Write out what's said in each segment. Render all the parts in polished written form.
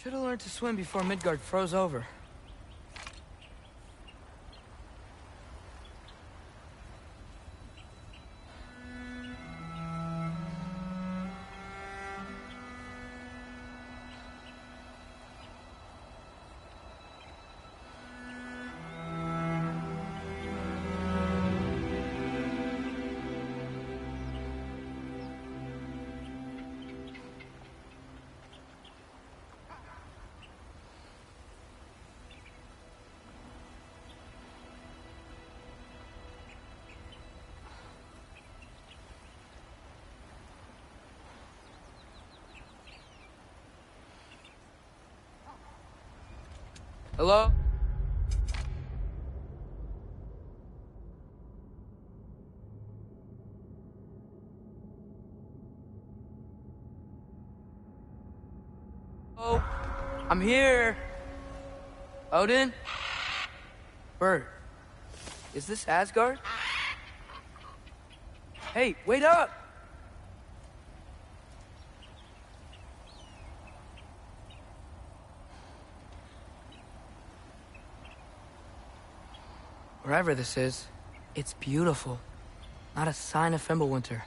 Should have learned to swim before Midgard froze over. Hello? Oh, I'm here. Odin? Bird, is this Asgard? Hey, wait up! Wherever this is, it's beautiful. Not a sign of Fimbulwinter.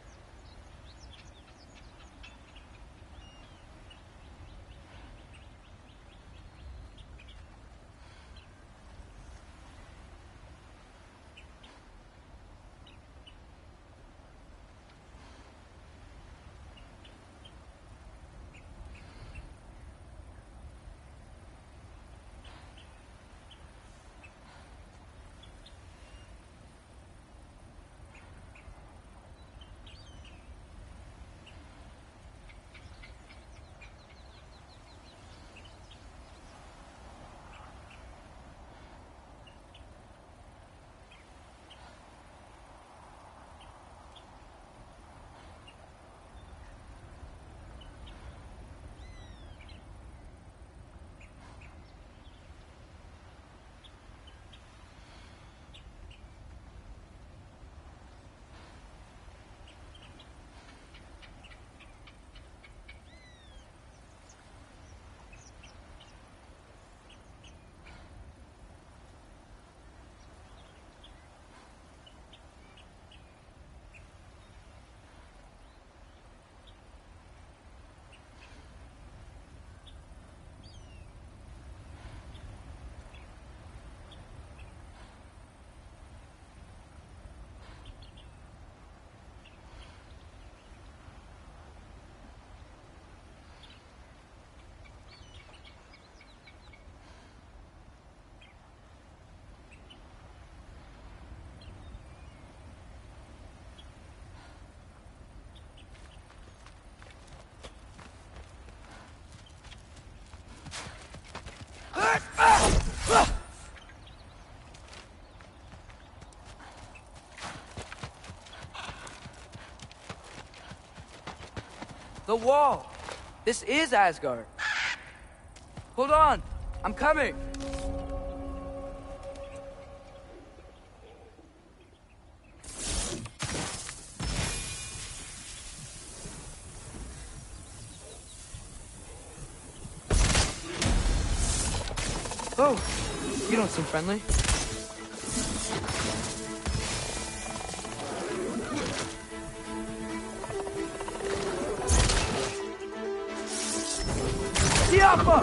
The wall! This is Asgard. Hold on! I'm coming! Oh, you don't seem friendly. Diablo!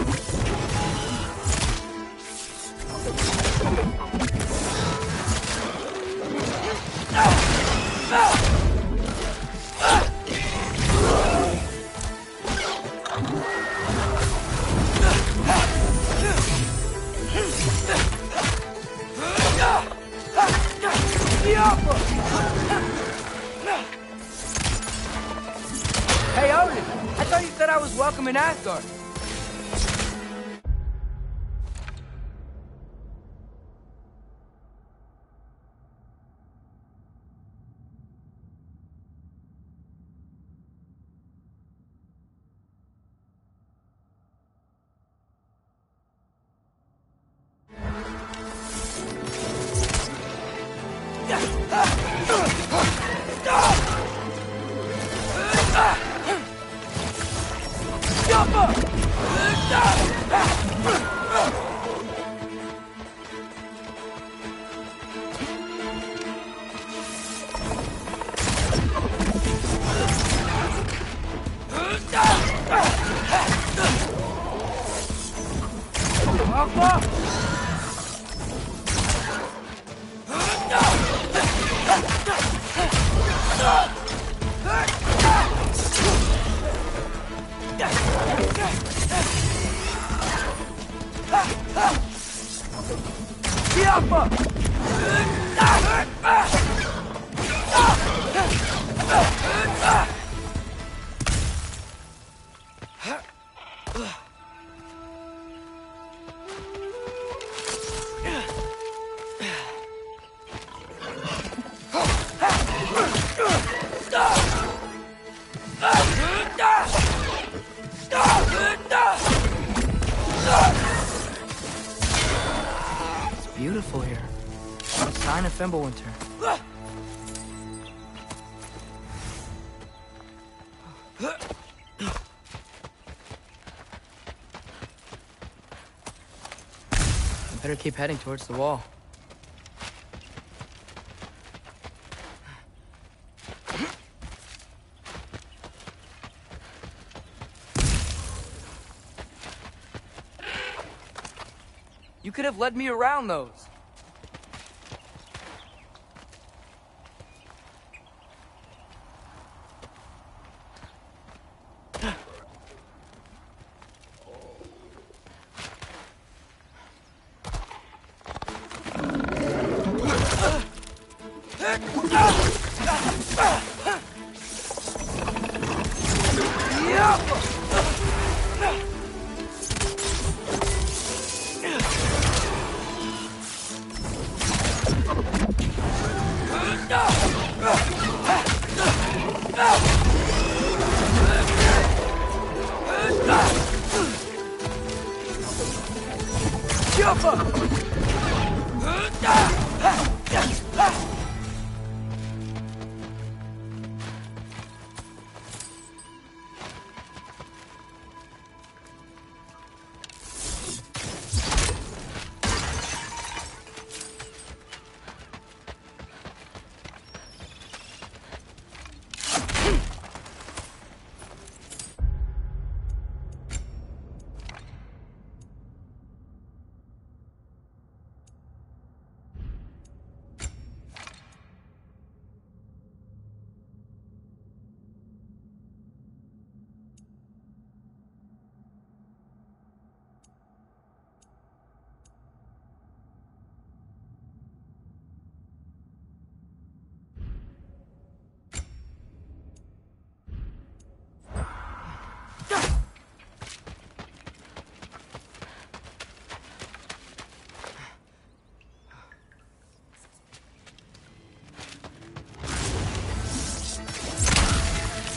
Hey, Odin! I thought you said I was welcome in Asgard. Jump up! A sign of Fimbulwinter. I better keep heading towards the wall. You could have led me around those.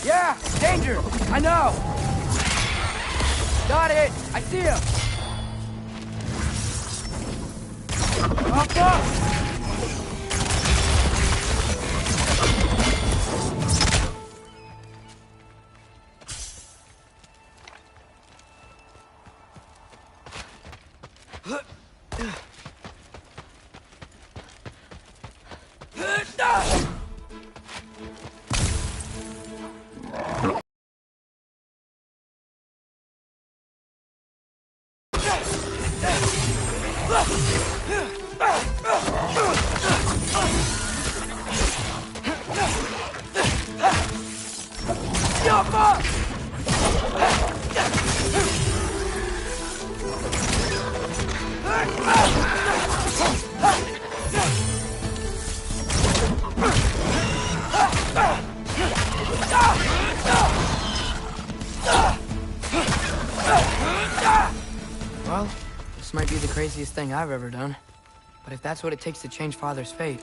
Yeah, danger! I know! Got it! I see him! Up, up! Well, this might be the craziest thing I've ever done. But if that's what it takes to change Father's fate...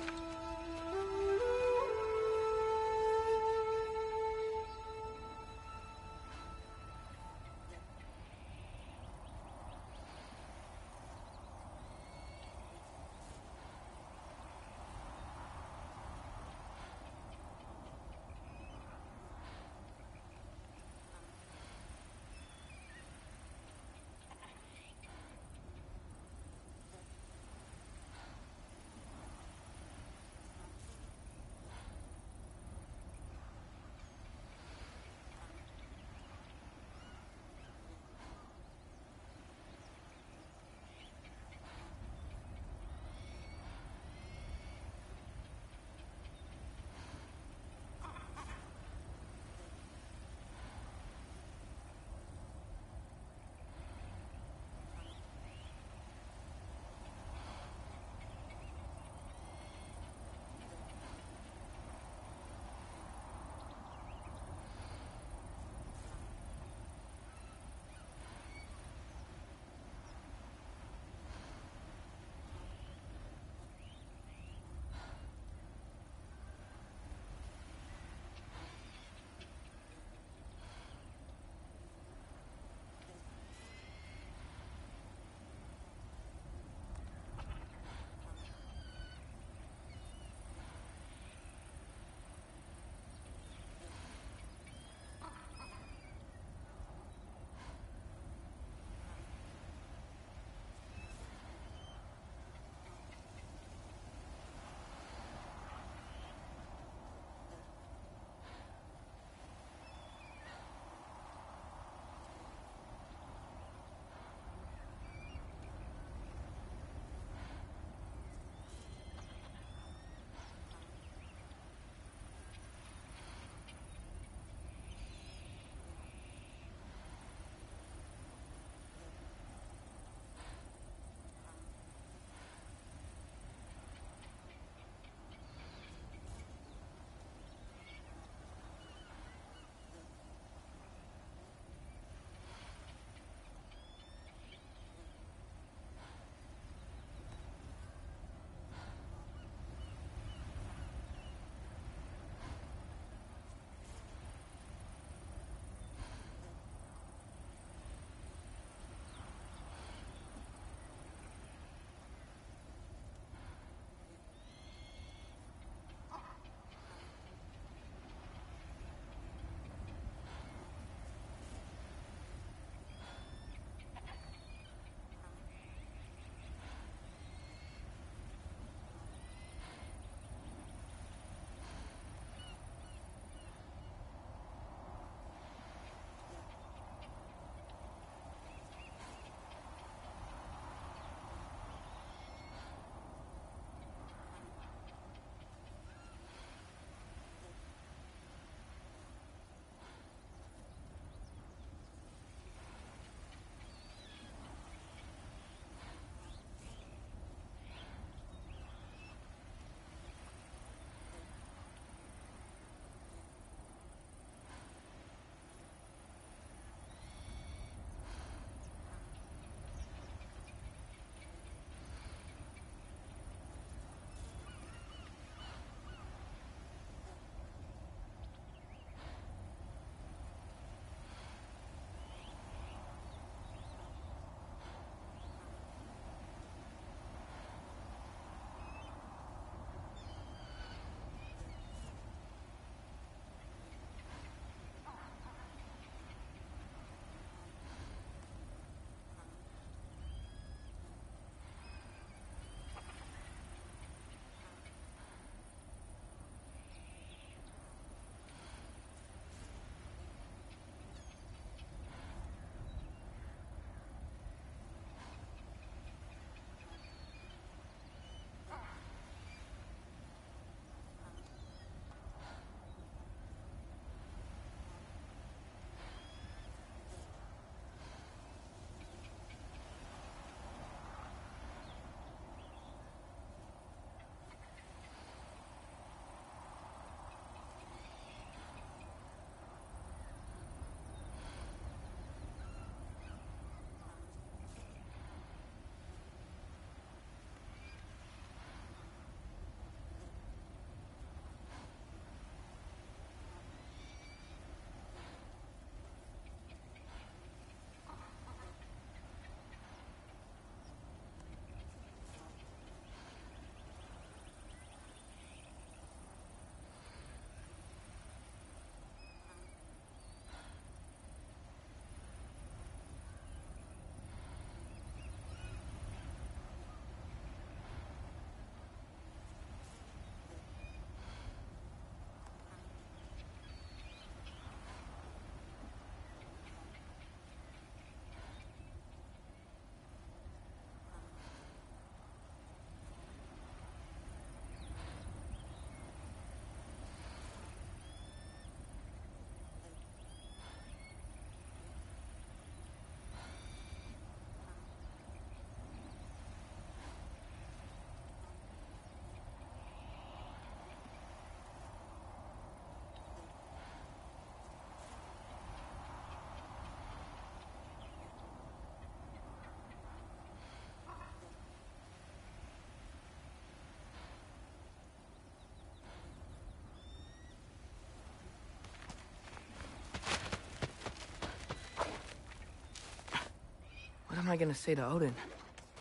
am I gonna say to Odin?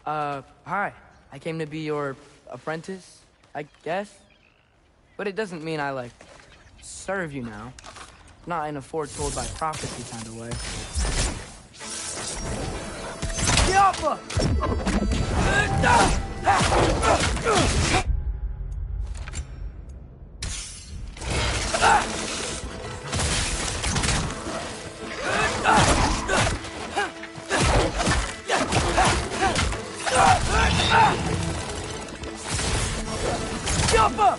Hi. I came to be your apprentice, I guess? But it doesn't mean I, like, serve you now. Not in a foretold by prophecy kind of way. Yappa! Yappa!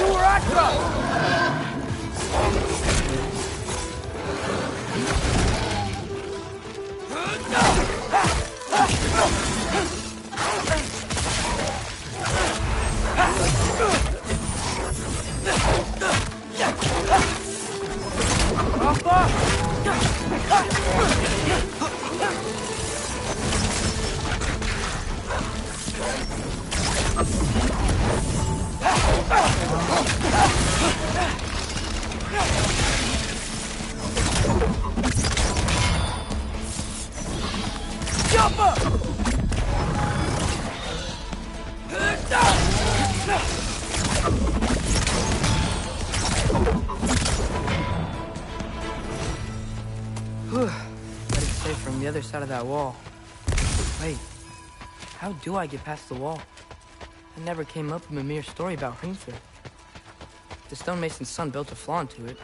War Ragnarok! Better stay from the other side of that wall. Wait, how do I get past the wall? I never came up with a mere story about Hrimthur. The stonemason's son built a flaw into it.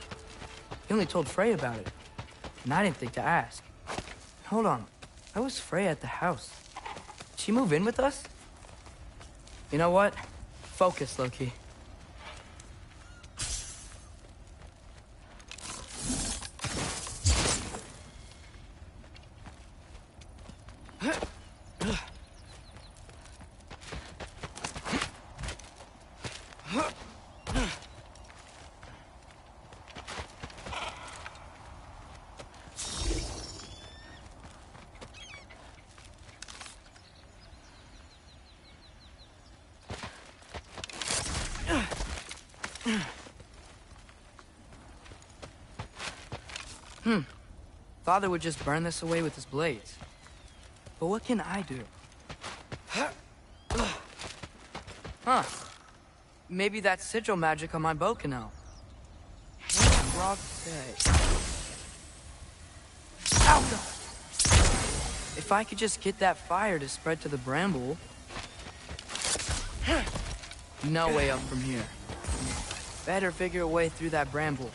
He only told Frey about it, and I didn't think to ask. Hold on, how was Frey at the house? Did she move in with us? You know what? Focus, Loki. Father would just burn this away with his blades. But what can I do? Huh. Maybe that sigil magic on my bow can help. What's Rock say? Ow! If I could just get that fire to spread to the bramble... No way up from here. Better figure a way through that bramble.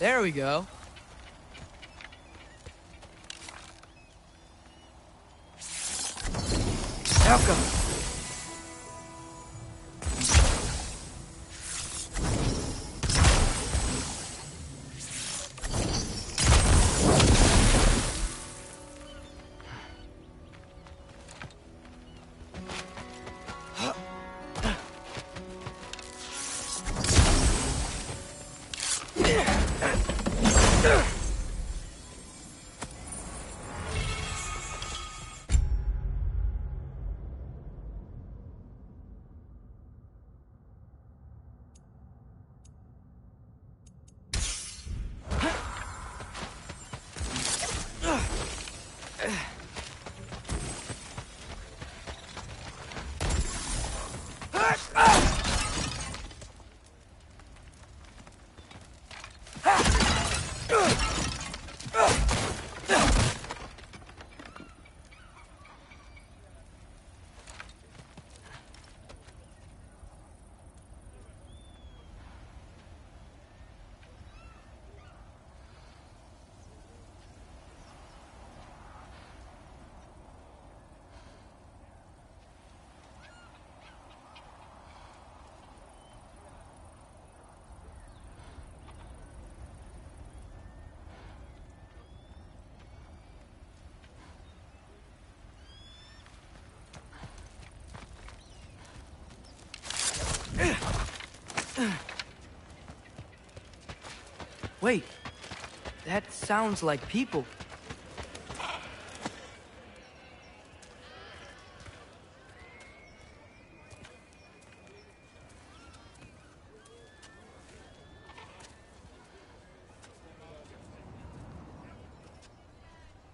There we go. Welcome. Wait, that sounds like people.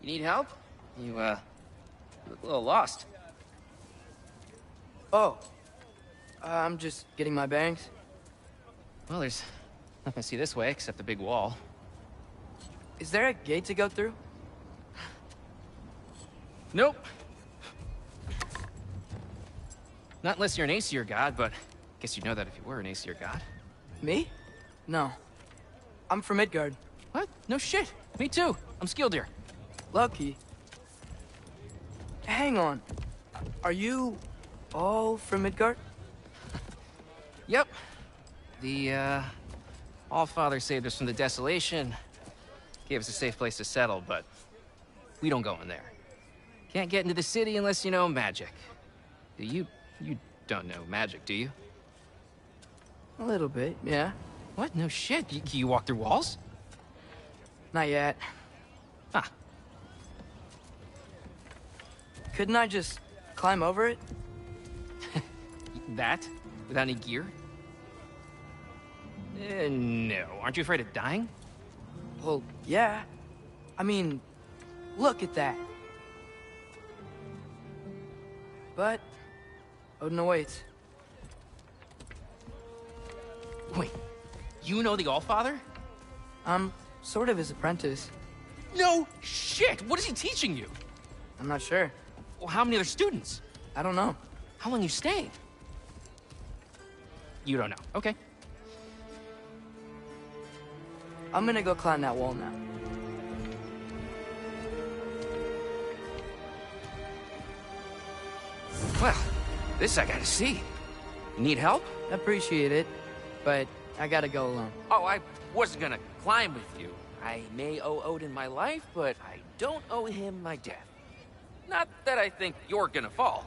You need help? You, look a little lost. Oh, I'm just getting my bearings. Well, there's nothing to see this way except the big wall. Is there a gate to go through? Nope. Not unless you're an Aesir god, but guess you'd know that if you were an Aesir god. Me? No. I'm from Midgard. What? No shit. Me too. I'm Skildir. Lucky. Hang on. Are you all from Midgard? Yep. The, All-Father saved us from the desolation. Gave us a safe place to settle, but we don't go in there. Can't get into the city unless you know magic. You don't know magic, do you? A little bit, yeah. What? No shit. You walk through walls? Not yet. Ah. Couldn't I just climb over it? That? Without any gear? No. Aren't you afraid of dying? Well, yeah. I mean, look at that. But Odin awaits. Wait, you know the Allfather? I'm sort of his apprentice. No shit! What is he teaching you? I'm not sure. Well, how many other students? I don't know. How long you staying? You don't know. Okay. I'm gonna go climb that wall now. Well, this I gotta see. You need help? Appreciate it, but I gotta go alone. Oh, I wasn't gonna climb with you. I may owe Odin my life, but I don't owe him my death. Not that I think you're gonna fall.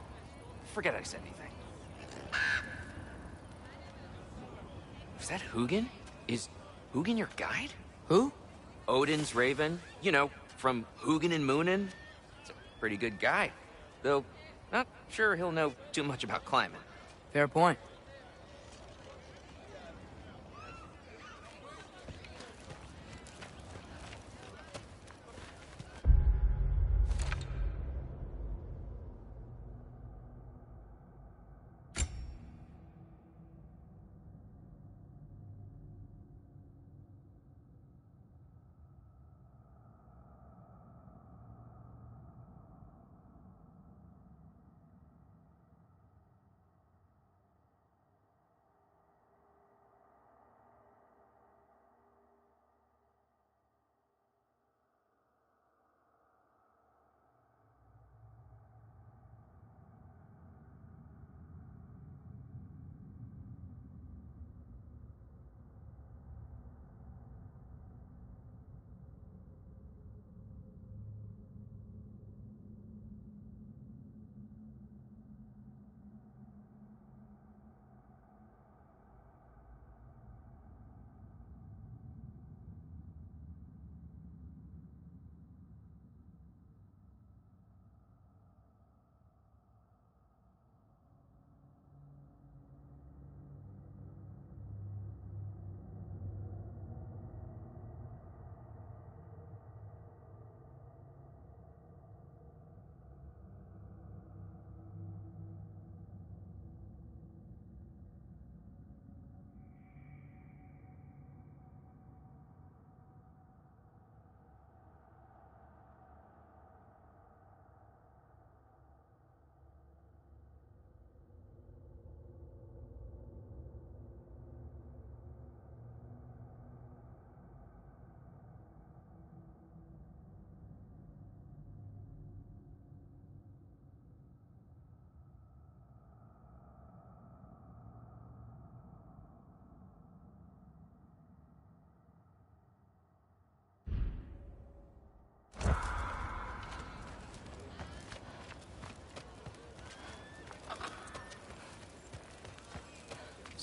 Forget I said anything. Is that Hugin? Is Hugin your guide? Who? Odin's raven. You know, from Hugin and Moonin. He's a pretty good guy. Though, not sure he'll know too much about climbing. Fair point.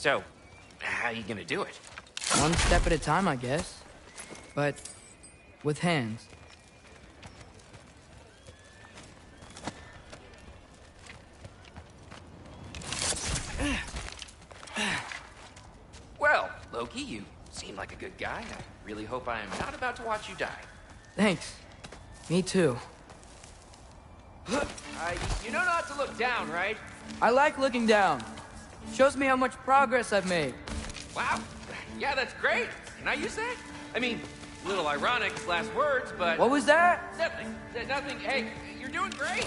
So, how are you gonna do it? One step at a time, I guess. But with hands. Well, Loki, you seem like a good guy. I really hope I am not about to watch you die. Thanks. Me too. You know not to look down, right? I like looking down. Shows me how much progress I've made. Wow. Yeah, that's great. Can I use that? I mean, a little ironic, last words, but... What was that? Nothing. Nothing. Hey, you're doing great.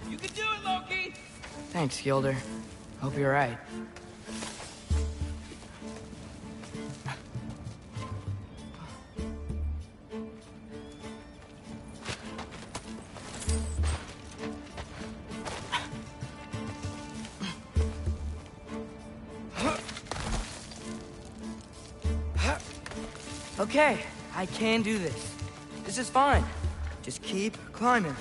You can do it, Loki! Thanks, Gilder. Hope you're right. Okay, I can do this. This is fine. Just keep climbing.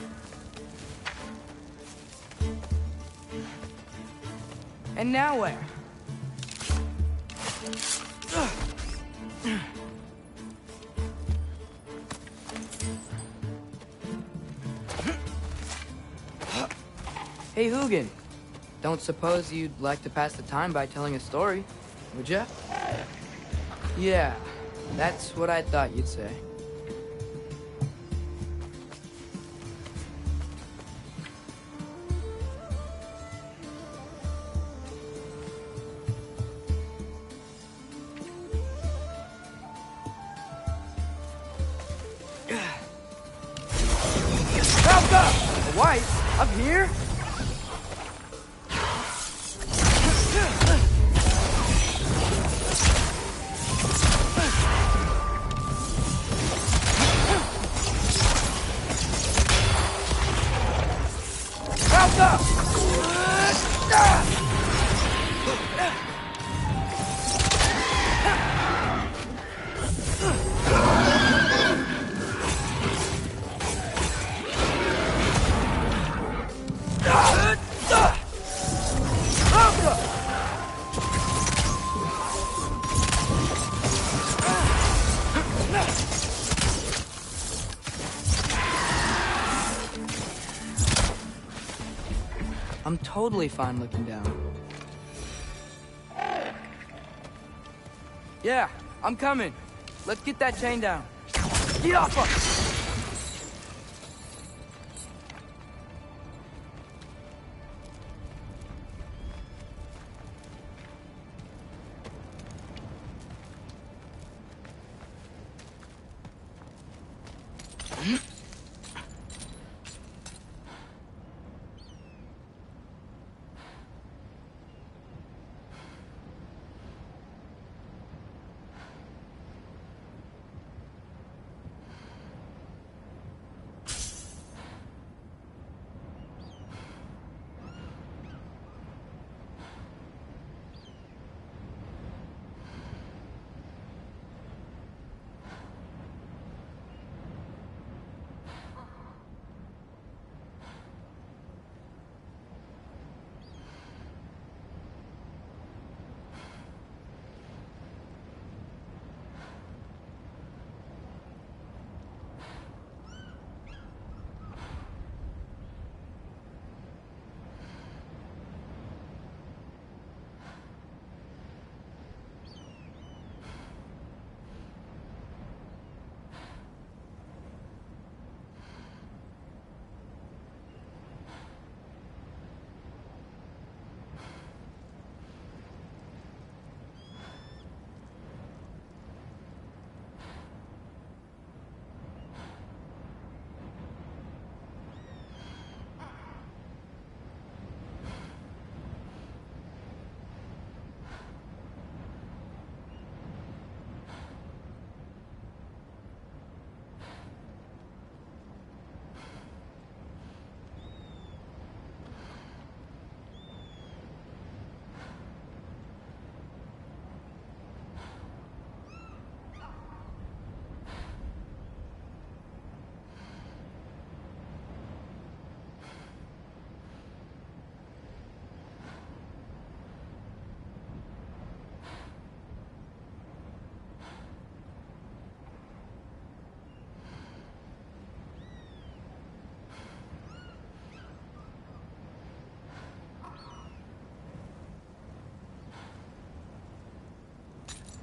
And now where? Hey, Hugin. Don't suppose you'd like to pass the time by telling a story, would ya? Yeah, that's what I thought you'd say. A wife? Up here? I'm totally fine looking down. Yeah, I'm coming. Let's get that chain down. Get off us!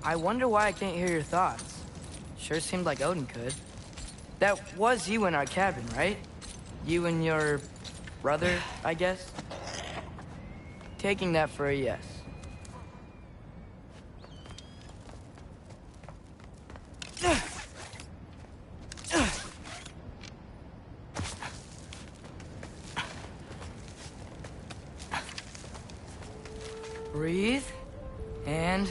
I wonder why I can't hear your thoughts. Sure seemed like Odin could. That was you in our cabin, right? You and your brother, I guess? Taking that for a yes. Breathe, and...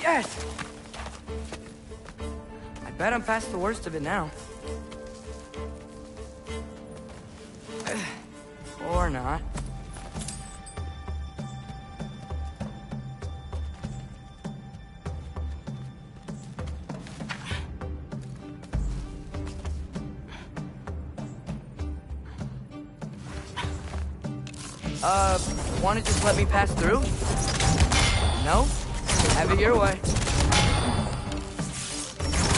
Yes! I bet I'm past the worst of it now. Or not. Wanna just let me pass through? No? Have it your way.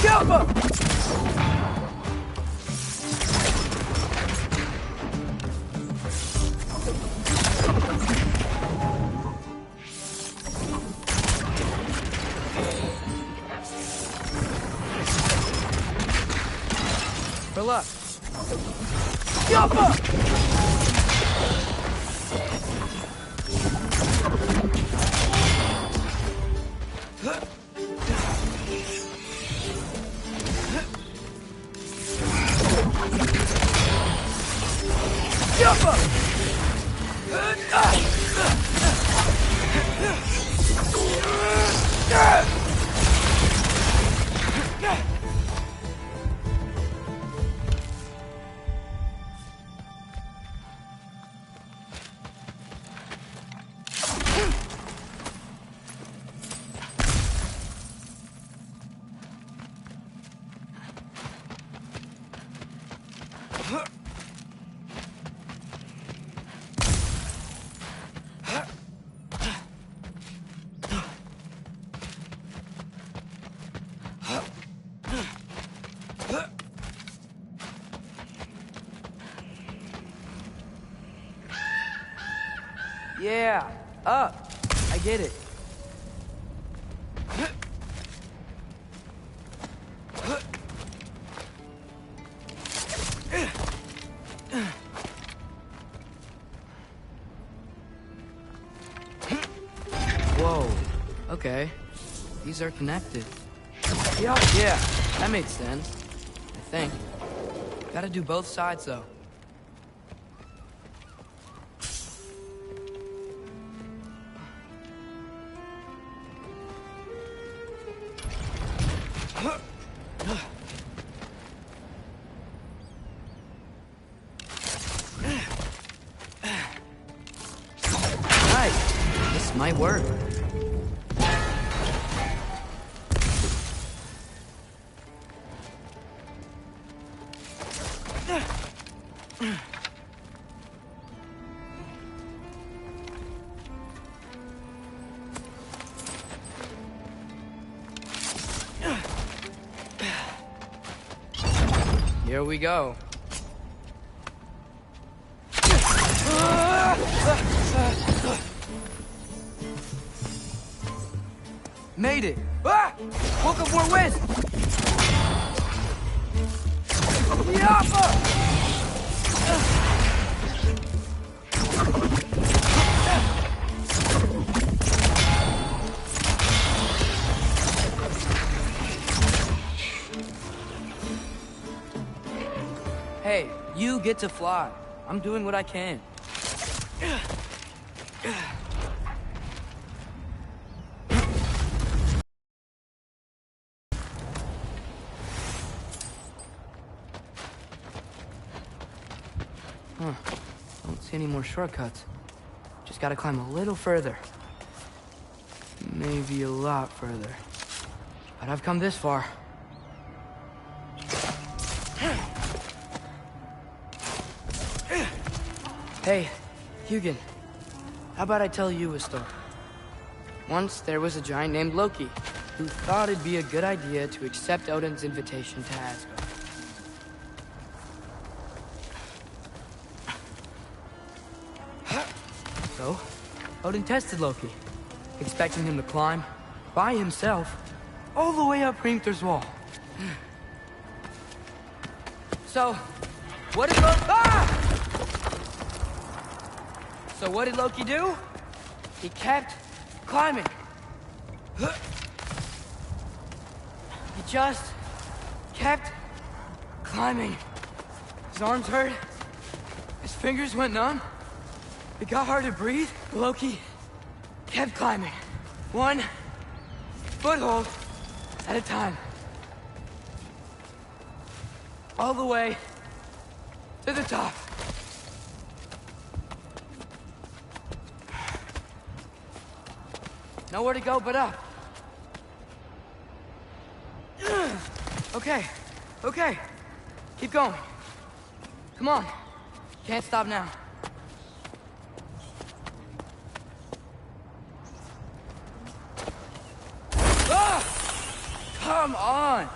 Jump! For luck. Jump! Yeah, up. I get it. Whoa. Okay. These are connected. Yeah, that makes sense. I think. Gotta do both sides, though. Nice. This might work. Here we go. Made it! Ah! Woke up more wind! Yappa! Hey, you get to fly. I'm doing what I can. Huh. Don't see any more shortcuts. Just gotta climb a little further. Maybe a lot further. But I've come this far. Hey, Hugin. How about I tell you a story? Once there was a giant named Loki, who thought it'd be a good idea to accept Odin's invitation to Asgard. So, Odin tested Loki, expecting him to climb, by himself, all the way up Hrimthur's wall. So, what did Loki do? He kept climbing. He just kept climbing. His arms hurt. His fingers went numb. It got hard to breathe. Loki kept climbing. One foothold at a time. All the way to the top. Nowhere to go but up. Okay, okay. Keep going. Come on. Can't stop now. Come on!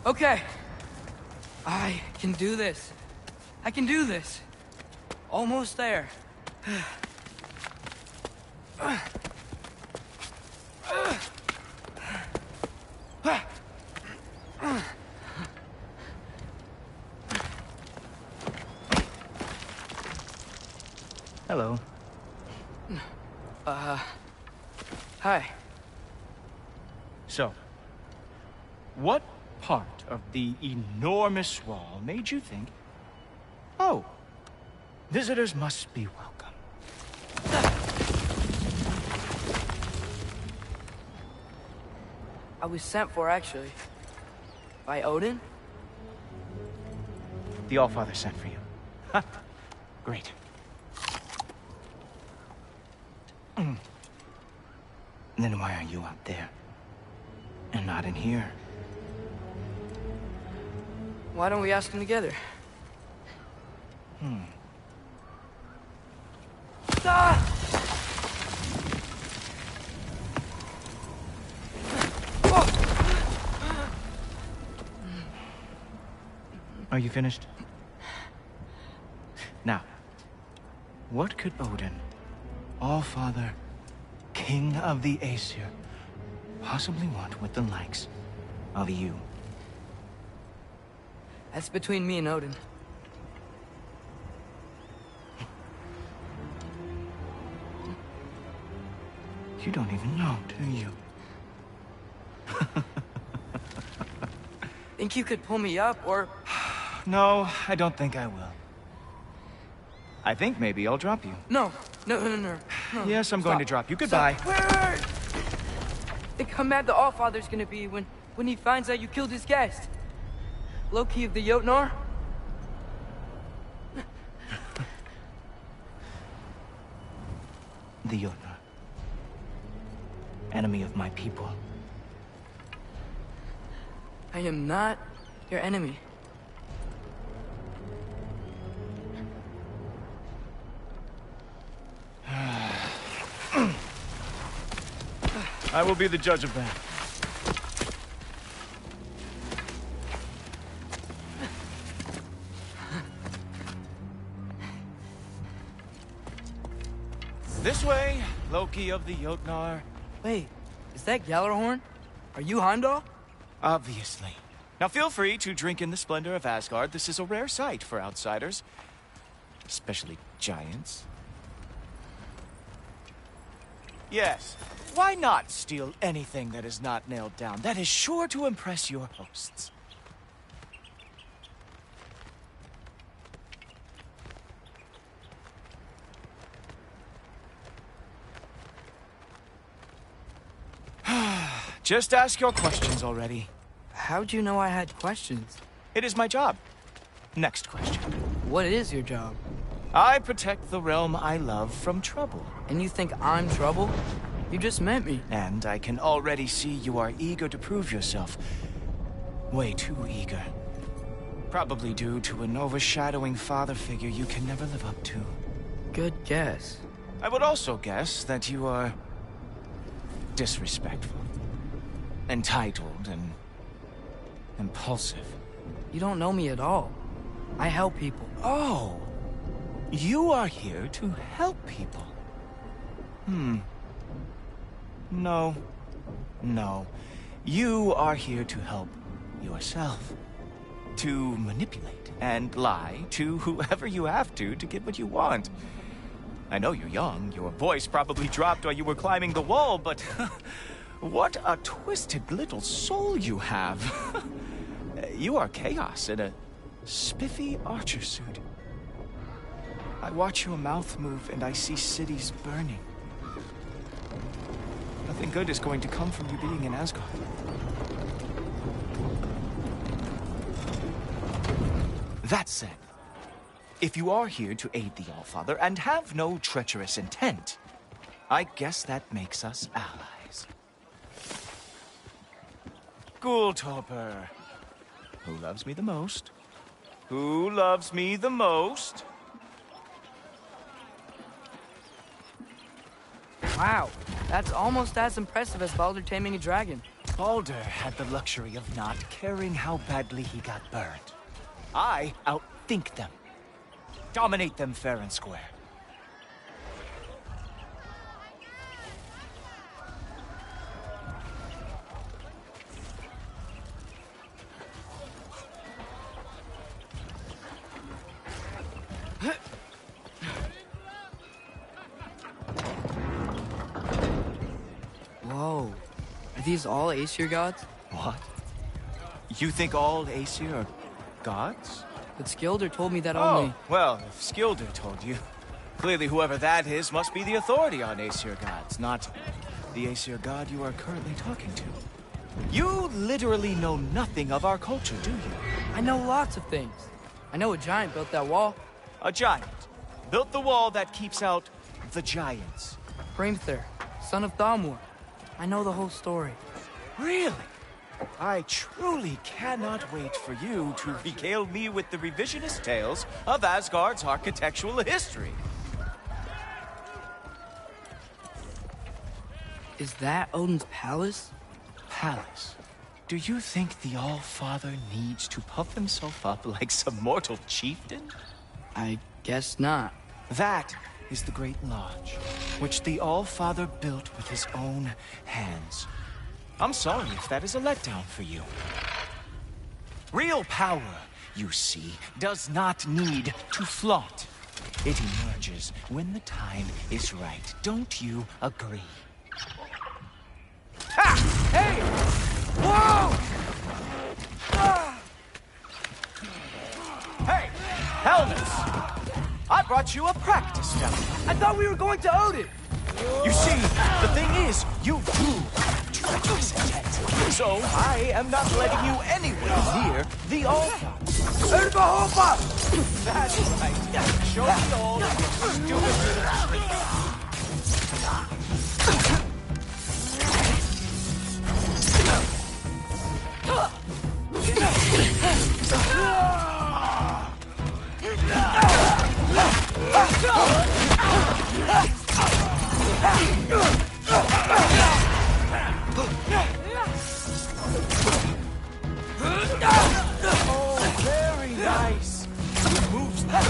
Okay. I can do this. I can do this. Almost there. Hello. Hi. So, what part of the enormous wall made you think, oh, visitors must be welcome? I was sent for, actually. By Odin? The Allfather sent for you. Ha! Great. Then why are you out there? And not in here? Why don't we ask him together? Ah! Are you finished? Now, what could Odin, Allfather, King of the Aesir, possibly want with the likes of you? That's between me and Odin. You don't even know, do you? Think you could pull me up, or... No, I don't think I will. I think maybe I'll drop you. No. Yes, I'm going to drop you. Goodbye. Wait. Think how mad the Allfather's gonna be when he finds out you killed his guest. Loki of the Jotnar? The Jotnar. Enemy of my people. I am not your enemy. I will be the judge of that. This way, Loki of the Jotnar. Wait, is that Gjallarhorn? Are you Heimdall? Obviously. Now feel free to drink in the splendor of Asgard. This is a rare sight for outsiders. Especially giants. Yes. Why not steal anything that is not nailed down? That is sure to impress your hosts. Just ask your questions already. How'd you know I had questions? It is my job. Next question. What is your job? I protect the realm I love from trouble. And you think I'm trouble? You just met me. And I can already see you are eager to prove yourself. Way too eager. Probably due to an overshadowing father figure you can never live up to. Good guess. I would also guess that you are disrespectful, entitled, and impulsive. You don't know me at all. I help people. Oh, you are here to help people. No. You are here to help yourself. To manipulate and lie to whoever you have to get what you want. I know you're young. Your voice probably dropped while you were climbing the wall, but what a twisted little soul you have. You are chaos in a spiffy archer suit. I watch your mouth move and I see cities burning. Nothing good is going to come from you being in Asgard. That said, if you are here to aid the Allfather and have no treacherous intent, I guess that makes us allies. Ghoultoper. Who loves me the most? Who loves me the most? Wow, that's almost as impressive as Baldur taming a dragon. Baldur had the luxury of not caring how badly he got burned. I outthink them. Dominate them fair and square. Whoa. Are these all Aesir gods? What? You think all Aesir are gods? But Skilder told me that only... Oh, well, if Skilder told you, clearly whoever that is must be the authority on Aesir gods, not the Aesir god you are currently talking to. You literally know nothing of our culture, do you? I know lots of things. I know a giant built that wall. A giant built the wall that keeps out the giants. Hrimthur, son of Thalmor. I know the whole story. Really? I truly cannot wait for you to regale me with the revisionist tales of Asgard's architectural history. Is that Odin's palace? Palace? Do you think the All-Father needs to puff himself up like some mortal chieftain? I guess not. That is the Great Lodge, which the All-Father built with his own hands. I'm sorry if that is a letdown for you. Real power, you see, does not need to flaunt. It emerges when the time is right. Don't you agree? Ha! Hey! Whoa! Ah! Hey! Helmets! I brought you a practice dummy. I thought we were going to Odin! You see, the thing is, you do treacherous intent. So I am not letting you anywhere near the altar. That's right. Show me all your stupid little tricks. Oh, very nice. Moves that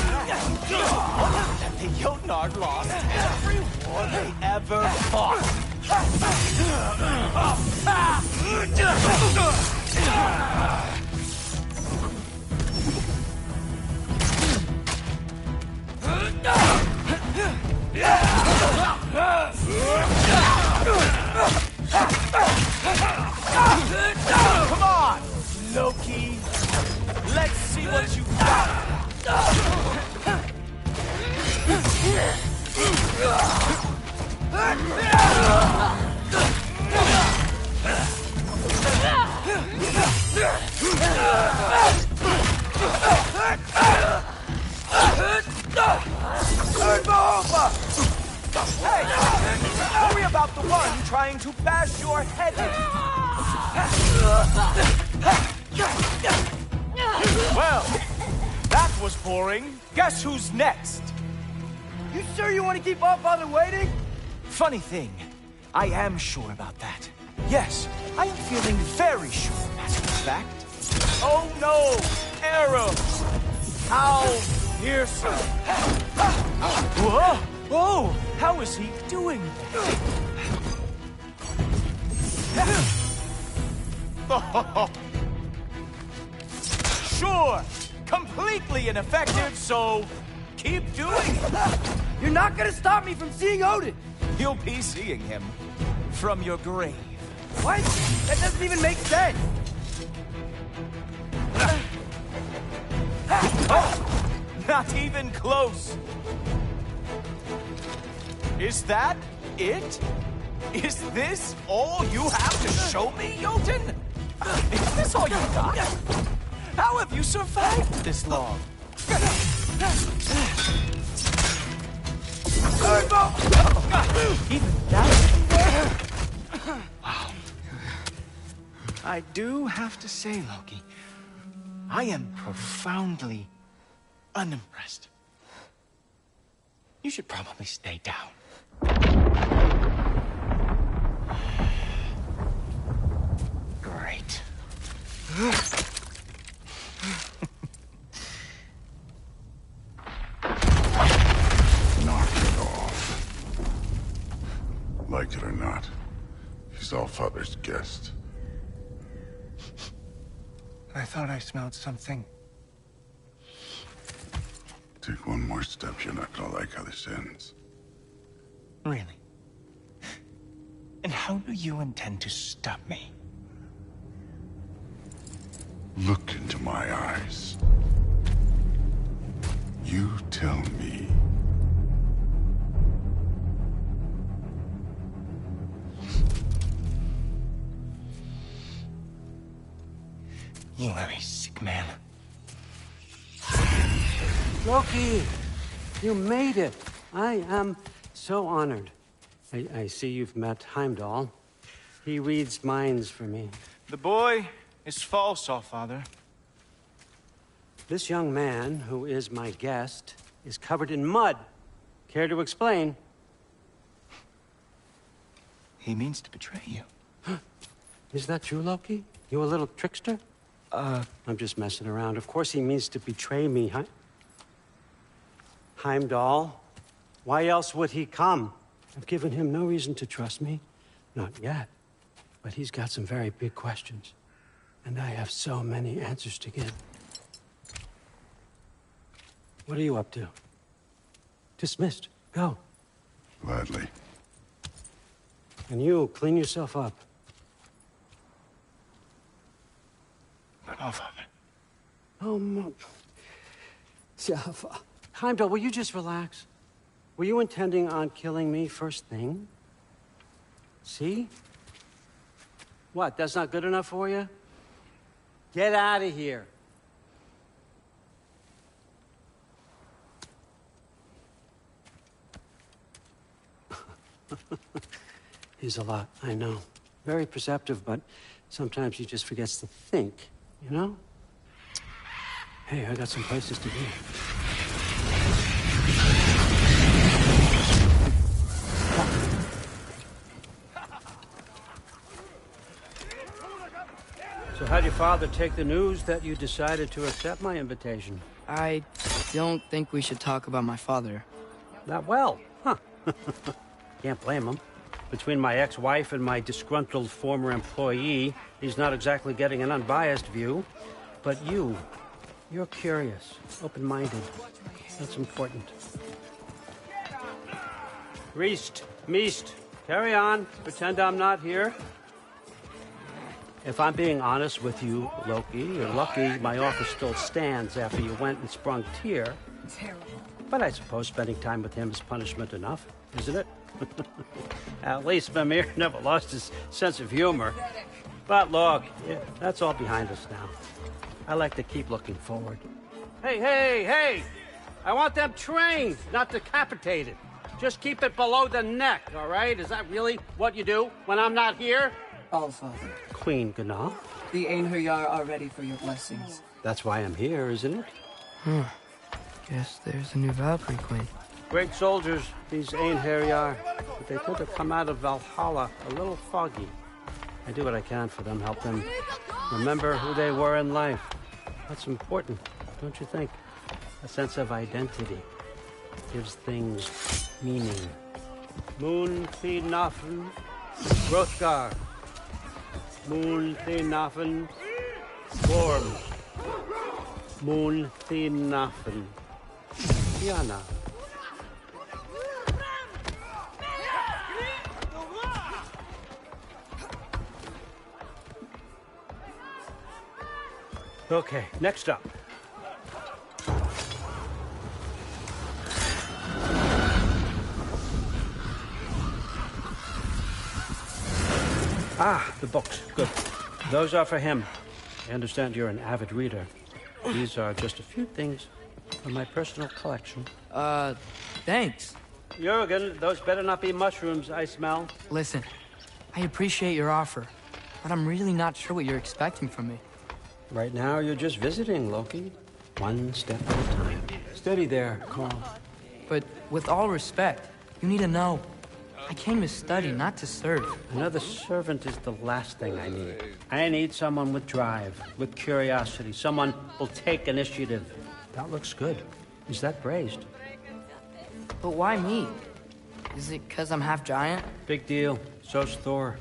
the Jotnar lost every war they ever fought. Come on, Loki. Let's see what you got. Hey! Worry about the one trying to bash your head in. Well, that was boring. Guess who's next? You sure you want to keep our father waiting? Funny thing, I am sure about that. Yes, I am feeling very sure, matter of fact. Oh no! Arrows! How fearsome! Whoa! Whoa! How is he doing that? Sure! Completely ineffective, so keep doing it! You're not gonna stop me from seeing Odin! You'll be seeing him from your grave. What? That doesn't even make sense! Oh, not even close! Is that it? Is this all you have to show me, Jotun? Is this all you got? How have you survived this long? Even that? Wow. I do have to say, Loki, I am profoundly unimpressed. You should probably stay down. Great. Knock it off. Like it or not, he's Allfather's guest. I thought I smelled something. Take one more step, you're not gonna like how this ends. Really? And how do you intend to stop me? Look into my eyes. You tell me. You are a sick man. Loki, you made it. I am so honored. I see you've met Heimdall. He reads minds for me. The boy is false, Allfather. This young man, who is my guest, is covered in mud. Care to explain? He means to betray you. Is that true, Loki? You a little trickster? I'm just messing around. Of course he means to betray me, Heimdall. Why else would he come? I've given him no reason to trust me. Not yet. But he's got some very big questions. And I have so many answers to give. What are you up to? Dismissed. Go. Gladly. And you, clean yourself up. But Allfather. Oh, no. Heimdall, will you just relax? Were you intending on killing me first thing? See? What, that's not good enough for you? Get out of here. He's a lot, I know. Very perceptive, but sometimes he just forgets to think, you know? Hey, I got some places to be. So how'd your father take the news that you decided to accept my invitation? I don't think we should talk about my father. Not well, huh? Can't blame him. Between my ex-wife and my disgruntled former employee, he's not exactly getting an unbiased view. But you're curious, open-minded. That's important. Meest, carry on. Pretend I'm not here. If I'm being honest with you, Loki, you're lucky my offer still stands after you went and sprung Tyr. Terrible. But I suppose spending time with him is punishment enough, isn't it? At least Mimir never lost his sense of humor. But look, yeah, that's all behind us now. I like to keep looking forward. Hey! I want them trained, not decapitated. Just keep it below the neck, all right? Is that really what you do when I'm not here? Allfather, Queen Gná. the Einherjar are ready for your blessings. That's why I'm here, isn't it? Guess there's a new Valkyrie Queen. Great soldiers, these Einherjar, but they tend to come out of Valhalla a little foggy. I do what I can for them, help them remember who they were in life. That's important, don't you think? A sense of identity gives things meaning. Moon Thinafen, Hrothgar. Moon Thinafen, Worms. Moon Thinafen, Diana. Okay, next up. Ah, the books. Good. Those are for him. I understand you're an avid reader. These are just a few things from my personal collection. Thanks. Jurgen, those better not be mushrooms I smell. Listen, I appreciate your offer, but I'm really not sure what you're expecting from me. Right now, you're just visiting, Loki. One step at a time. Steady there, Carl. But with all respect, you need to know, I came to study, not to serve. Another servant is the last thing I need. I need someone with drive, with curiosity, someone who'll take initiative. That looks good. Is that praised? But why me? Is it because I'm half giant? Big deal. So's Thor.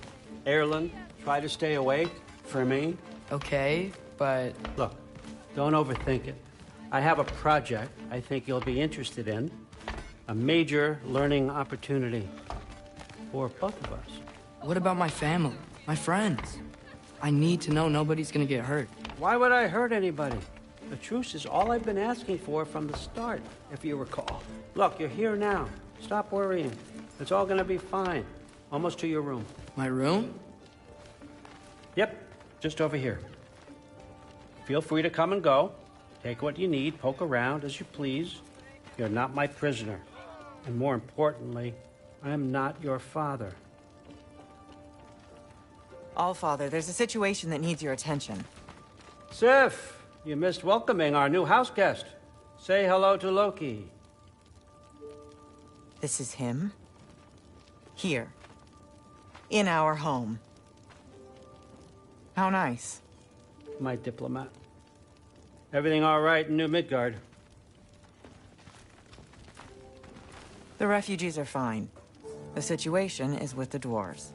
Erlen, try to stay awake for me. Okay, but... Look, don't overthink it. I have a project I think you'll be interested in. A major learning opportunity for both of us. What about my family? My friends? I need to know nobody's gonna get hurt. Why would I hurt anybody? The truce is all I've been asking for from the start, if you recall. Look, you're here now. Stop worrying. It's all gonna be fine. Almost to your room. My room? Yep, just over here. Feel free to come and go. Take what you need, poke around as you please. You're not my prisoner. And more importantly, I'm not your father. Allfather, there's a situation that needs your attention. Sif, you missed welcoming our new house guest. Say hello to Loki. This is him? Here. In our home. How nice. My diplomat. Everything all right in New Midgard? The refugees are fine. The situation is with the dwarves.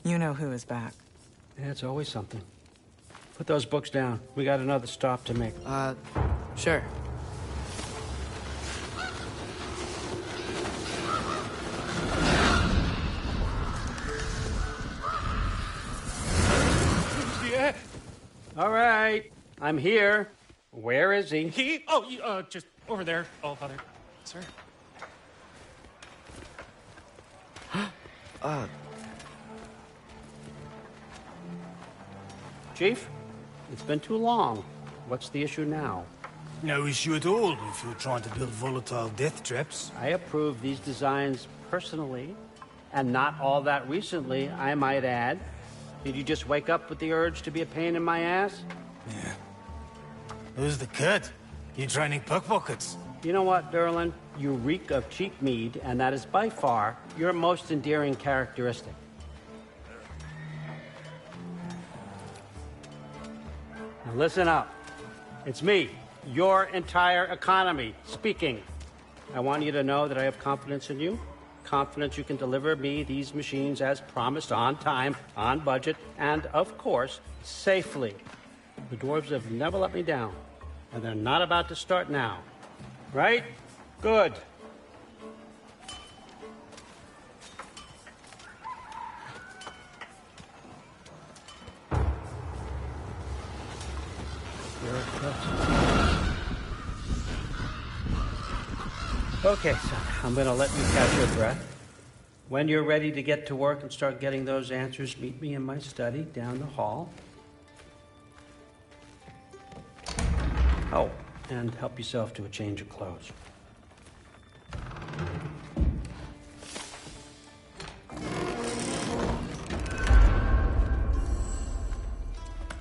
You know who is back. Yeah, it's always something. Put those books down. We got another stop to make. Sure. Yeah. All right. I'm here. Where is he? Just over there, Allfather. Sir. Chief, it's been too long. What's the issue now? No issue at all if you're trying to build volatile death traps. I approve these designs personally, and not all that recently, I might add. Did you just wake up with the urge to be a pain in my ass? Yeah. Who's the cut? You training pickpockets? You know what, Derlin? You reek of cheap mead, and that is by far your most endearing characteristic. Now listen up. It's me, your entire economy, speaking. I want you to know that I have confidence in you. Confidence you can deliver me these machines as promised, on time, on budget, and, of course, safely. The dwarves have never let me down, and they're not about to start now. Right? Good. Okay, son, I'm gonna let you catch your breath. When you're ready to get to work and start getting those answers, meet me in my study down the hall. Oh, and help yourself to a change of clothes.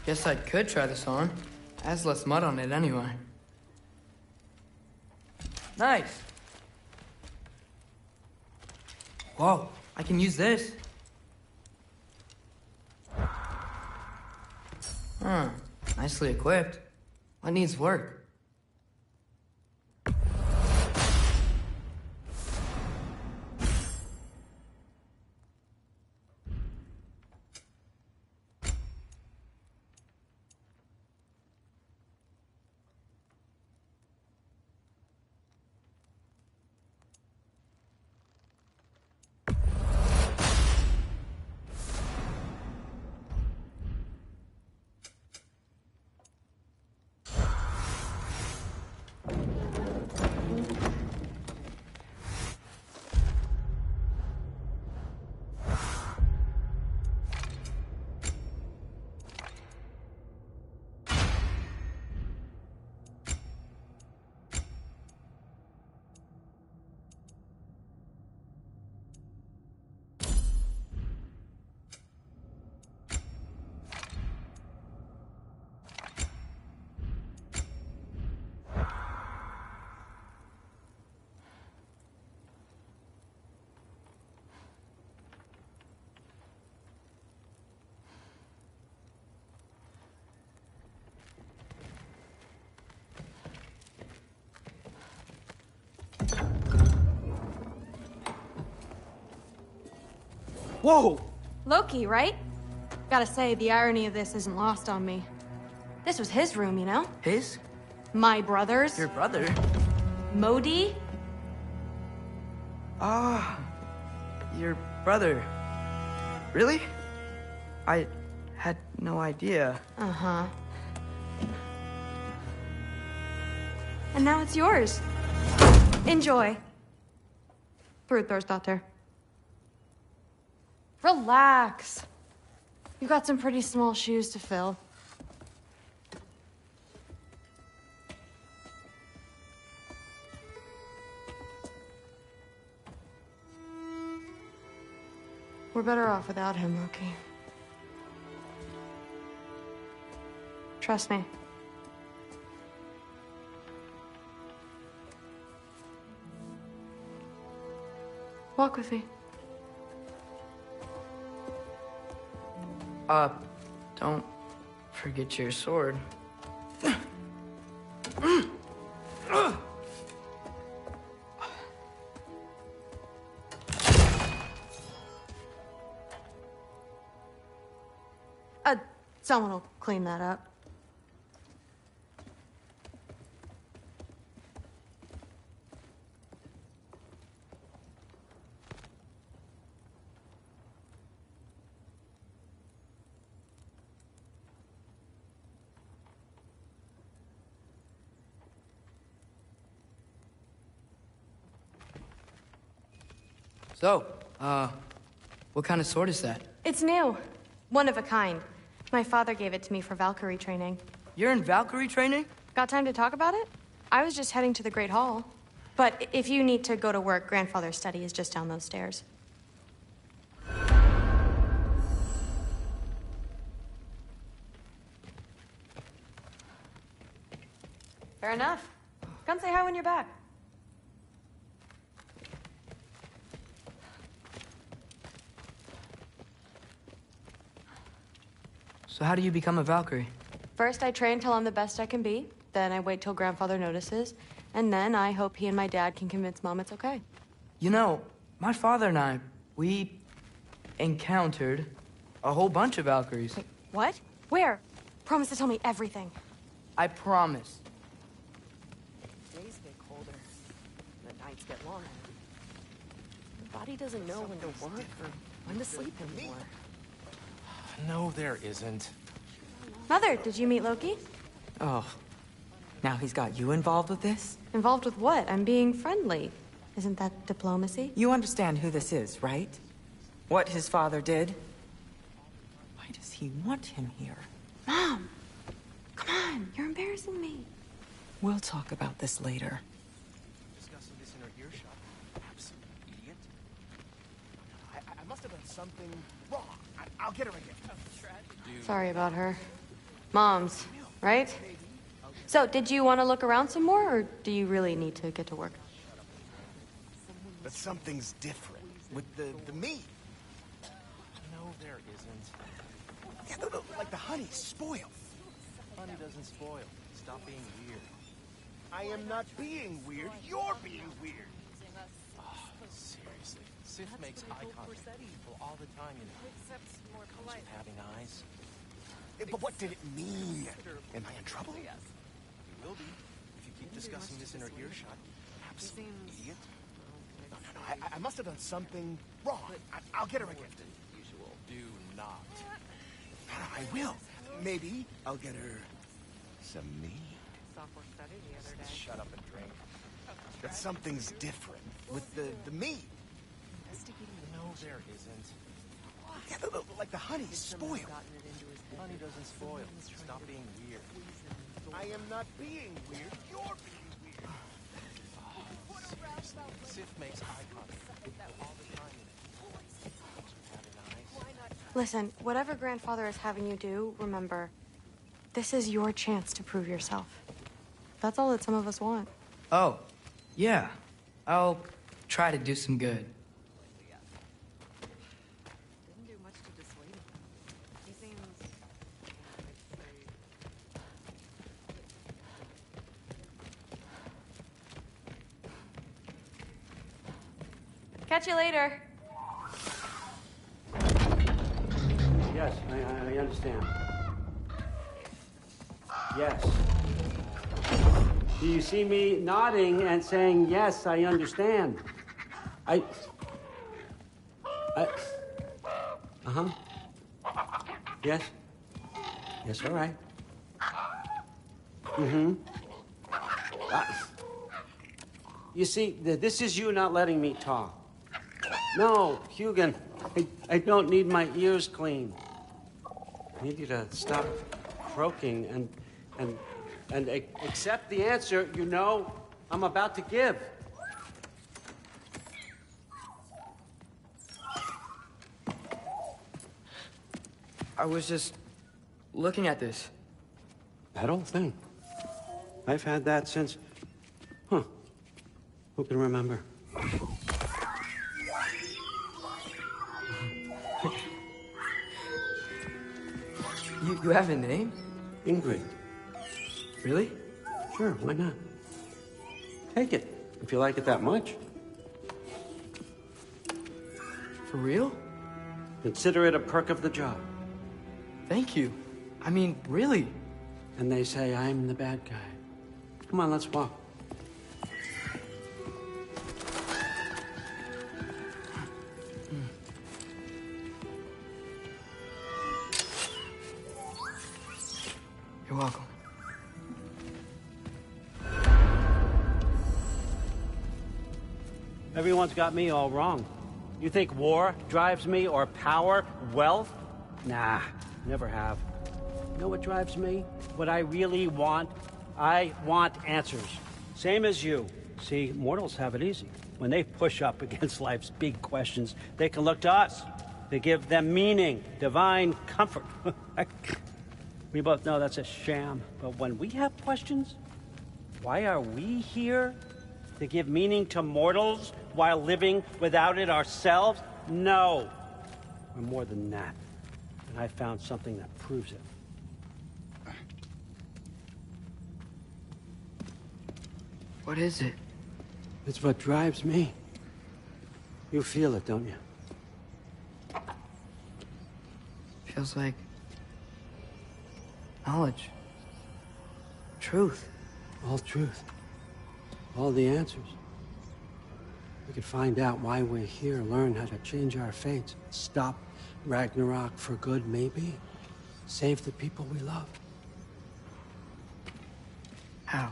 Guess I could try this on. It has less mud on it anyway. Nice. Whoa, I can use this. Huh, nicely equipped. What needs work? Whoa! Loki, right? Gotta say, the irony of this isn't lost on me. This was his room, you know? His? My brother's. Your brother? Modi? Ah, your brother. Really? I had no idea. Uh-huh. And now it's yours. Enjoy. Brudthor's Relax. You've got some pretty small shoes to fill. We're better off without him, Loki. Trust me. Walk with me. Don't forget your sword. Someone will clean that up. So, what kind of sword is that? It's new. One of a kind. My father gave it to me for Valkyrie training. You're in Valkyrie training? Got time to talk about it? I was just heading to the Great Hall. But if you need to go to work, Grandfather's study is just down those stairs. Fair enough. Come say hi when you're back. So how do you become a Valkyrie? First, I train till I'm the best I can be. Then I wait till Grandfather notices. And then I hope he and my dad can convince Mom it's okay. You know, my father and I, we encountered a whole bunch of Valkyries. Wait, what? Where? Promise to tell me everything. I promise. Days get colder. The nights get longer. The body doesn't know when to work or when to sleep anymore. No, there isn't. Mother, did you meet Loki? Oh, Now he's got you involved with this? Involved with what? I'm being friendly. Isn't that diplomacy? You understand who this is, right? What his father did? Why does he want him here? Mom! Come on, you're embarrassing me. We'll talk about this later. Discussing this in her earshot. Absolute idiot. I must have done something wrong. I'll get her a gift. Sorry about her. Mom's, right? So, did you want to look around some more, or do you really need to get to work? But something's different with the meat. No, there isn't. Yeah, like the honey's spoiled. Honey doesn't spoil. Stop being weird. I am not being weird. You're being weird. Oh, seriously. Sif makes eye contact with people all the time, you know. Comes with having eyes. But what did it mean? Am I in trouble? You will be if you keep discussing this in her earshot. Absolute idiot. No. I must have done something wrong. I'll get her a gift. Usual. Do not. No, I will. Maybe I'll get her some meat. Software study the other day. Shut up and drink. But something's different with the meat. No, there isn't. Yeah, like the honey's spoiled. Honey doesn't spoil. Stop being weird. I am not being weird. You're being weird. Oh, seriously. Sif makes eye contact with people all the time, you know. Comes with having eyes. Listen, whatever grandfather is having you do, remember, this is your chance to prove yourself. That's all that some of us want. Oh, yeah. I'll try to do some good. Didn't do much to dissuade him. He seems... Catch you later. Yes, I understand. Yes. Do you see me nodding and saying, yes, I understand? Uh-huh. Yes. Yes, all right. Mm-hmm. You see, this is you not letting me talk. No, Hugan, I don't need my ears cleaned. I need you to stop croaking and accept the answer you know I'm about to give. I was just looking at this. That old thing. I've had that since... Huh. Who can remember? You have a name? Ingrid. Really? Sure, why not? Take it, if you like it that much. For real? Consider it a perk of the job. Thank you. I mean, really. And they say I'm the bad guy. Come on, let's walk. You're welcome. Everyone's got me all wrong. You think war drives me, or power, wealth? Nah, never have. You know what drives me? What I really want? I want answers. Same as you. See, mortals have it easy. When they push up against life's big questions, they can look to us. They give them meaning, divine comfort. We both know that's a sham. But when we have questions, why are we here? To give meaning to mortals while living without it ourselves? No. We're more than that. And I found something that proves it. What is it? It's what drives me. You feel it, don't you? Feels like knowledge. Truth. All truth. All the answers. We could find out why we're here, learn how to change our fates, stop Ragnarok for good, maybe. Save the people we love. How?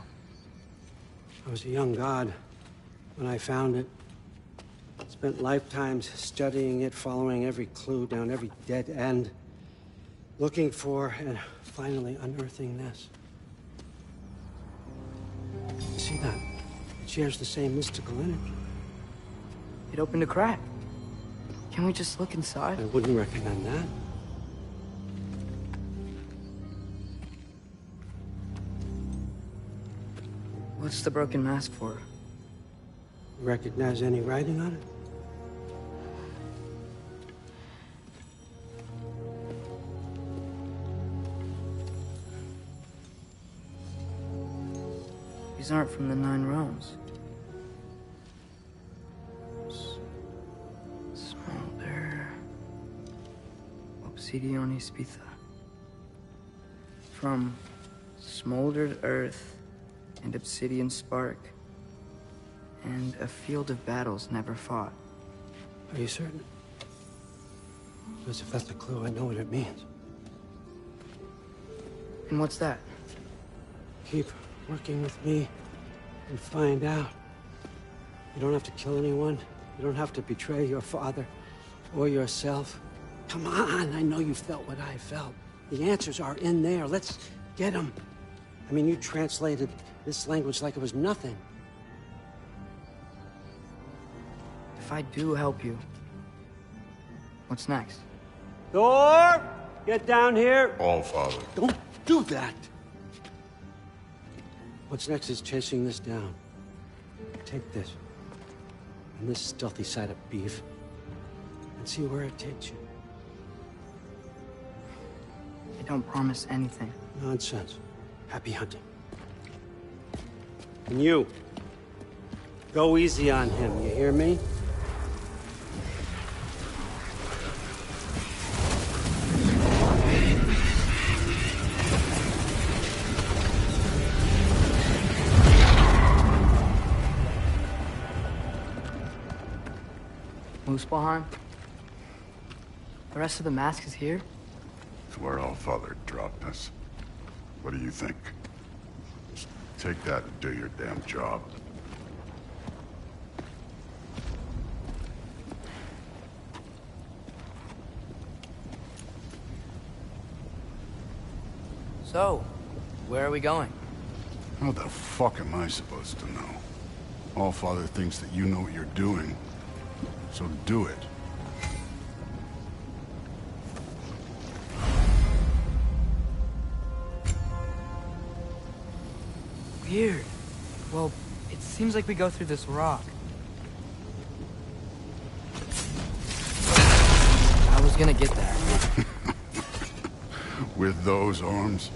I was a young god when I found it. Spent lifetimes studying it, following every clue down every dead end, looking for and finally unearthing this. You see that? It shares the same mystical energy. It opened a crack. Can we just look inside? I wouldn't recommend that. What's the broken mask for? Recognize any writing on it? These aren't from the Nine Realms. Smolder. Obsidione Spitha. From smoldered earth and obsidian spark. And a field of battles never fought. Are you certain? Because if that's a clue, I know what it means. And what's that? Keep working with me and find out. You don't have to kill anyone. You don't have to betray your father or yourself. Come on, I know you felt what I felt. The answers are in there. Let's get them. I mean, you translated this language like it was nothing. If I do help you, what's next? Thor! Get down here! All Father. Don't do that! What's next is chasing this down. Take this, and this stealthy side of beef, and see where it takes you. I don't promise anything. Nonsense. Happy hunting. And you, go easy on him, you hear me? Muspelheim? The rest of the mask is here? It's where All Father dropped us. What do you think? Just take that and do your damn job. So, where are we going? How the fuck am I supposed to know? All Father thinks that you know what you're doing, so do it. Weird. Well, it seems like we go through this rock. I was gonna get there. With those arms?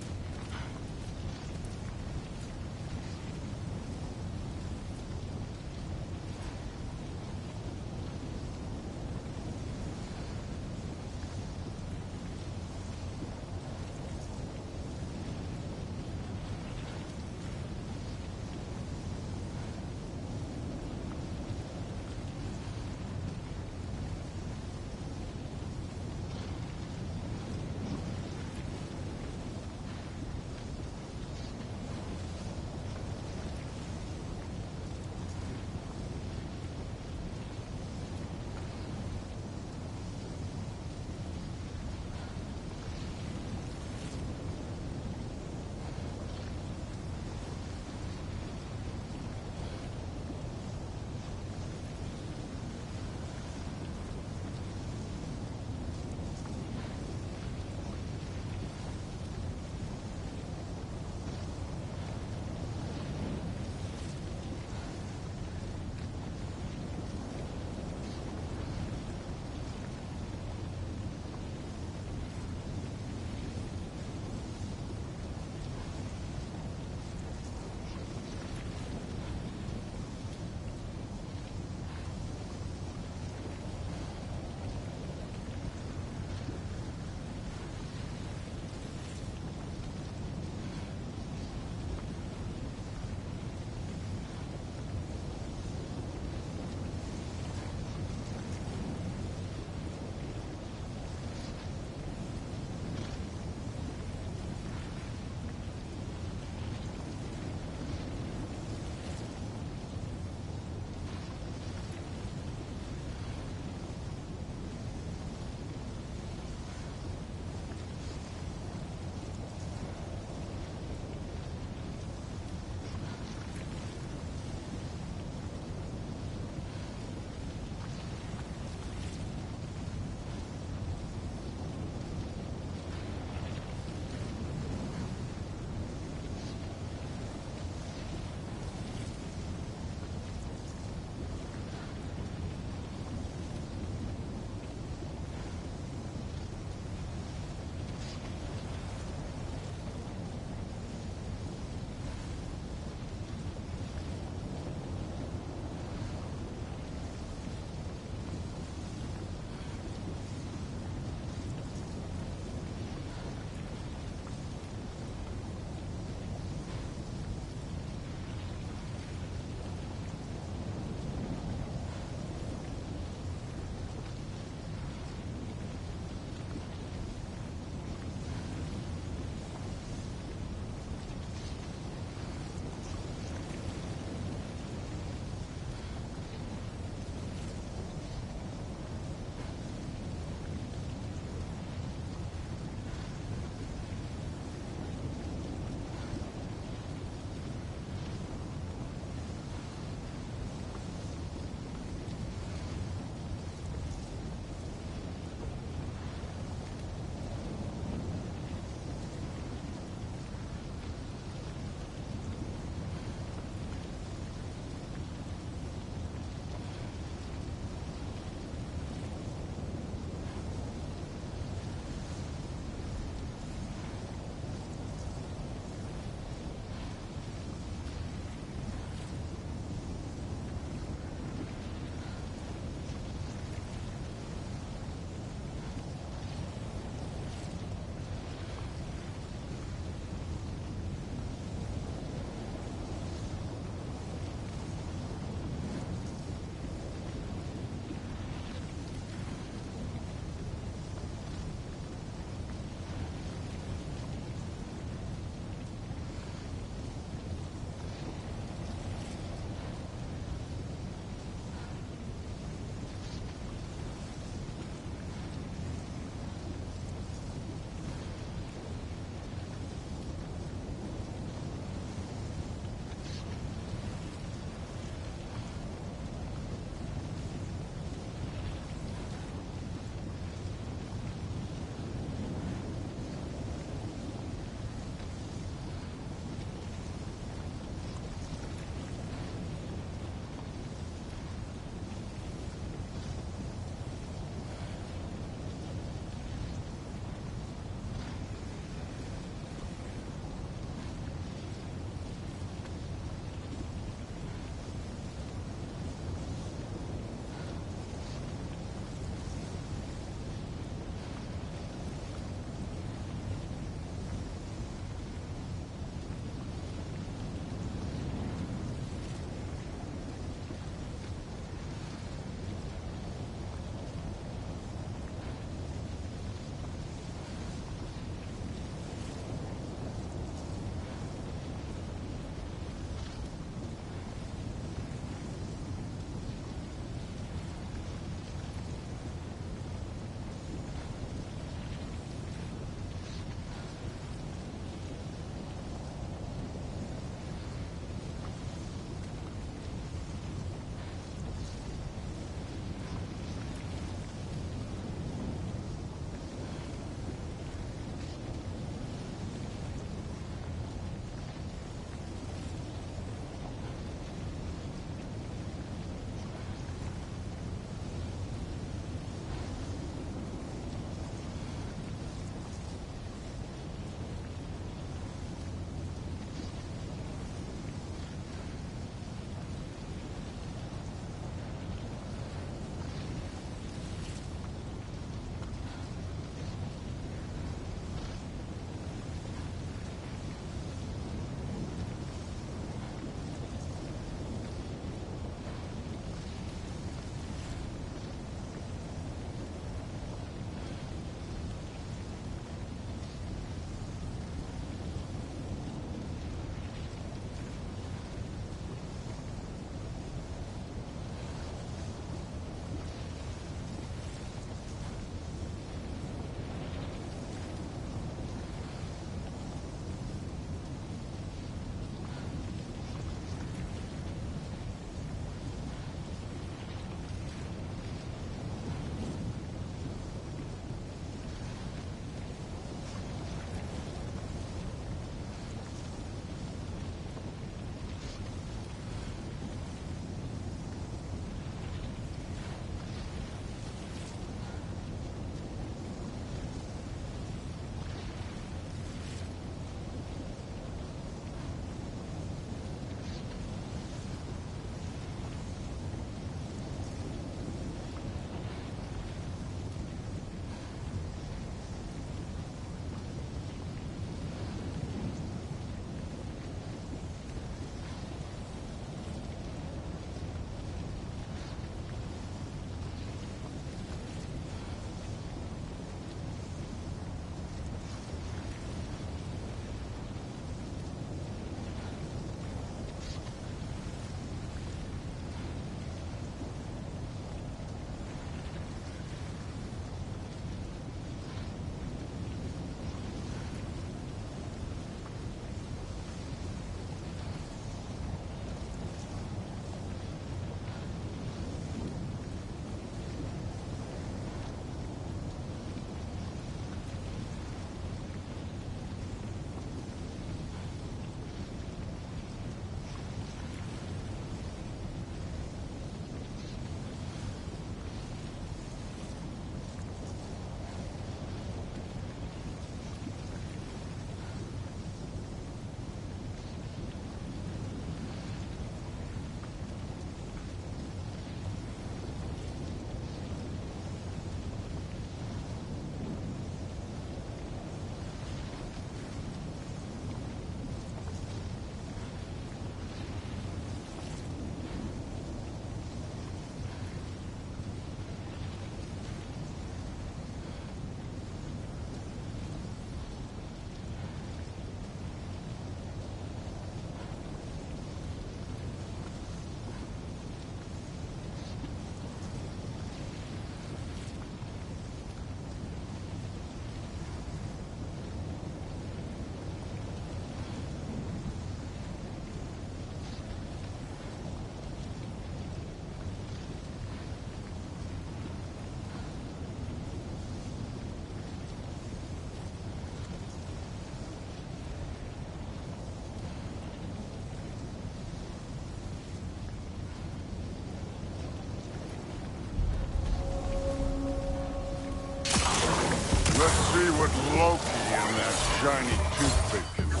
see what Loki and that shiny toothpick can do.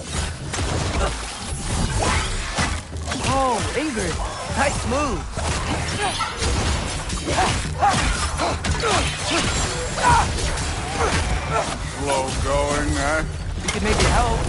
Oh, Ingrid! Nice move! Slow going, eh? We could maybe help.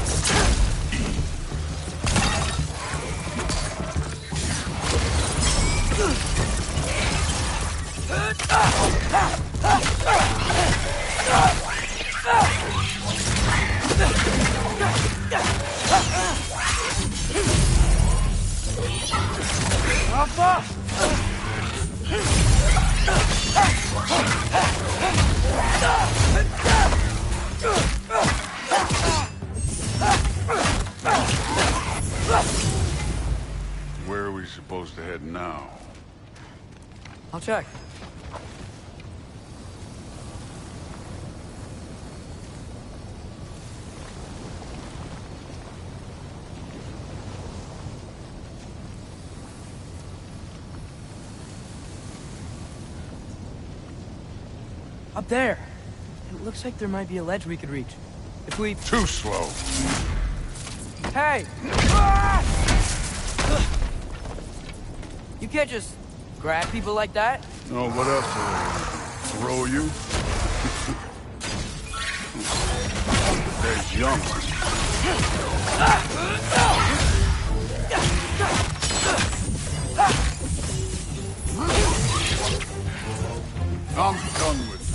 Where are we supposed to head now? I'll check. Up there. It looks like there might be a ledge we could reach. If we... Too slow. Hey! You can't just grab people like that. Oh, what else? Throw you? There's young. I'm done with this.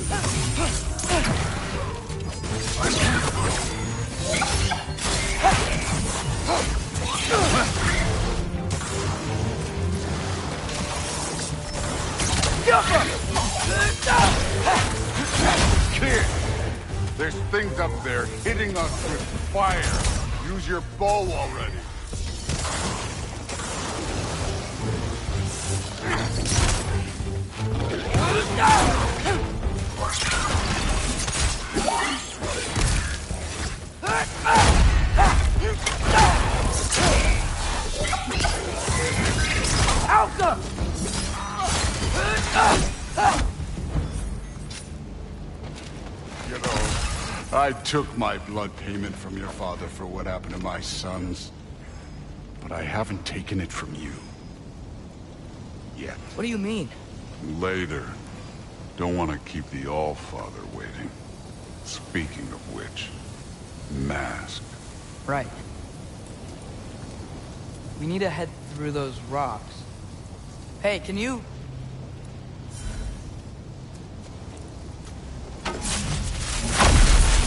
Kid, there's things up there hitting us with fire. Use your bow already. Alka! You know, I took my blood payment from your father for what happened to my sons. But I haven't taken it from you. Yet. What do you mean? Later. Don't want to keep the All-Father waiting. Speaking of which, mask. Right. We need to head through those rocks. Hey, can you...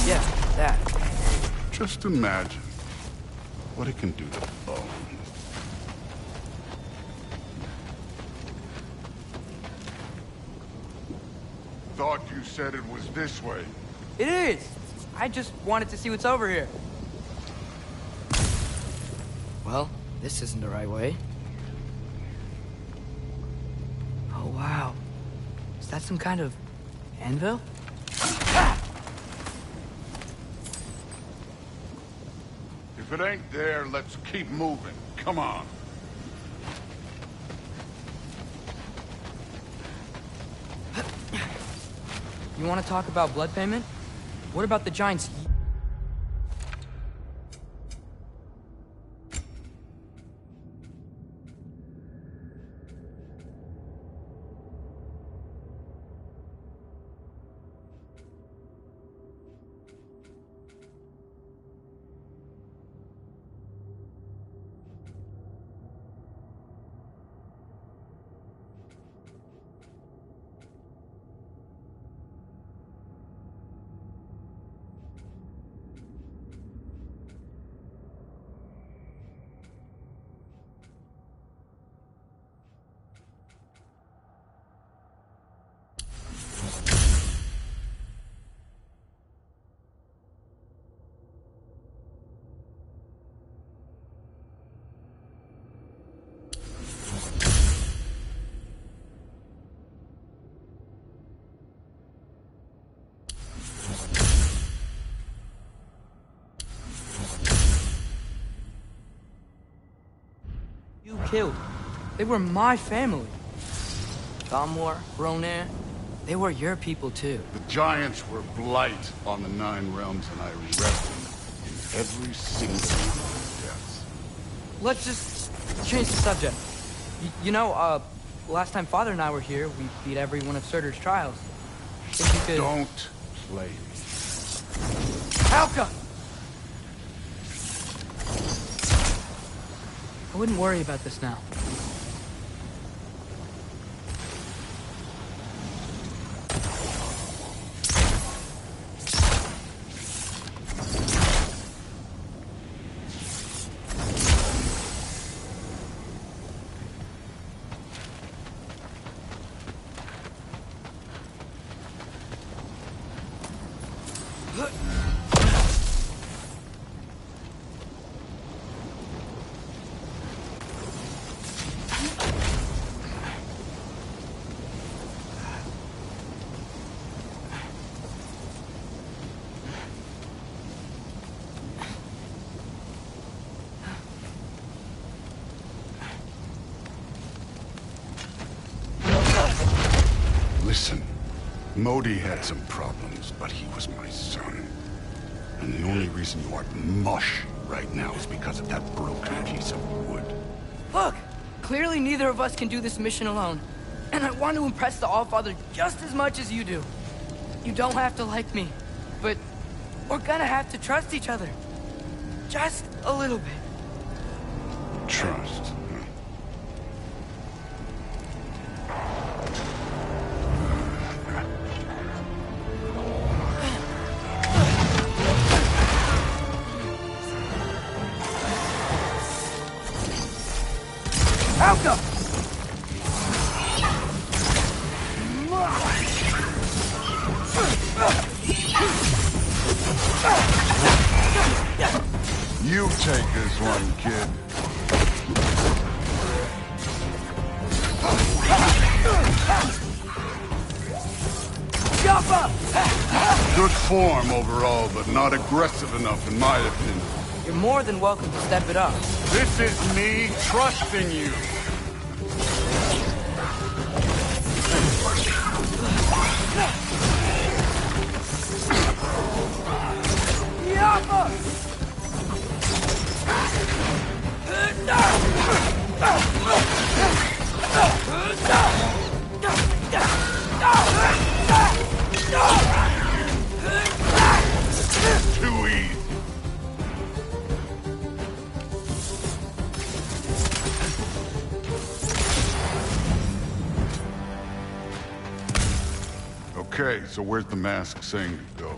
Yeah, that. Just imagine what it can do to bone. Thought you said it was this way. It is! I just wanted to see what's over here. Well, this isn't the right way. Oh, wow. Is that some kind of anvil? If it ain't there, let's keep moving. Come on. You want to talk about blood payment? What about the giants? You killed. They were my family. Galmor, Ronan, They were your people, too. The Giants were blight on the 9 realms, and I reveled in every single one of their deaths. Let's just change the subject. You know, last time Father and I were here, we beat every one of Surtur's trials. If you could... Don't play me. Halka! I wouldn't worry about this now. Listen, Modi had some problems, but he was my son. And the only reason you aren't mush right now is because of that broken piece of wood. Look! Clearly neither of us can do this mission alone. And I want to impress the Allfather just as much as you do. You don't have to like me, but we're gonna have to trust each other. Just a little bit. Trust. Halka! You take this one, kid. Jump up! Good form overall, but not aggressive enough in my opinion. You're more than welcome to step it up. This is me trusting you. Yappa! Too easy. Okay, so where's the mask saying to go?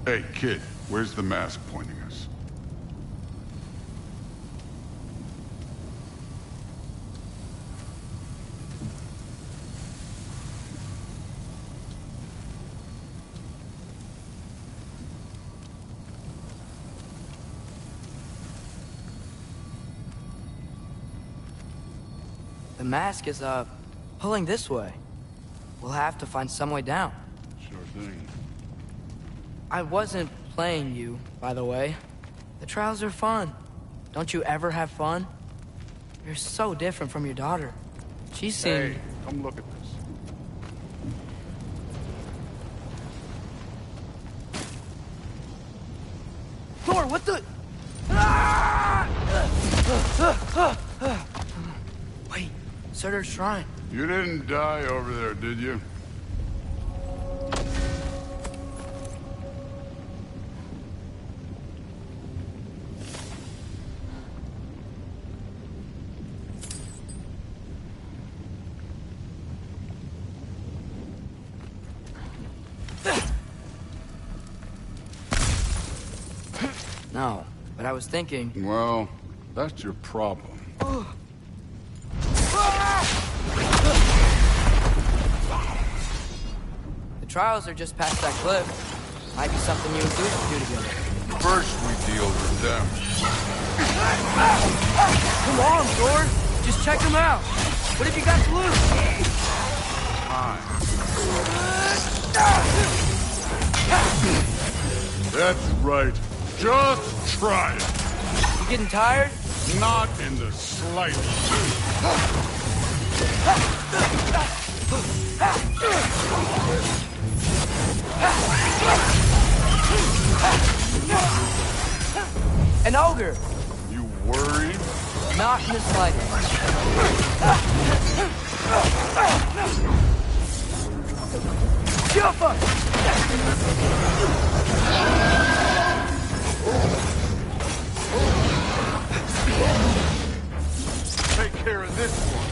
Hey, kid, where's the mask pointing us? The mask is, pulling this way. We'll have to find some way down. Sure thing. I wasn't playing you, by the way. The trials are fun. Don't you ever have fun? You're so different from your daughter. She seemed... Hey, come look at this. Thor, what the... Wait, Surtur's shrine. You didn't die over there, did you? No, but I was thinking... Well, that's your problem. The trials are just past that cliff. Might be something you and Zeus could do together. First we deal with them. Come on, Thor! Just check them out! What have you got to lose? Time. That's right. Just try it. You getting tired? Not in the slightest. An ogre! You worried? Not in the slightest. Jump! Take care of this one.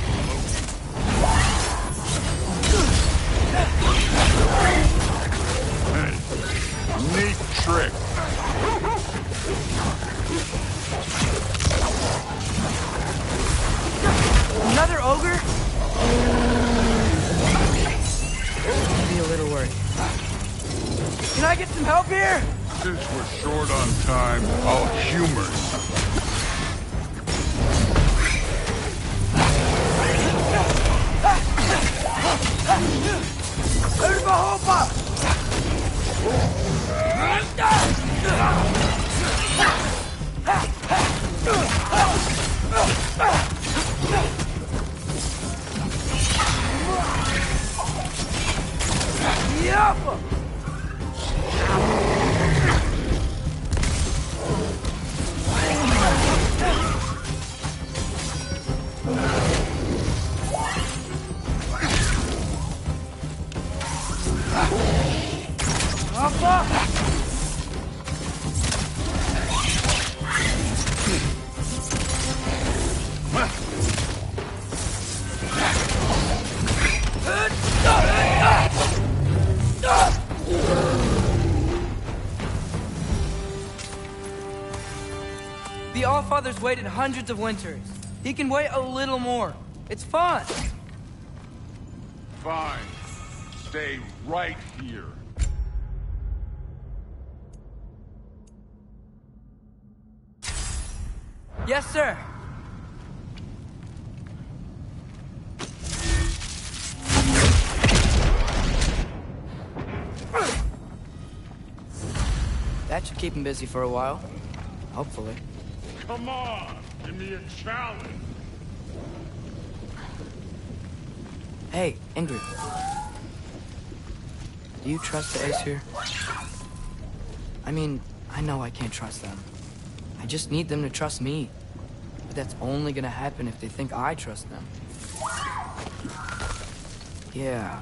Hey, neat trick. Another ogre? I'd be a little worried. Can I get some help here? Since we're short on time, I'll humor you. The Allfather's waited hundreds of winters. He can wait a little more. It's fun. Fine. Stay right here. Yes, sir. That should keep him busy for a while. Hopefully. Come on, give me a challenge. Hey, Ingrid. Do you trust the Aesir? I mean, I know I can't trust them. I just need them to trust me. But that's only gonna happen if they think I trust them. Yeah.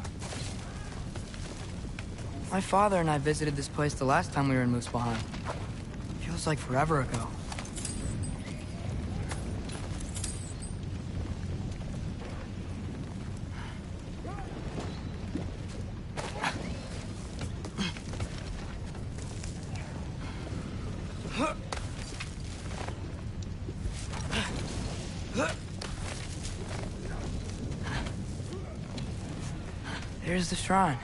My father and I visited this place the last time we were in Muspelheim. Feels like forever ago. There's the shrine.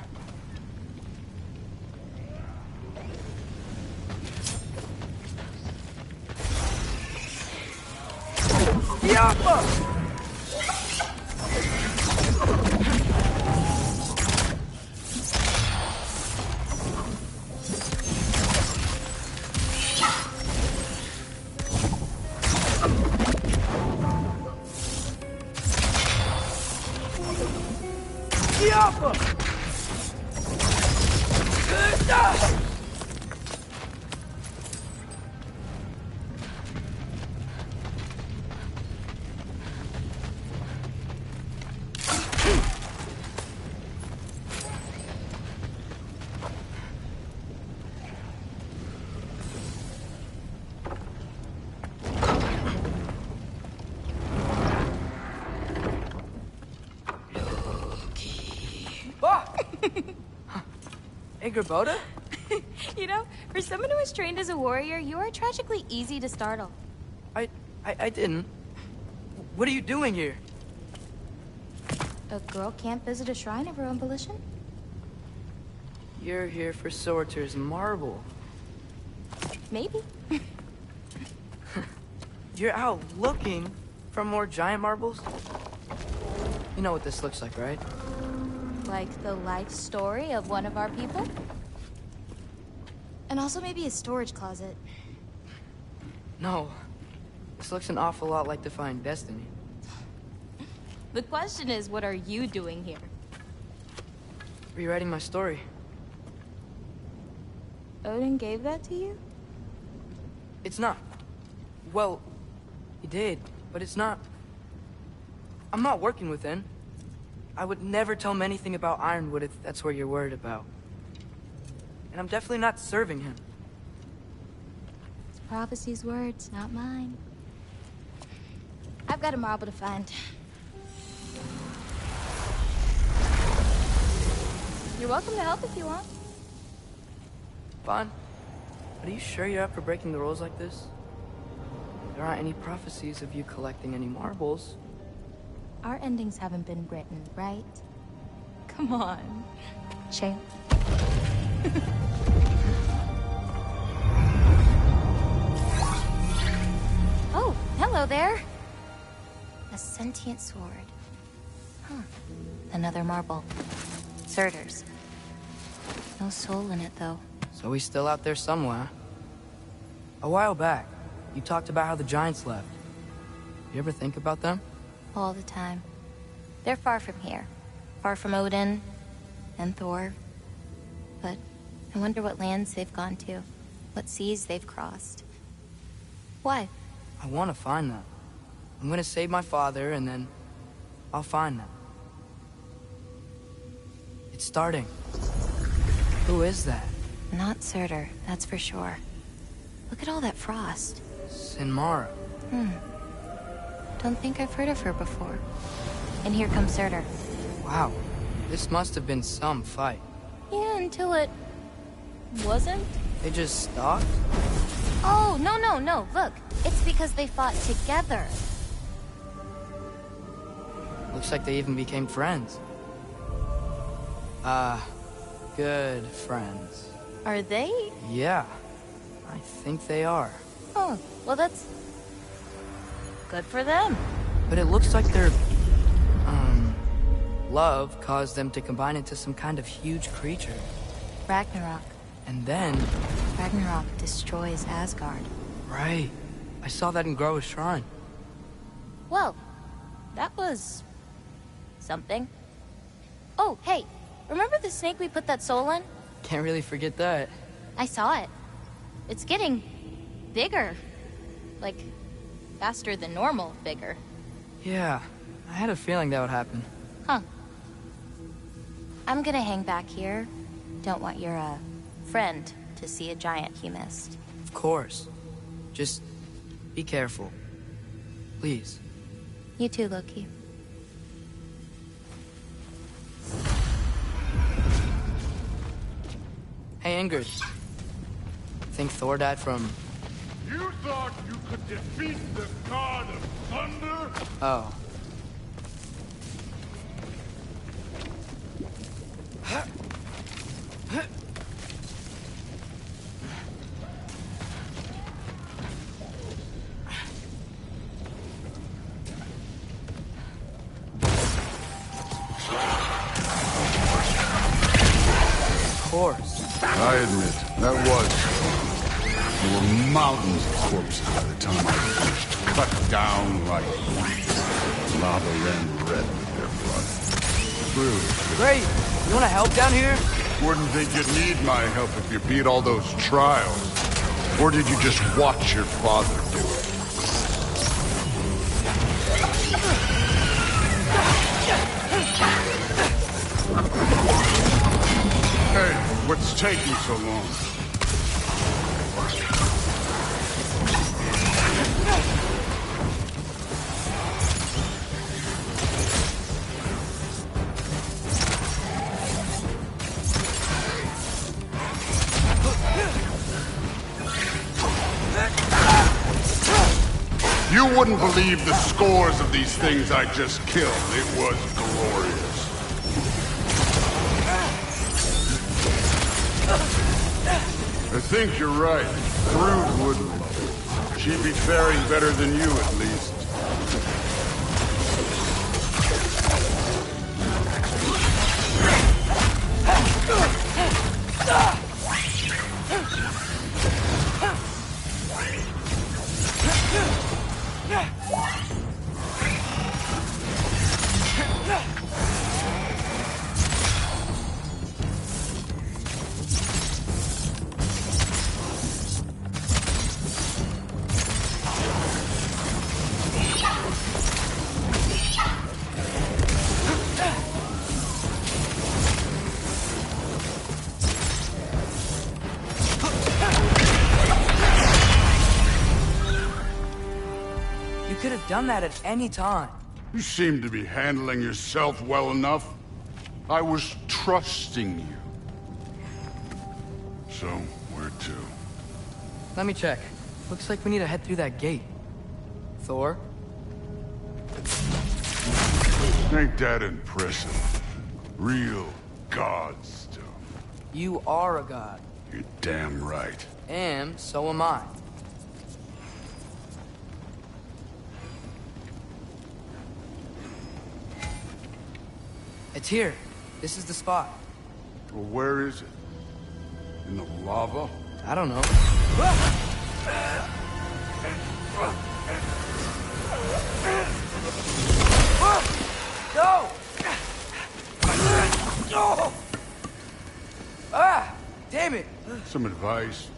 Yappa! Ingrid? You know, for someone who was trained as a warrior, you are tragically easy to startle. I didn't. What are you doing here? A girl can't visit a shrine of her own volition? You're here for Sorter's marble. Maybe. You're out looking for more giant marbles? You know what this looks like, right? Like the life story of one of our people? And also maybe a storage closet. No. This looks an awful lot like Defying Destiny. The question is, what are you doing here? Rewriting my story. Odin gave that to you? It's not. Well, he did, but it's not. I'm not working with him. I would never tell him anything about Ironwood if that's what you're worried about. And I'm definitely not serving him. It's Prophecy's words, not mine. I've got a marble to find. You're welcome to help if you want. Fine. But are you sure you're up for breaking the rules like this? There aren't any prophecies of you collecting any marbles. Our endings haven't been written, right? Come on. Shane. Oh, hello there. A sentient sword. Huh. Another marble. Surtur's. No soul in it, though. So he's still out there somewhere. A while back, you talked about how the Giants left. You ever think about them? All the time. They're far from here. Far from Odin and Thor. But I wonder what lands they've gone to. What seas they've crossed. Why? I want to find them. I'm gonna save my father, and then I'll find them. It's starting. Who is that? Not Surtur, that's for sure. Look at all that frost. Sinmara. Don't think I've heard of her before. And here comes Surtur. Wow. This must have been some fight. Yeah, until it... wasn't? They just stopped? Oh, no. Look, it's because they fought together. Looks like they even became friends. Good friends. Are they? Yeah, I think they are. Oh, well that's... good for them. But it looks like their, love caused them to combine into some kind of huge creature. Ragnarok. And then... Ragnarok destroys Asgard. Right. I saw that in Groa's shrine. Well, that was... something. Oh, hey, remember the snake we put that soul in? Can't really forget that. I saw it. It's getting... bigger. Like, faster than normal bigger. Yeah, I had a feeling that would happen. Huh. I'm gonna hang back here. Don't want your, friend to see a giant he missed. Of course. Just be careful. Please. You too, Loki. Hey, Ingrid. Think Thor died from... You thought you could defeat the god of thunder? Oh. Of course. I admit, that was. There were mountains of corpses by the time I finished, cut down like weeds. Lava ran red with their blood. True. Great. You want to help down here? Wouldn't think you'd need my help if you beat all those trials. Or did you just watch your father do it? Hey, what's taking so long? You wouldn't believe the scores of these things I just killed. It was glorious. I think you're right. Thrud wouldn't. She'd be faring better than you, at least. have done that at any time. You seem to be handling yourself well enough. I was trusting you. So, where to? Let me check. Looks like we need to head through that gate. Thor? Ain't that impressive? Real god stuff. You are a god. You're damn right. And so am I. It's here. This is the spot. Well, where is it? In the lava? I don't know. No! No! Ah! Damn it! Some advice.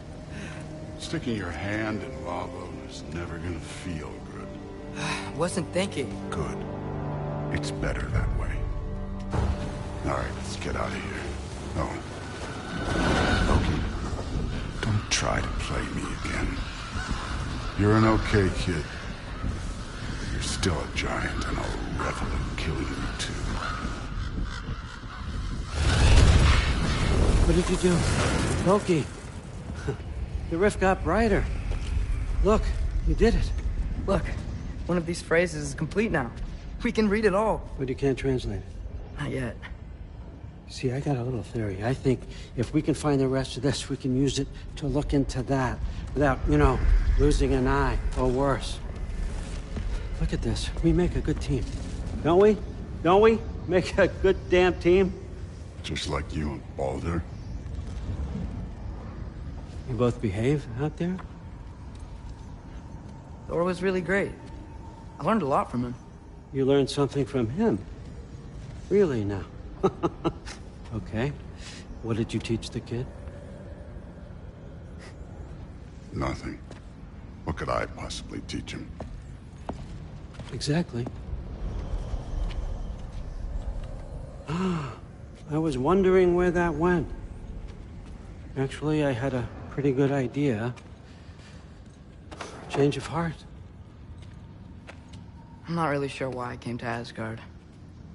Sticking your hand in lava is never gonna feel good. Wasn't thinking. Good. It's better that way. All right, let's get out of here. Oh. Loki, don't try to play me again. You're an okay kid. You're still a giant, and I'll revel in killing you too. What did you do? Loki. The rift got brighter. Look, you did it. Look, one of these phrases is complete now. We can read it all. But you can't translate it. Not yet. See, I got a little theory. I think if we can find the rest of this, we can use it to look into that without, losing an eye or worse. Look at this. We make a good team. Don't we? Don't we? Make a good damn team? Just like you and Baldur. You both behave out there? Thor was really great. I learned a lot from him. You learned something from him? Really now? Okay. What did you teach the kid? Nothing. What could I possibly teach him? Exactly. I was wondering where that went. Actually, I had a pretty good idea. Change of heart. I'm not really sure why I came to Asgard.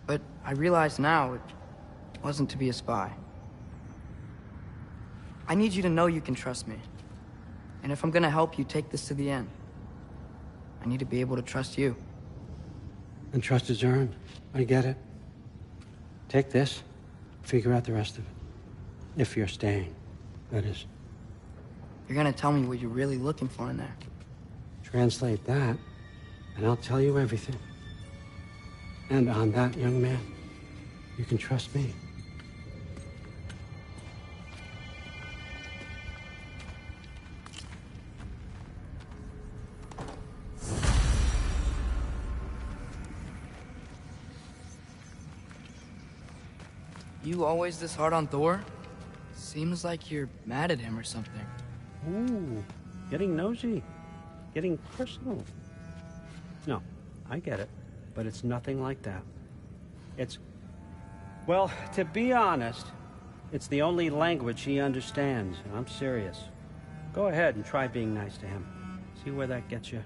But I realize now it wasn't to be a spy. I need you to know you can trust me. And if I'm gonna help you take this to the end, I need to be able to trust you. And trust is earned. I get it. Take this, figure out the rest of it. If you're staying, that is. You're gonna tell me what you're really looking for in there. Translate that, and I'll tell you everything. And on that, young man, you can trust me. You always this hard on Thor? Seems like you're mad at him or something. Ooh, getting nosy. Getting personal. No, I get it. But it's nothing like that. It's... Well, to be honest, it's the only language he understands. I'm serious. Go ahead and try being nice to him. See where that gets you.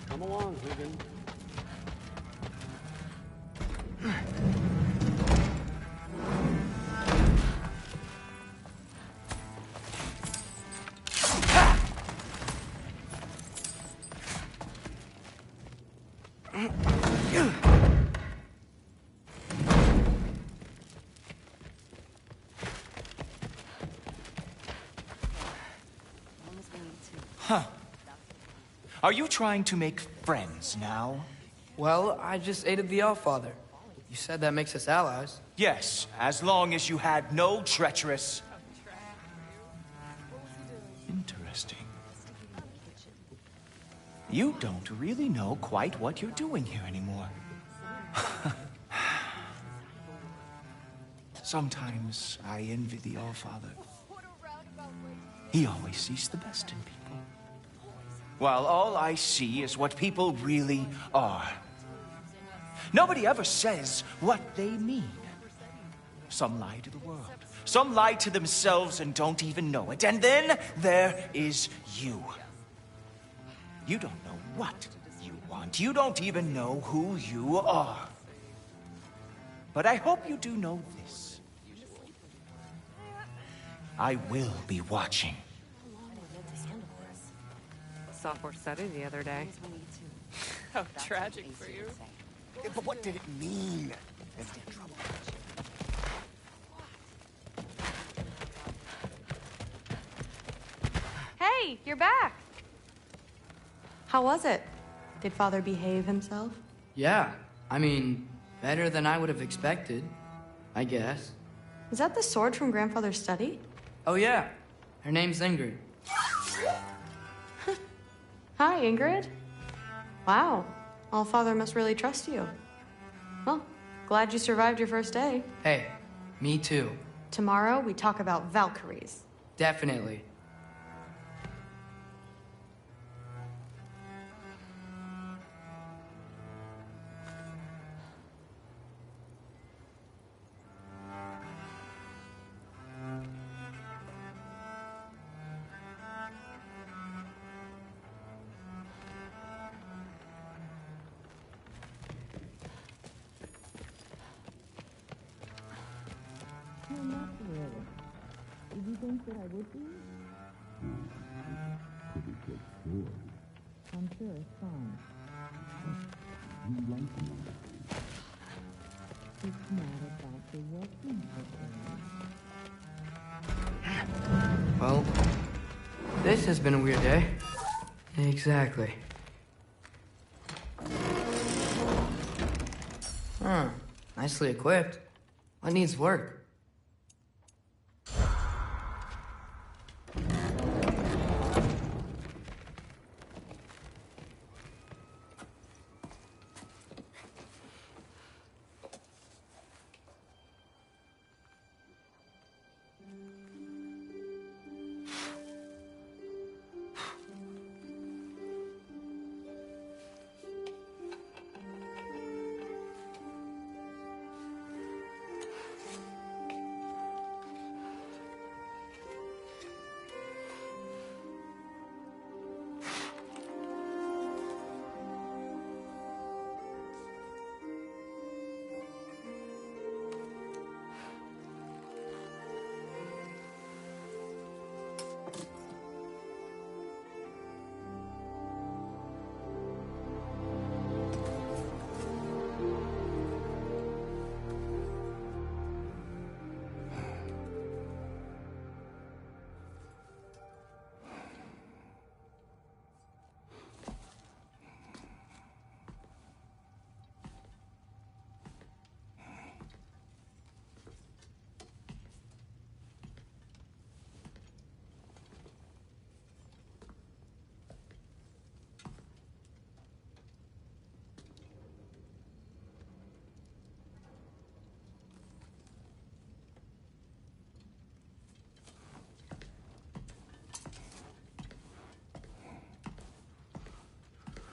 Come along, Hogan. Huh. Are you trying to make friends now? Well, I just aided the Allfather. You said that makes us allies. Yes, as long as you had no treacherous... Interesting. You don't really know quite what you're doing here anymore. Sometimes I envy the Allfather. He always sees the best in people. While all I see is what people really are. Nobody ever says what they mean. Some lie to the world. Some lie to themselves and don't even know it. And then there is you. You don't know what you want. You don't even know who you are. But I hope you do know this. I will be watching. Software study the other day. How tragic for you. But what did it mean? Hey, you're back. How was it? Did Father behave himself? Yeah, I mean, better than I would have expected, I guess. Is that the sword from Grandfather's study? Oh yeah, her name's Ingrid. Hi, Ingrid. Wow, Allfather must really trust you. Well, glad you survived your first day. Hey, me too. Tomorrow, we talk about Valkyries. Definitely. Did you think that I would be? I'm sure it's fine. You like me? It's not about the working Well, this has been a weird day. Exactly. Huh. Nicely equipped. What needs work?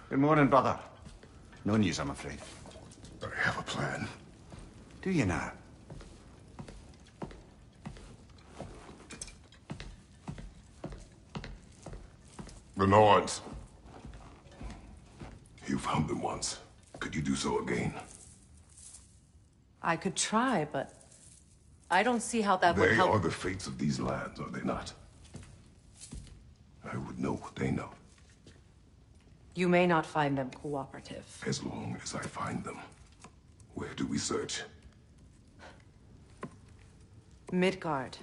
Good morning, brother. No news, I'm afraid. I have a plan. Do you now? The Nords. You found them once. Could you do so again? I could try, but I don't see how that would They help. are the fates of these lands, are they not? I would know what they know, You may not find them cooperative. as long as I find them. Where do we search? Midgard.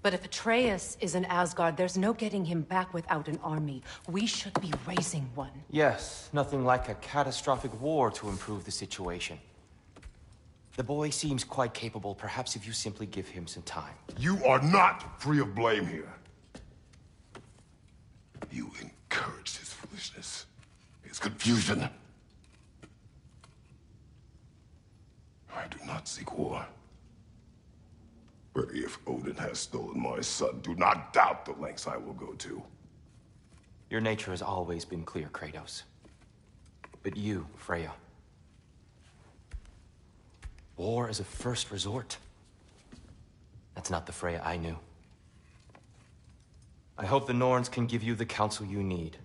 But if Atreus is in Asgard, there's no getting him back without an army. We should be raising one. Yes, nothing like a catastrophic war to improve the situation. The boy seems quite capable. Perhaps if you simply give him some time. You are not free of blame here. You encouraged his foolishness, his confusion. I do not seek war. But if Odin has stolen my son, do not doubt the lengths I will go to. Your nature has always been clear, Kratos. But you, Freya. War is a first resort. That's not the Freya I knew. I hope the Norns can give you the counsel you need.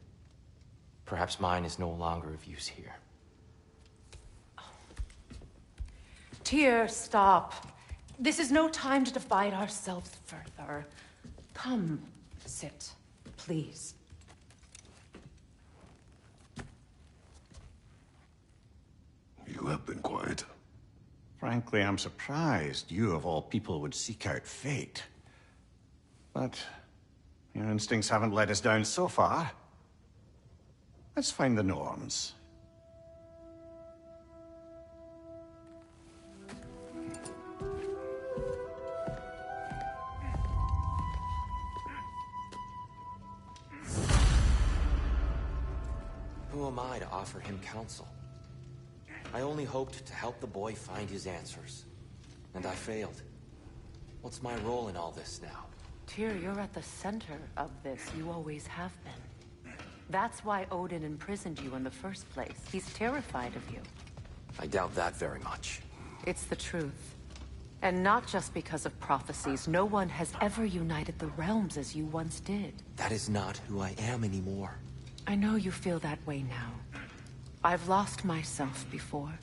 Perhaps mine is no longer of use here. Tyr, stop. This is no time to divide ourselves further. Come, sit, please. You have been quiet. Frankly, I'm surprised you of all people would seek out fate. But your instincts haven't let us down so far. Let's find the Norns. Who am I to offer him counsel? I only hoped to help the boy find his answers. And I failed. What's my role in all this now? Tyr, you're at the center of this. You always have been. That's why Odin imprisoned you in the first place. He's terrified of you. I doubt that very much. It's the truth. And not just because of prophecies. No one has ever united the realms as you once did. That is not who I am anymore. I know you feel that way now. I've lost myself before.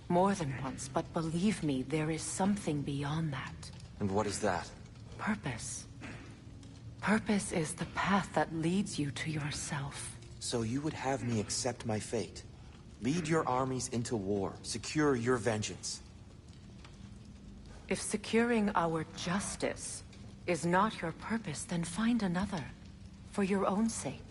More than once, but believe me, there is something beyond that. And what is that? Purpose. Purpose is the path that leads you to yourself. So you would have me accept my fate? Lead your armies into war, secure your vengeance. If securing our justice is not your purpose, then find another. For your own sake.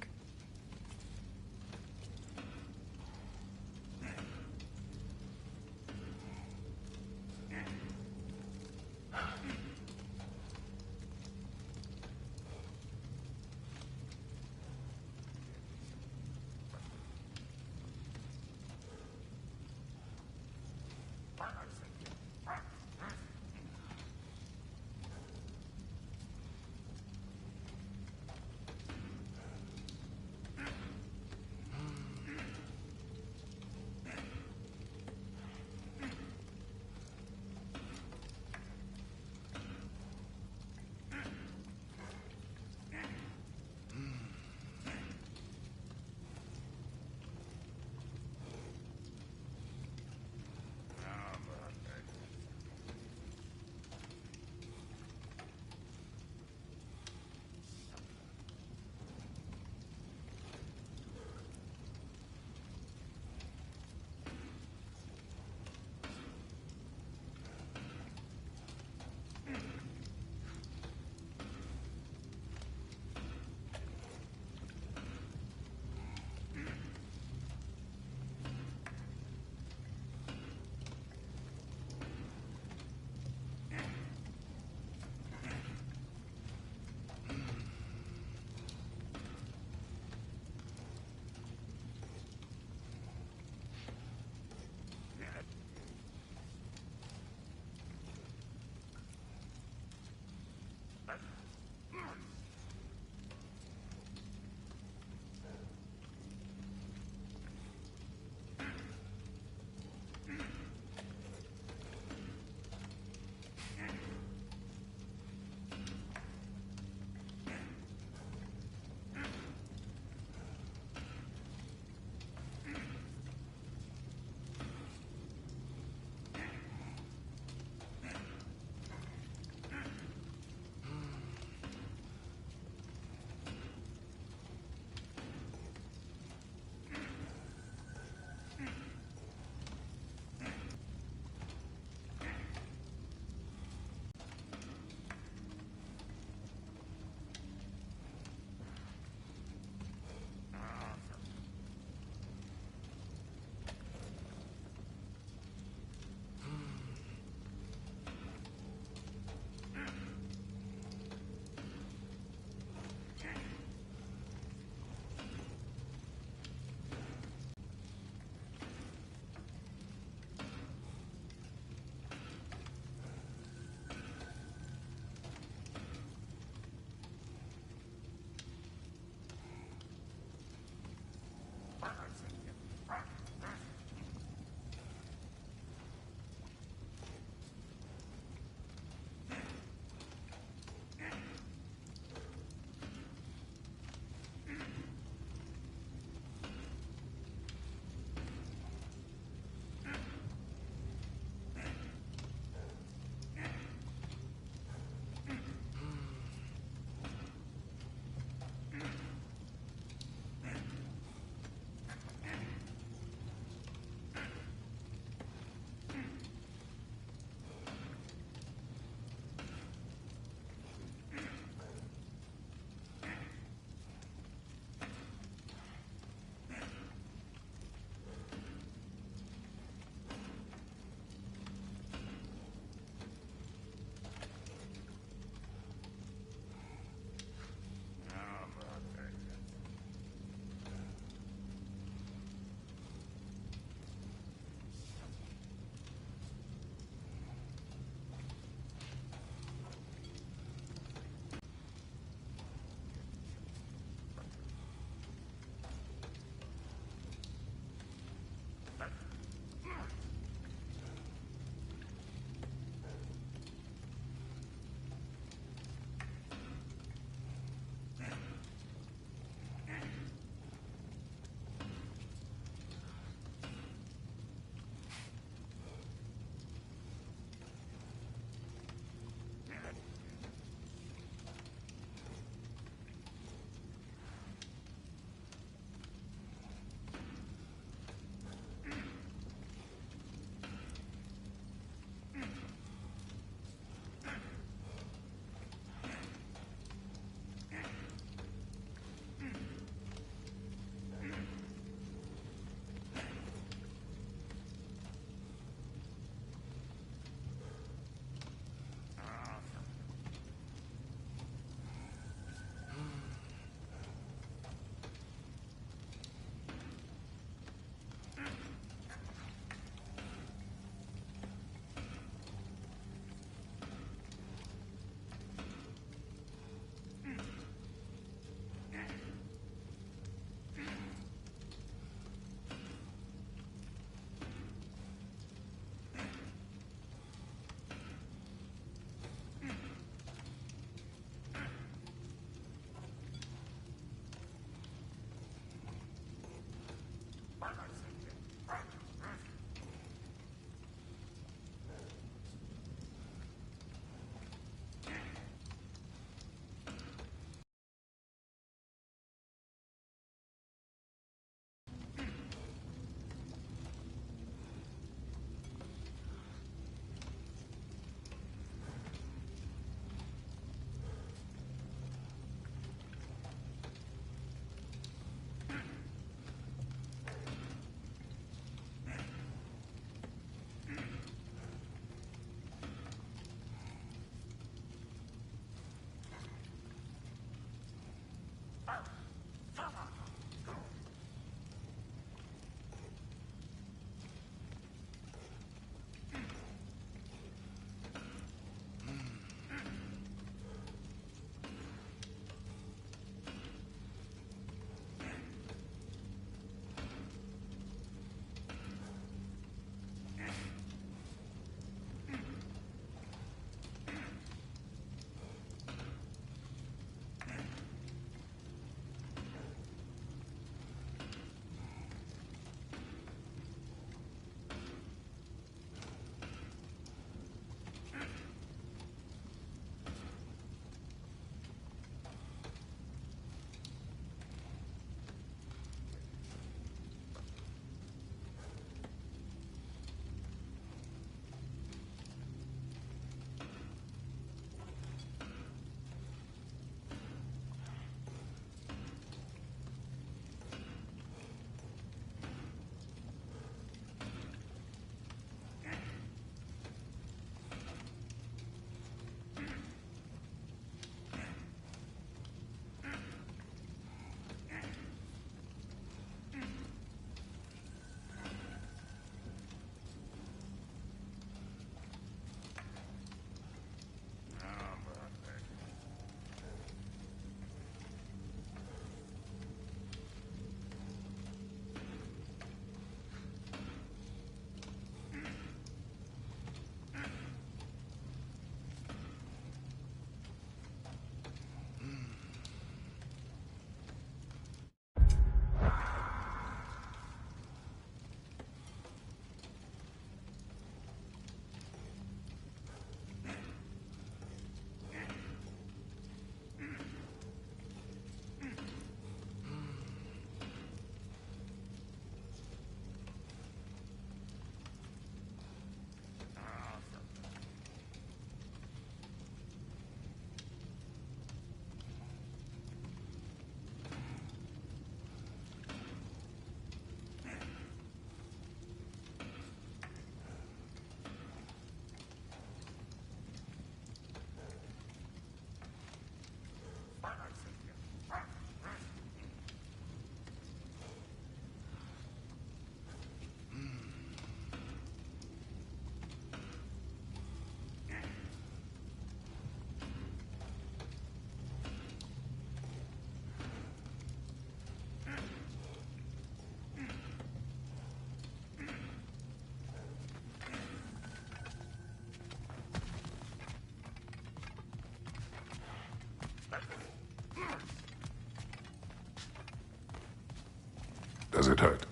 Does it hurt?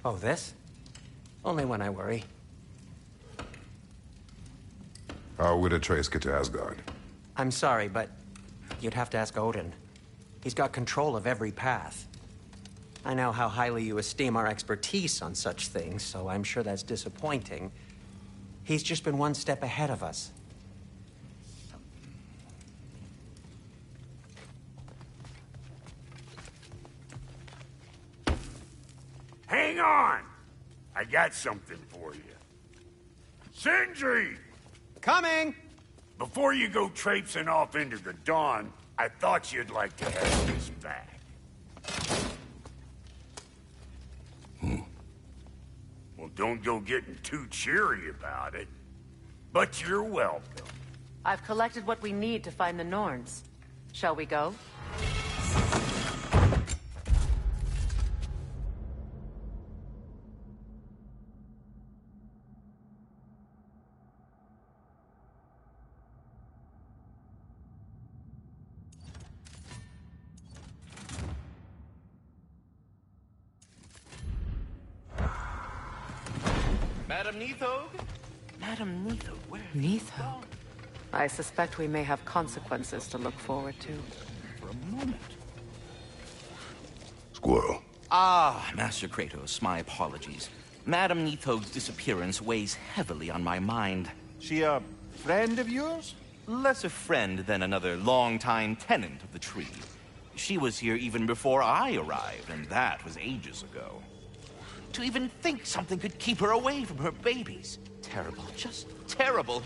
Oh, this? Only when I worry. How would Atreus get to Asgard? I'm sorry, but you'd have to ask Odin. He's got control of every path. I know how highly you esteem our expertise on such things, so I'm sure that's disappointing. He's just been one step ahead of us. Hang on! I got something for you. Sindri! Coming! Before you go traipsing off into the dawn, I thought you'd like to have this back. Well, don't go getting too cheery about it. But you're welcome. I've collected what we need to find the Norns. Shall we go? Madam Neathog? Madam Neathog, where? Neathog? I suspect we may have consequences to look forward to. For a moment. Squirrel. Ah, Master Kratos, my apologies. Madam Neathog's disappearance weighs heavily on my mind. She a friend of yours? Less a friend than another longtime tenant of the tree. She was here even before I arrived, and that was ages ago. To even think something could keep her away from her babies. Terrible, just terrible.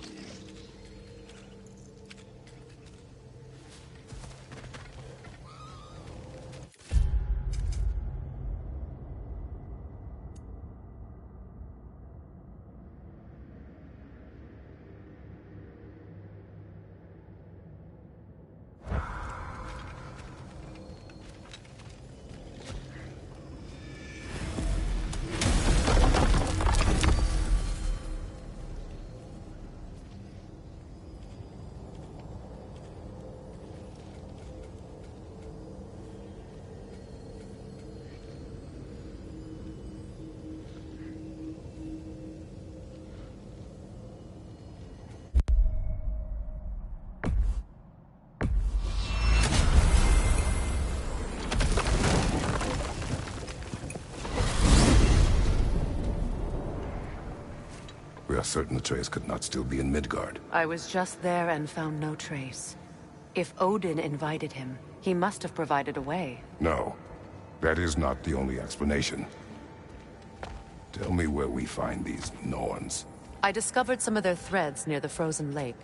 We are certain Atreus could not still be in Midgard. I was just there and found no trace. If Odin invited him, he must have provided a way. No, that is not the only explanation. Tell me where we find these Norns. I discovered some of their threads near the frozen lake.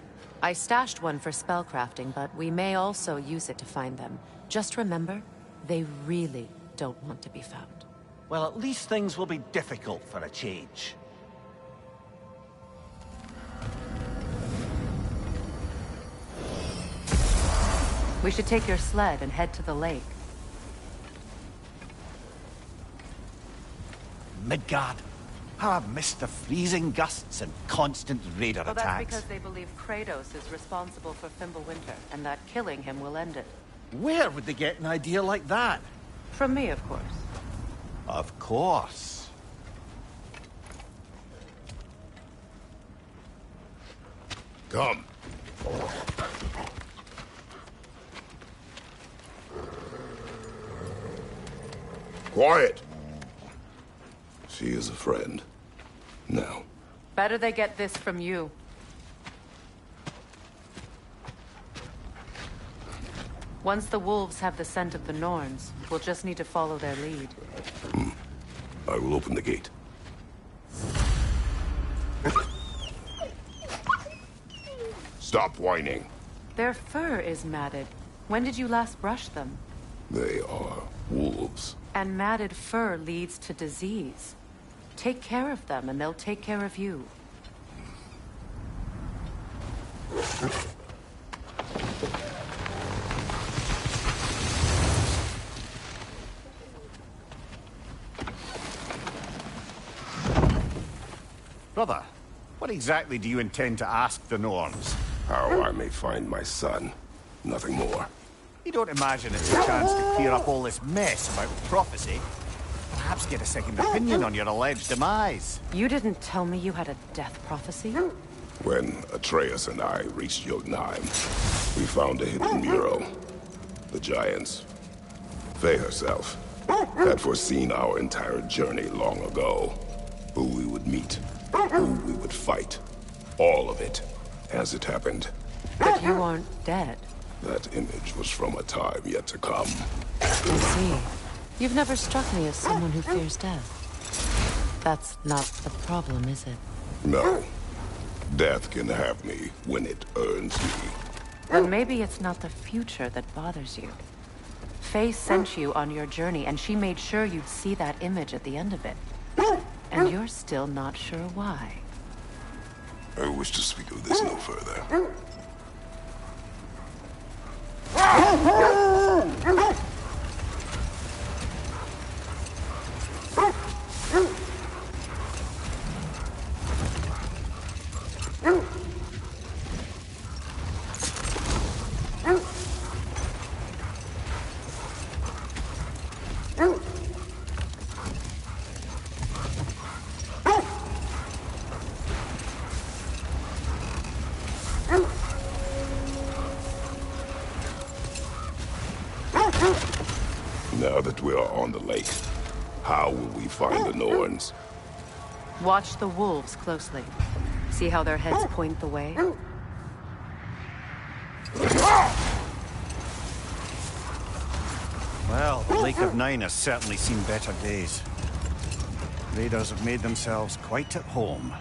I stashed one for spellcrafting, but we may also use it to find them. Just remember, they really don't want to be found. Well, at least things will be difficult for a change. We should take your sled and head to the lake. Midgard. How I've missed the freezing gusts and constant raider Well, that's attacks. because they believe Kratos is responsible for Fimbulwinter, and that killing him will end it. Where would they get an idea like that? From me, of course. Of course. Come. Quiet! She is a friend. Now. Better they get this from you. Once the wolves have the scent of the Norns, we'll just need to follow their lead. I will open the gate. Stop whining. Their fur is matted. When did you last brush them? They are wolves. And matted fur leads to disease. Take care of them, and they'll take care of you. Brother, what exactly do you intend to ask the Norns? How I may find my son. Nothing more. You don't imagine it's a chance to clear up all this mess about prophecy? Perhaps perhaps get a second opinion on your alleged demise. You didn't tell me you had a death prophecy? When Atreus and I reached Jotunheim, we found a hidden mural. The Giants, Faye herself, had foreseen our entire journey long ago. Who we would meet, who we would fight. All of it, as it happened. But you aren't dead. That image was from a time yet to come. I see. You've never struck me as someone who fears death. That's not the problem, is it? No. Death can have me when it earns me. Then maybe it's not the future that bothers you. Faye sent you on your journey, and she made sure you'd see that image at the end of it. And you're still not sure why. I wish to speak of this no further. Now that we are on the lake, how will we find the Norns? Watch the wolves closely. See how their heads point the way? Well, the Lake of Nine has certainly seen better days. Raiders have made themselves quite at home.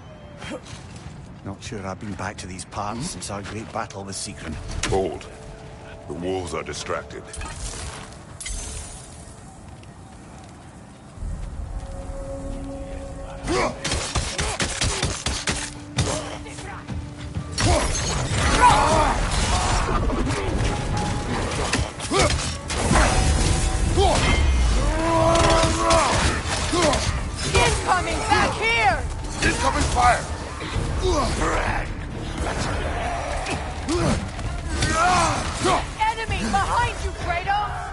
Not sure I've been back to these parts since our great battle with Sigrun. Hold. The wolves are distracted. Incoming back here! Incoming fire! Enemy behind you, Kratos!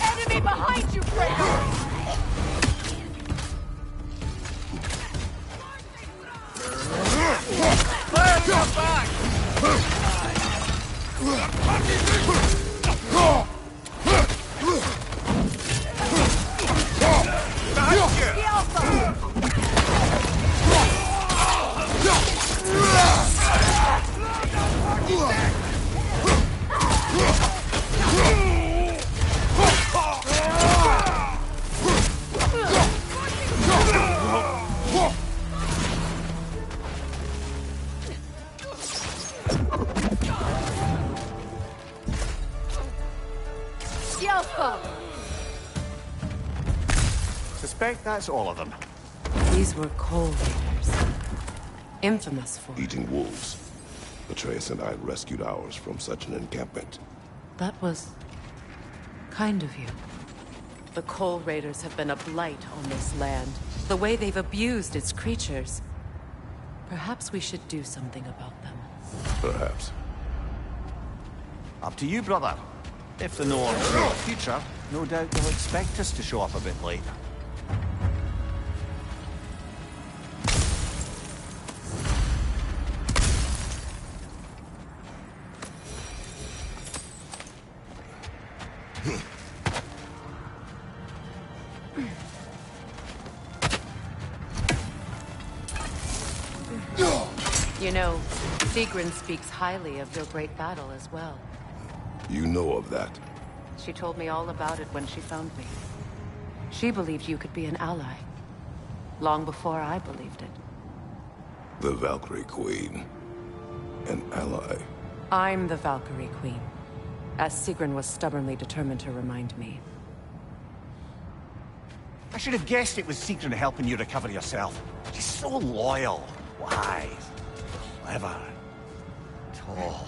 Enemy behind you, Kratos! Fire your back! Suspect that's all of them. These were coal raiders. Infamous for Eating wolves. Atreus and I rescued ours from such an encampment. That was kind of you. The coal raiders have been a blight on this land. The way they've abused its creatures. Perhaps we should do something about them. Perhaps. Up to you, brother. If the Norns see the future, no doubt they'll expect us to show up a bit late. You know, Sigrun speaks highly of your great battle as well. You know of that. She told me all about it when she found me. She believed you could be an ally. Long before I believed it. The Valkyrie Queen. An ally. I'm the Valkyrie Queen. As Sigrun was stubbornly determined to remind me. I should have guessed it was Sigrun helping you recover yourself. She's so loyal, wise, clever, tall.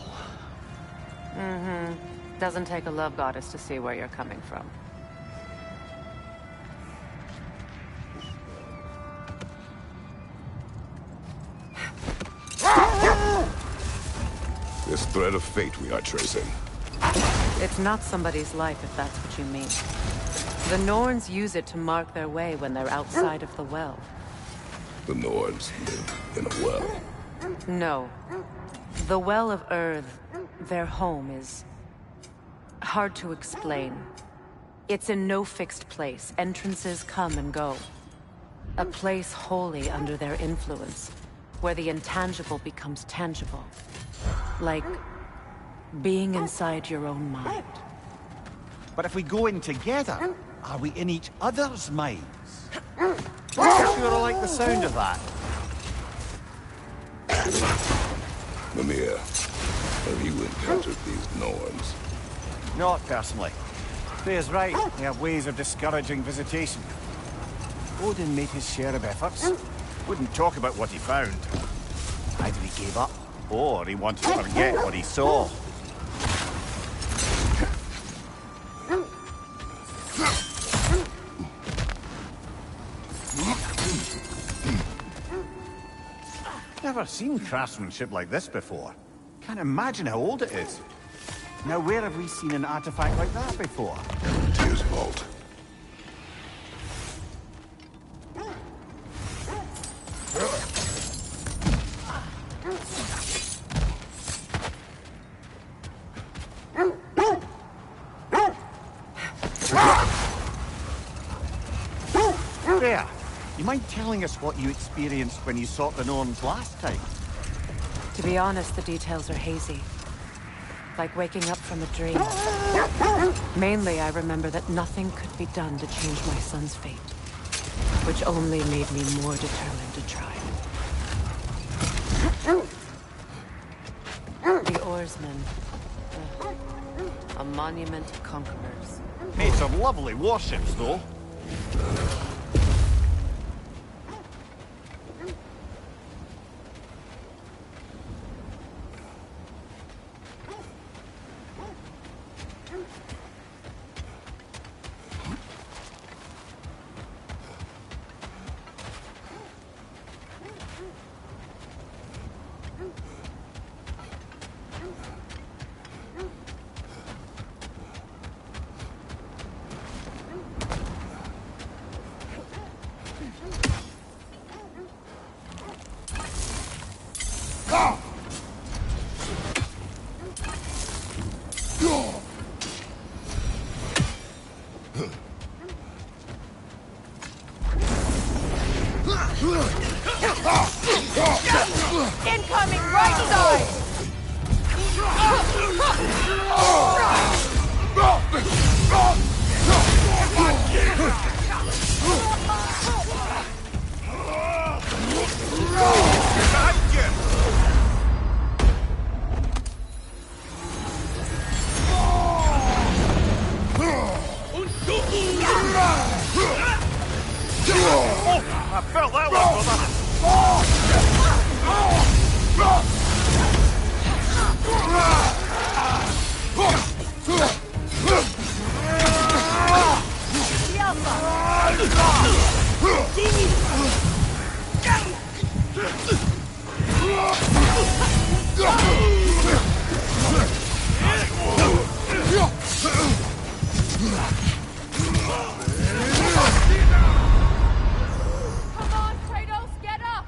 Mm-hmm. Doesn't take a love goddess to see where you're coming from. This thread of fate we are tracing. It's not somebody's life, if that's what you mean. The Norns use it to mark their way when they're outside of the well. The Norns live in a well. No. The Well of Earth, their home, is hard to explain. It's in no fixed place. Entrances come and go. A place wholly under their influence, where the intangible becomes tangible. Like being inside your own mind. But if we go in together, are we in each other's minds? Not sure I like the sound of that. Mimir, have you encountered these Norns? Not personally. Freya's right. They have ways of discouraging visitation. Odin made his share of efforts. Wouldn't talk about what he found. Either he gave up, or he wanted to forget what he saw. Never seen craftsmanship like this before. Can't imagine how old it is. Now, where have we seen an artifact like that before? Tyr's vault. Freya, you mind telling us what you experienced when you sought the Norns last time? To be honest, the details are hazy. Like waking up from a dream. Mainly, I remember that nothing could be done to change my son's fate. Which only made me more determined to try. The Oarsmen. A monument of conquerors. Made some lovely warships, though. Incoming right side! I felt that one, brother. Come on, Kratos, get up!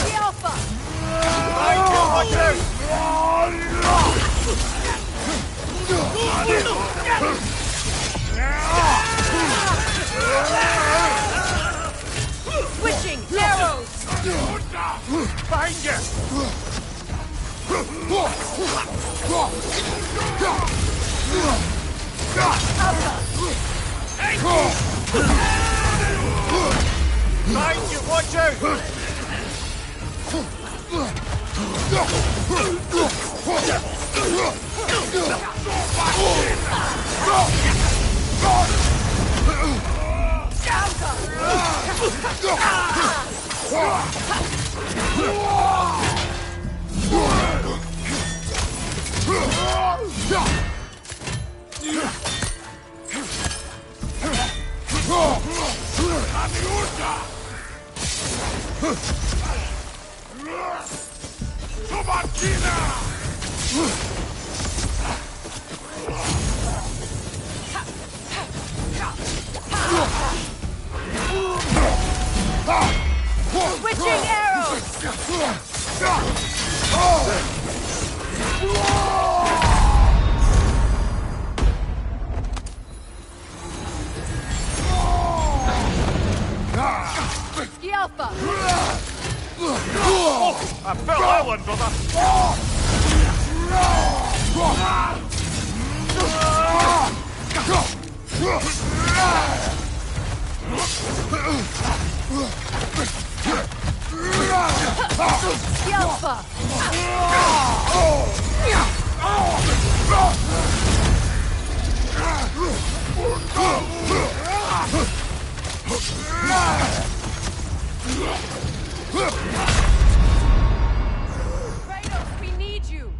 The Alpha! Switching arrows! Behind you! Behind you, watch out! Switching arrows! Ski Alpha! Oh, I felt that one, brother! Ski Alpha! Kratos, we need you!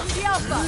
Ski Alpha!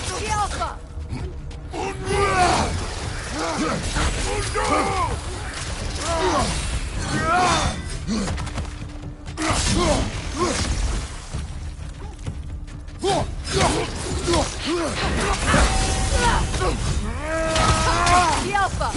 Ski Alpha! Ski Alpha!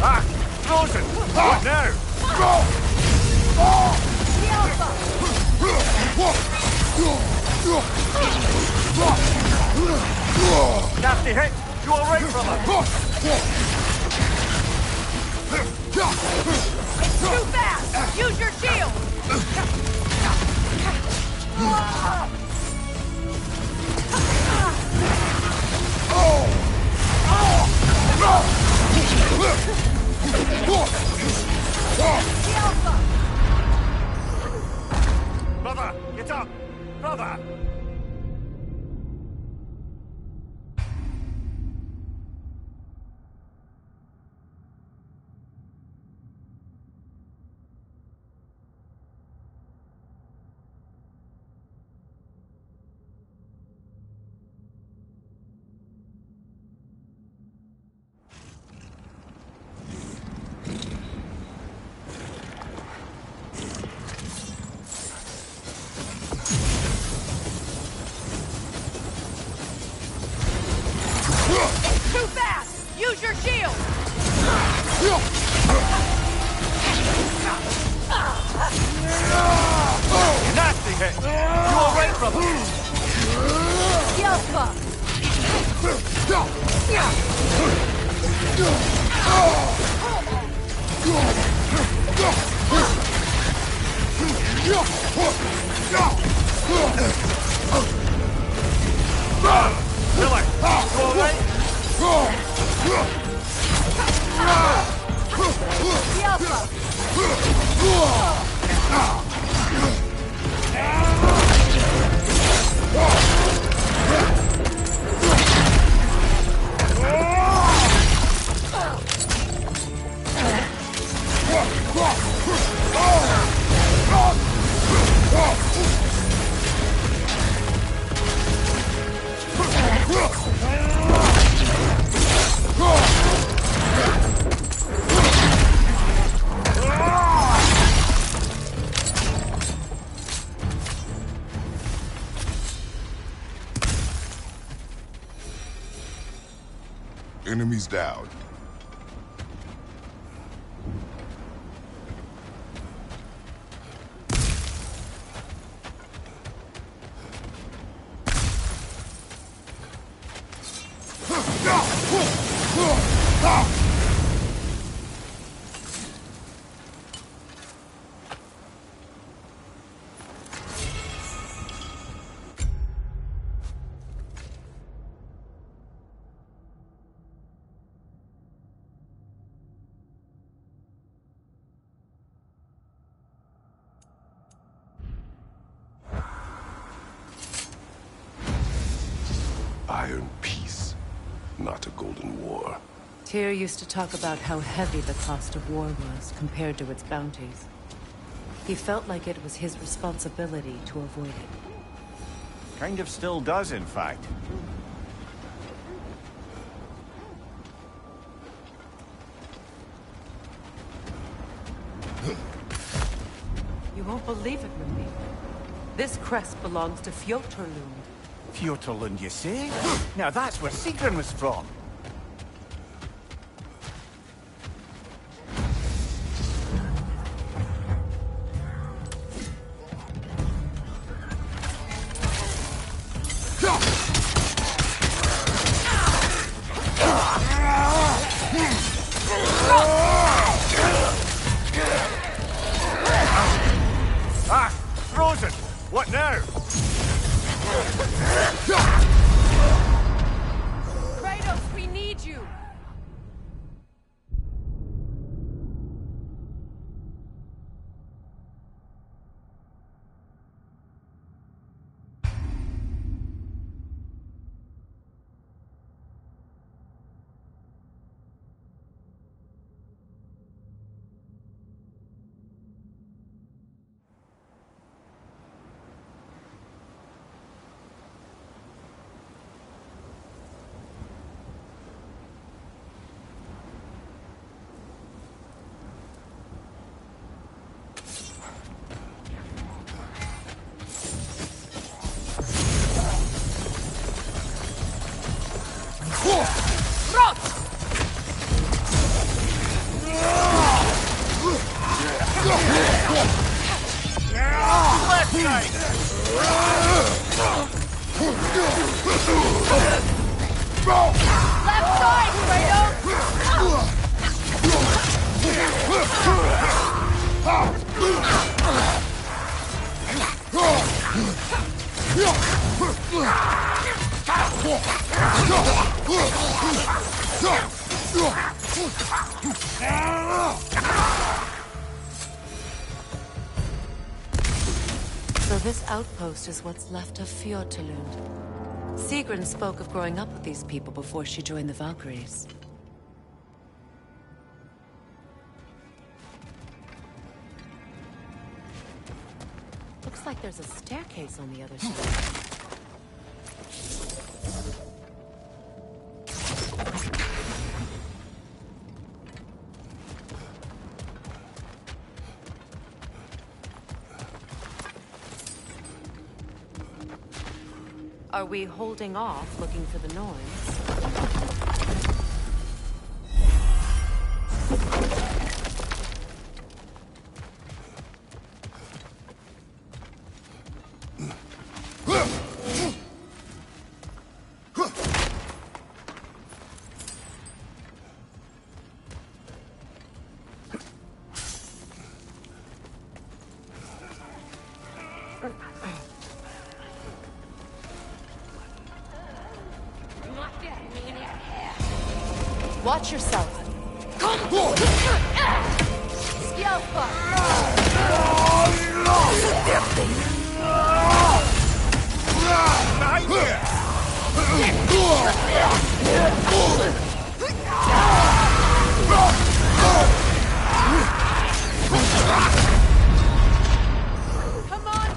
Ah! Frozen! What now? Nasty hit! You alright, brother? Too fast! Use your shield! Brother, get up! Brother! Too fast! Use your shield! Nasty hit! You alright, brother? Yelpa! Miller, you alright? Enemies down. Iron peace, not a golden war. Tyr used to talk about how heavy the cost of war was compared to its bounties. He felt like it was his responsibility to avoid it. Kind of still does, in fact. You won't believe it, Ruby. This crest belongs to Fjotorlund. Fjotorlund, you say? Now that's where Sigrun was from. Ah! Frozen! What now? Kratos, behind you! So this outpost is what's left of Fjordtalund. Sigrun spoke of growing up with these people before she joined the Valkyries. Looks like there's a staircase on the other side. Are we holding off, looking for the noise? Watch yourself. Come on,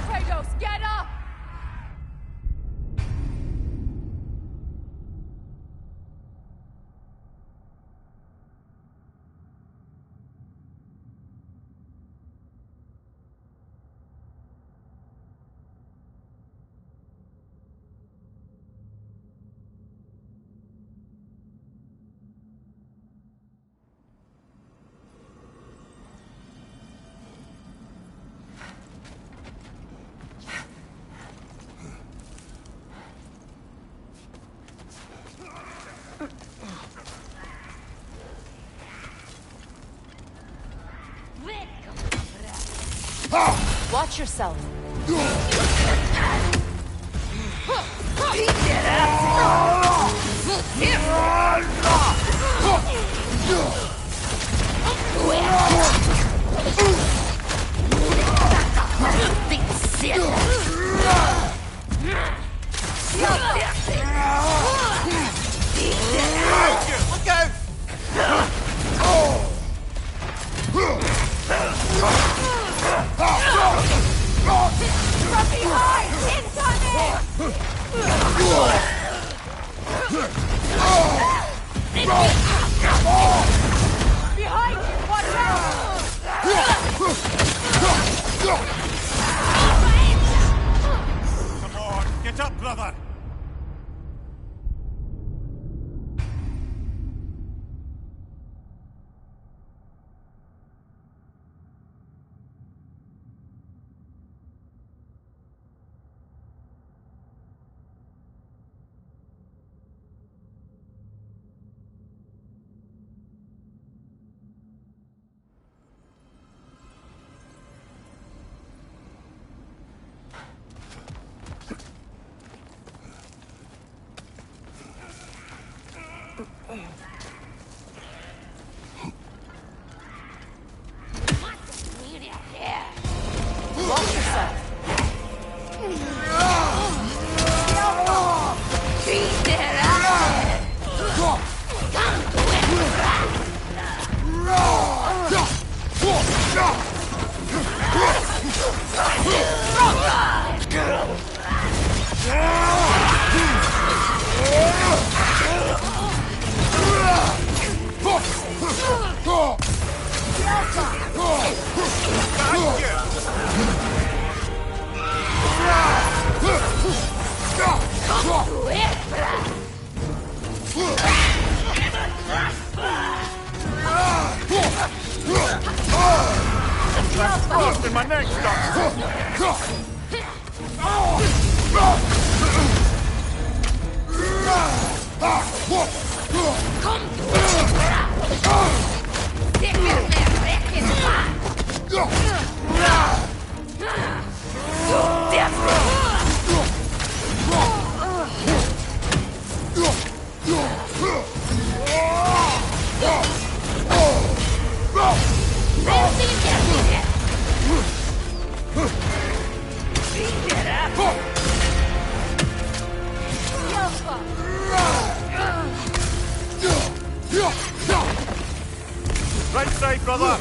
Kratos, get up! Watch yourself. Look out! From behind! Behind you! Watch out! Come on, get up, brother! Right side, brother!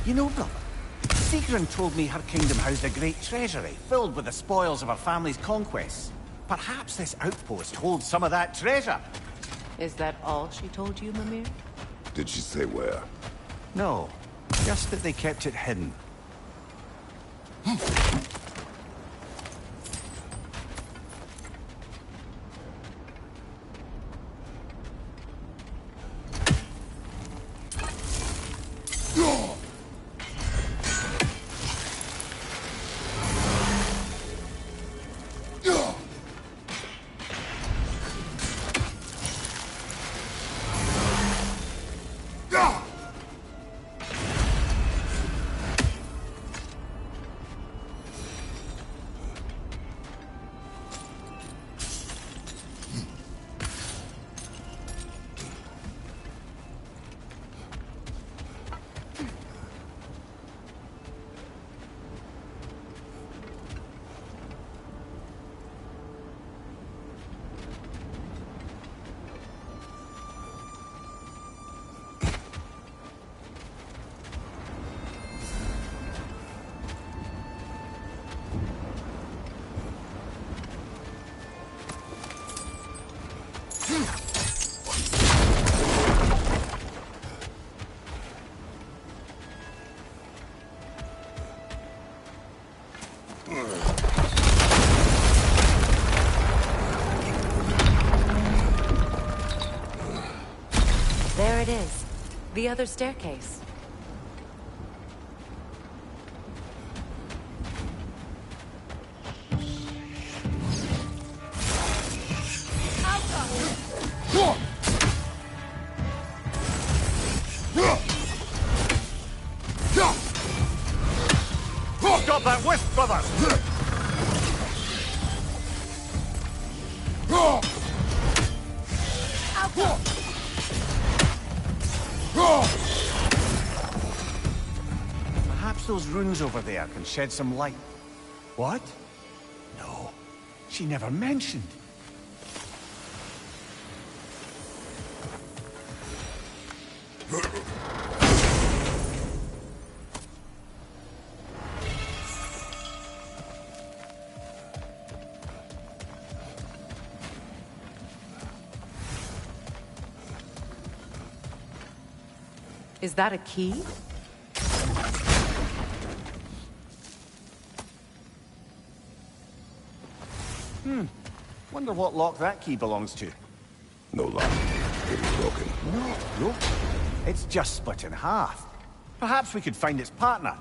You know, brother, Sigrun told me her kingdom housed a great treasury filled with the spoils of her family's conquests. Perhaps this outpost holds some of that treasure. Is that all she told you, Mimir? Did she say where? No, just that they kept it hidden. There it is. The other staircase. Stop that wisp, brother! Perhaps those runes over there can shed some light. What? No, she never mentioned. Is that a key? Wonder what lock that key belongs to. No lock. It is broken. Not broken. It's just split in half. Perhaps we could find its partner.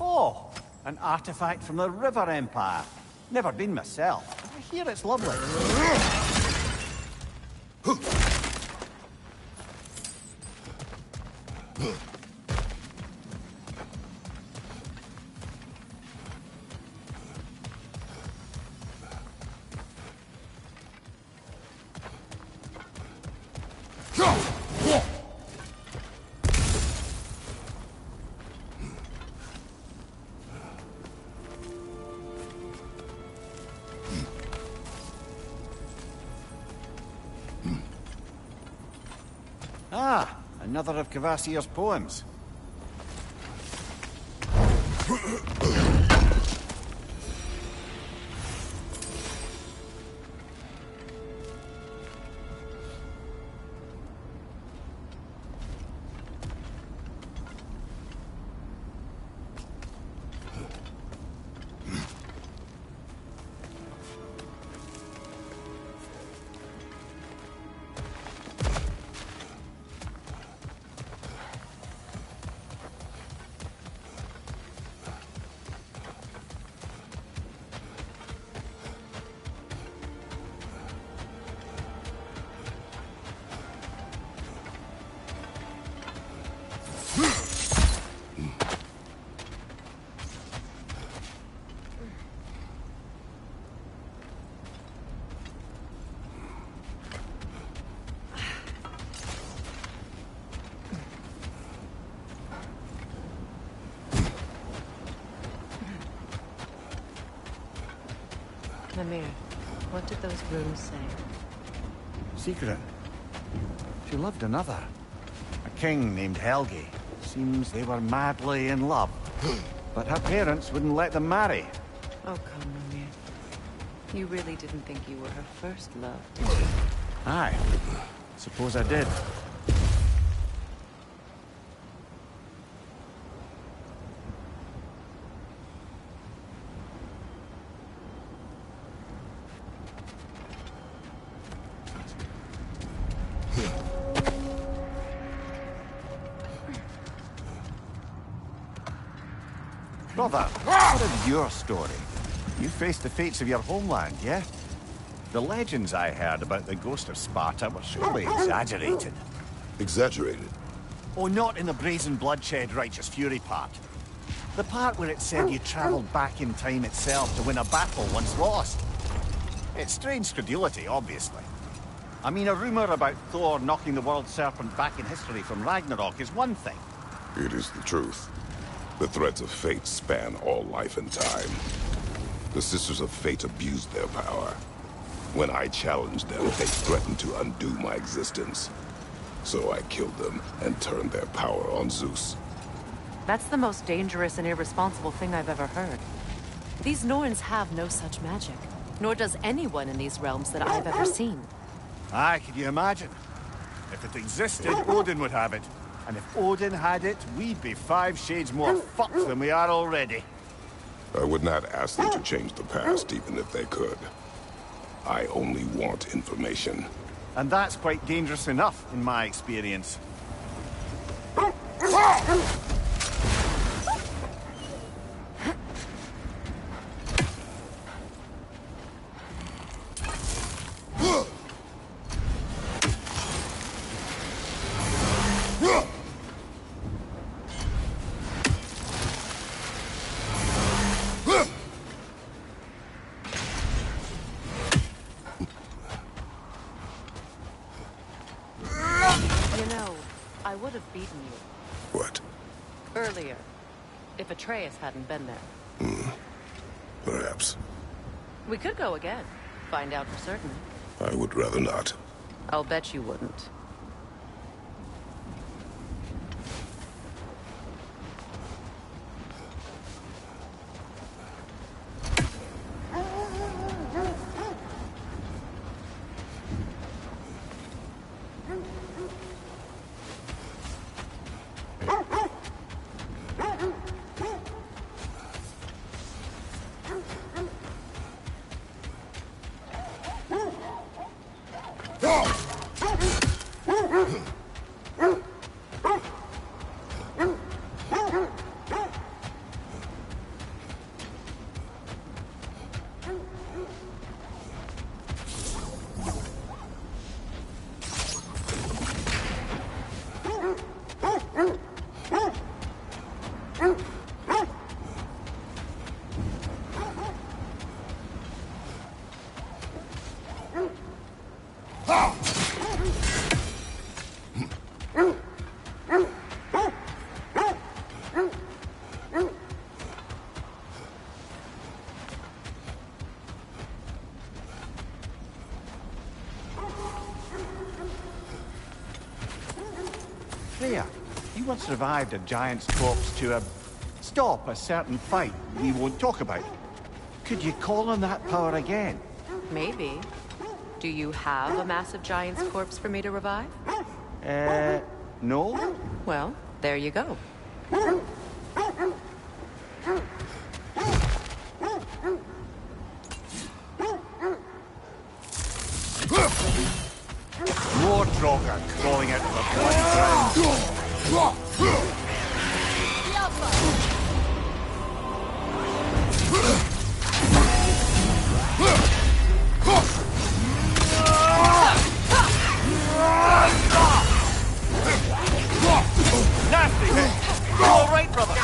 Oh, an artifact from the River Empire. Never been myself. I hear it's lovely. Ah, another of Kvasir's poems. Mimir, what did those runes say? Secret. She loved another. A king named Helgi. Seems they were madly in love. But her parents wouldn't let them marry. Oh, come, Mimir. You really didn't think you were her first love, did you? Aye. Suppose I did. Brother, what of your story? You faced the fates of your homeland, yeah? The legends I heard about the ghost of Sparta were surely exaggerated. Exaggerated? Oh, not in the brazen bloodshed righteous fury part. The part where it said you travelled back in time itself to win a battle once lost. It's strange credulity, obviously. I mean, a rumour about Thor knocking the world serpent back in history from Ragnarok is one thing. It is the truth. The threads of fate span all life and time. The Sisters of Fate abused their power. When I challenged them, they threatened to undo my existence. So I killed them and turned their power on Zeus. That's the most dangerous and irresponsible thing I've ever heard. These Norns have no such magic, nor does anyone in these realms that I've ever seen. Aye, can you imagine? If it existed, Odin would have it. And if Odin had it, we'd be 5 shades more fucked than we are already. I would not ask them to change the past, even if they could. I only want information. And that's quite dangerous enough, in my experience. You know, I would have beaten you. What? Earlier. If Atreus hadn't been there. Perhaps. We could go again. Find out for certain. I would rather not. I'll bet you wouldn't. Freya, you once revived a giant's corpse to stop a certain fight we won't talk about. Could you call on that power again? Maybe. Do you have a massive giant's corpse for me to revive? No? Well, there you go. More Draugr crawling out of the bloody ground. Nasty hit! You all right, brother?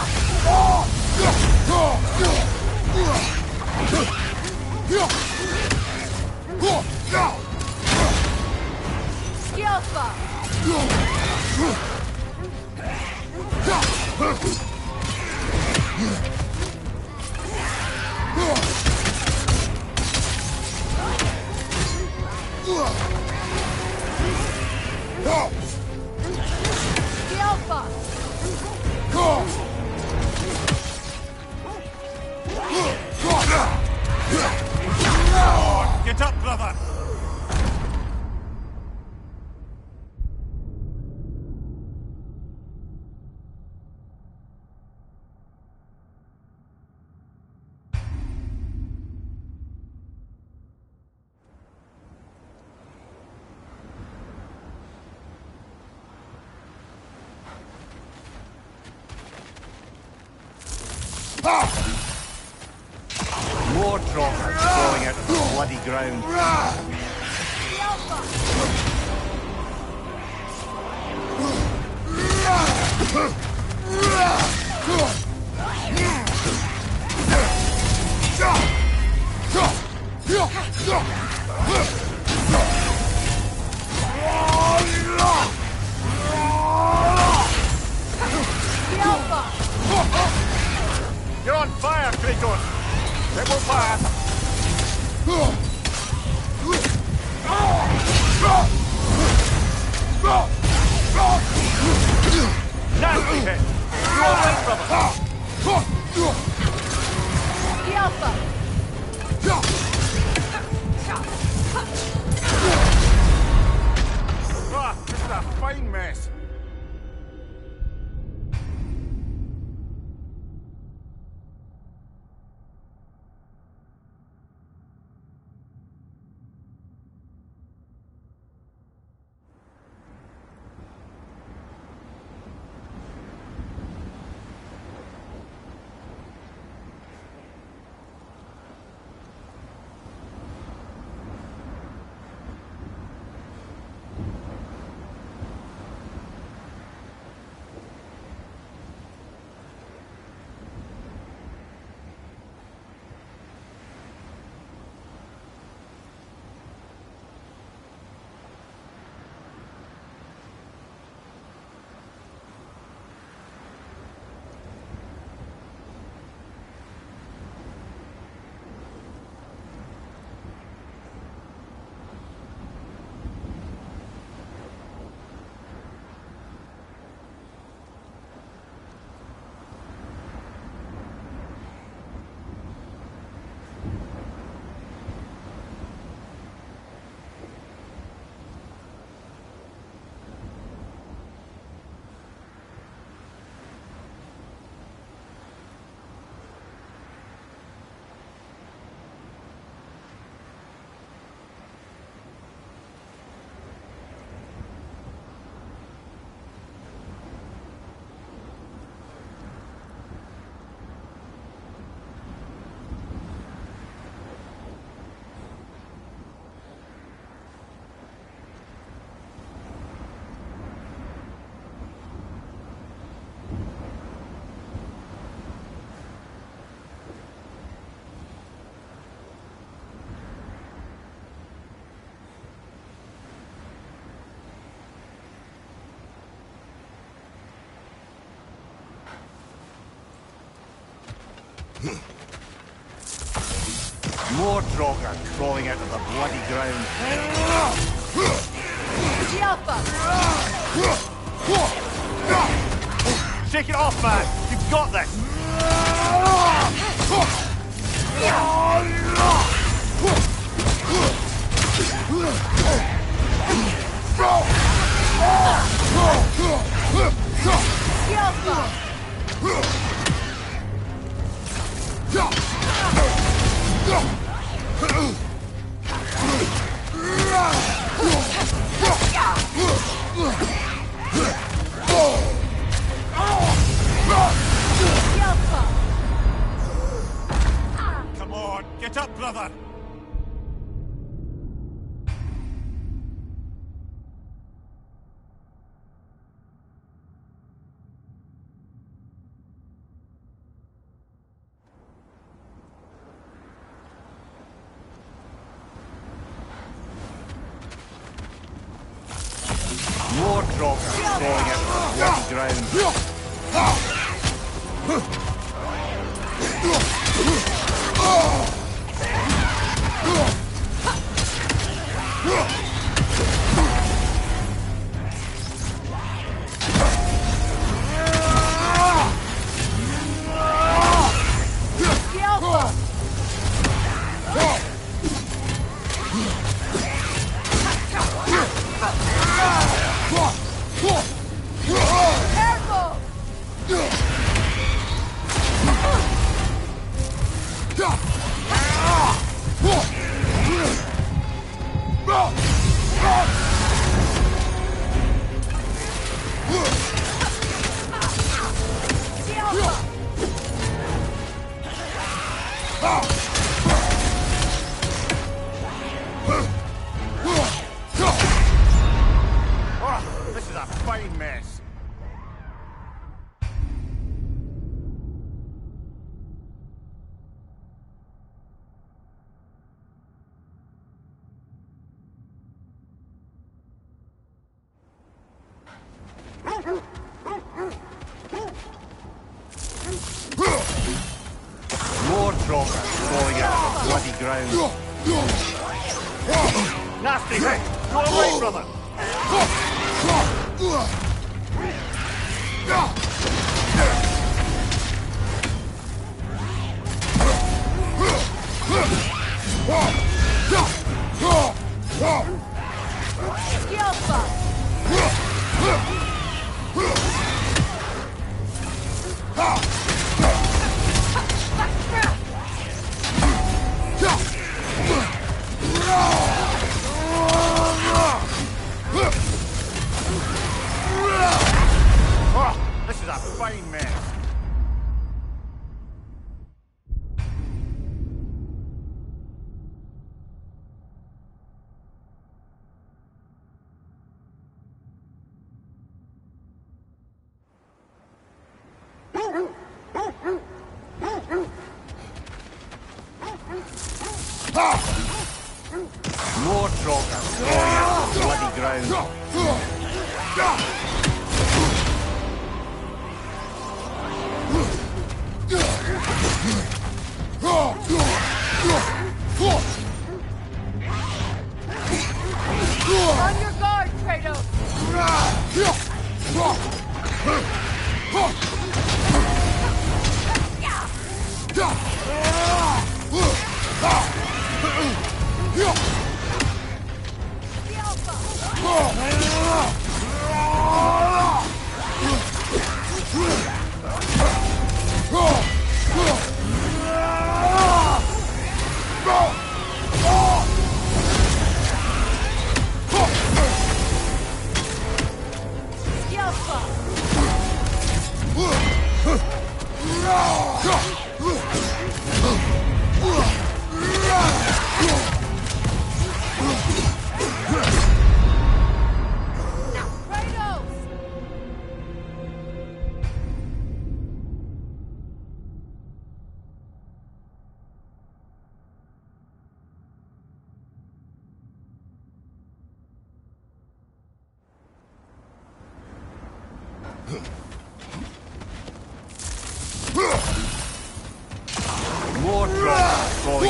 Get up, brother! More Draugr crawling out of the bloody ground. You're on fire, Kratos! It will pass! Nasty hit! You all right, brother? Ah, this is a fine mess. More Draugr crawling out of the bloody ground. Shake it off, man! You've got this! Come on, get up, brother! More Draugr crawling out of the bloody ground. This is a fine mess. More Draugr falling out of the bloody ground. Nasty hit! Go away, brother! Oh, this is a fine mess. More Draugr falling out of the bloody ground. On your guard, Kratos!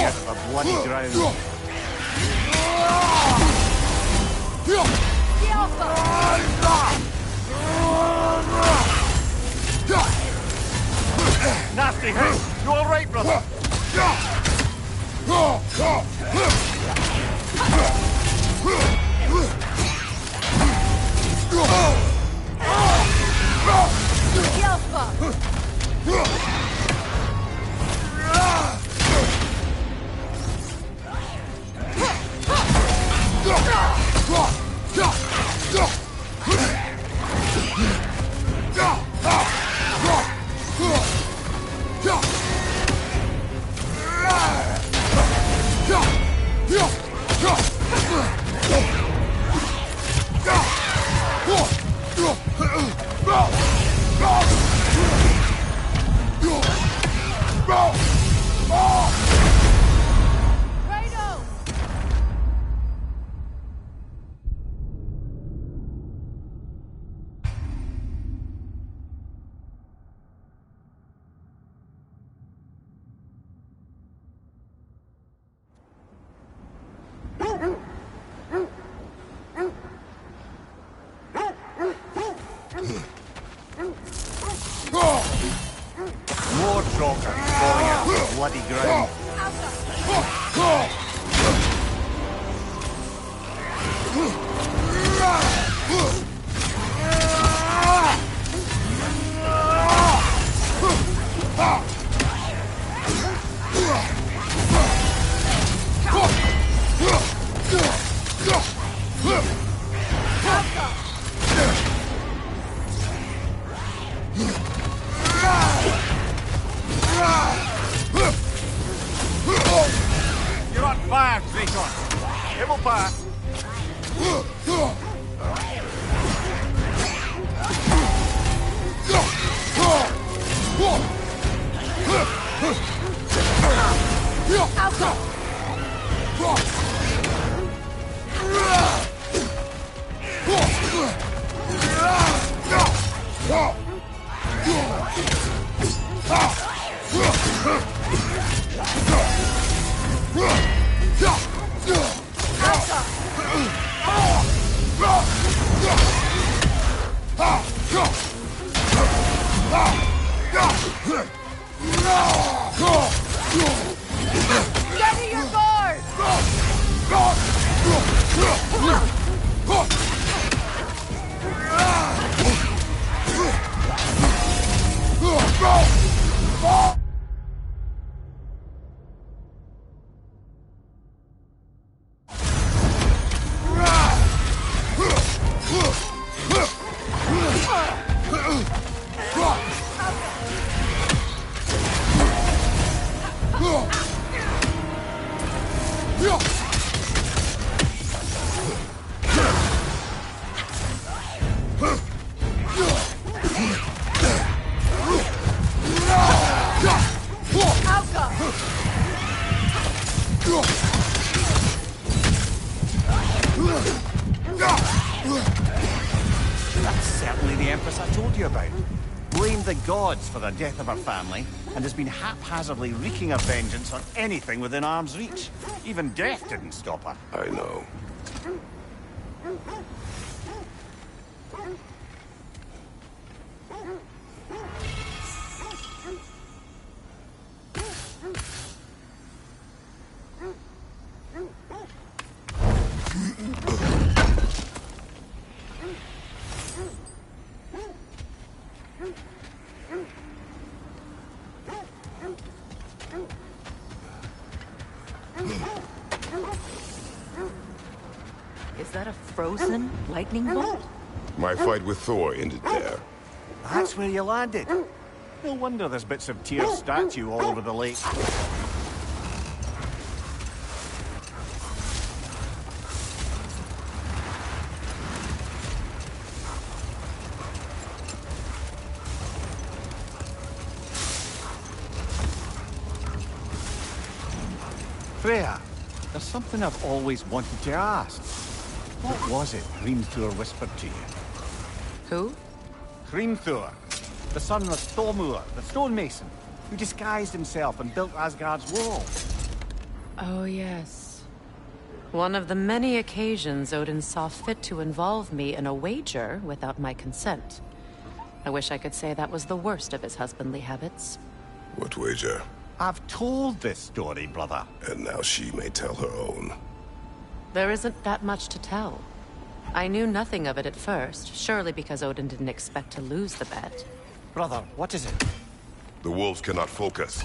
get the bloody ground. Nasty hit! You all right, brother? More trotters falling at the bloody ground. You're on fire, Traitor. It will pass. Steady your guard! That's certainly the Empress I told you about. Blamed the gods for the death of her family, and has been haphazardly wreaking her vengeance on anything within arm's reach. Even death didn't stop her. I know. Is that a frozen lightning bolt? My fight with Thor ended there. That's where you landed. No wonder there's bits of Tyr's statue all over the lake. Freya, there's something I've always wanted to ask. What was it Hrimthur whispered to you? Who? Hrimthur, the son of Stormur, the stonemason, who disguised himself and built Asgard's wall. Oh, yes. One of the many occasions Odin saw fit to involve me in a wager without my consent. I wish I could say that was the worst of his husbandly habits. What wager? I've told this story, brother. And now she may tell her own. There isn't that much to tell. I knew nothing of it at first, surely because Odin didn't expect to lose the bet. Brother, what is it? The wolves cannot focus.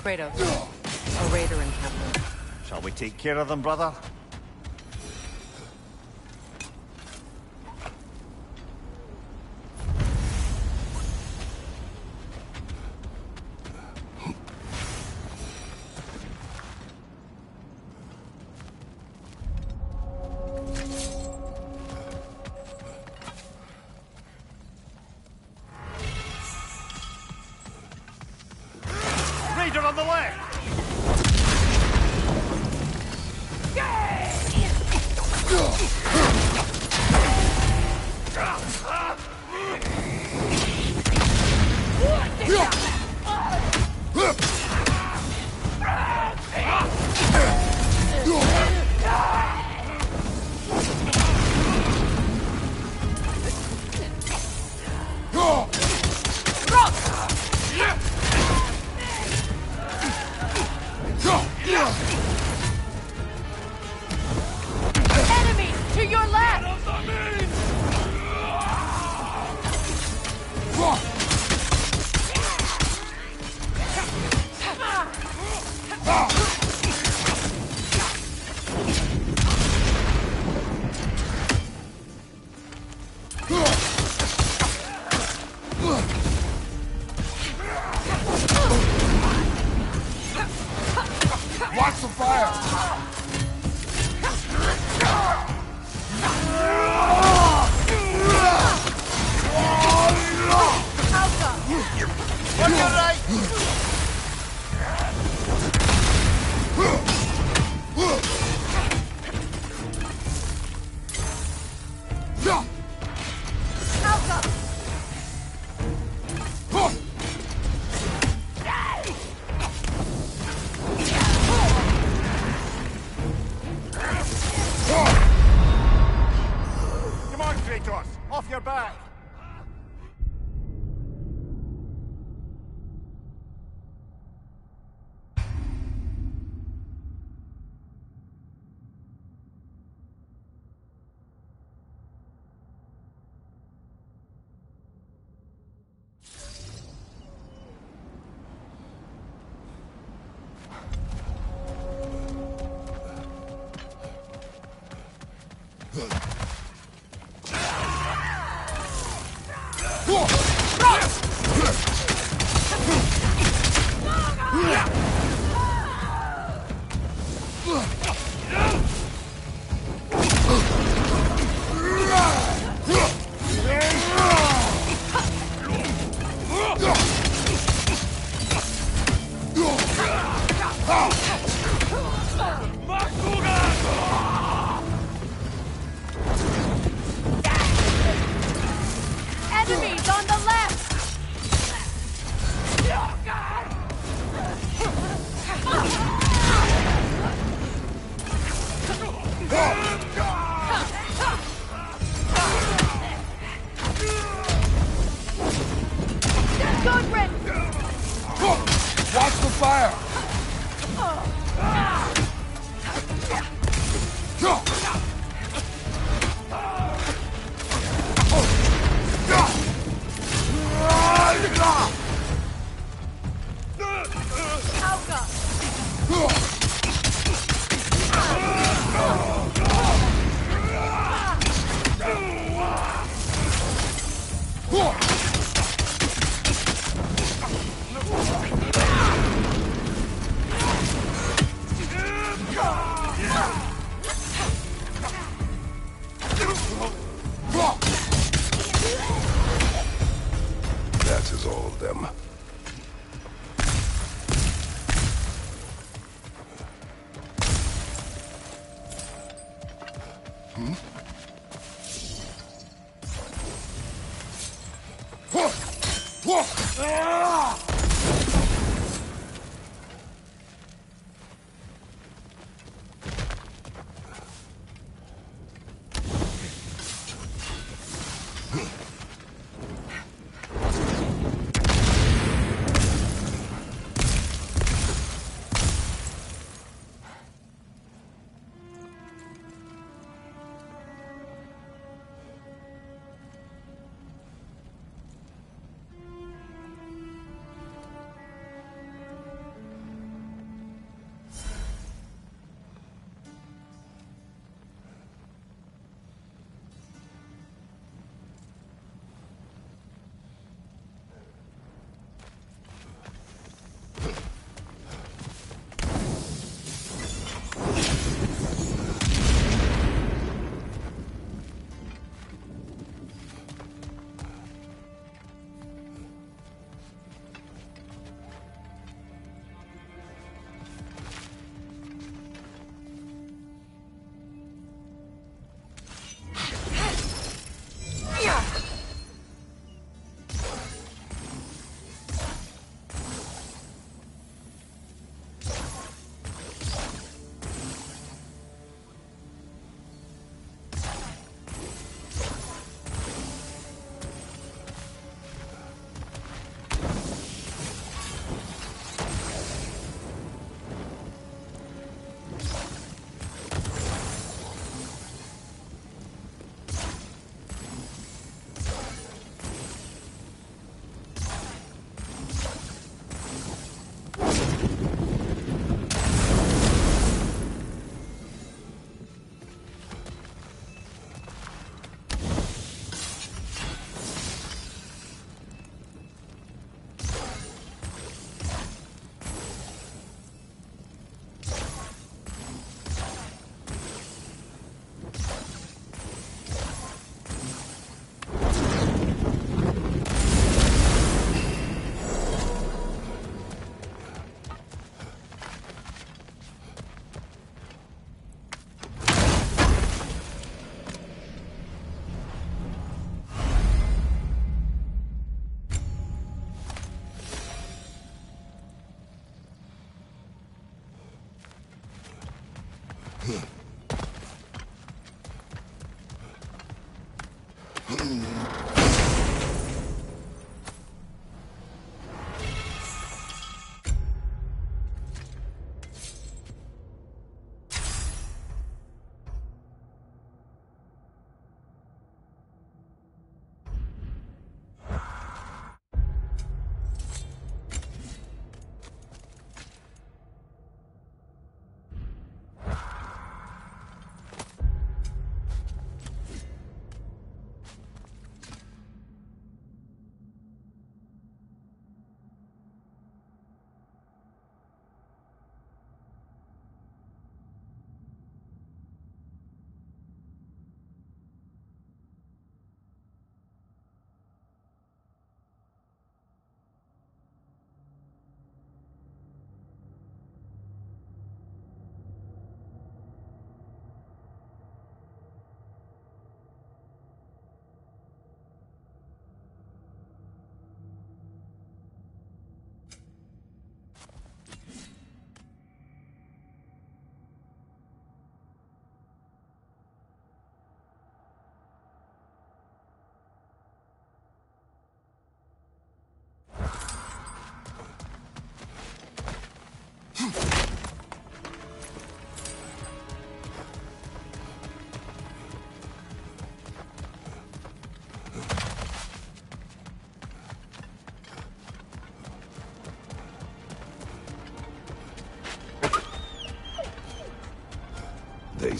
Kratos, a raider encampment. Shall we take care of them, brother? Raider on the left! Enemy to your left! Watch the fire! On your right! Come on, Kratos! Off your back! Enemies on the left! Gudrun! Watch the fire! That is all of them.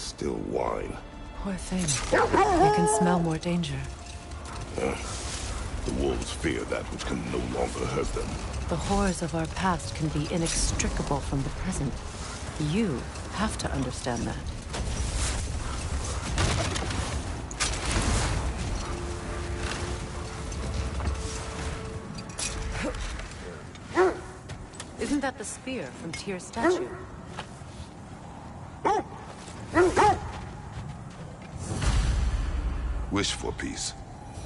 still whine. Poor thing. They can smell more danger. The wolves fear that which can no longer hurt them. The horrors of our past can be inextricable from the present. You have to understand that. Isn't that the spear from Tyr's statue? Wish for peace.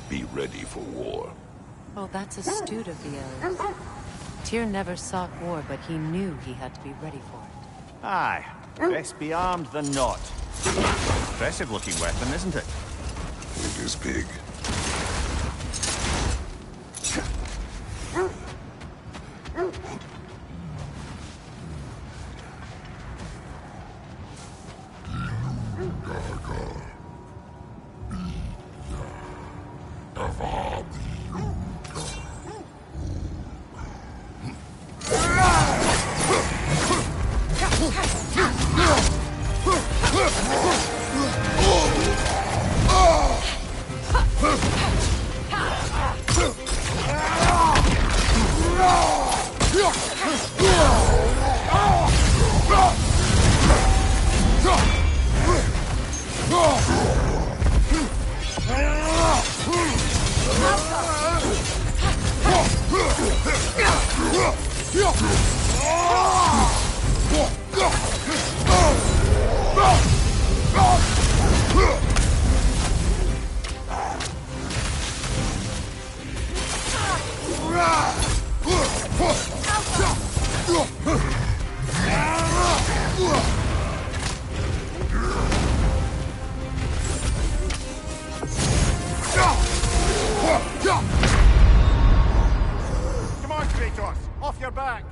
Be ready for war. Oh, that's astute of the elves. Tyr never sought war, but he knew he had to be ready for it. Aye. Best be armed than not. Impressive looking weapon, isn't it? It is big. Come on, Kratos! Off your back!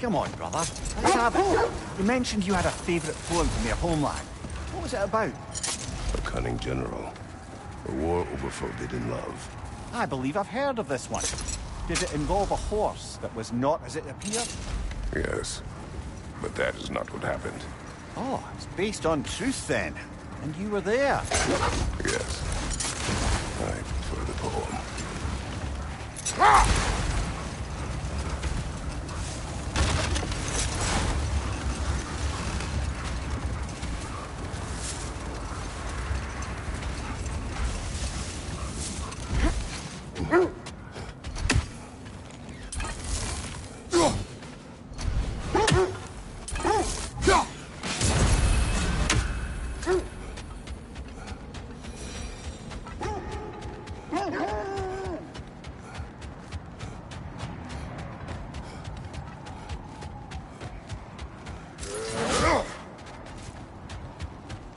Come on, brother. Let's have it. You mentioned you had a favourite poem from your homeland. What was it about? A cunning general. A war over forbidden love. I believe I've heard of this one. Did it involve a horse that was not as it appeared? Yes. But that is not what happened. Oh, it's based on truth then. And you were there. Yes. I poem.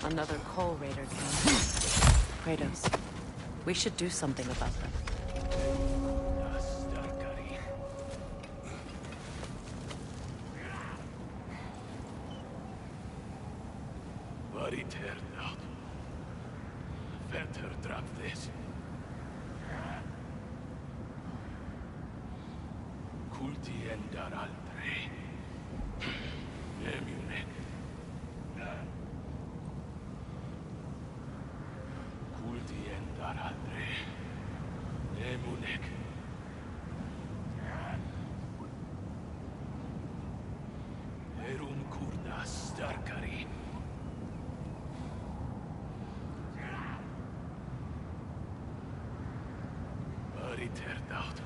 Another Coal Raider camp. Kratos, we should do something about them. Body turned out. Better drop this. Kulti endar aldrei. Emunek. Kulti endar aldrei. Emunek. Erum kurda starkari. Body turned out.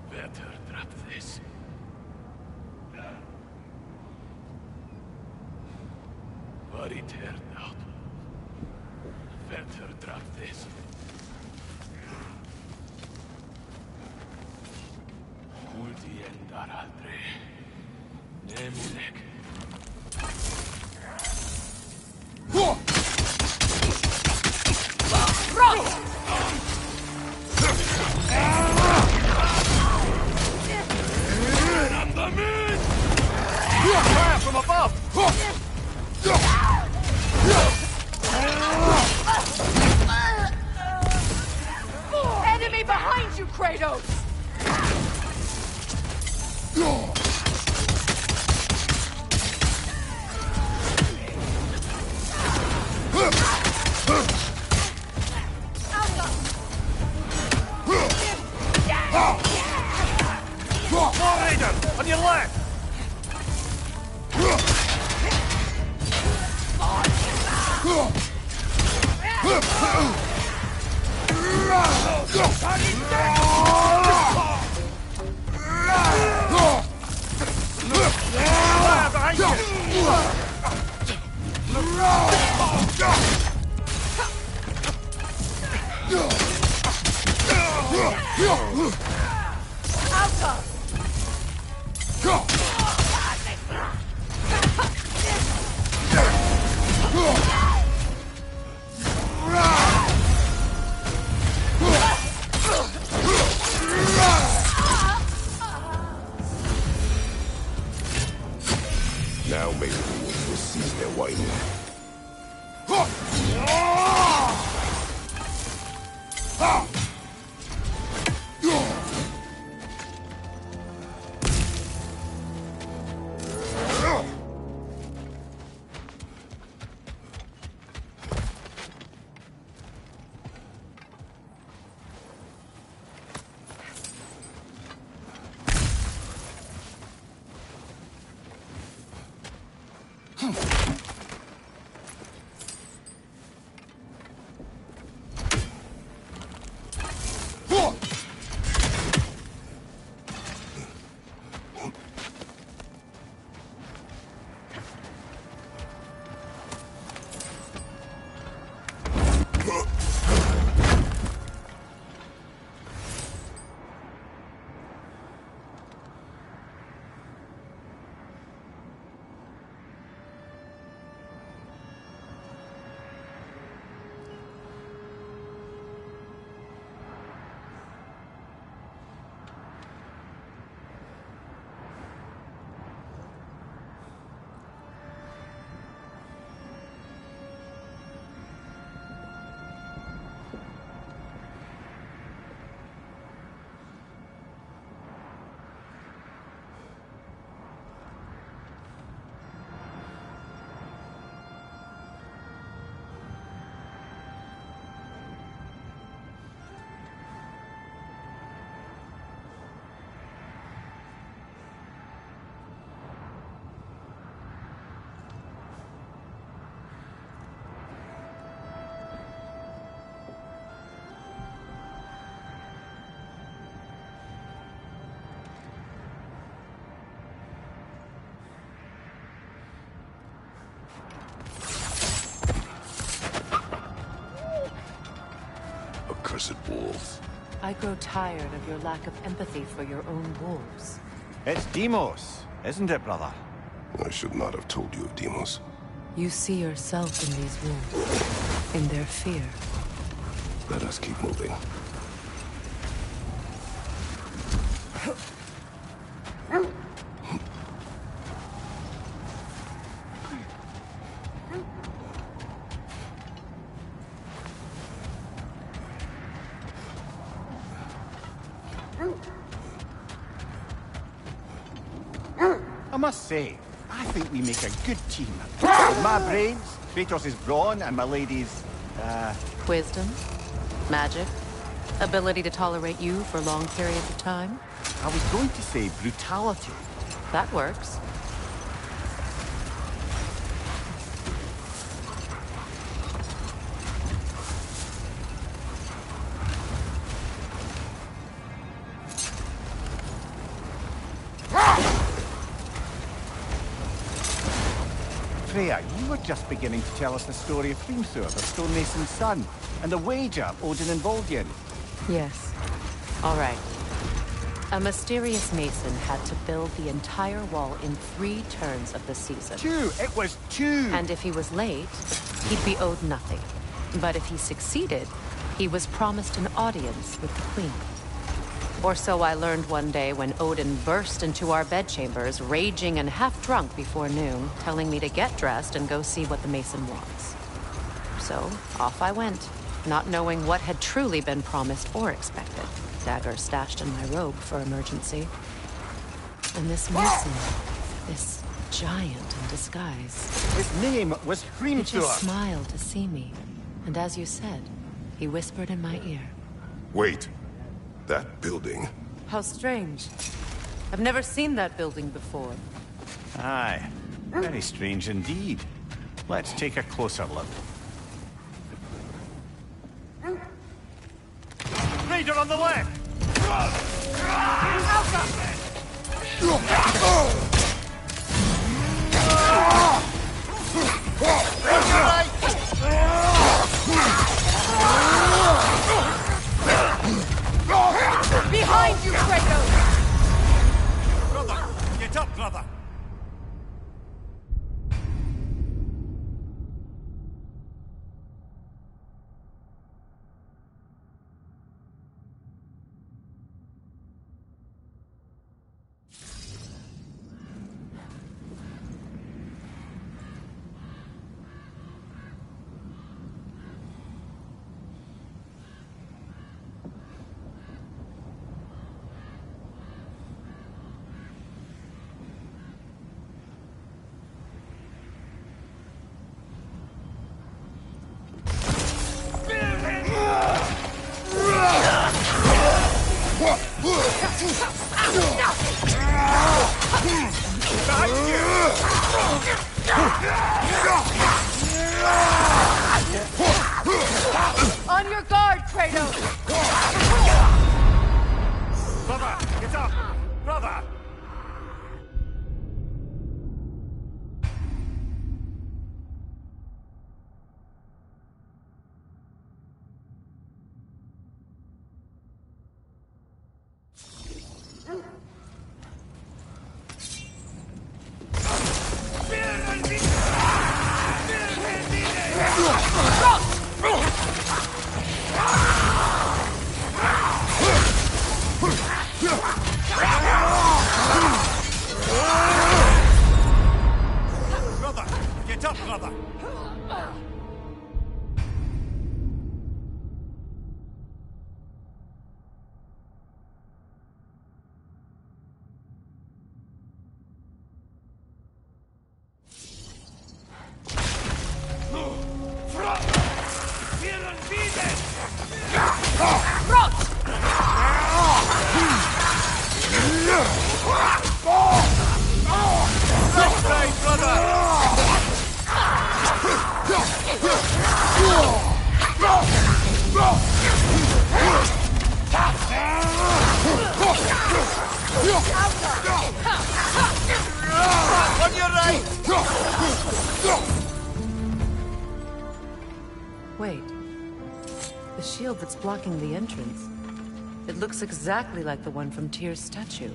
Better drop this. Body turned out. Better drop this. Kulti endar aldrei. Nemunek. Fire from above! Enemy behind you, Kratos! War Raider, on your left! Fire behind you! Alta! Now maybe the wolves will cease their whining. accursed wolves. I grow tired of your lack of empathy for your own wolves. It's Demos, isn't it, brother? I should not have told you of Demos. You see yourself in these wolves, in their fear. Let us keep moving. I must say, I think we make a good team. With my brains, Kratos' brawn, and my lady's, Wisdom, magic, ability to tolerate you for long periods of time. I was going to say brutality. That works. Freya, you were just beginning to tell us the story of Hrimthur, the stonemason's son, and the wager Odin and Volgin. Yes. All right. A mysterious mason had to build the entire wall in 3 turns of the season. 2! It was 2! And if he was late, he'd be owed nothing. But if he succeeded, he was promised an audience with the queen. Or so I learned one day when Odin burst into our bedchambers, raging and half-drunk before noon, telling me to get dressed and go see what the mason wants. So, off I went, not knowing what had truly been promised or expected. Dagger stashed in my robe for emergency. And this mason, this giant in disguise. His name was He Hrimthur. just smiled to see me. And as you said, he whispered in my ear. Wait. That building. How strange. I've never seen that building before. Aye. Very strange indeed. Let's take a closer look. Raider on the left! Behind you, Kratos! Brother! Get up, brother! On your guard, Kratos! Brother! Get up! Brother! Brother! Get up, brother! On your right! Wait. The shield shield that's blocking the entrance. It looks exactly like the one from Tyr's statue.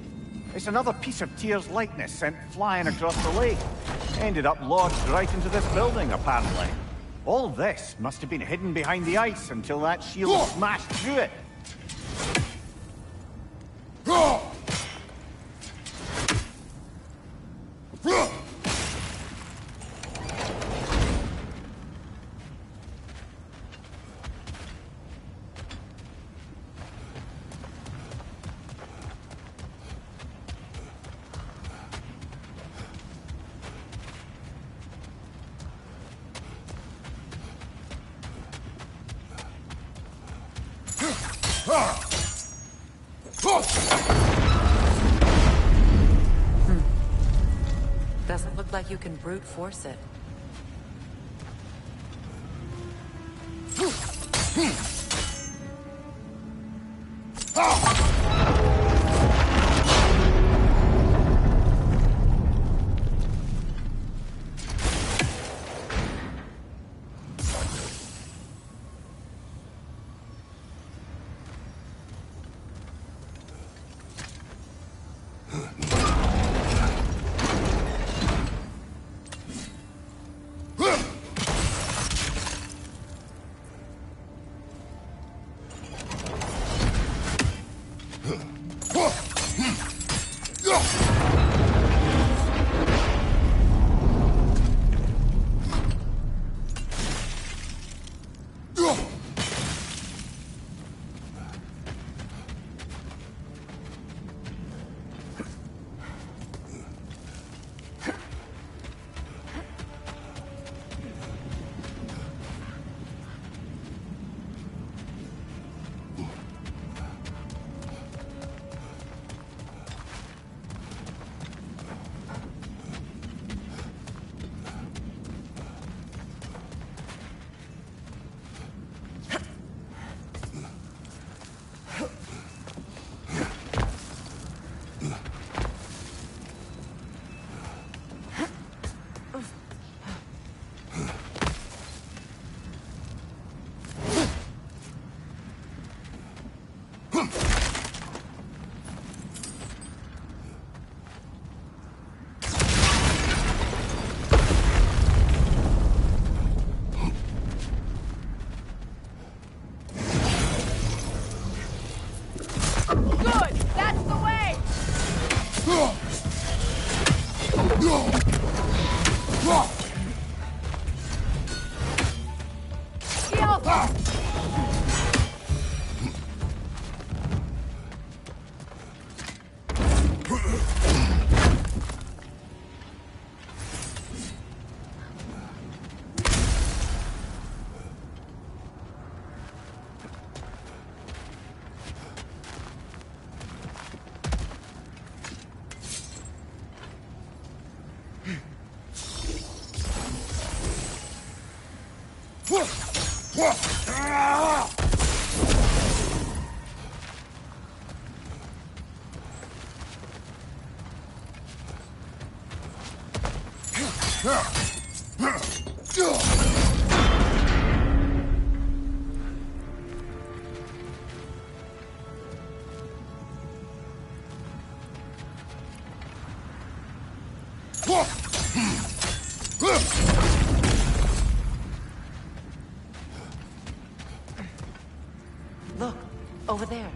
It's another piece of Tyr's likeness sent flying across the lake. Ended up lodged right into this building, apparently. All this must have been hidden behind the ice until that shield smashed through it. Doesn't look like you can brute force it. Look, over there.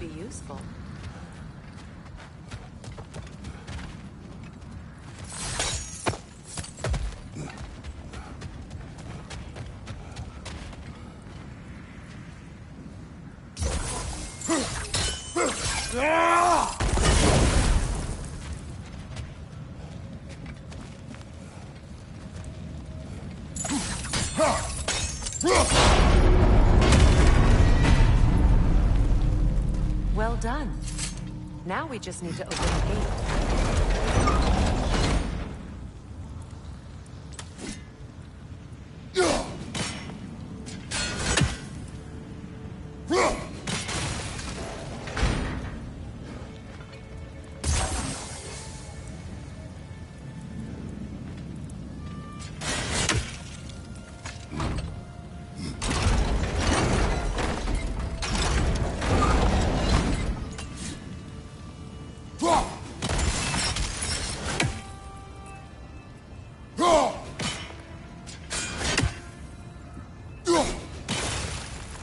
be useful. Well done. Now we just need to open the gate.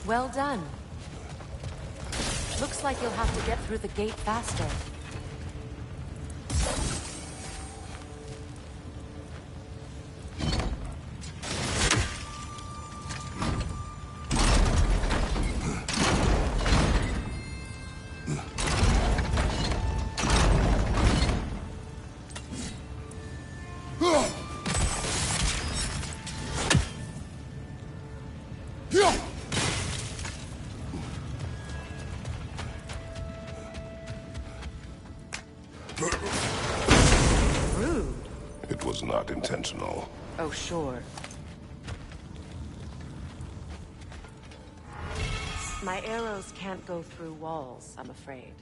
Well done. Looks like you'll have to get through the gate faster. Rude. It was not intentional. Oh, sure. My arrows can't go through walls, I'm afraid.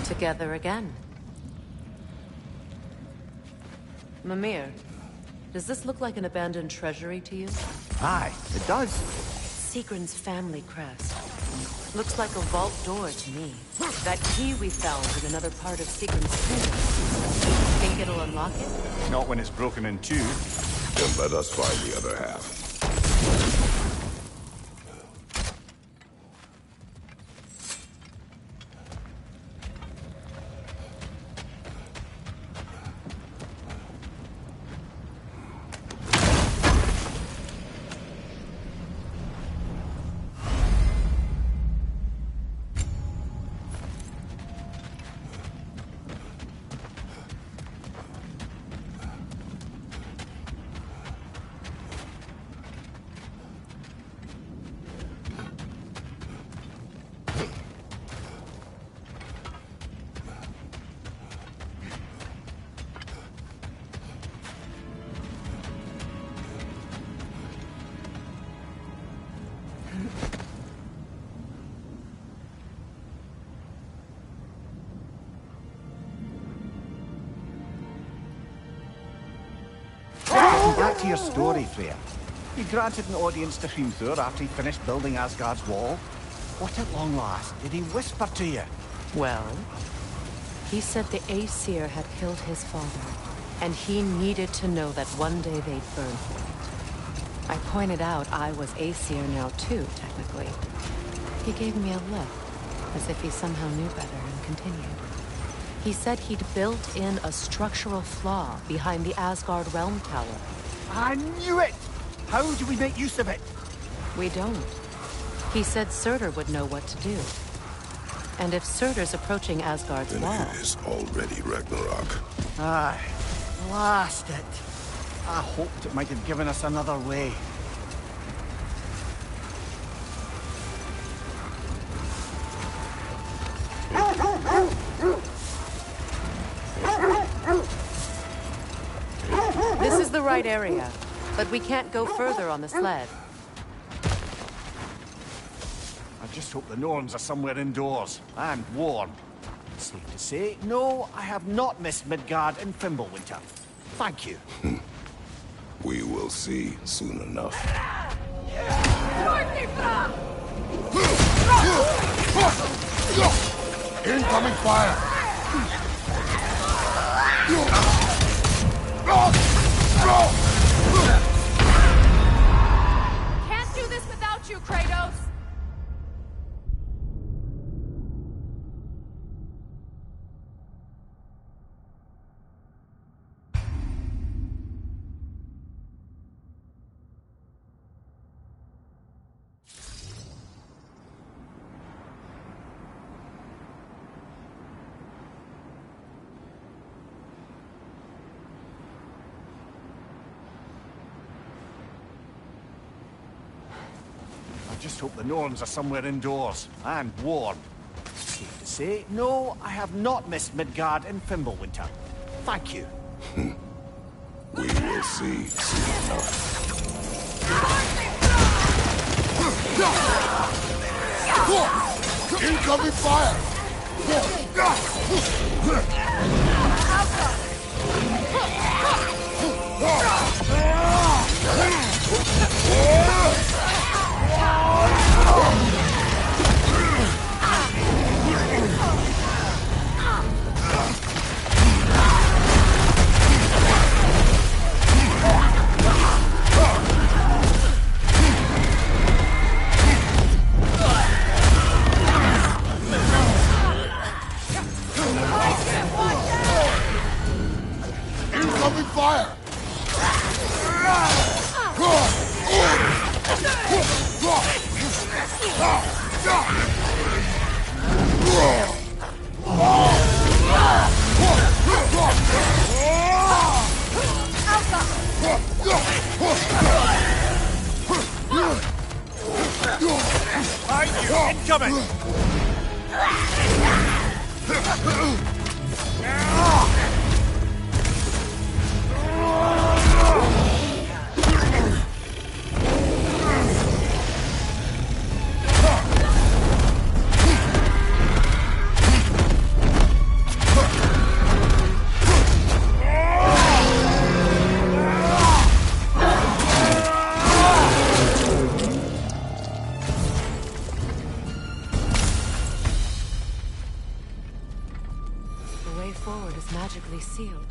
Together again. Mimir, does this look like an abandoned treasury to you? Aye, it does. Sigrun's family crest. Looks like a vault door to me. That key we found in another part of Sigrun's kingdom. Think it'll unlock it? Not when it's broken in two. Then let us find the other half. Back to your story, Freya. You granted an audience to Hrimthur after he finished building Asgard's wall. What at long last did he whisper to you? Well, he said the Aesir had killed his father, and he needed to know that one day they'd burn for it. I pointed out I was Aesir now too, technically. He gave me a look, as if he somehow knew better, and continued. He said he'd built in a structural flaw behind the Asgard Realm Tower. I knew it! How do we make use of it? We don't. He said Surtur would know what to do. And if Surtur's approaching Asgard's Then wall... it is already Ragnarok. Aye. Blast it. I hoped it might have given us another way. This is the right area, but we can't go further on the sled. I just hope the Norns are somewhere indoors and warm. Safe to say, no, I have not missed Midgard and Fimbulwinter. Thank you. We will see soon enough. Incoming fire! Can't do this without you, Kratos! I just hope the Norns are somewhere indoors, and warm. Safe to say, no, I have not missed Midgard and Fimbulwinter. Thank you. We will see soon enough. Incoming fire! Incoming fire! Incoming! The way forward is magically sealed.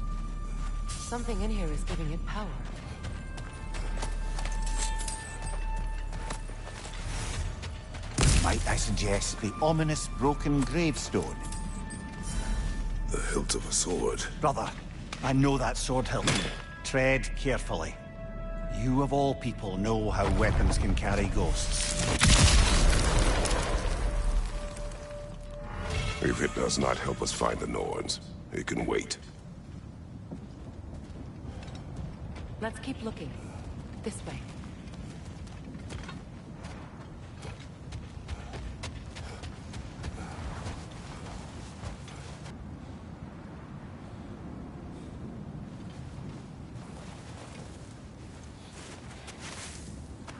Something in here is giving it power. Might I suggest the ominous broken gravestone? The hilt of a sword. Brother, I know that sword hilt. Tread carefully. You of all people know how weapons can carry ghosts. If it does not help us find the Norns, it can wait. Let's keep looking. This way.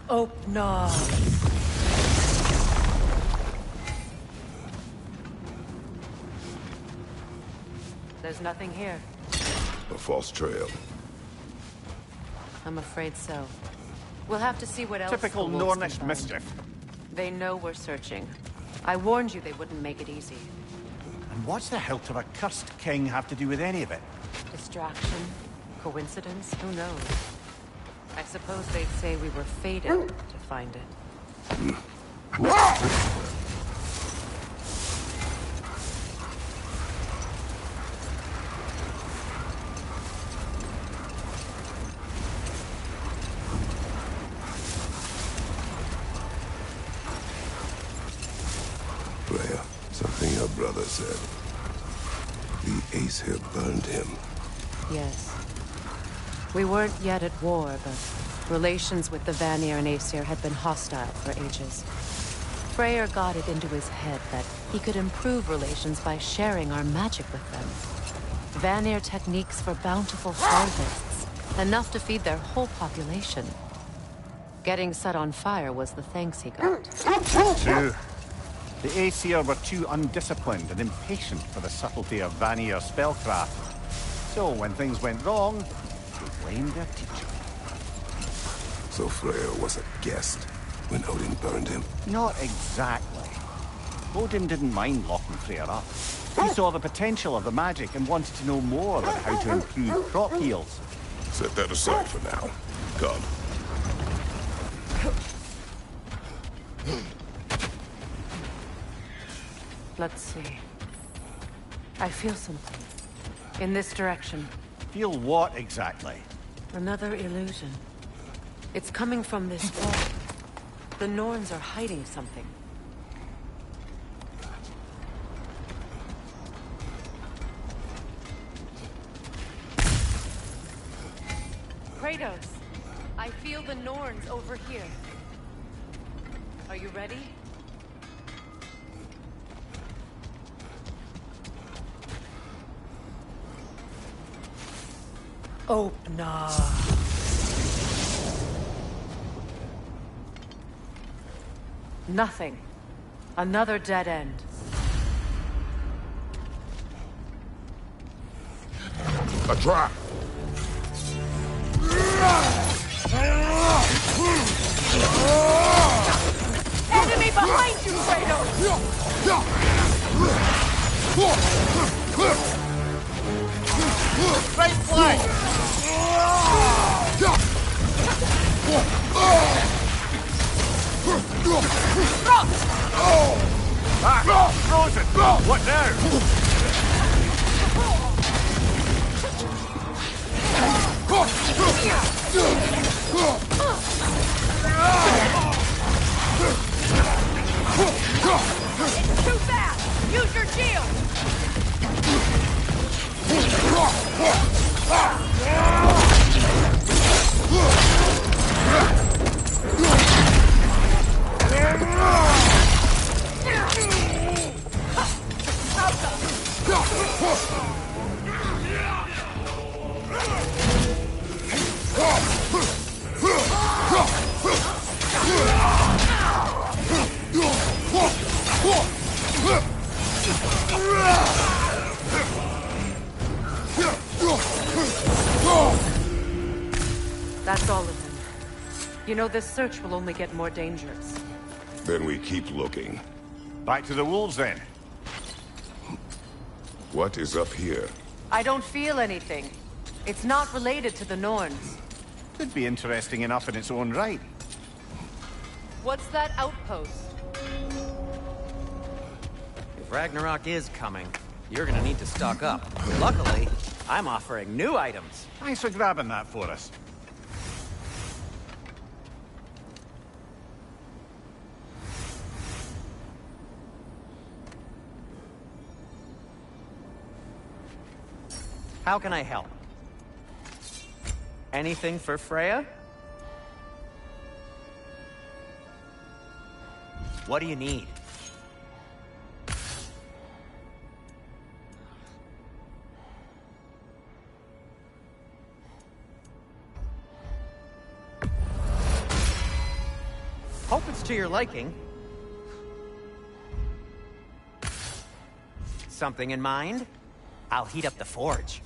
Oh, no. There's nothing here. A false trail. I'm afraid so. We'll have to see what else. Typical the wolves Nornish can find. mischief. They know we're searching. I warned you they wouldn't make it easy. And what's the hilt of a cursed king have to do with any of it? Distraction? Coincidence? Who knows? I suppose they'd say we were fated to find it. Freya, something your brother said. The Ace here burned him. Yes. We weren't yet at war, but relations with the Vanir and Aesir had been hostile for ages. Freyr got it into his head that he could improve relations by sharing our magic with them. Vanir techniques for bountiful harvests, enough to feed their whole population. Getting set on fire was the thanks he got. True. The Aesir were too undisciplined and impatient for the subtlety of Vanir spellcraft. So when things went wrong, they blamed their teacher. So Freyr was a guest when Odin burned him? Not exactly. Odin didn't mind locking Freyr up. He saw the potential of the magic and wanted to know more about how to improve crop yields. Set that aside for now. Come. Let's see. I feel something. In this direction. Feel what exactly? Another illusion. It's coming from this wall. The Norns are hiding something. Kratos, I feel the Norns over here. Are you ready? Open up. Nothing. Another dead end. A trap! Enemy behind you, Kratos! Great play! Frozen! What now? It's too fast! Use your shield! That's all of them. You know, this search will only get more dangerous. Then we keep looking. Back to the wolves, then. What is up here? I don't feel anything. It's not related to the Norns. Could be interesting enough in its own right. What's that outpost? If Ragnarok is coming, you're gonna need to stock up. Luckily, I'm offering new items. Thanks for grabbing that for us. How can I help? Anything for Freya? What do you need? Hope it's to your liking. Something in mind? I'll heat up the forge.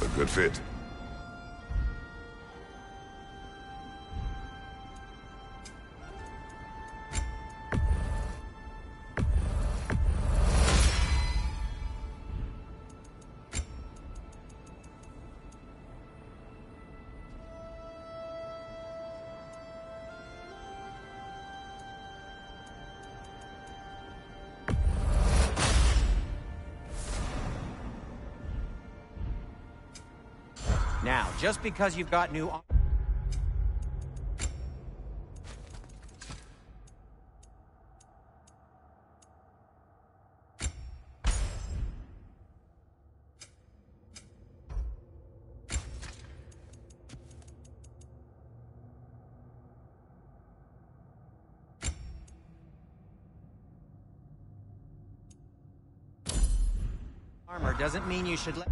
A good fit. Now, just because you've got new... Armor doesn't mean you should let...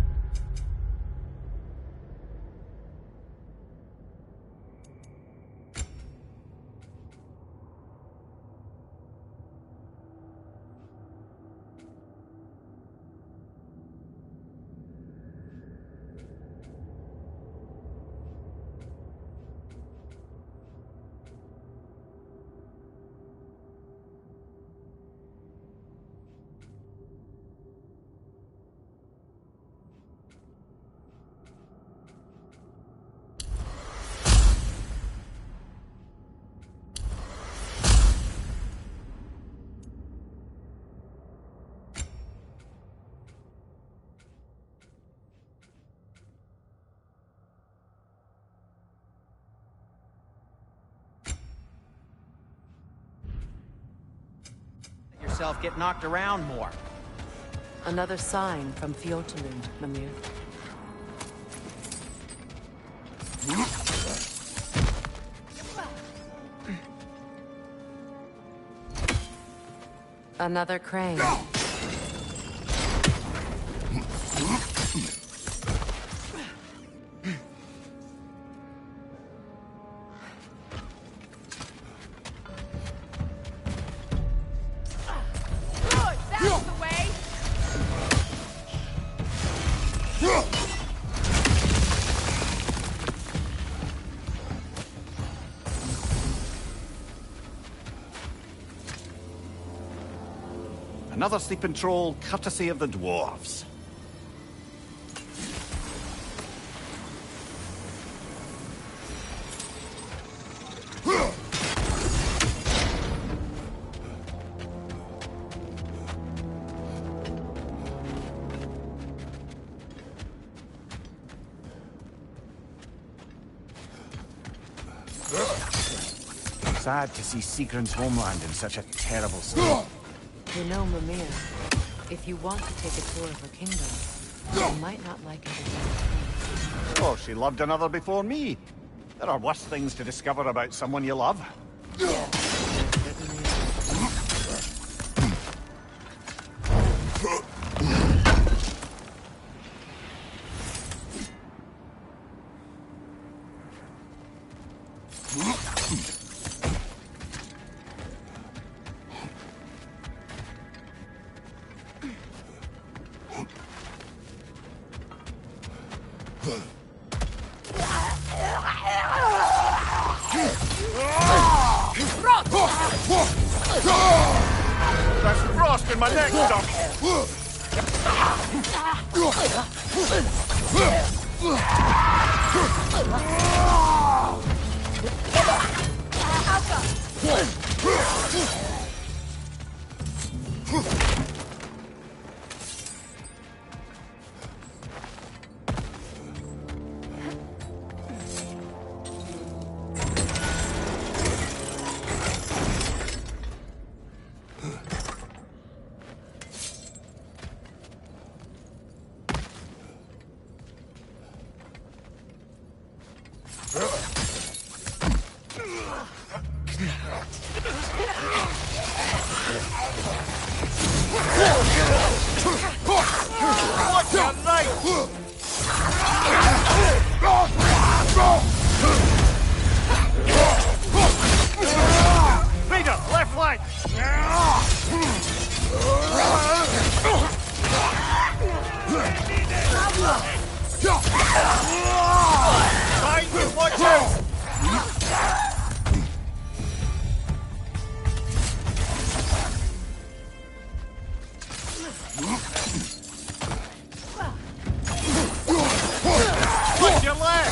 yourself get knocked around more. Another sign from Fjortland, Mimir. Another crane. Another sleeping troll, courtesy of the dwarves. Sad to see Sigrun's homeland in such a terrible state. You know, Mimir, if you want to take a tour of her kingdom, you might not like it as Oh, she loved another before me. There are worse things to discover about someone you love. That's frost in my neck, Doc. Vader, left flank! Titan, watch out! Watch your leg!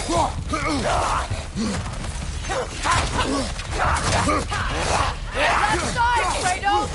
Left side, Kratos!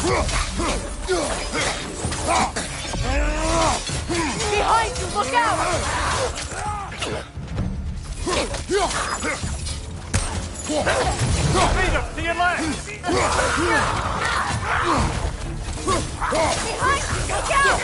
Behind you, look out! Speed up to your left! Behind you, look out!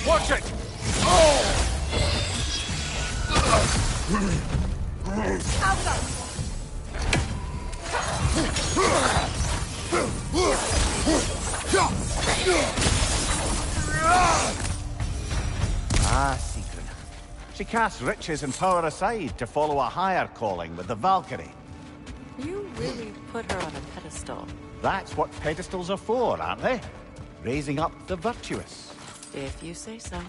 Watch it! Ah, Secret. She casts riches and power aside to follow a higher calling with the Valkyrie. You really put her on a pedestal. That's what pedestals are for, aren't they? Raising up the virtuous. If you say so.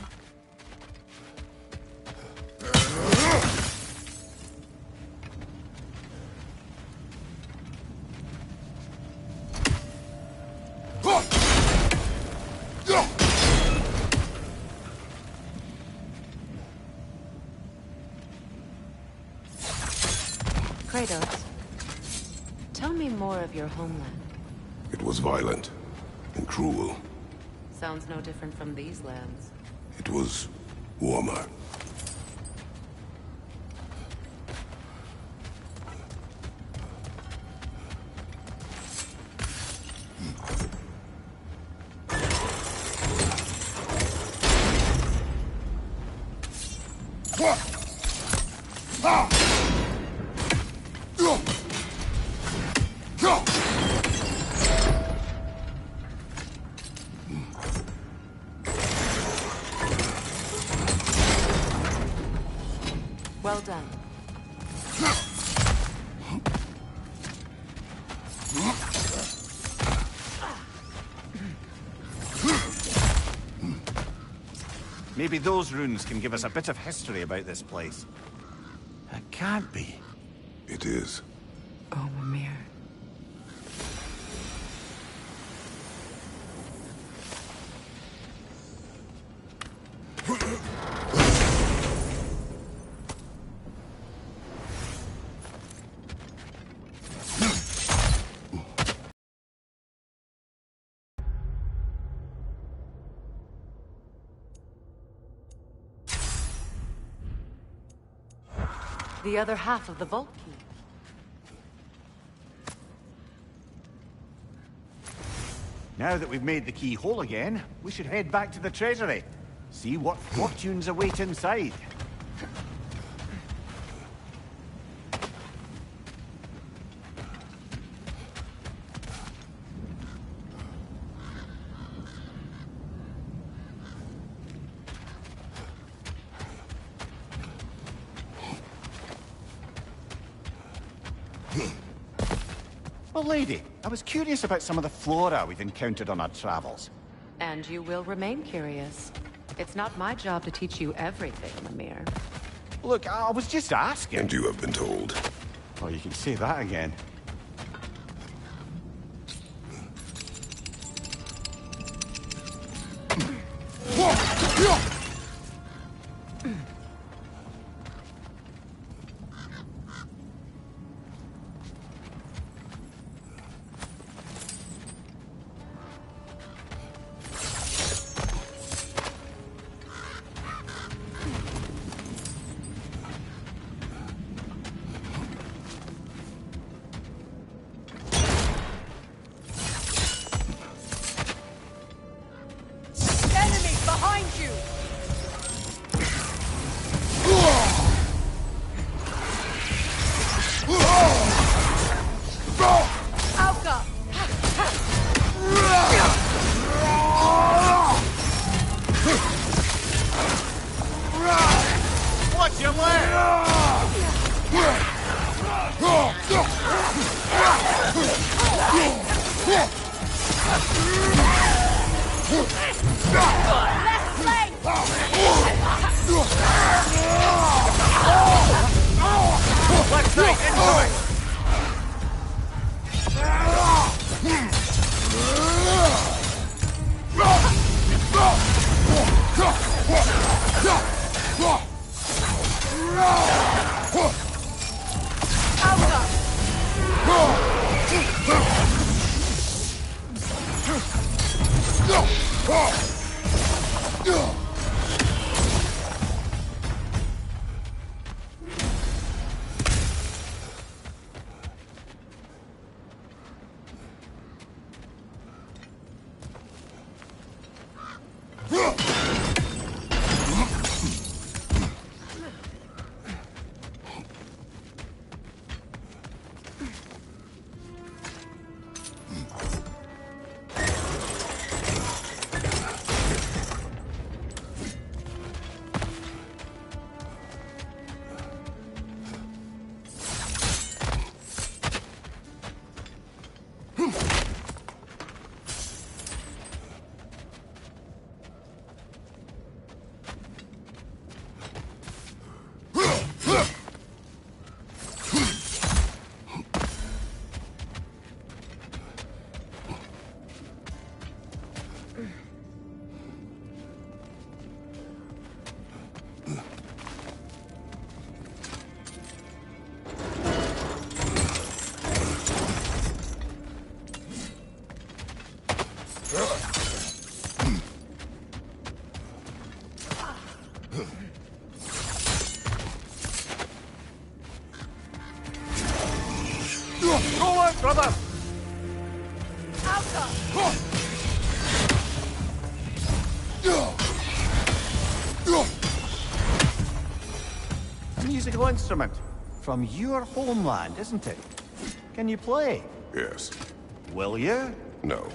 Kratos, tell me more of your homeland. It was violent and cruel. Sounds no different from these lands. It was warmer. Well done. Maybe those runes can give us a bit of history about this place. It can't be. It is. Oh, Mimir. The other half of the vault key. Now that we've made the key whole again, we should head back to the treasury. See what fortunes await inside. Well, lady, I was curious about some of the flora we've encountered on our travels. And you will remain curious. It's not my job to teach you everything, Mimir. Look, I was just asking. And you have been told. Oh, you can say that again. Flex Knight incoming! Forward, brother! A musical instrument from your homeland, isn't it? Can you play? Yes. Will you? No.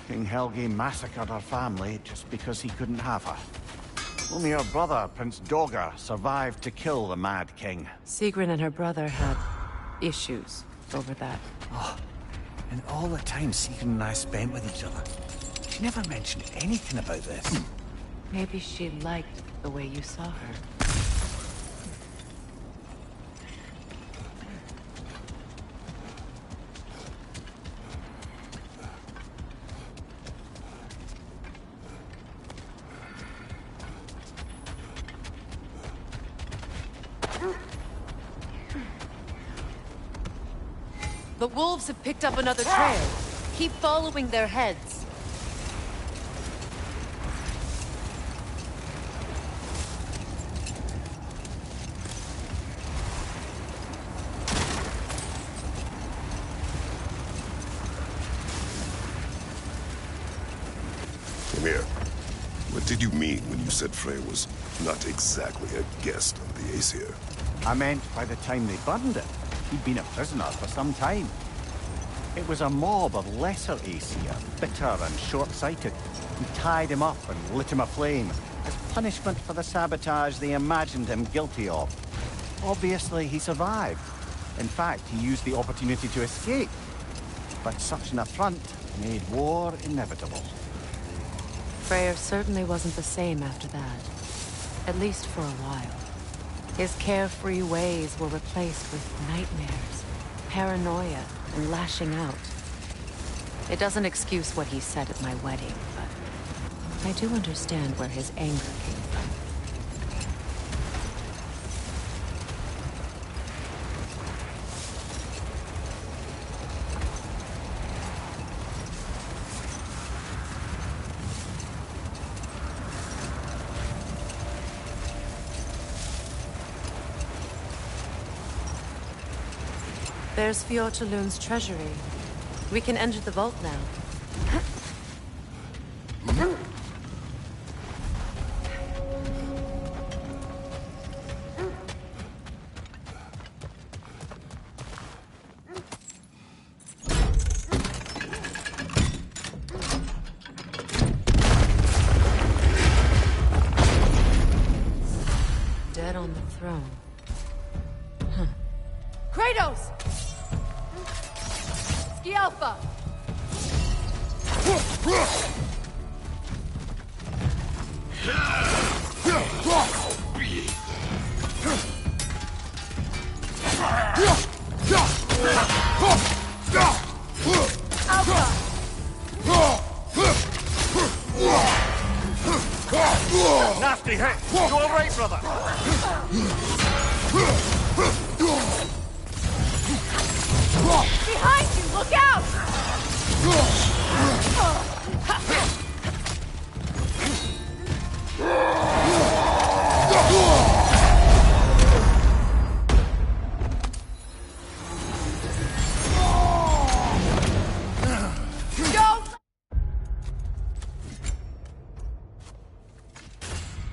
King Helgi massacred her family just because he couldn't have her. Only her brother, Prince Dogr, survived to kill the Mad King. Sigrun and her brother had issues over that. Oh, and all the time Sigrun and I spent with each other, she never mentioned anything about this. Maybe she liked the way you saw her. The wolves have picked up another trail. Keep following their heads. Come here. What did did you mean when you said Frey was not exactly a guest of the Aesir? I meant by the time they burned it, he'd been a prisoner for some time. It was a mob of lesser Aesir, bitter and short-sighted, who tied him up and lit him aflame as punishment for the sabotage they imagined him guilty of. Obviously, he survived. In fact, he used the opportunity to escape. But such an affront made war inevitable. Freyr certainly wasn't the same after that. At least for a while. His carefree ways were replaced with nightmares, paranoia, and lashing out. It doesn't excuse what he said at my wedding, but I do understand where his anger came from. There's Fjortulun's treasury. We can enter the vault now. Dead on the throne. Huh. Kratos! Alpha! Nasty hit! You all right, brother? Behind you! Look out! Don't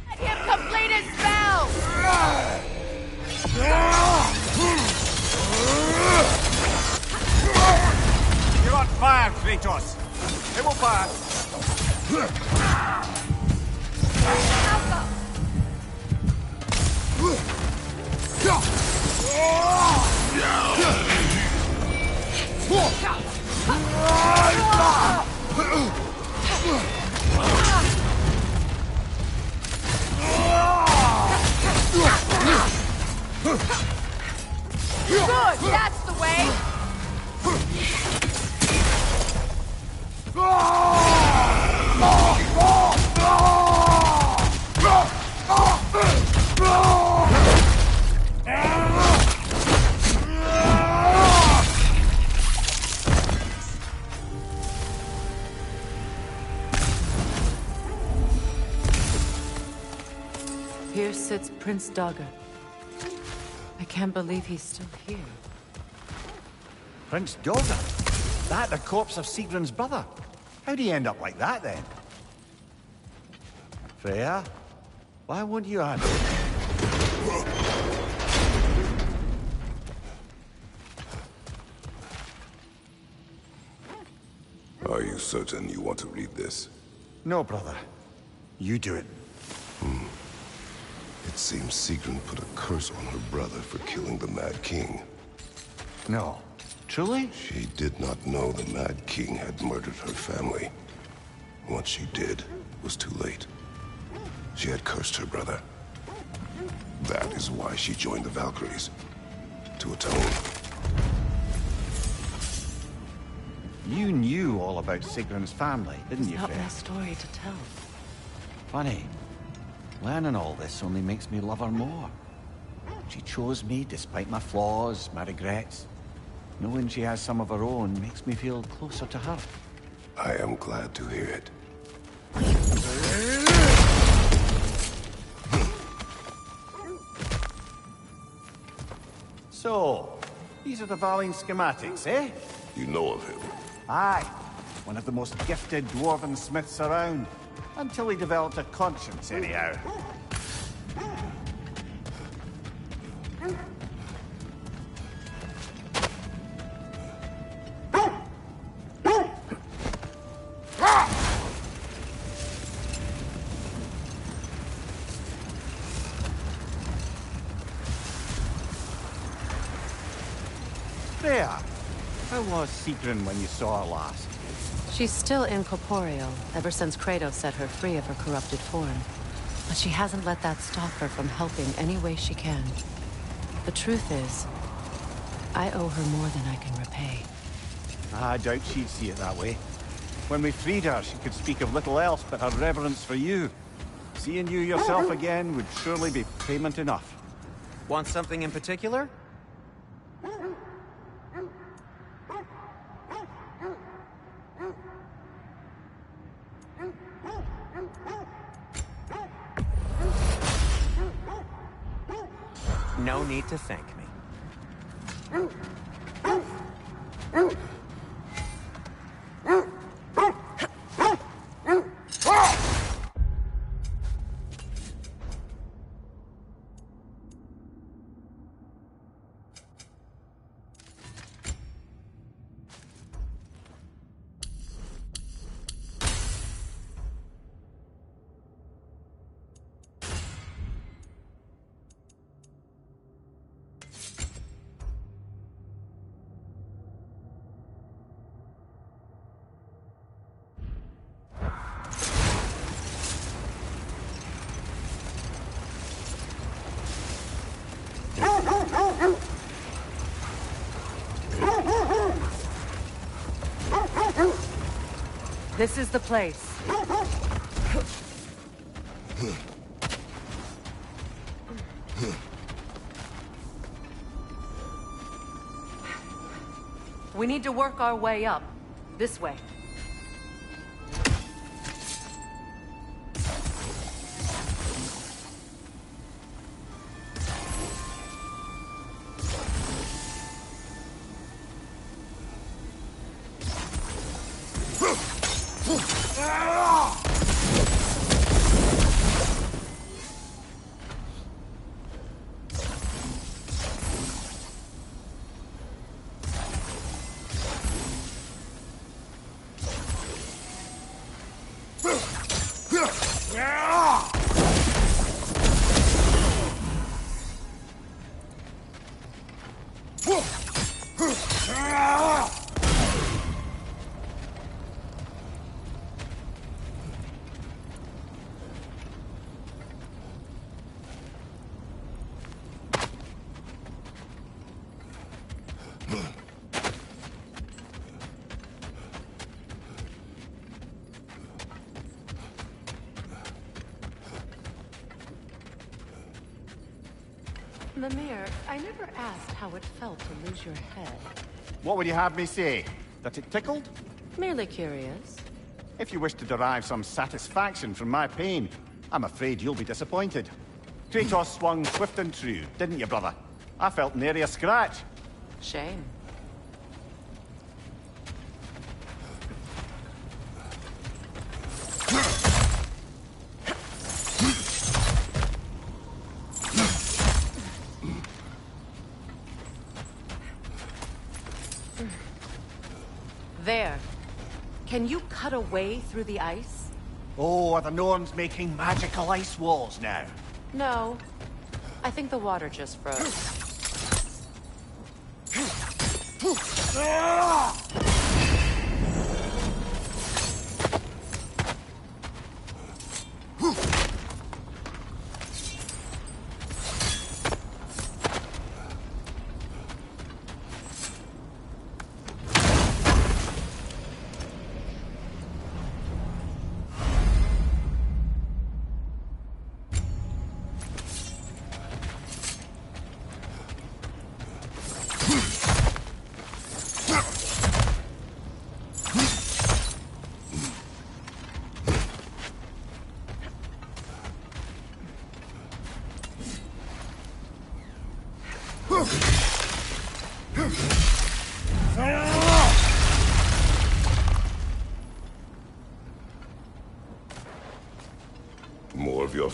let him complete his spell! You're on fire, Kratos! It will pass! Good! That's the way! Here sits Prince Dagger. I can't believe he's still here. Prince Dagger? That the corpse of Sigrun's brother? How'd he end up like that, then? Freya? Why won't you answer? Are you certain you want to read this? No, brother. You do it. It seems Sigrun put a curse on her brother for killing the Mad King. No. Truly? She did not know the Mad King had murdered her family. Once she did, it was too late. She had cursed her brother. That is why she joined the Valkyries. To atone. You knew all about Sigrun's family, didn't you, It's not Freya? my story to tell. Funny. Learning all this only makes me love her more. She chose me despite my flaws, my regrets. Knowing she has some of her own makes me feel closer to her. I am glad to hear it. So, these are the Valine schematics, eh? You know of him? Aye. One of the most gifted dwarven smiths around. Until he developed a conscience, anyhow. There. How was Sigrun when you saw her last? She's still incorporeal, ever since Kratos set her free of her corrupted form. But she hasn't let that stop her from helping any way she can. The truth is, I owe her more than I can repay. I doubt she'd see it that way. When we freed her, she could speak of little else but her reverence for you. Seeing you yourself again would surely be payment enough. Want something in particular? No need to thank me. This is the place. We need to work our way up. This way. Mimir, I never asked how it felt to lose your head. What would you have me say? That it tickled? Merely curious. If you wish to derive some satisfaction from my pain, I'm afraid you'll be disappointed. Kratos swung swift and true, didn't you, brother? I felt nary a scratch. Shame. There. Can you cut a way through the ice? Oh, are the Norns making magical ice walls now? No. I think the water just froze.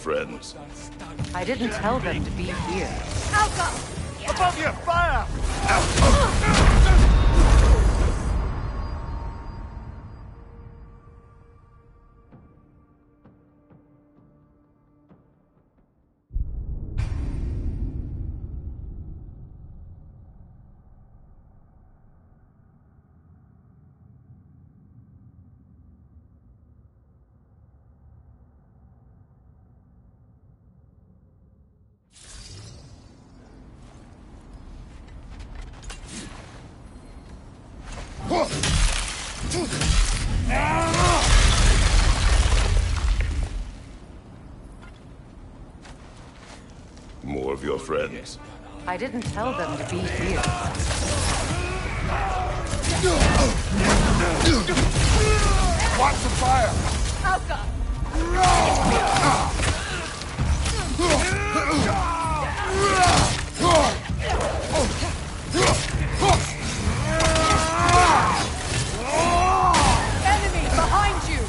friends? I didn't tell them to be here. Above you! Fire! More of your friends? I didn't tell them to be here. Watch the fire! Enemy behind you!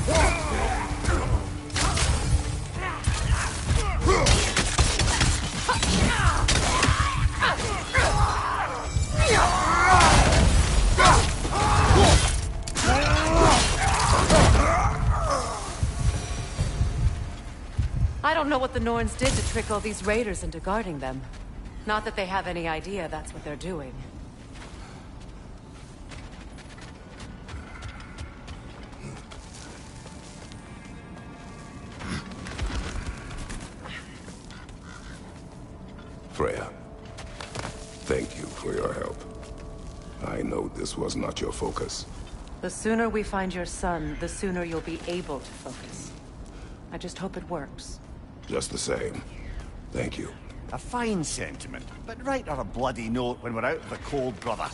I don't know what the Norns did to trick all these raiders into guarding them. Not that they have any idea that's what they're doing. Freya, thank you for your help. I know this was not your focus. The sooner we find your son, the sooner you'll be able to focus. I just hope it works. Just the same, thank you. A fine sentiment, but write her a bloody note when we're out of the cold, brother.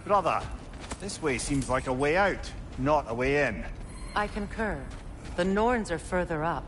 Brother, this way seems like a way out, not a way in. I concur. The Norns are further up.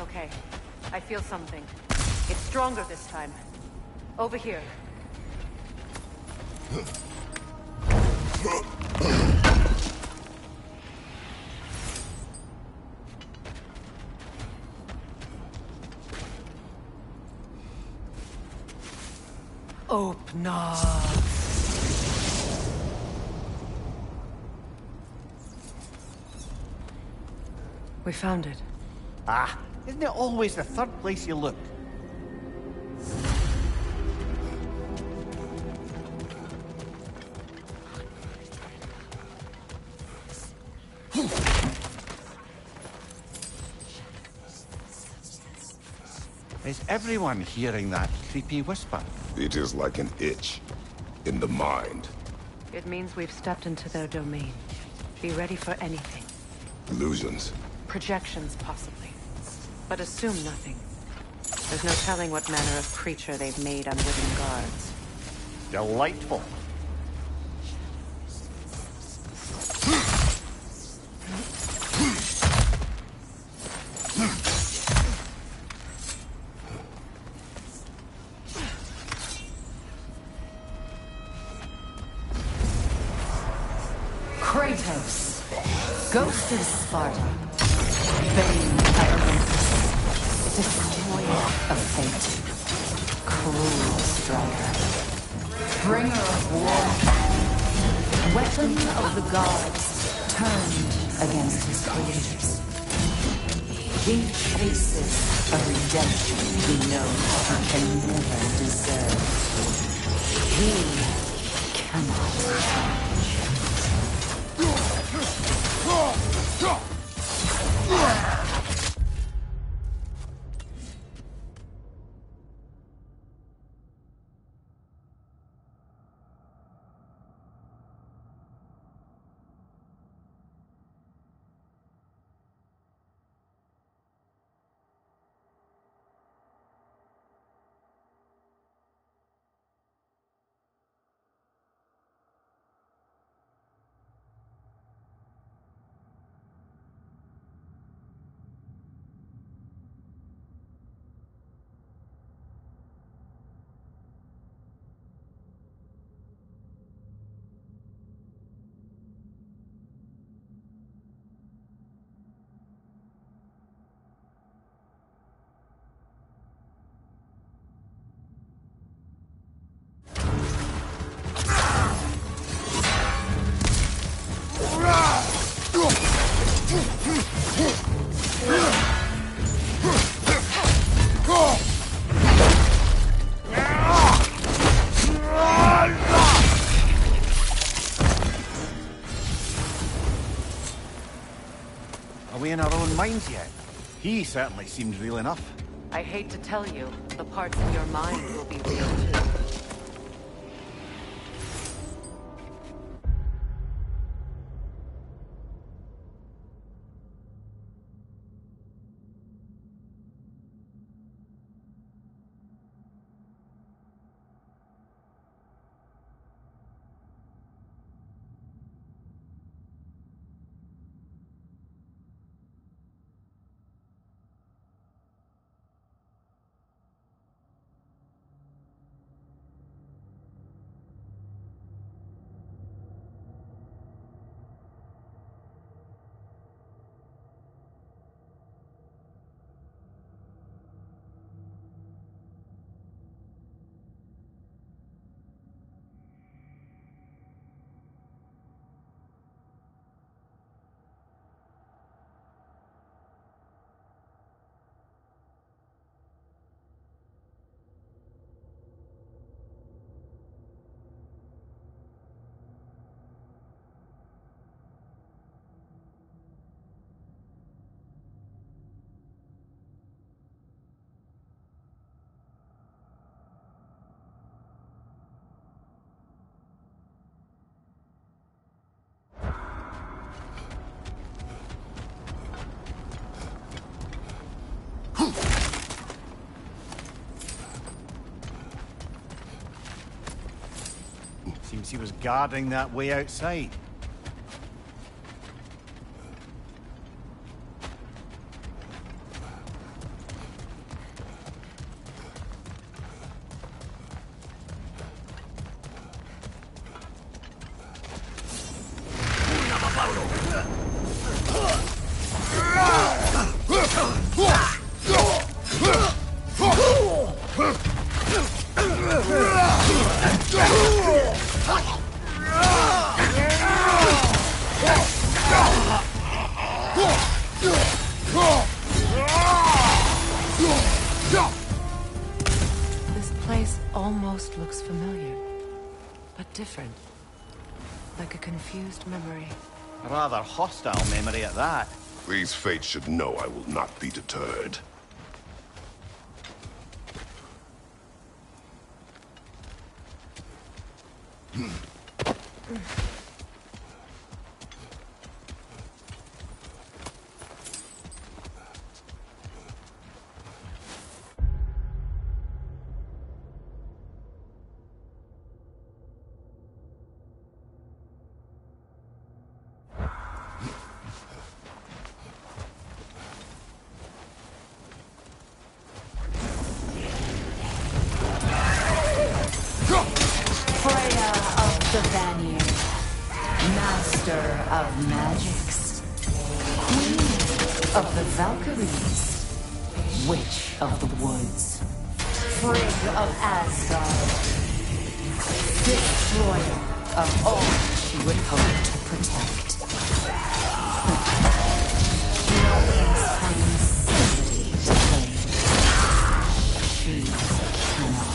Okay, I feel something. It's stronger this time. Over here. Open up. We found it. Ah, isn't it always the third place you look? Is everyone hearing that creepy whisper? It is like an itch in the mind. It means we've stepped into their domain. Be ready for anything. Illusions. Projections, possibly. But assume nothing. There's no telling what manner of creature they've made on wooden guards. Delightful. Kratos, ghost of Sparta, bane of Olympus, destroyer of fate, cruel striker, bringer of war, weapon of the gods turned against his creators. He faces a redemption he knows he can never deserve. He cannot. Are we in our own minds yet? He certainly seemed real enough. I hate to tell you, the parts in your mind will be real too. Seems he was guarding that way outside. This place almost looks familiar, but different. Like a confused memory. A rather hostile memory at that. These fates should know I will not be deterred. Freya of the Vanir, master of magics, queen of the Valkyries, witch of the woods, Frigg of Asgard, destroyer of all she would hope to protect. She always finds somebody to blame. She cannot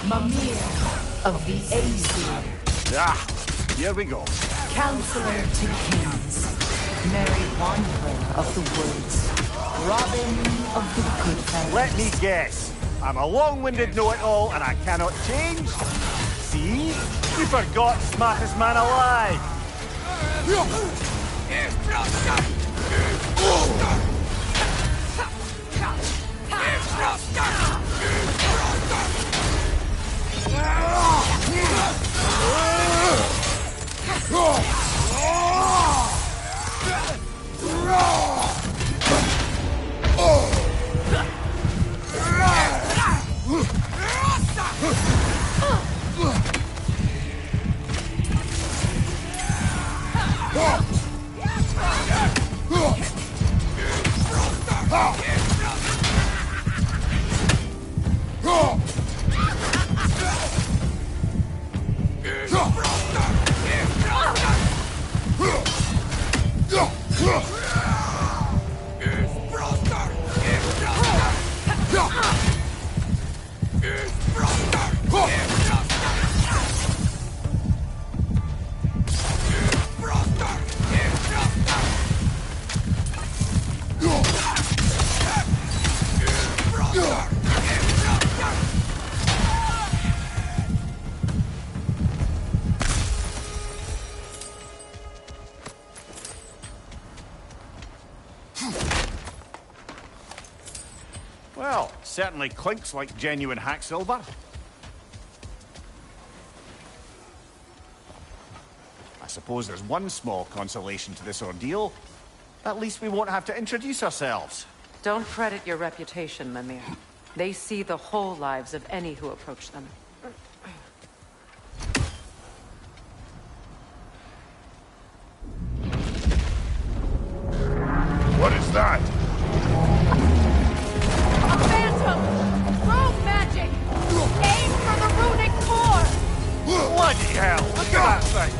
Mimir of the Aesir. Ah, here we go. Counselor to kings, Merry Wanderer of the woods, Robin of the good fellows. Let me guess. I'm a long-winded know-it-all and I cannot change? See? You forgot smartest man alive. Well, certainly clinks like genuine hack silver. I suppose there's one small consolation to this ordeal. At least we won't have to introduce ourselves. Don't credit your reputation, Mimir. They see the whole lives of any who approach them. What is that? A phantom! Rogue magic! Aim for the runic core! Bloody hell! Look at that thing!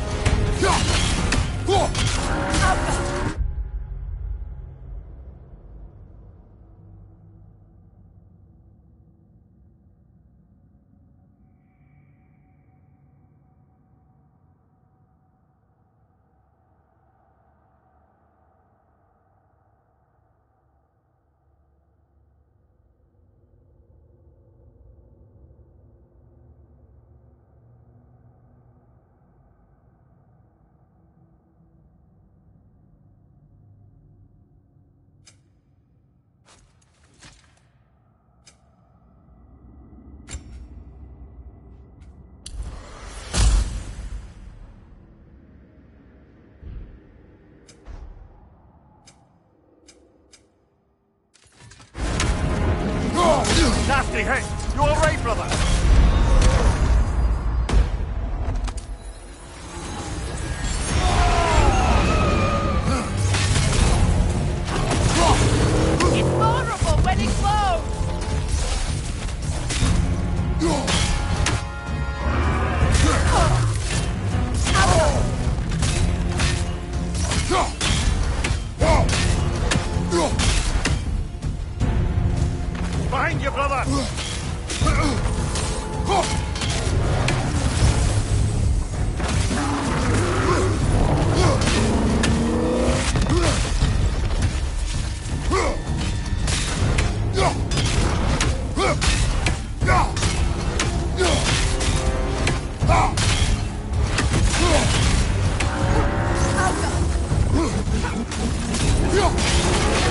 Nasty hit! You alright, brother? It's vulnerable when it glows! Behind you, brother!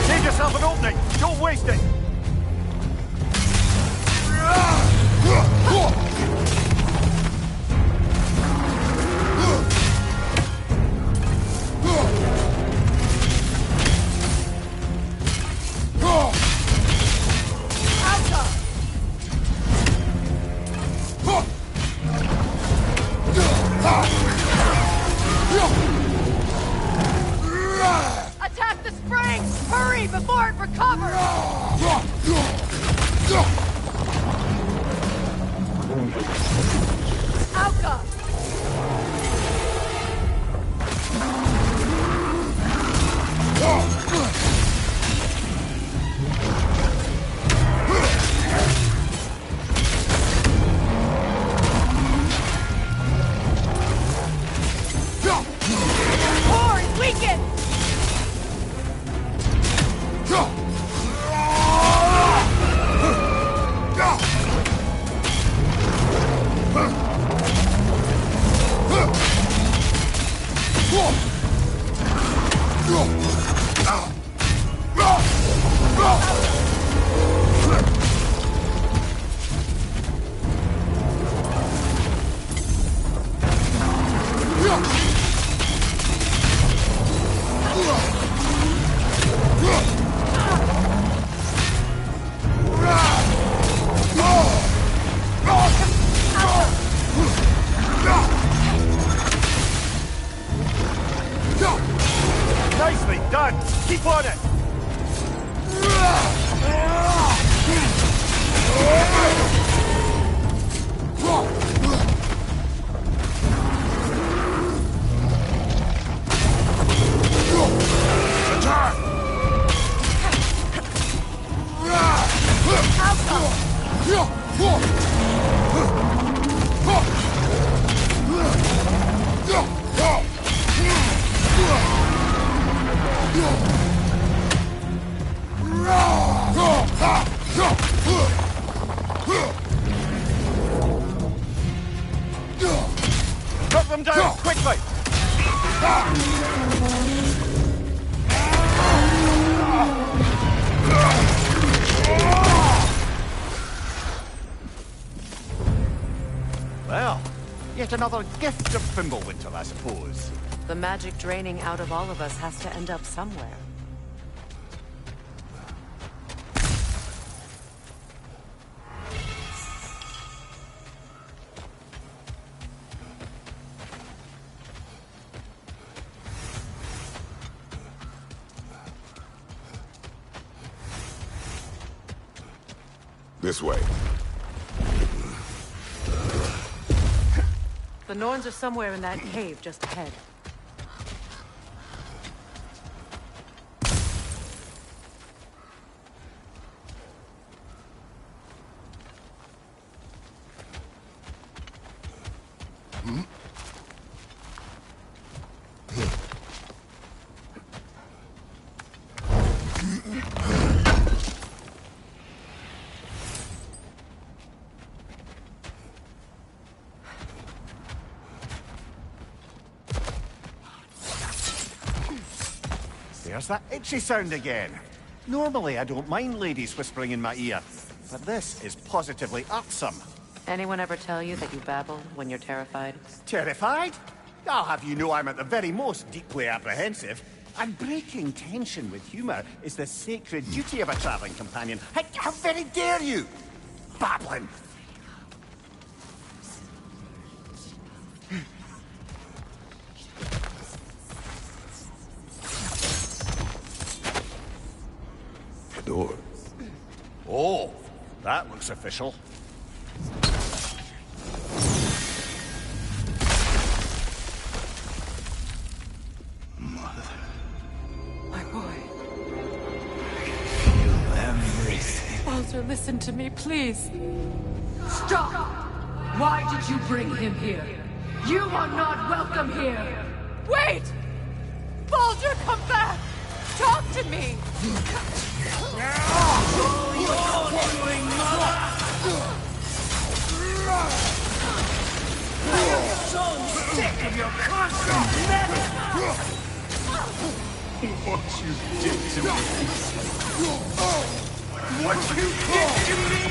Save yourself an opening! Don't waste it! Attack the spring! Hurry before it recovers! Alka! Core is weakened! Nicely done! Keep on it! Drop them down, quickly! Well, yet another gift of Fimbulwinter, I suppose. The magic draining out of all of us has to end up somewhere. This way. The Norns are somewhere in that cave just ahead. There's that itchy sound again. Normally, I don't mind ladies whispering in my ear, but this is positively irksome. Anyone ever tell you that you babble when you're terrified? Terrified? I'll have you know I'm at the very most deeply apprehensive. And breaking tension with humor is the sacred duty of a traveling companion. How very dare you! Babbling! The door. Oh, that looks official. My boy. Everything. Baldur, listen to me, please. Stop! Why did you bring him here? You are not welcome here! Wait! Baldur, come back! Talk to me! I am so sick of your constant meddling! What you did to me. What you did to me!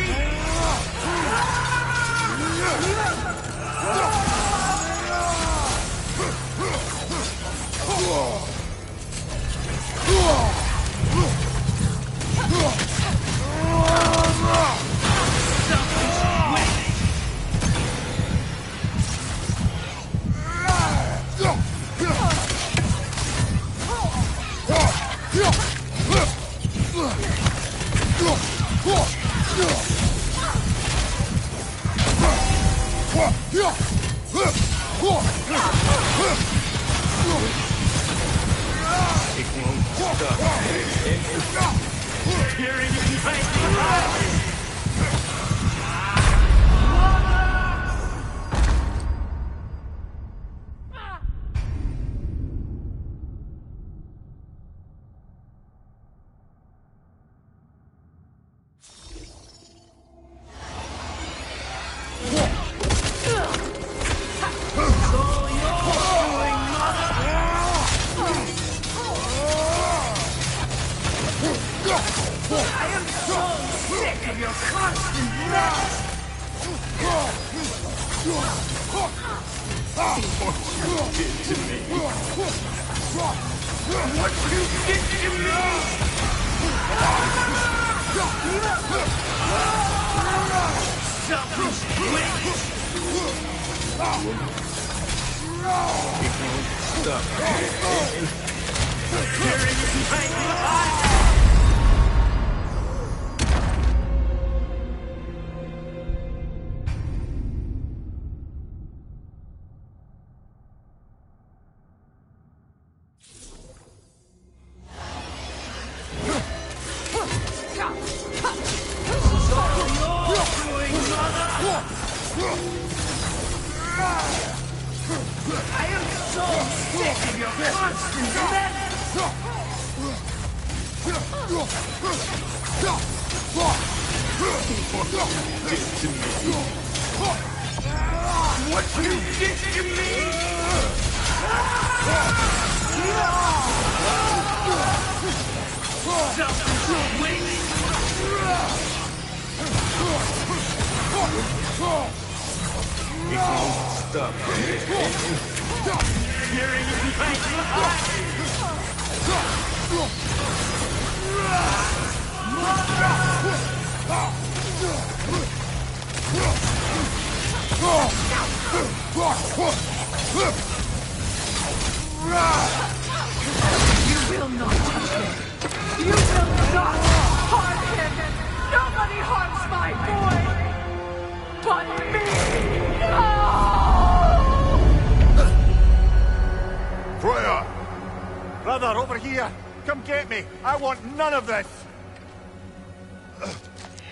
Brother, over here! Come get me! I want none of this!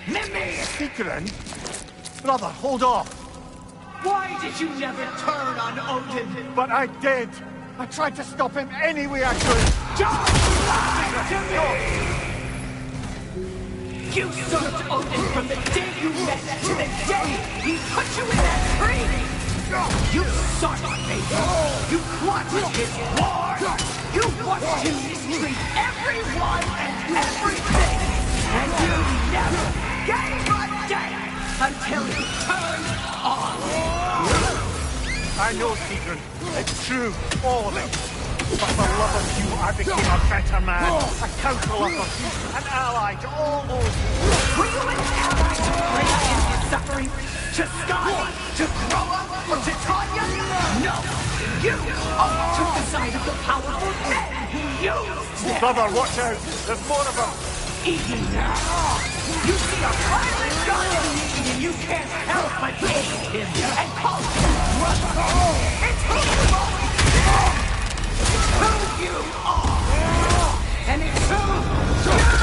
Mimir! Secret? Brother, hold off! Why did you never turn on Odin? But I did! I tried to stop him any way I could! Don't lie to me! You served Odin from the day you met to the day he put you in that tree! You sought fate! You plotted his war! You watched him mistreat everyone and everything! And you never gave a damn until he turned on! I know, Secret. It's true, all of it. For the love of you, I became a better man, a counselor for peace, an ally to all those who... Were you an ally to great Indian suffering? To Scotty? To Groa? Or to Tanya? No! You always took the side of the powerful men who used them! Brother, watch out! There's more of them! Easy now! You see a violent gun and you can't help but hate him and call him brother! It's who you've always been! Who you are! And it's who you are!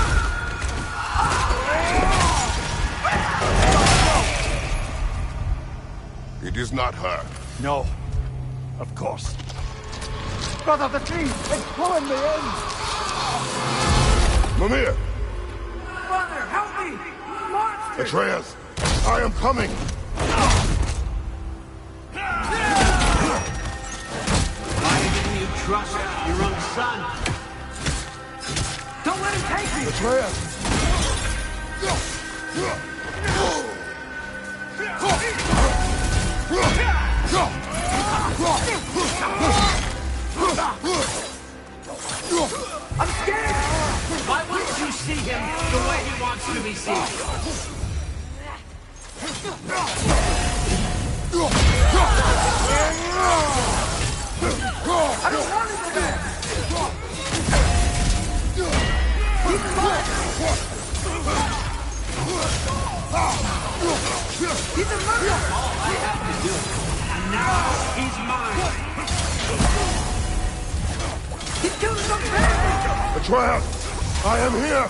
It is not her. No. Of course. Brother, the tree! It's pulling me in! Mimir! Brother, help me! Monster! Atreus! I am coming! Why didn't you trust your own son? Don't let him take me! Atreus! I'm scared! Why wouldn't you see him the way he wants to be seen? I don't want to go back! He's mine! He's a murderer! All I have to do. And now he's mine! He's killing some family! Atreus! I am here!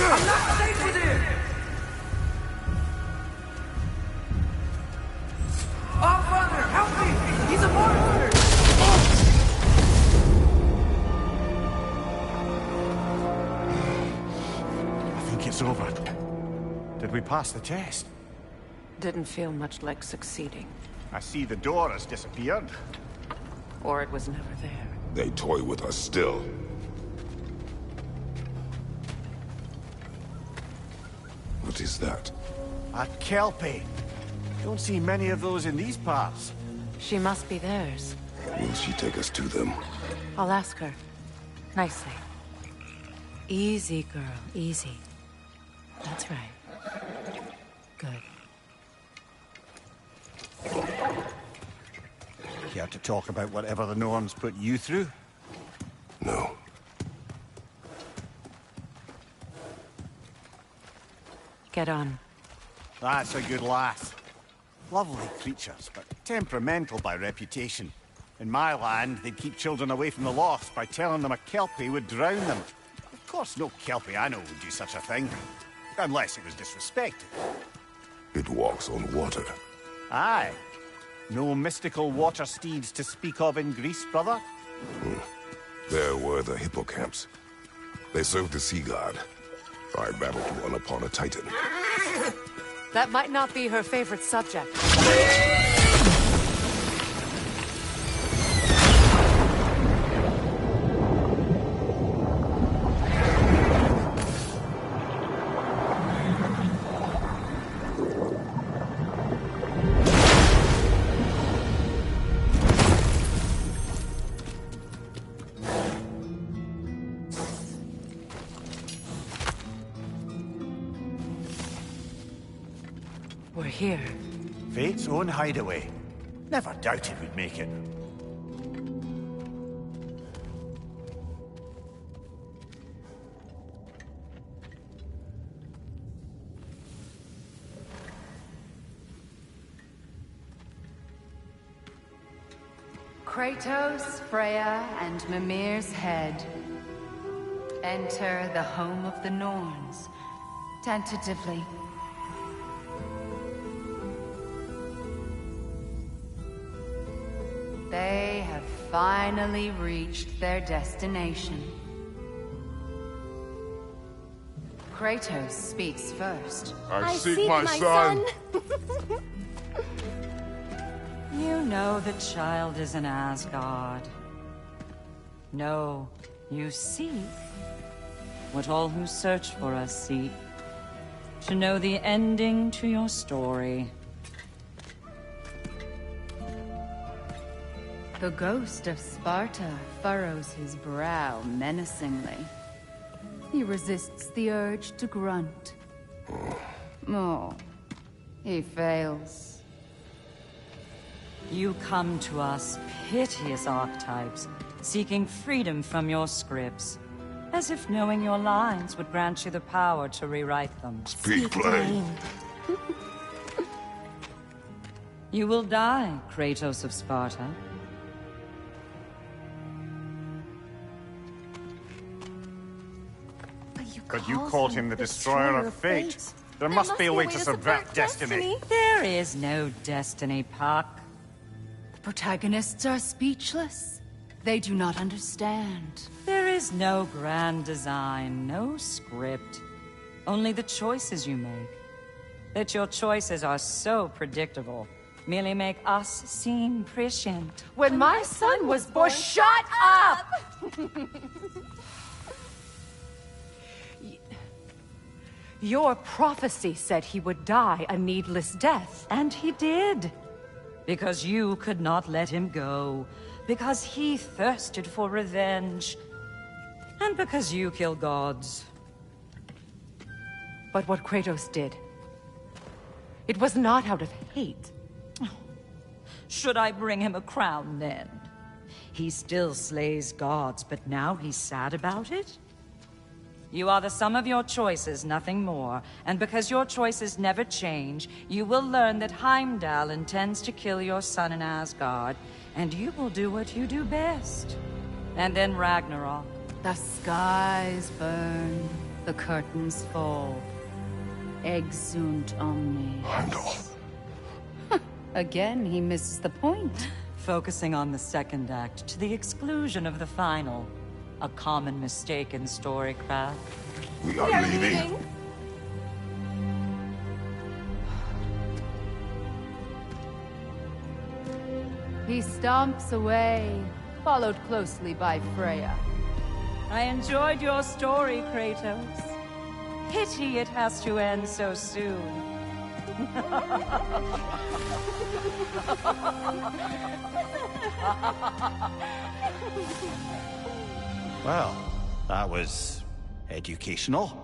I'm not safe with him! Oh, Father, help me! He's a monster! I think it's over. Did we pass the test? Didn't feel much like succeeding. I see the door has disappeared. Or it was never there. They toy with us still. What is that? A Kelpie. Don't see many of those in these parts. She must be theirs. Will she take us to them? I'll ask her. Nicely. Easy, girl. Easy. That's right. Good. Care to talk about whatever the Norns put you through? No. Get on. That's a good lass. Lovely creatures, but temperamental by reputation. In my land, they'd keep children away from the lost by telling them a Kelpie would drown them. Of course, no Kelpie I know would do such a thing. Unless it was disrespected. It walks on water. Aye. No mystical water steeds to speak of in Greece, brother? There were the hippocamps. They served the sea god. I battled one upon a titan. That might not be her favorite subject. We're here. Fate's own hideaway. Never doubted we'd make it. Kratos, Freya, and Mimir's head. Enter the home of the Norns. Tentatively. They have finally reached their destination. Kratos speaks first. I seek my son. You know the child is in Asgard. No, you seek what all who search for us seek. to know the ending to your story. The ghost of Sparta furrows his brow menacingly. He resists the urge to grunt. Oh, he fails. You come to us, piteous archetypes, seeking freedom from your scripts, as if knowing your lines would grant you the power to rewrite them. Speak plain. You will die, Kratos of Sparta. But you called him the Destroyer of Fate. There must be a way to subvert destiny. There is no destiny, Puck. The protagonists are speechless. They do not understand. There is no grand design, no script. Only the choices you make. That your choices are so predictable merely make us seem prescient. When my son was born, shut up! Your prophecy said he would die a needless death. And he did. Because you could not let him go. Because he thirsted for revenge. And because you kill gods. But what Kratos did, it was not out of hate. Should I bring him a crown then? He still slays gods, but now he's sad about it? You are the sum of your choices, nothing more. And because your choices never change, you will learn that Heimdall intends to kill your son in Asgard, and you will do what you do best. And then Ragnarok. The skies burn, the curtains fall. Exunt omnes. Heimdall. Again, he misses the point. Focusing on the second act to the exclusion of the final. A common mistake in storycraft. We are leaving. He stomps away, followed closely by Freya. I enjoyed your story, Kratos. Pity it has to end so soon. Well, that was educational.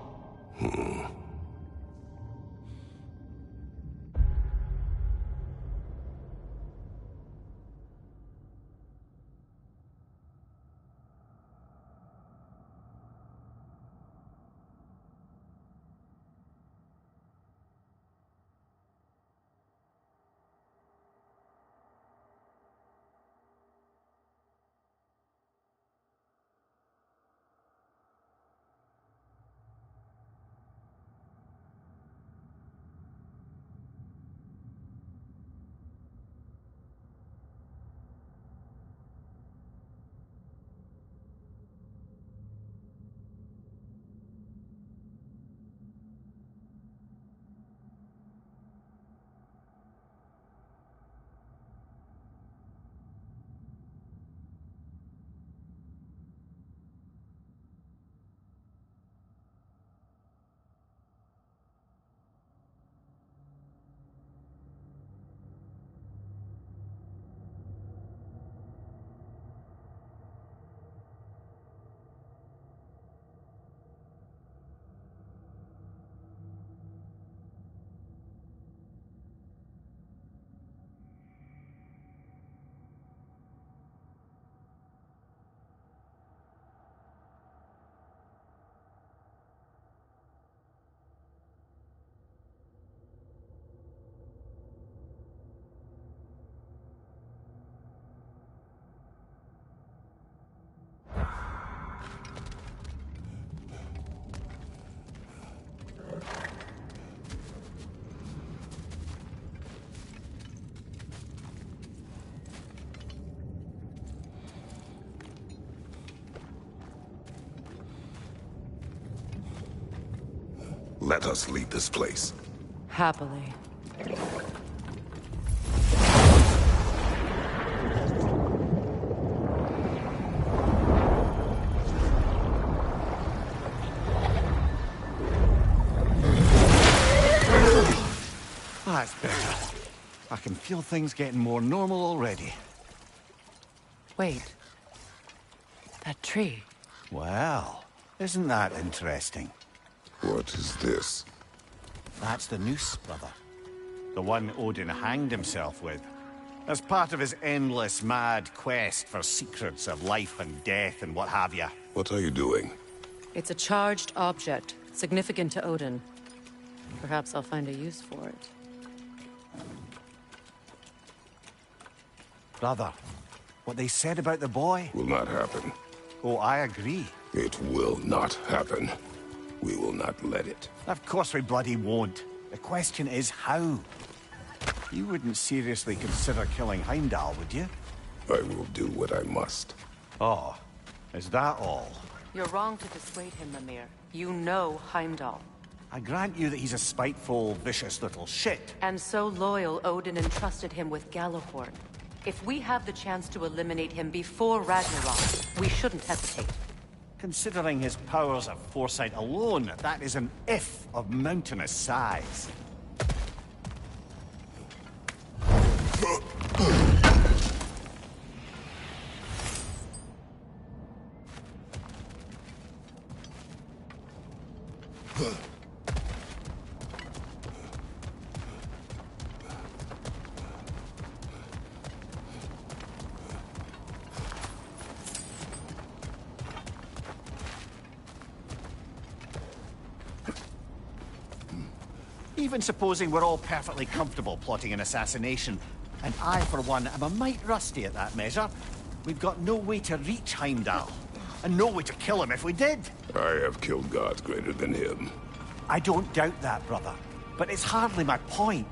Let us leave this place. Happily. That's better. I can feel things getting more normal already. Wait. That tree. Well, isn't that interesting? What is this? That's the noose, brother. The one Odin hanged himself with. As part of his endless, mad quest for secrets of life and death and what have you. What are you doing? It's a charged object, significant to Odin. Perhaps I'll find a use for it. Brother, what they said about the boy... Will not happen. Oh, I agree. It will not happen. We will not let it. Of course we bloody won't. The question is how. You wouldn't seriously consider killing Heimdall, would you? I will do what I must. Oh, is that all? You're wrong to dissuade him, Mimir. You know Heimdall. I grant you that he's a spiteful, vicious little shit. And so loyal, Odin entrusted him with Gjallarhorn. If we have the chance to eliminate him before Ragnarok, we shouldn't hesitate. Considering his powers of foresight alone, that is an if of mountainous size. Even supposing we're all perfectly comfortable plotting an assassination, and I, for one, am a mite rusty at that measure, we've got no way to reach Heimdall, and no way to kill him if we did. I have killed gods greater than him. I don't doubt that, brother, but it's hardly my point.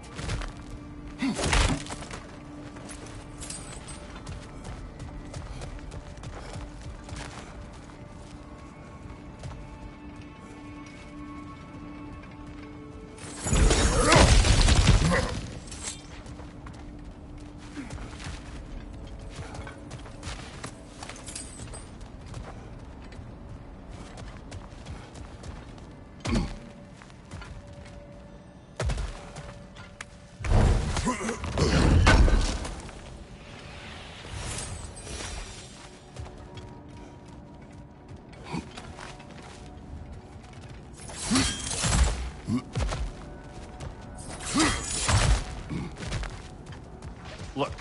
Look,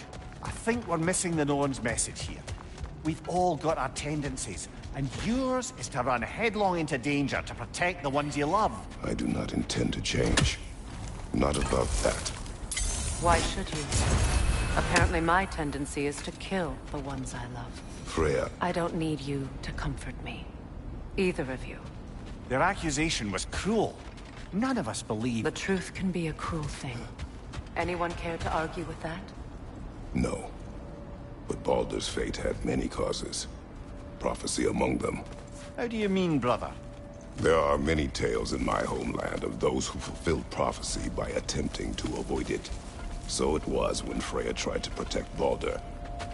I think we're missing the Norn's message here. We've all got our tendencies, and yours is to run headlong into danger to protect the ones you love. I do not intend to change. Not about that. Why should you? Apparently my tendency is to kill the ones I love. Freya. I don't need you to comfort me. Either of you. Their accusation was cruel. None of us believe... The truth can be a cruel thing. Anyone care to argue with that? No. But Baldur's fate had many causes. Prophecy among them. How do you mean, brother? There are many tales in my homeland of those who fulfilled prophecy by attempting to avoid it. So it was when Freya tried to protect Baldur.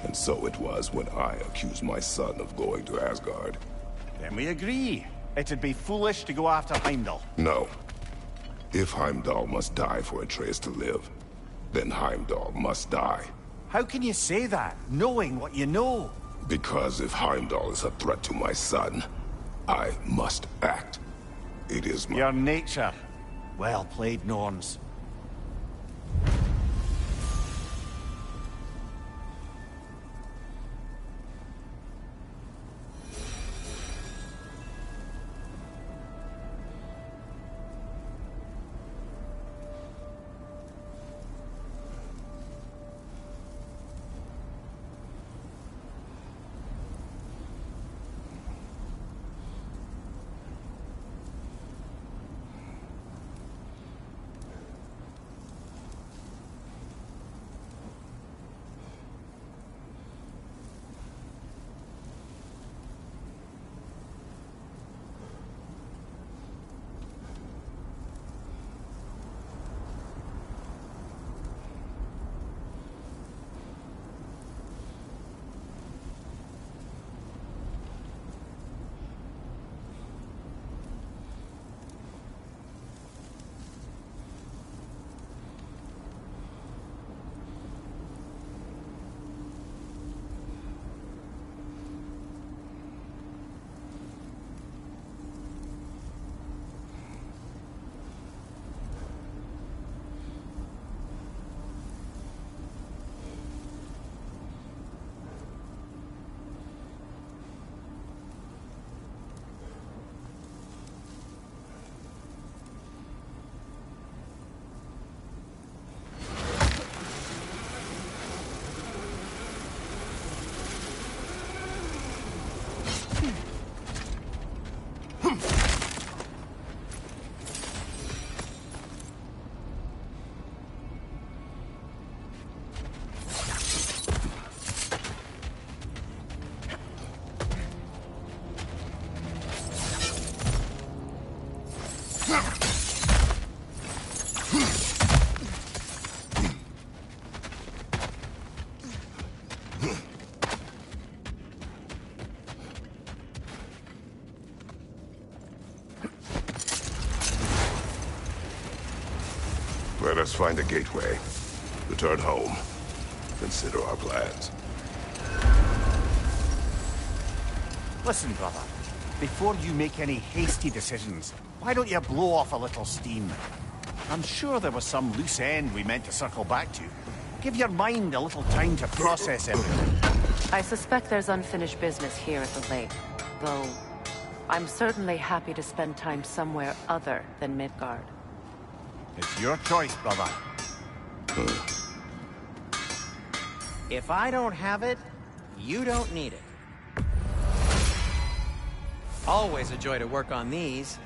And so it was when I accused my son of going to Asgard. Then we agree. It'd be foolish to go after Heimdall. No. If Heimdall must die for Atreus to live, then Heimdall must die. How can you say that, knowing what you know? Because if Heimdall is a threat to my son, I must act. It is my... Your nature. Well played, Norns. Let us find a gateway. Return home. Consider our plans. Listen, brother. Before you make any hasty decisions, why don't you blow off a little steam? I'm sure there was some loose end we meant to circle back to. Give your mind a little time to process everything. I suspect there's unfinished business here at the lake, though I'm certainly happy to spend time somewhere other than Midgard. It's your choice, brother. If I don't have it, you don't need it. Always a joy to work on these.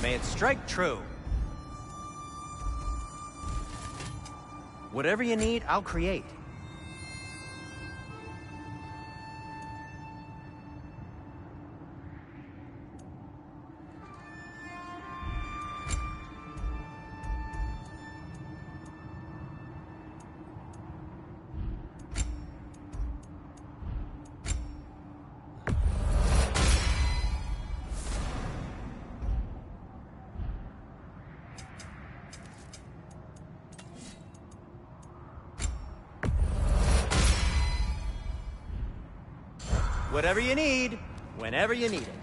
May it strike true. Whatever you need, I'll create. Whatever you need, whenever you need it.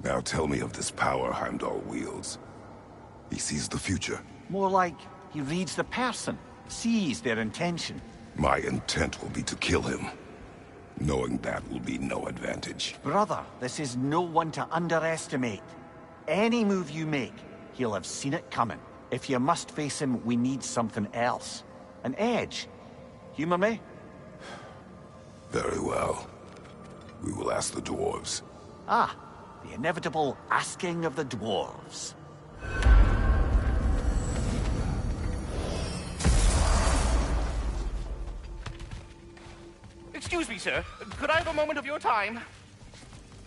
Now tell me of this power Heimdall wields. He sees the future. More like he reads the person, sees their intention. My intent will be to kill him. Knowing that will be no advantage. Brother, this is no one to underestimate. Any move you make, he'll have seen it coming. If you must face him, we need something else. An edge. Humor me? Very well. We will ask the dwarves. Ah, the inevitable asking of the dwarves. Excuse me, sir. Could I have a moment of your time?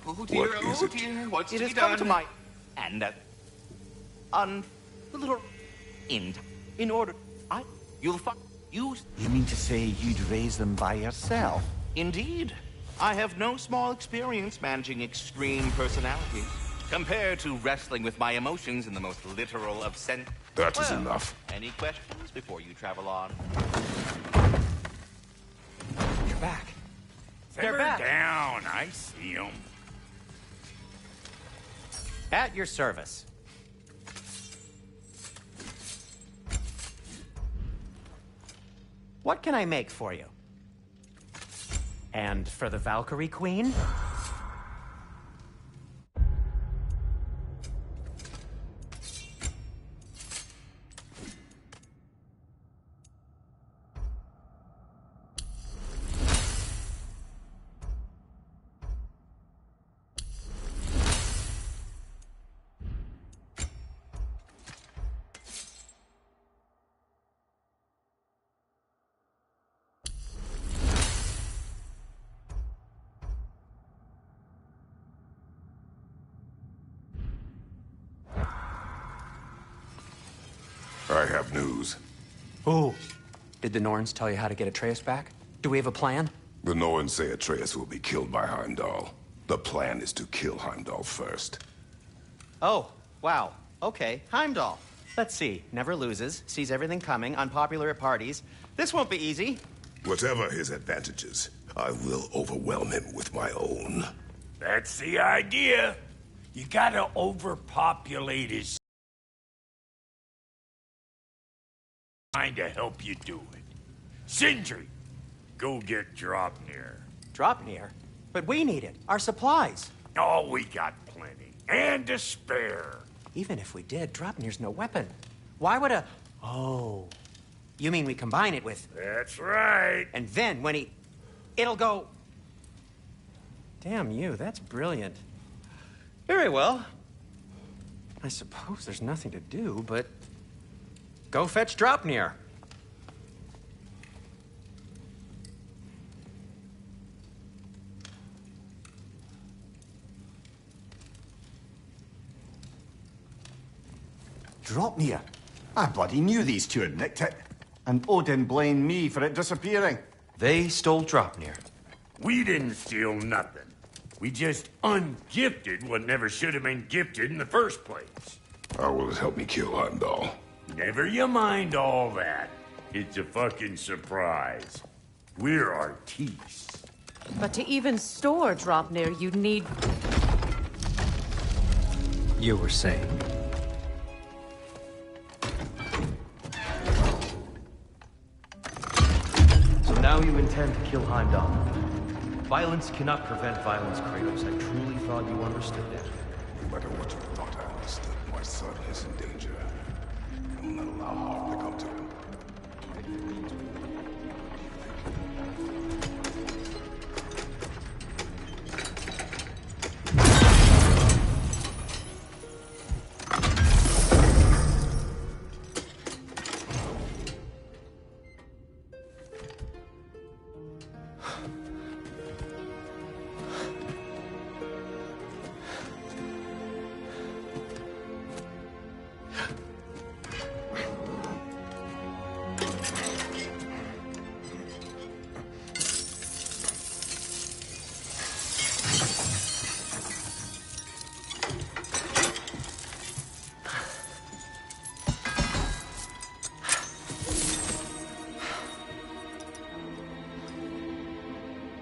Oh dear, What is it? dear, What's it to has be come done? to my... And a little in order... You'll find... You mean to say you'd raise them by yourself? Indeed. I have no small experience managing extreme personalities. Compared to wrestling with my emotions in the most literal of sense. That is enough. Any questions before you travel on? You're back. They're back. Down. I see them. At your service. What can I make for you? And for the Valkyrie Queen? I have news. Ooh. Did the Norns tell you how to get Atreus back? Do we have a plan? The Norns say Atreus will be killed by Heimdall. The plan is to kill Heimdall first. Oh, wow. Okay, Heimdall. Let's see. Never loses, sees everything coming, unpopular at parties. This won't be easy. Whatever his advantages, I will overwhelm him with my own. That's the idea. You gotta overpopulate his mind to help you do it. Sindri, go get Draupnir. Draupnir? But we need it. Our supplies. Oh, we got plenty. And to spare. Even if we did, Draupnir's no weapon. Why would a... Oh. You mean we combine it with... That's right. And then when he... It'll go... Damn you, that's brilliant. Very well. I suppose there's nothing to do, but... Go fetch Draupnir. Draupnir? I bloody knew these two had nicked it. And Odin blamed me for it disappearing. They stole Draupnir. We didn't steal nothing. We just ungifted what never should have been gifted in the first place. How will it help me kill Heimdall? Never you mind all that. It's a fucking surprise. We're artistes. But to even store Draupnir, you'd need... You were saying? So now you intend to kill Heimdall. Violence cannot prevent violence, Kratos. I truly thought you understood that. No matter what you thought I understood, my son is in danger. I will not allow harm to come to him.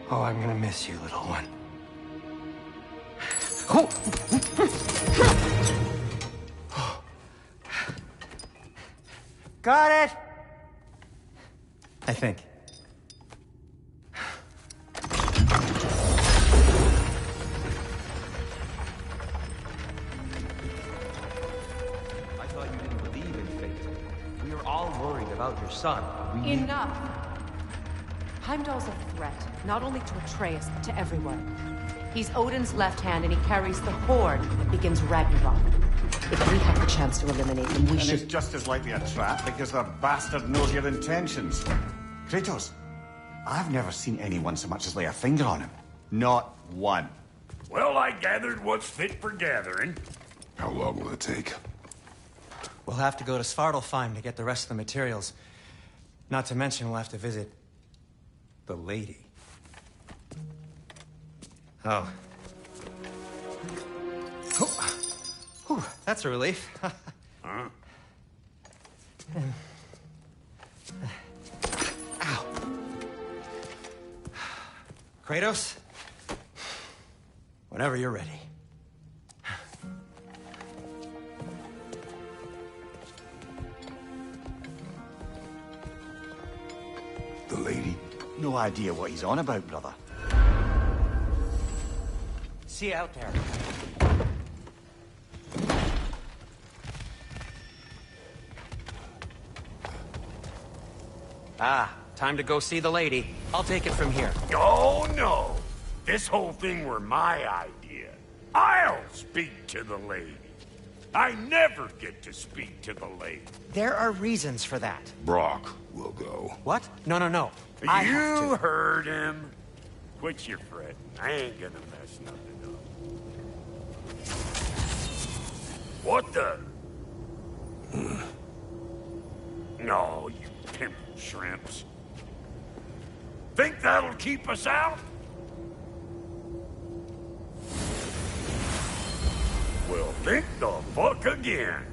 Oh, I'm gonna miss you, little one. Got it! I think. I thought you didn't believe in fate. We are all worried about your son. Enough! Heimdall's a threat, not only to Atreus, but to everyone. He's Odin's left hand, and he carries the horde that begins Ragnarok. If we have the chance to eliminate him, we should... And it's just as likely a trap because the bastard knows your intentions. Kratos, I've never seen anyone so much as lay a finger on him. Not one. Well, I gathered what's fit for gathering. How long will it take? We'll have to go to Svartalfheim to get the rest of the materials. Not to mention we'll have to visit the lady. Oh. Whew, that's a relief. Huh? Ow. Kratos? Whenever you're ready. The lady? No idea what he's on about, brother. See you out there. Ah, time to go see the lady. I'll take it from here. Oh, no. This whole thing were my idea. I'll speak to the lady. I never get to speak to the lady. There are reasons for that. Brock will go. What? No, no, no. I have You to. heard him. Quit your fretting. I ain't gonna mess nothing up. What the? No, you pimple shrimps. Think that'll keep us out? Well, think the fuck again.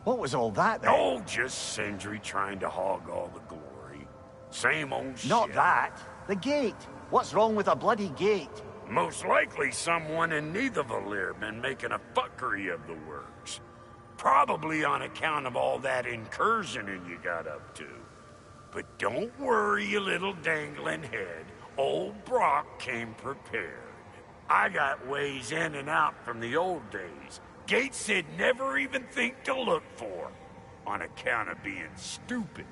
What was all that then? Oh, just Sindri trying to hog all the glory. Same old shit. Not that. The gate. What's wrong with a bloody gate? Most likely someone in Nidavellir been making a fuckery of the works. Probably on account of all that incursioning you got up to. But don't worry, you little dangling head. Old Brock came prepared. I got ways in and out from the old days. Gates they'd never even think to look for, on account of being stupid.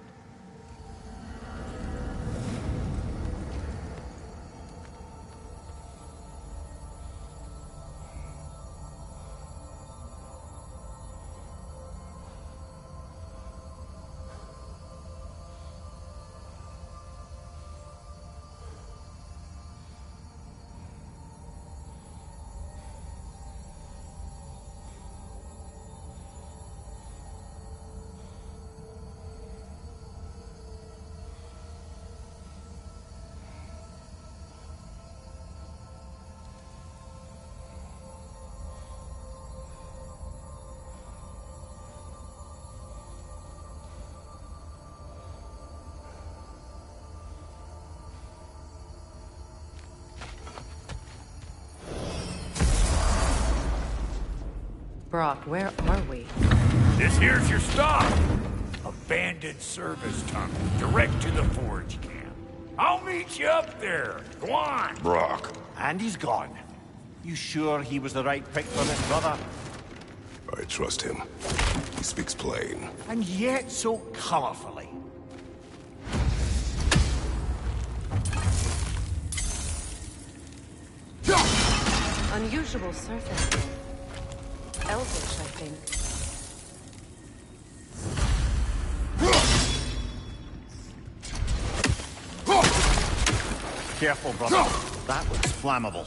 Brock, where are we? This here's your stop. Abandoned service tunnel, direct to the forge camp. I'll meet you up there. Go on. Brock. And he's gone. You sure he was the right pick for this, brother? I trust him. He speaks plain. And yet so colorfully. Unusual surface. Elvish, I think. Careful, brother. That looks flammable.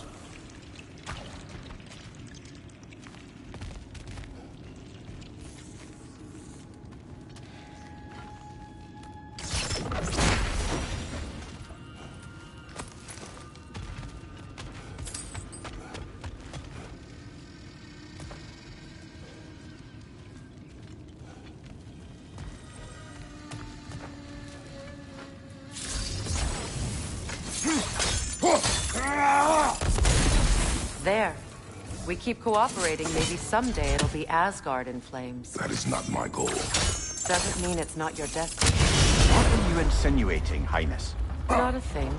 There. We keep cooperating, maybe someday it'll be Asgard in flames. That is not my goal. Doesn't mean it's not your destiny. What are you insinuating, Highness? Not a thing.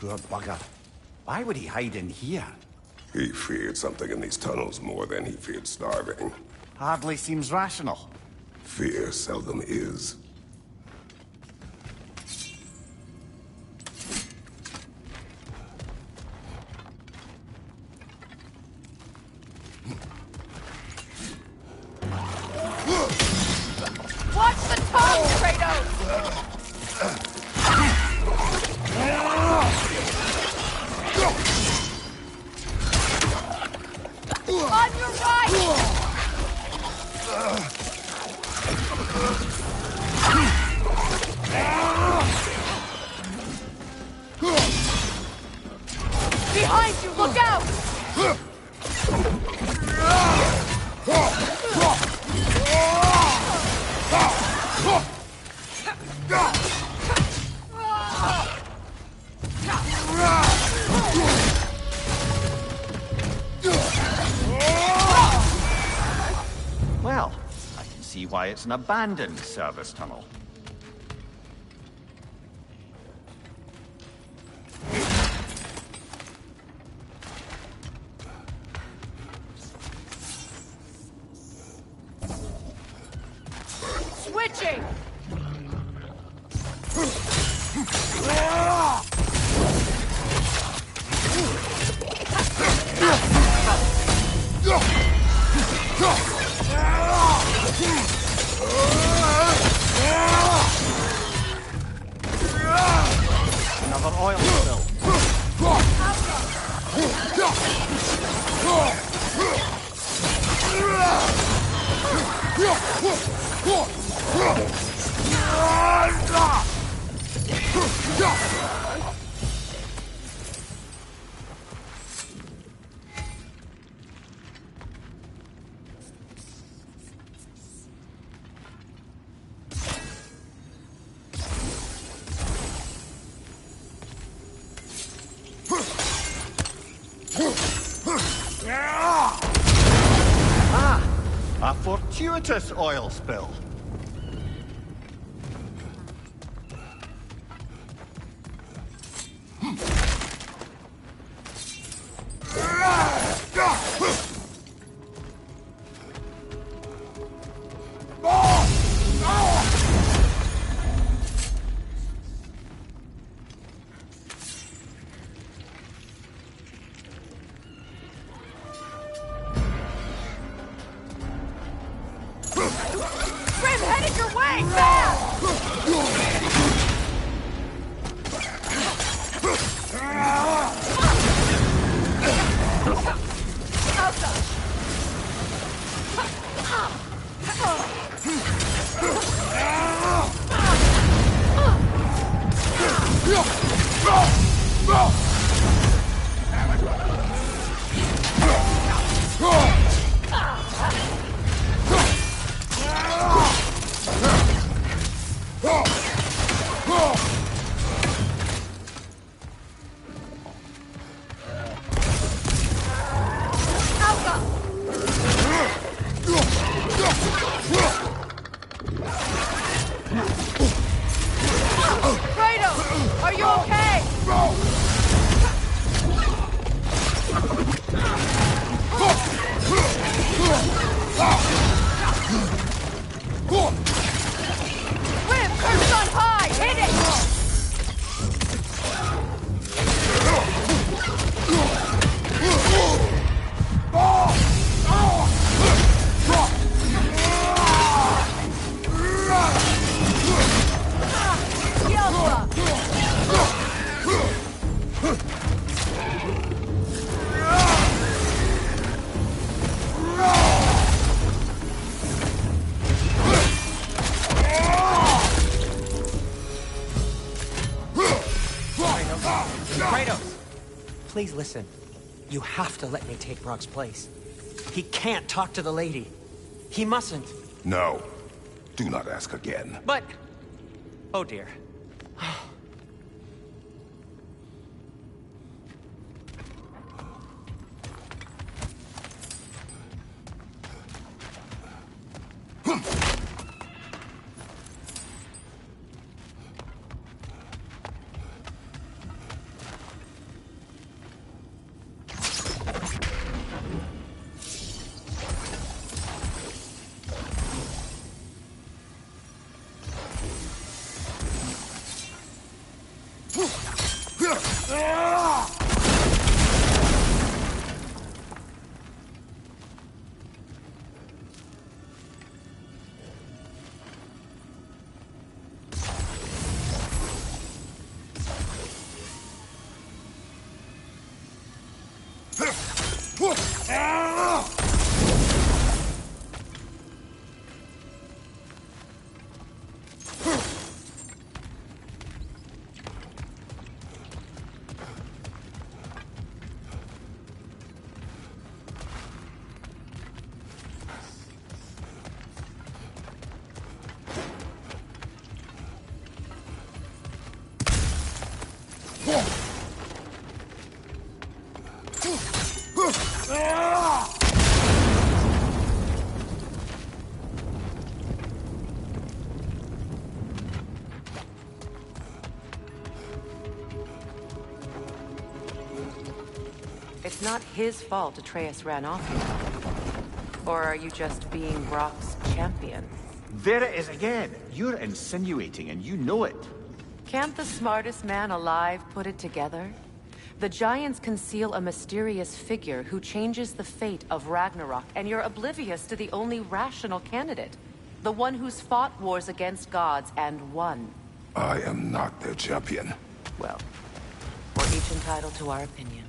Poor bugger. Why would he hide in here? He feared something in these tunnels more than he feared starving. Hardly seems rational. Fear seldom is. Watch the tongue, Kratos! On your right! Behind you, look out! Well, I can see why it's an abandoned service tunnel. Switching! Another oil spill. A fortuitous oil spill. Grim, headed your way! Fast! Kratos, are you okay? Grim, curse on high! Hit it! Kratos! Please listen. You have to let me take Brock's place. He can't talk to the lady. He mustn't. No. Do not ask again. But... Oh dear. It's not his fault Atreus ran off you. Or are you just being Brock's champion? There it is again. You're insinuating, and you know it. Can't the smartest man alive put it together? The Giants conceal a mysterious figure who changes the fate of Ragnarok, and you're oblivious to the only rational candidate. The one who's fought wars against gods and won. I am not their champion. Well, we're each entitled to our opinion.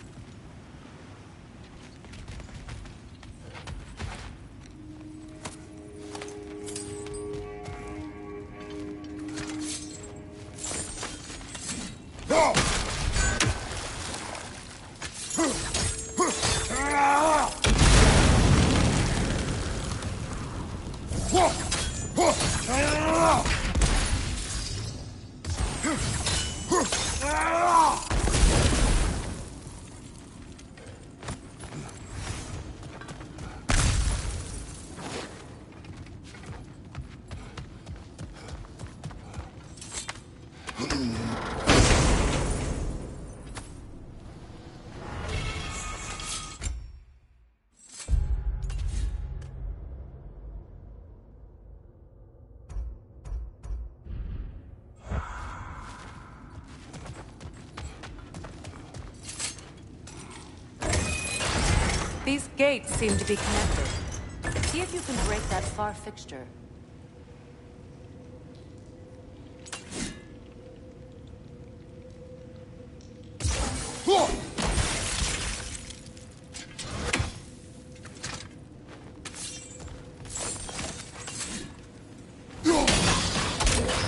These gates seem to be connected. See if you can break that far fixture.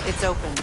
It's open.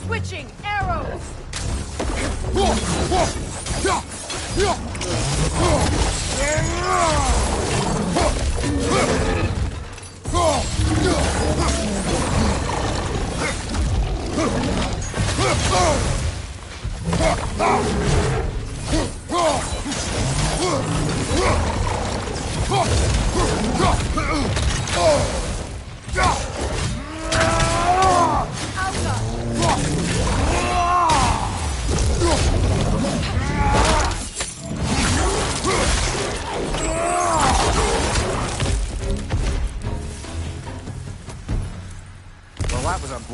Switching arrows!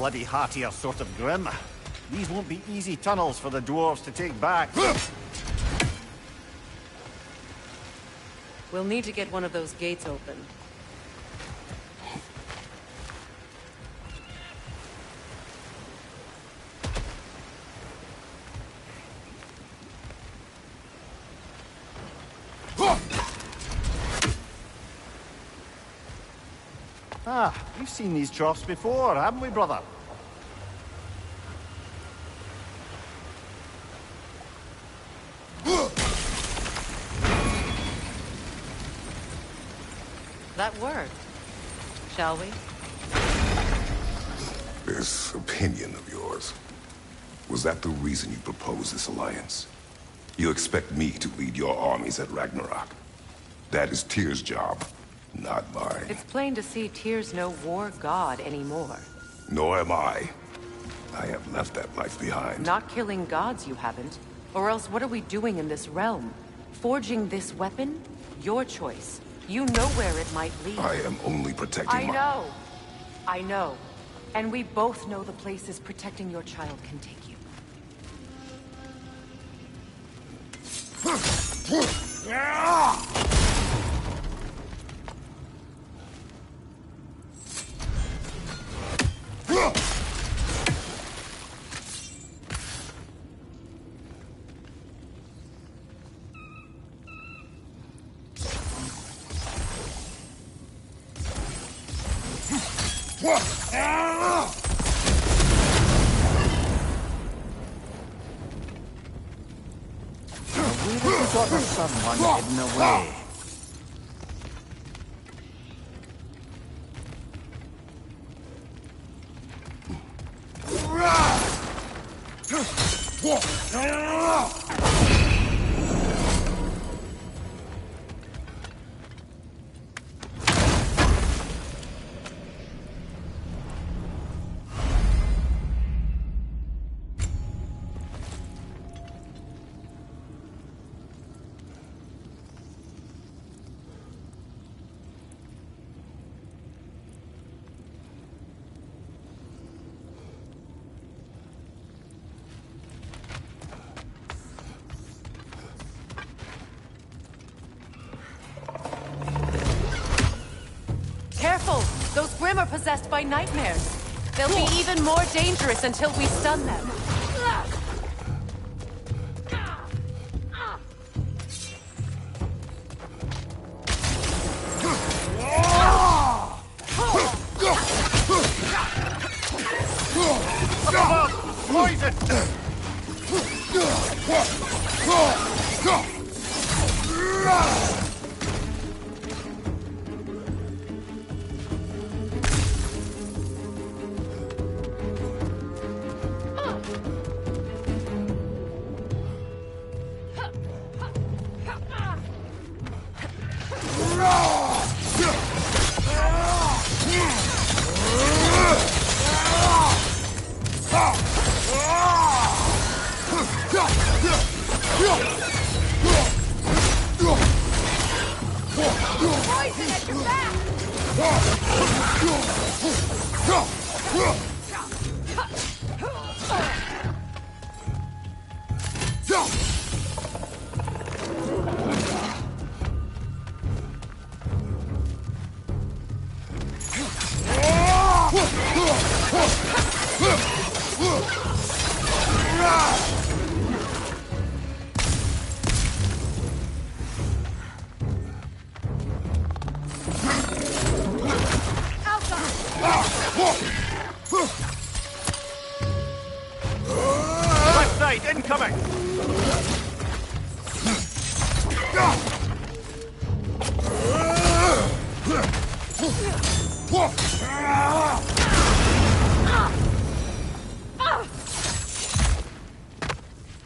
bloody heartier sort of grim. These won't be easy tunnels for the dwarves to take back. We'll need to get one of those gates open. Ah, we've seen these troughs before, haven't we, brother? That worked. Shall we? This opinion of yours, was that the reason you proposed this alliance? You expect me to lead your armies at Ragnarok? That is Tyr's job, not mine. It's plain to see Tyr's no war god anymore. Nor am I. I have left that life behind. Not killing gods, you haven't. Or else what are we doing in this realm? Forging this weapon? Your choice. You know where it might lead. I am only protecting I know. And we both know the places protecting your child can take you. Where have you got the sun one hidden away? Careful! Those Grimm are possessed by nightmares. They'll be even more dangerous until we stun them. Poison at your back! Left side, incoming!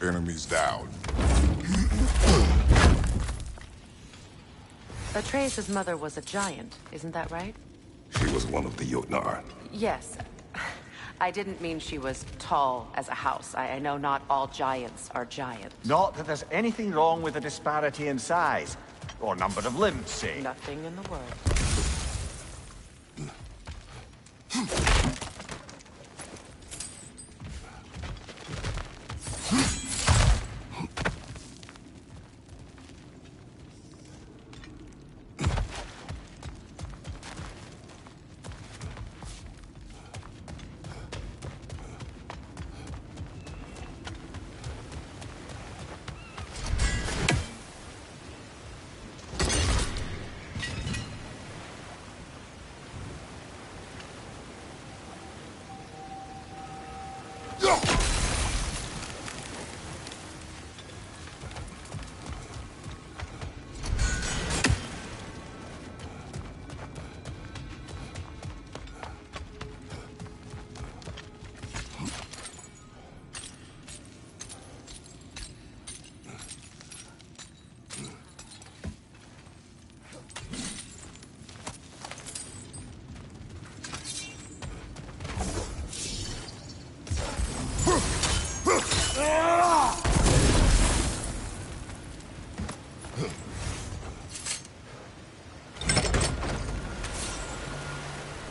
Enemies down. Atreus' mother was a giant, isn't that right? She was one of the Jotnar. Yes. I didn't mean she was tall as a house. I know not all giants are giant. Not that there's anything wrong with the disparity in size. Or number of limbs, say. Nothing in the world.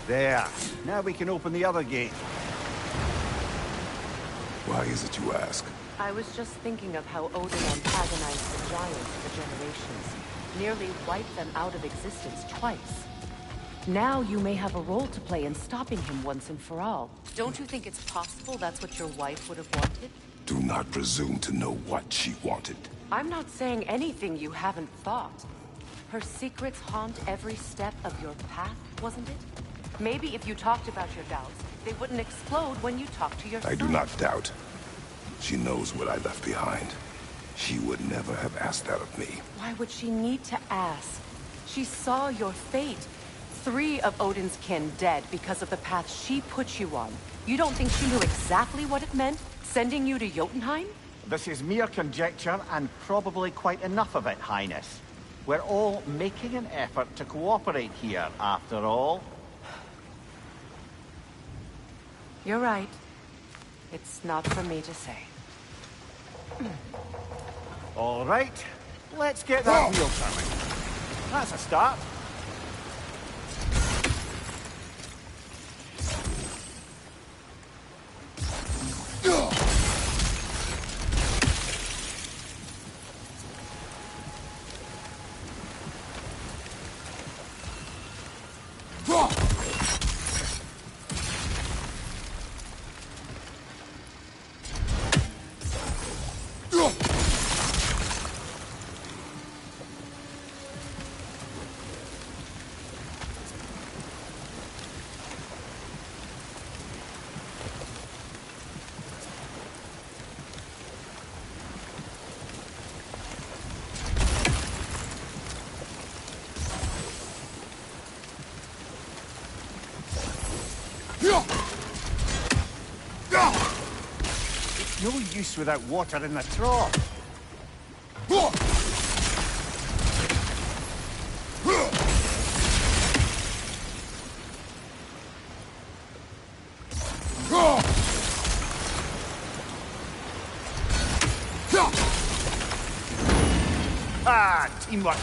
There. Now we can open the other gate. Why is it you ask? I was just thinking of how Odin antagonized the Giants for generations. Nearly wiped them out of existence twice. Now you may have a role to play in stopping him once and for all. Don't you think it's possible that's what your wife would have wanted? Do not presume to know what she wanted. I'm not saying anything you haven't thought. Her secrets haunt every step of your path, wasn't it? Maybe if you talked about your doubts, they wouldn't explode when you talk to your son. I do not doubt. She knows what I left behind. She would never have asked that of me. Why would she need to ask? She saw your fate. 3 of Odin's kin dead because of the path she put you on. You don't think she knew exactly what it meant, sending you to Jotunheim? This is mere conjecture, and probably quite enough of it, Highness. We're all making an effort to cooperate here, after all. You're right. It's not for me to say. All right, let's get that wheel turning. That's a start. It's no use without water in the trough. Ah, teamwork.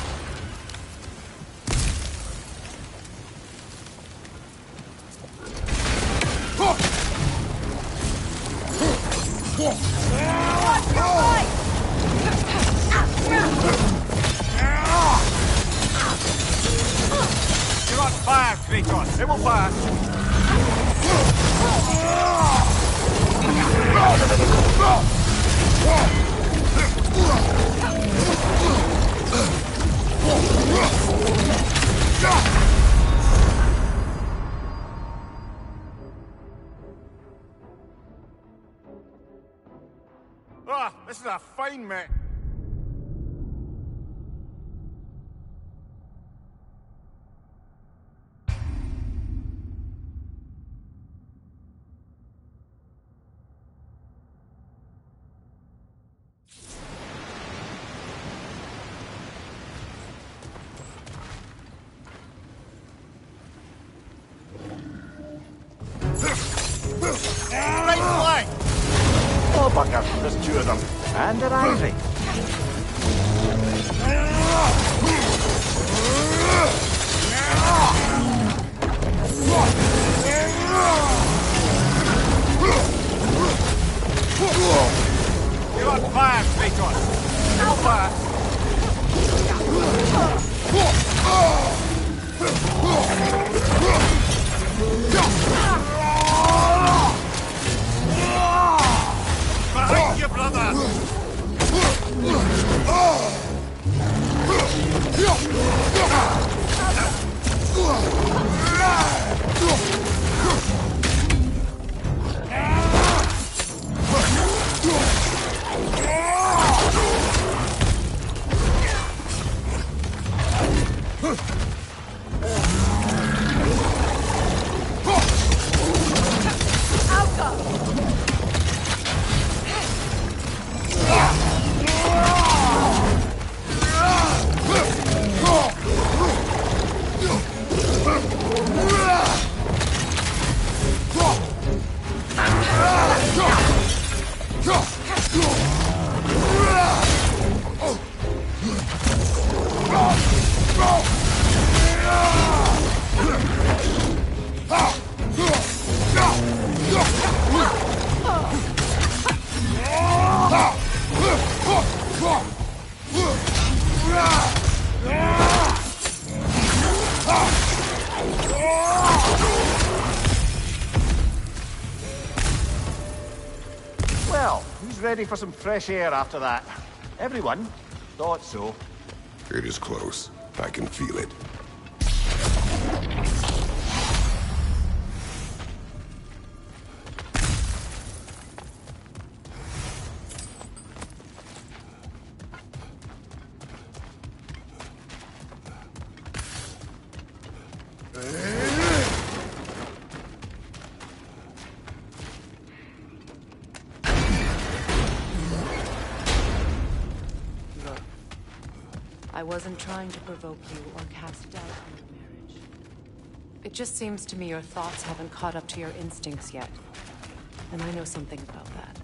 You're on fire, Kratos. It will fire. Ah, this is a fine mech. Right flank! Oh, bugger, there's 2 of them. And they're angry. You're on fire, Kratos. Still fire. Behind you, brother! Well, who's ready for some fresh air after that? Everyone? Thought so. It is close. I can feel it. I wasn't trying to provoke you or cast doubt on your marriage. It just seems to me your thoughts haven't caught up to your instincts yet. And I know something about that.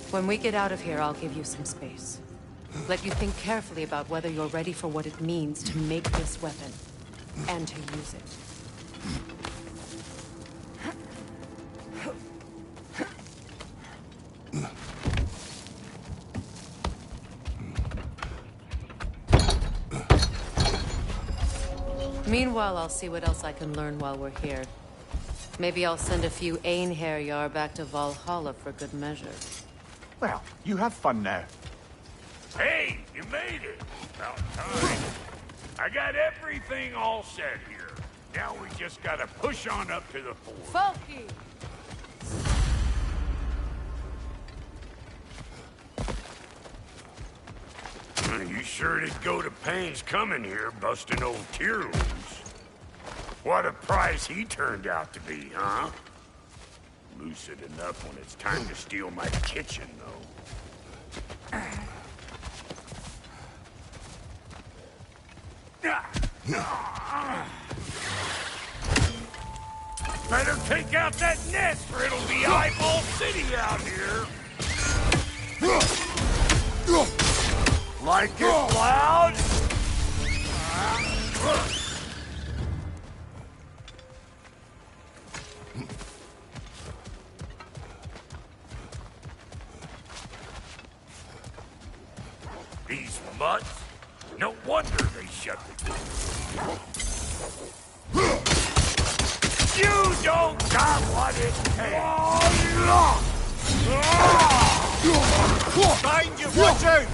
When we get out of here, I'll give you some space. Let you think carefully about whether you're ready for what it means to make this weapon, and to use it. Meanwhile, I'll see what else I can learn while we're here. Maybe I'll send a few Einherjar back to Valhalla for good measure. Well, you have fun now. Hey, you made it. About time. I got everything all set here. Now we just gotta push on up to the fort. Folky! You sure did go to pains coming here, busting old tear loose. What a prize he turned out to be, huh? Lucid enough when it's time to steal my kitchen, though. Better take out that nest, or it'll be Eyeball City out here. Like it loud? These mutts? No wonder they shut the door. You don't got what it takes! Find you, watch out!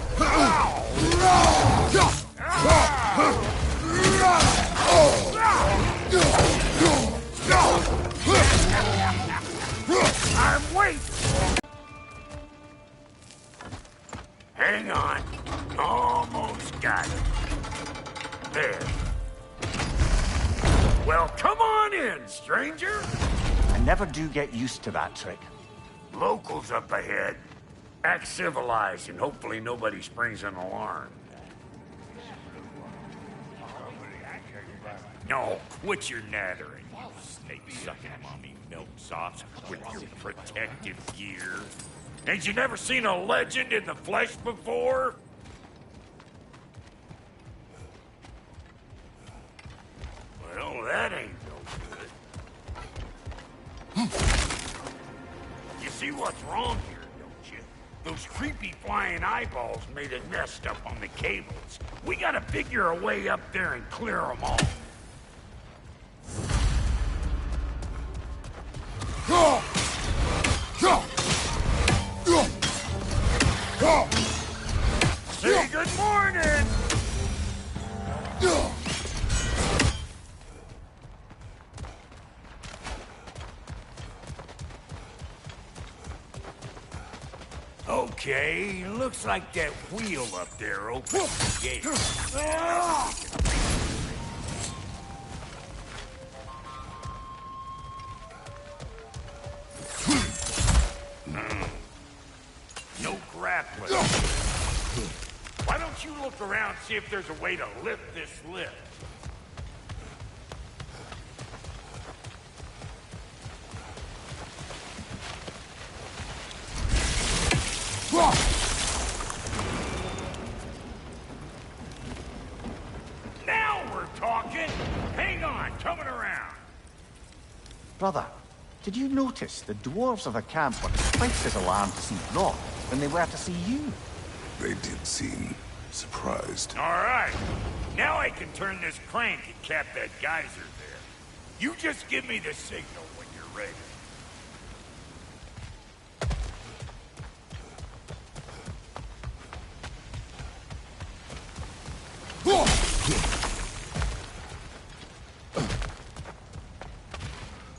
I'm waiting! Hang on. Almost got it. There. Well, come on in, stranger. I never do get used to that trick. Locals up ahead. Act civilized and hopefully nobody springs an alarm. No, quit your nattering, you snake-sucking mommy milksops with your protective gear. Ain't you never seen a legend in the flesh before? Well, that ain't no good. You see what's wrong here, don't you? Those creepy flying eyeballs made a nest up on the cables. We gotta figure a way up there and clear them all. Say good morning! Okay, looks like that wheel up there opens the gate. No grappling. Why don't you look around, see if there's a way to lift this lift? Brother, did you notice the dwarves of the camp were twice as alarmed to see Brock than they were to see you? They did seem surprised. All right. Now I can turn this crank and cap that geyser there. You just give me the signal when you're ready.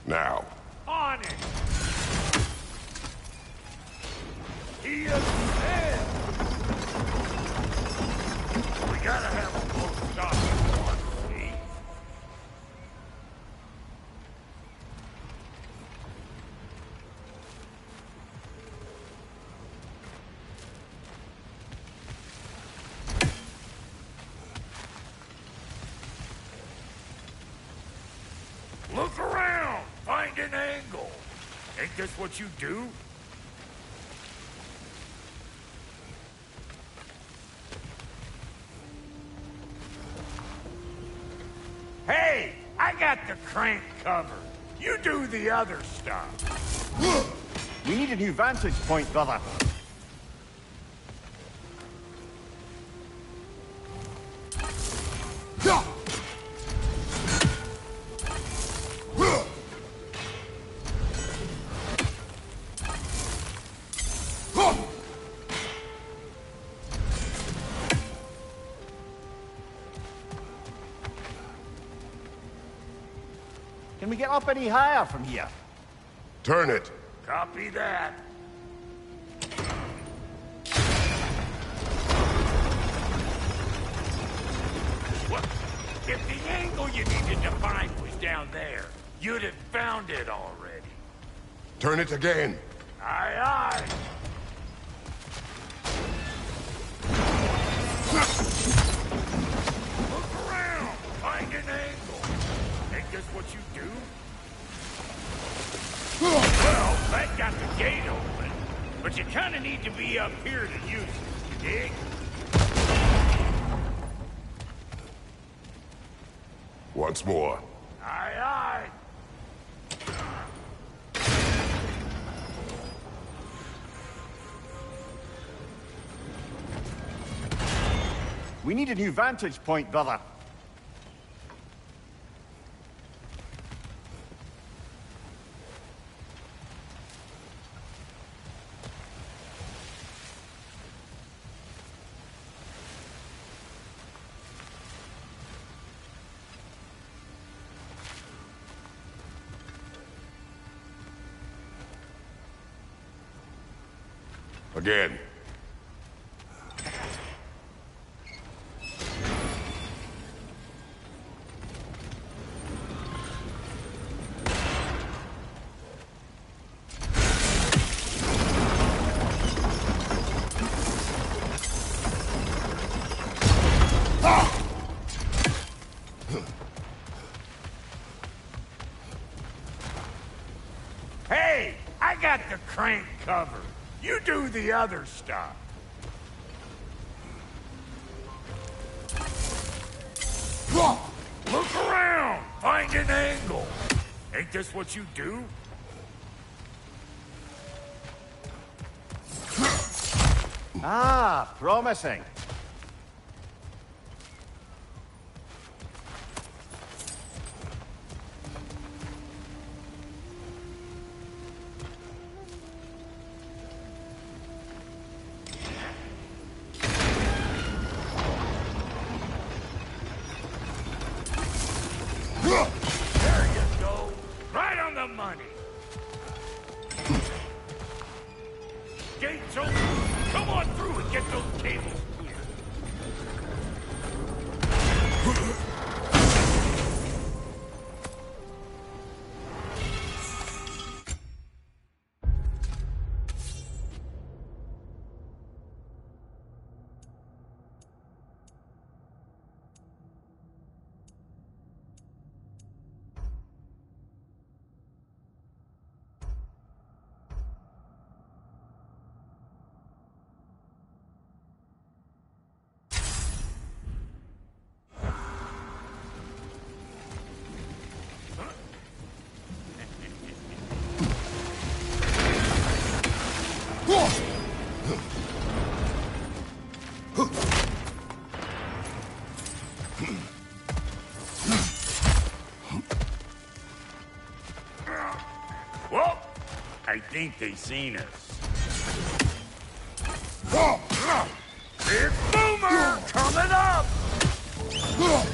Now. On it! He is dead! We gotta have a close stop at once, see? Look around! Find an angle! Ain't this what you do? Hey! I got the crank covered. You do the other stuff. We need a new vantage point, brother. Can we get up any higher from here? Turn it. Copy that. What? If the angle you needed to find was down there, you'd have found it already. Turn it again. Aye, aye. Look around. Find an angle. Ain't this what you do? Well, that got the gate open. But you kind of need to be up here to use it, you dig? Once more. Aye, aye. We need a new vantage point, brother. Again. Hey, I got the crank covered. You do the other stuff. Look around. Find an angle. Ain't this what you do? Ah, promising. There you go. Right on the money. Gates open. Come on through and get those cables clear. think they seen us. Big Boomer coming up!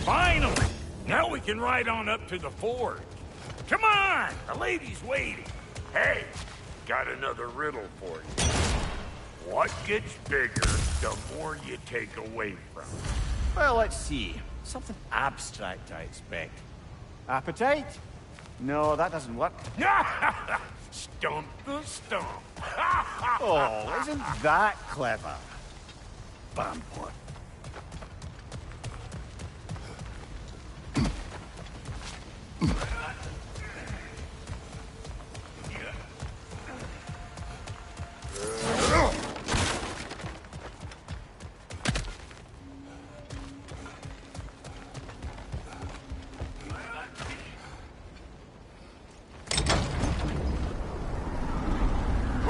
Finally! Now we can ride on up to the fort. Come on! The lady's waiting. Hey, got another riddle for you. What gets bigger the more you take away from it? Well, let's see. Something abstract, I expect. Appetite? No, that doesn't work. Stump the stump. Oh, isn't that clever? Bamport.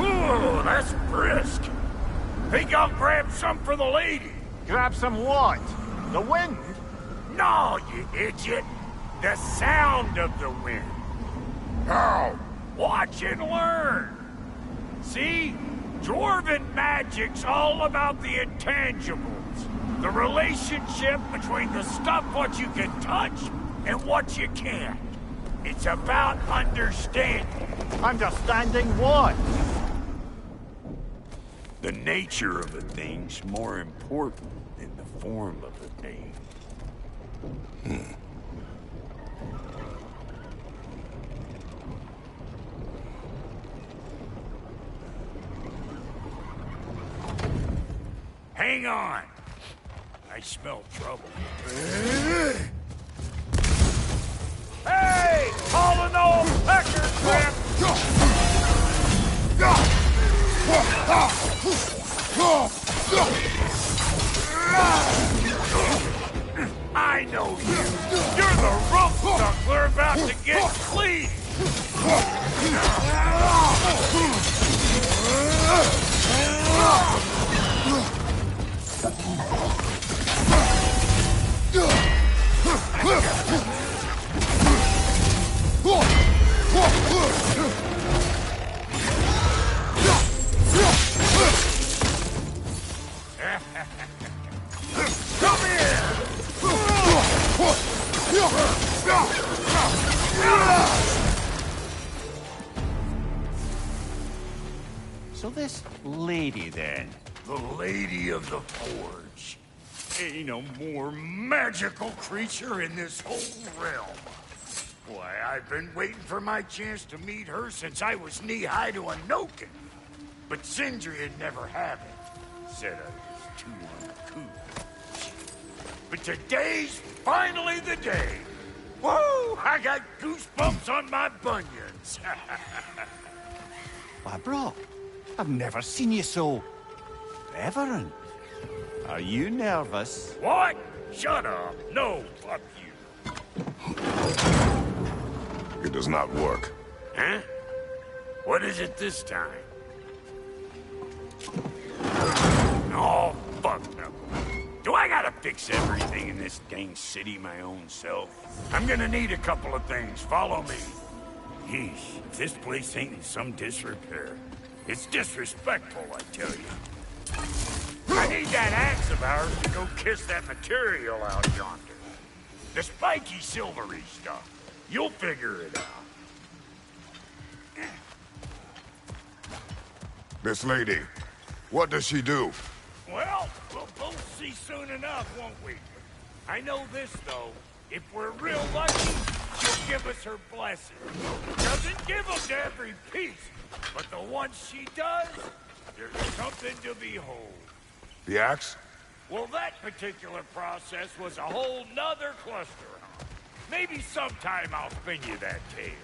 Ooh, that's brisk. Think I'll grab some for the lady. Grab some what? The wind? No, you idiot. The sound of the wind. How? Watch and learn. See? Dwarven magic's all about the intangibles. The relationship between the stuff what you can touch and what you can't. It's about understanding. Understanding what? The nature of a thing's more important than the form of a thing. Hang on. I smell trouble. Hey! All in all, pecker crap! I know you. You're the rope suckler about to get clean. Come here! So this lady, then? The Lady of the Forge. Ain't no more magical creature in this whole realm. Why, I've been waiting for my chance to meet her since I was knee-high to a Noken. But Sindri would never have it. Said I was too uncouth. But today's finally the day. Whoa! I got goosebumps on my bunions. Why, bro, I've never seen you so reverent. Are you nervous? What? Shut up. No, fuck you. It does not work. Huh? What is it this time? Oh, fuck no. Do I gotta fix everything in this dang city my own self? I'm gonna need a couple of things. Follow me. Yeesh, if this place ain't in some disrepair. It's disrespectful, I tell you. I need that axe of ours to go kiss that material out yonder. The spiky, silvery stuff. You'll figure it out. This lady, what does she do? Well, we'll both see soon enough, won't we? I know this, though. If we're real lucky, she'll give us her blessing. Doesn't give them to every piece, but the ones she does, there's something to behold. The axe? Well, that particular process was a whole nother cluster. Maybe sometime I'll spin you that tale.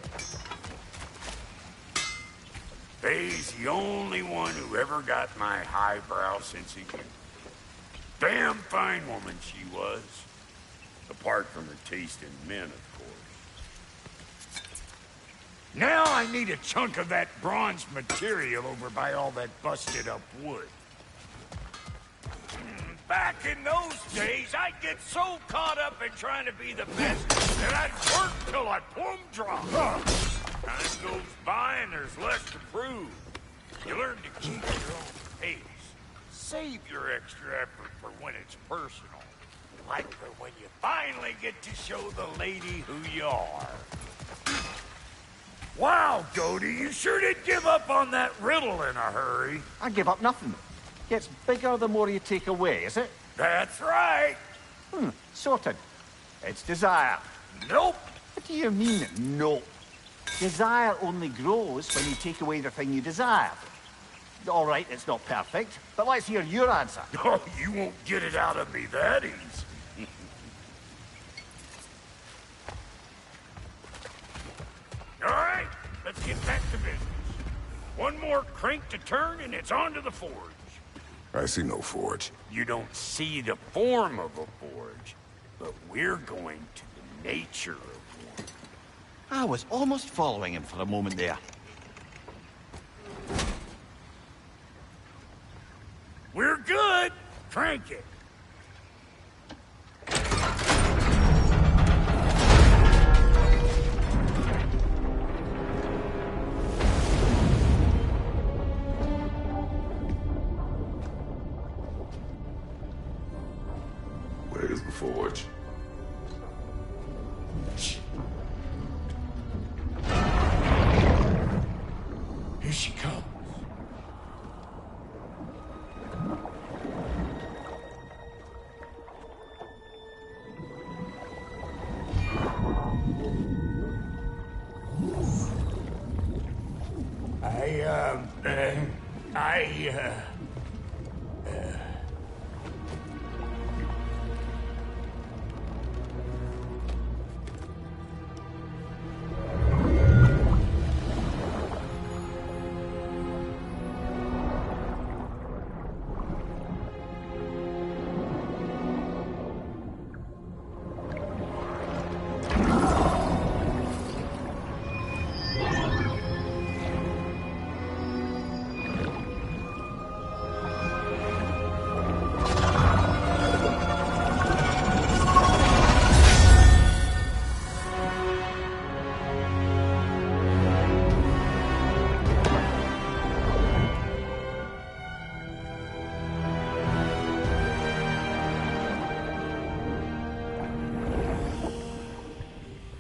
Faye's the only one who ever got my highbrow sense of humor. Damn fine woman she was. Apart from her taste in men, of course. Now I need a chunk of that bronze material over by all that busted up wood. Back in those days, I'd get so caught up in trying to be the best that I'd work till I plumb dropped. Time goes by and there's less to prove. You learn to keep your own pace. Save your extra effort for when it's personal. Like for when you finally get to show the lady who you are. Wow, Cody, you sure did give up on that riddle in a hurry. I give up nothing. Gets bigger the more you take away, is it? That's right. Sorted. It's desire. Nope. What do you mean, no? Desire only grows when you take away the thing you desire. All right, it's not perfect, but let's hear your answer. Oh, you won't get it out of me that easy. All right, let's get back to business. One more crank to turn and it's on to the forge. I see no forge. You don't see the form of a forge, but we're going to the nature of one. I was almost following him for a moment there. We're good. Crank it. Where's the forge? Here she comes.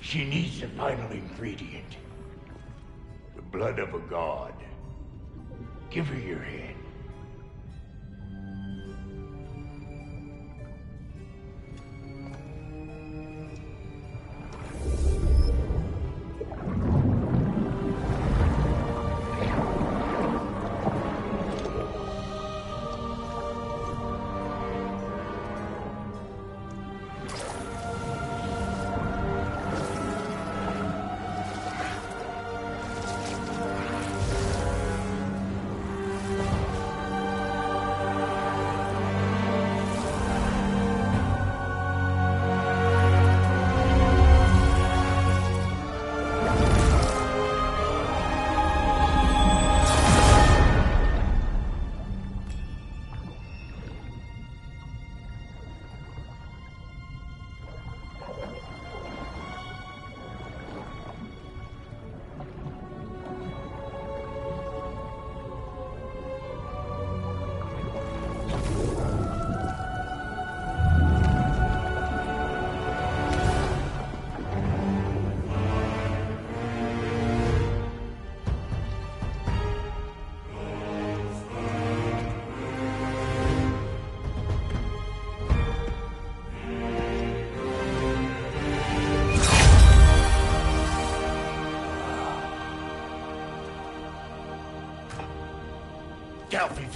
She needs the final ingredient. The blood of a god. Give her your hand.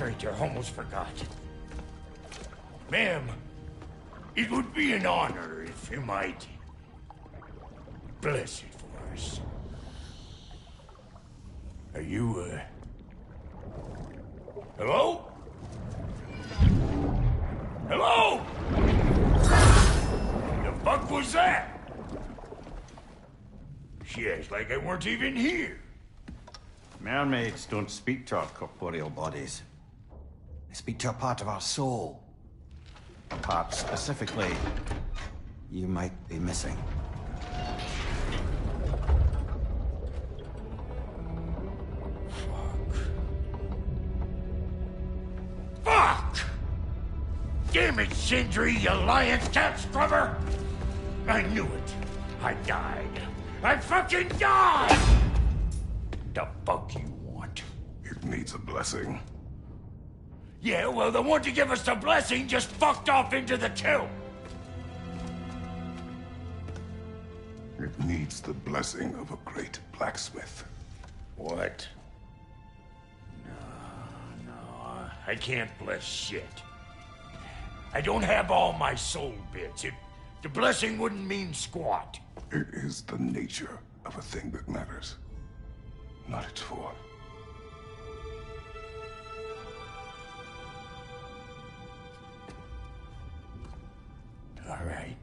I almost forgot. Ma'am, it would be an honor if you might bless it for us. Are you, hello? Hello? The fuck was that? She acts like I weren't even here. Mermaids don't speak to our corporeal bodies. They speak to a part of our soul. A part specifically you might be missing. Damn it, Sindri, you lion cat scrubber! I knew it. I died. I fucking died! The fuck you want? It needs a blessing. Yeah, well, the one to give us the blessing just fucked off into the tomb. It needs the blessing of a great blacksmith. What? No, I can't bless shit. I don't have all my soul bits. The blessing wouldn't mean squat. It is the nature of a thing that matters, not its form. All right.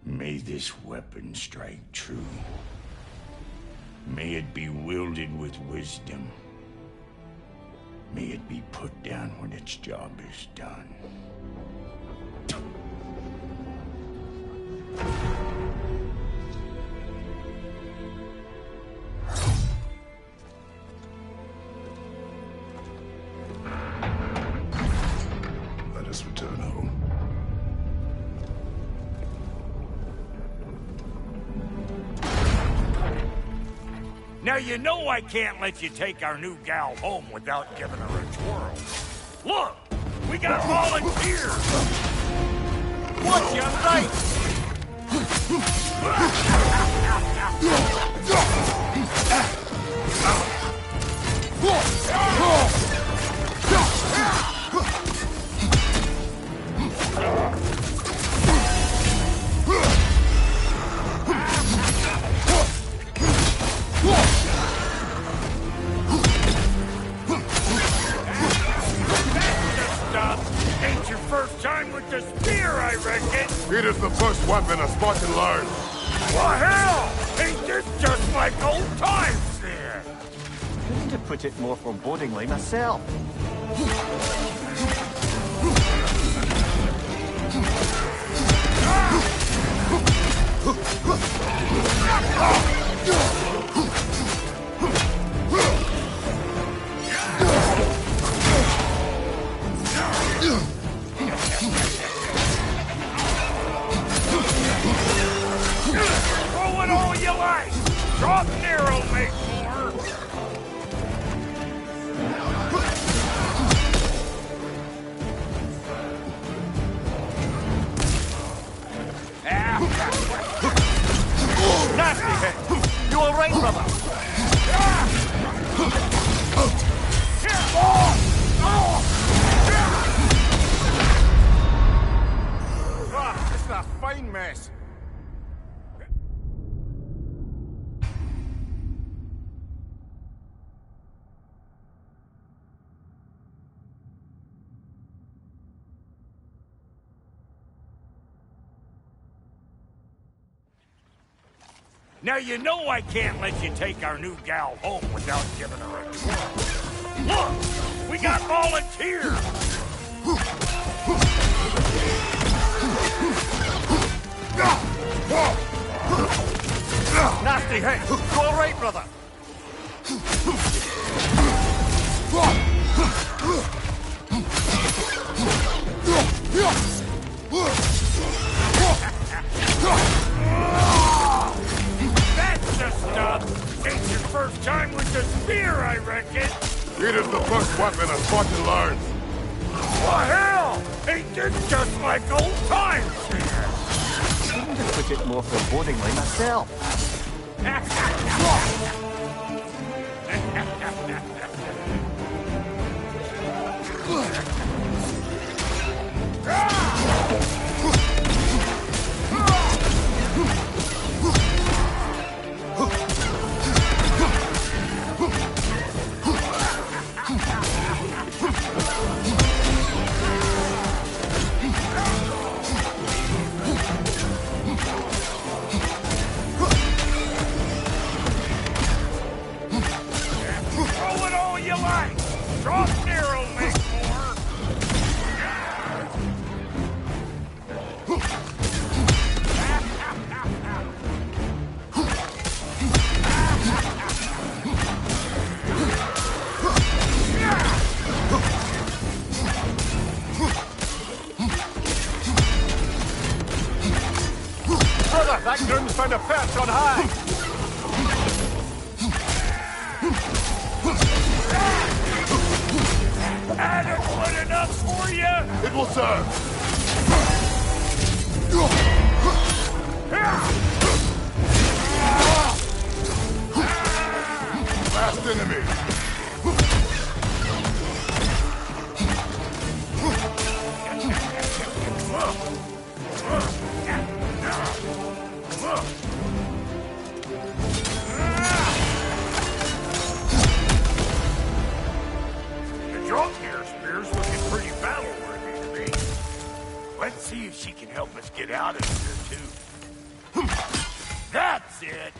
May this weapon strike true. May it be wielded with wisdom. May it be put down when its job is done. Let us return home. Now you know I can't let you take our new gal home without giving her a twirl. Look! We got volunteers! Watch your right! Ain't your first time with the spear, I reckon. It is the first weapon a Spartan learned. Well, hell! Ain't this just like old times then? Couldn't have put it more forebodingly myself. Throw it all you like! Drop narrow, make more! Nasty hit! You all right, brother? This is a fine mess. Now you know I can't let you take our new gal home without giving her a twirl. Look! We got volunteers! Nasty hit! You all right, brother? That's the stuff! Ain't your first time with the spear, I reckon. It is the first weapon a Spartan learned. Well, hell! Ain't this just like old times here? Couldn't have put it more forebodingly myself. Throw it all you like! Drop narrow, make more! Axe on high! Adequate enough for you? It will serve. Last enemy. The Draupnir spear's looking pretty battle-worthy to me. Let's see if she can help us get out of here, too. That's it!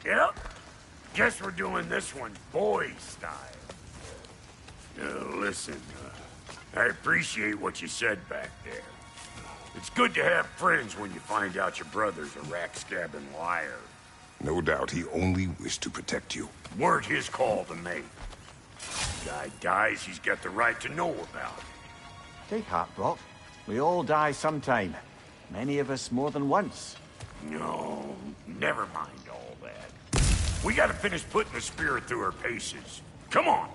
Yep. Guess we're doing this one boy style. Listen, I appreciate what you said back there. It's good to have friends when you find out your brother's a rack-scabbing liar. No doubt he only wished to protect you. Weren't his call to make. Guy dies, he's got the right to know about it. Take heart, Brock. We all die sometime. Many of us more than once. No, never mind all that. We gotta finish putting the spirit through her paces. Come on!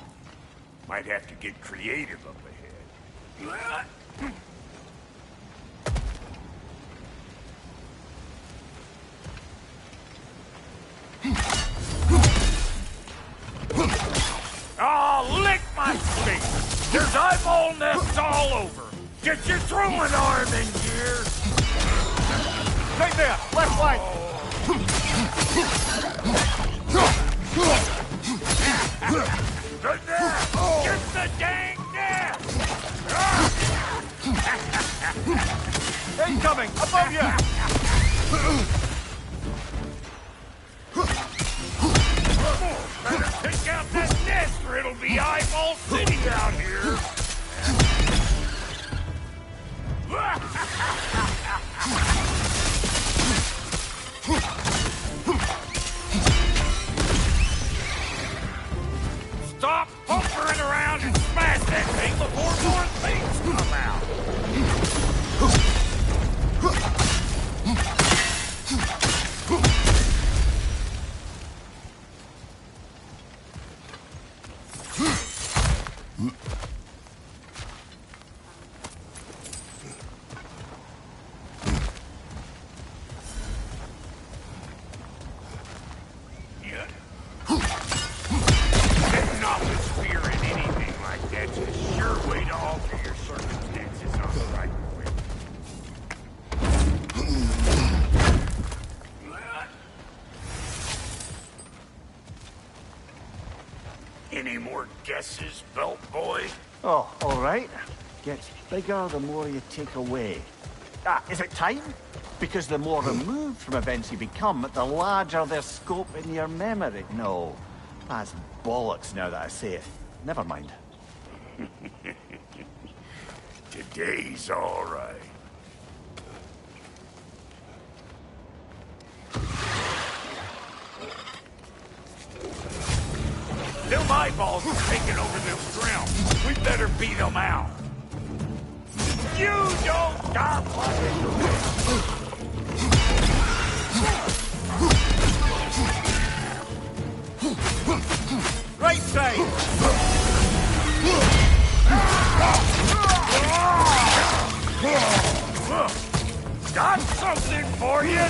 Might have to get creative up ahead. Oh, lick my face! There's eyeball nests all over! Get your throwing arm in gear! Right there! Left flank! The nest! Get the dang nest! Incoming! Above you! Better take out that nest or it'll be eyeball city out here! Stop pumpering around and smash that thing before more things come out! Getting off the spear in anything like that's a sure way to alter your circumstances on the right quick. Any more guesses, belt boy? Oh, all right. Gets bigger the more you take away. Ah, is it time? Because the more removed from events you become, the larger their scope in your memory. No, that's bollocks now that I say it. never mind. Today's all right. Them eyeballs are taking over this ground. We better beat them out. You don't stop Right side! Got something for you!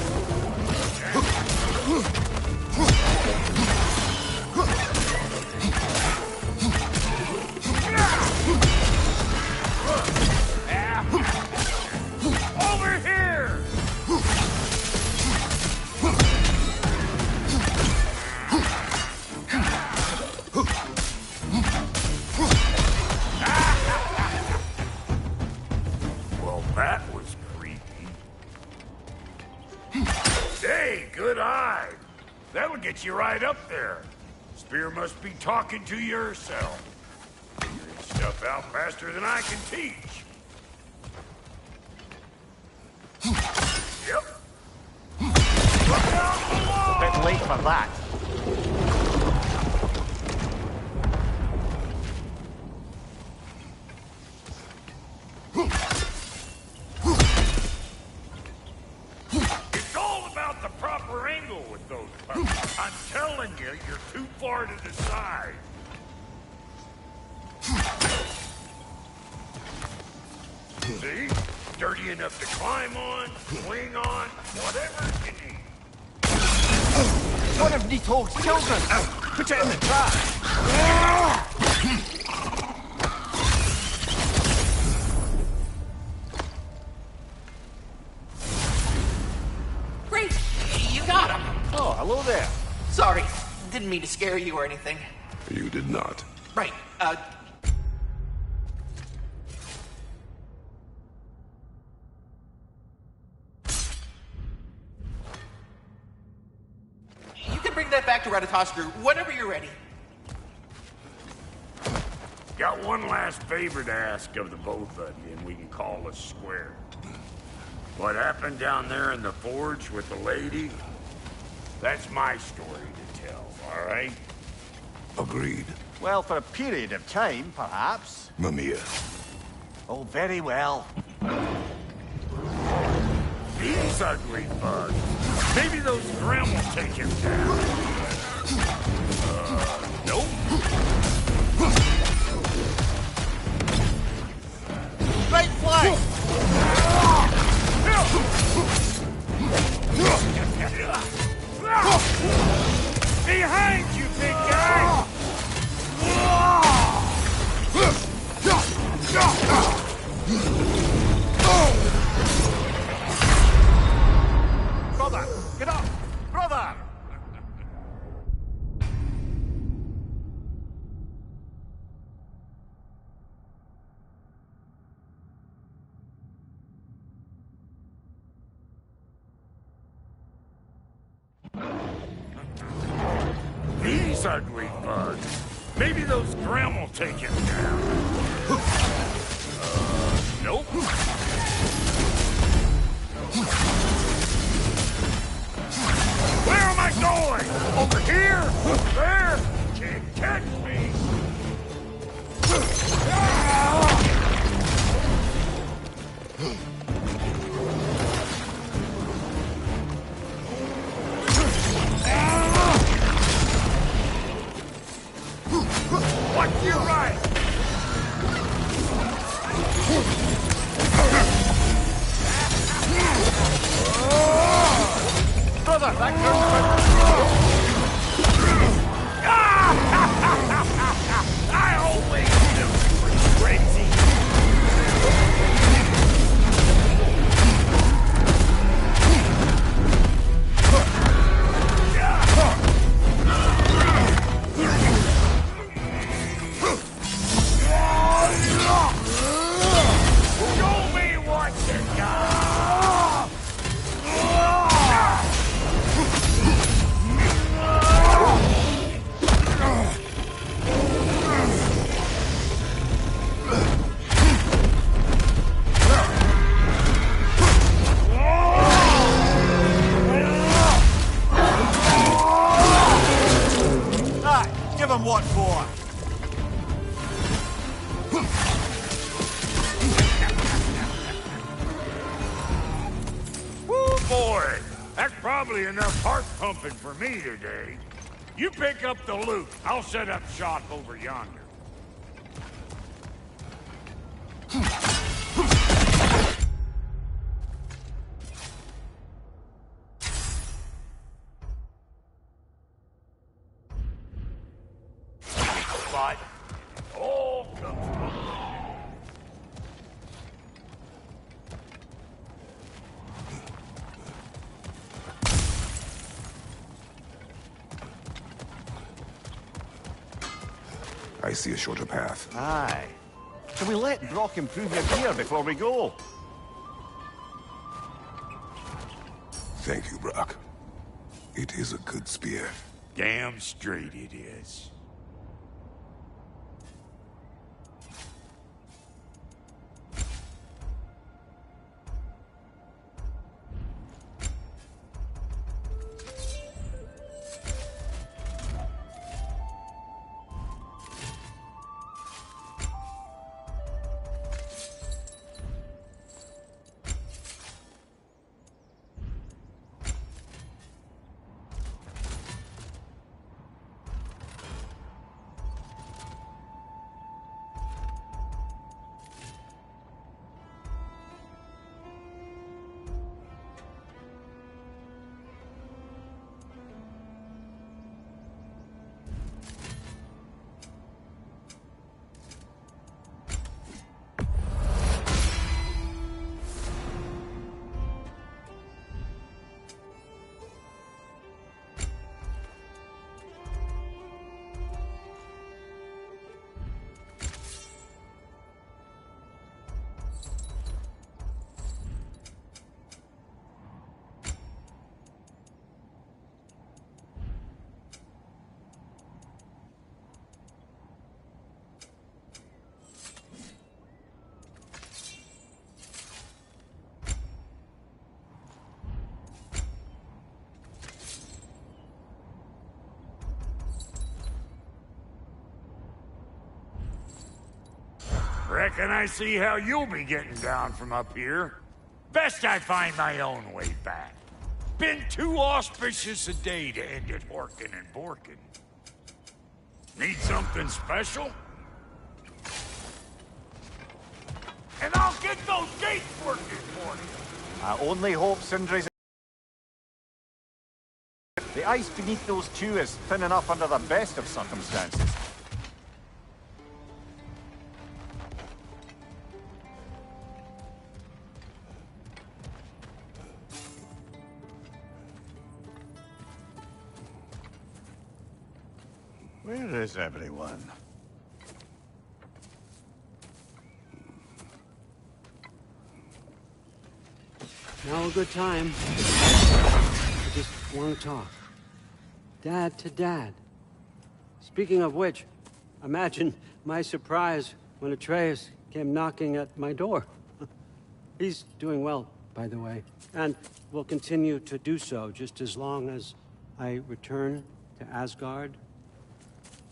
Over here! Well, that was creepy. Hey, good eye. That'll get you right up there. Spear must be talking to yourself. Figuring stuff out faster than I can teach. Yep. Look out below! Bit late for that. It's all about the proper angle with those puppets. I'm telling you, you're too far to the side. See? Dirty enough to climb on, swing on, whatever you need. One of Nidhogg's children! Put it in the trash! Great! You got him! Oh, hello there. Sorry, didn't mean to scare you or anything. You did not. Right, you can bring that back to Ratatoskru whenever you're ready. Got one last favor to ask of the both of you, and we can call us square. What happened down there in the forge with the lady? That's my story to tell, all right? Agreed. Well, for a period of time, perhaps. Mimir. Oh, very well. He's ugly, bud. Maybe those Grim will take him down. Nope. Right flank! Behind you, big guy! Brother, get up! Brother! These ugly bugs. Maybe those Grim will take him down. Nope. Where am I going? Over here? There? Can't catch me. Watch your right! Brother, that girl's... I always knew you were crazy! Show me what you got! Probably enough heart pumping for me today. You pick up the loot. I'll set up shop over yonder. But it all comes from I see a shorter path. Aye. Can we let Brock improve your gear before we go? Thank you, Brock. It is a good spear. damn straight it is. Reckon I see how you'll be getting down from up here. Best I find my own way back. Been too auspicious a day to end it horkin' and borkin'. Need something special? And I'll get those gates working for you. I only hope Sindri's... The ice beneath those two is thin enough under the best of circumstances. Where is everyone? Now a good time. I just want to talk. Dad to Dad. Speaking of which, imagine my surprise when Atreus came knocking at my door. He's doing well, by the way, and will continue to do so just as long as I return to Asgard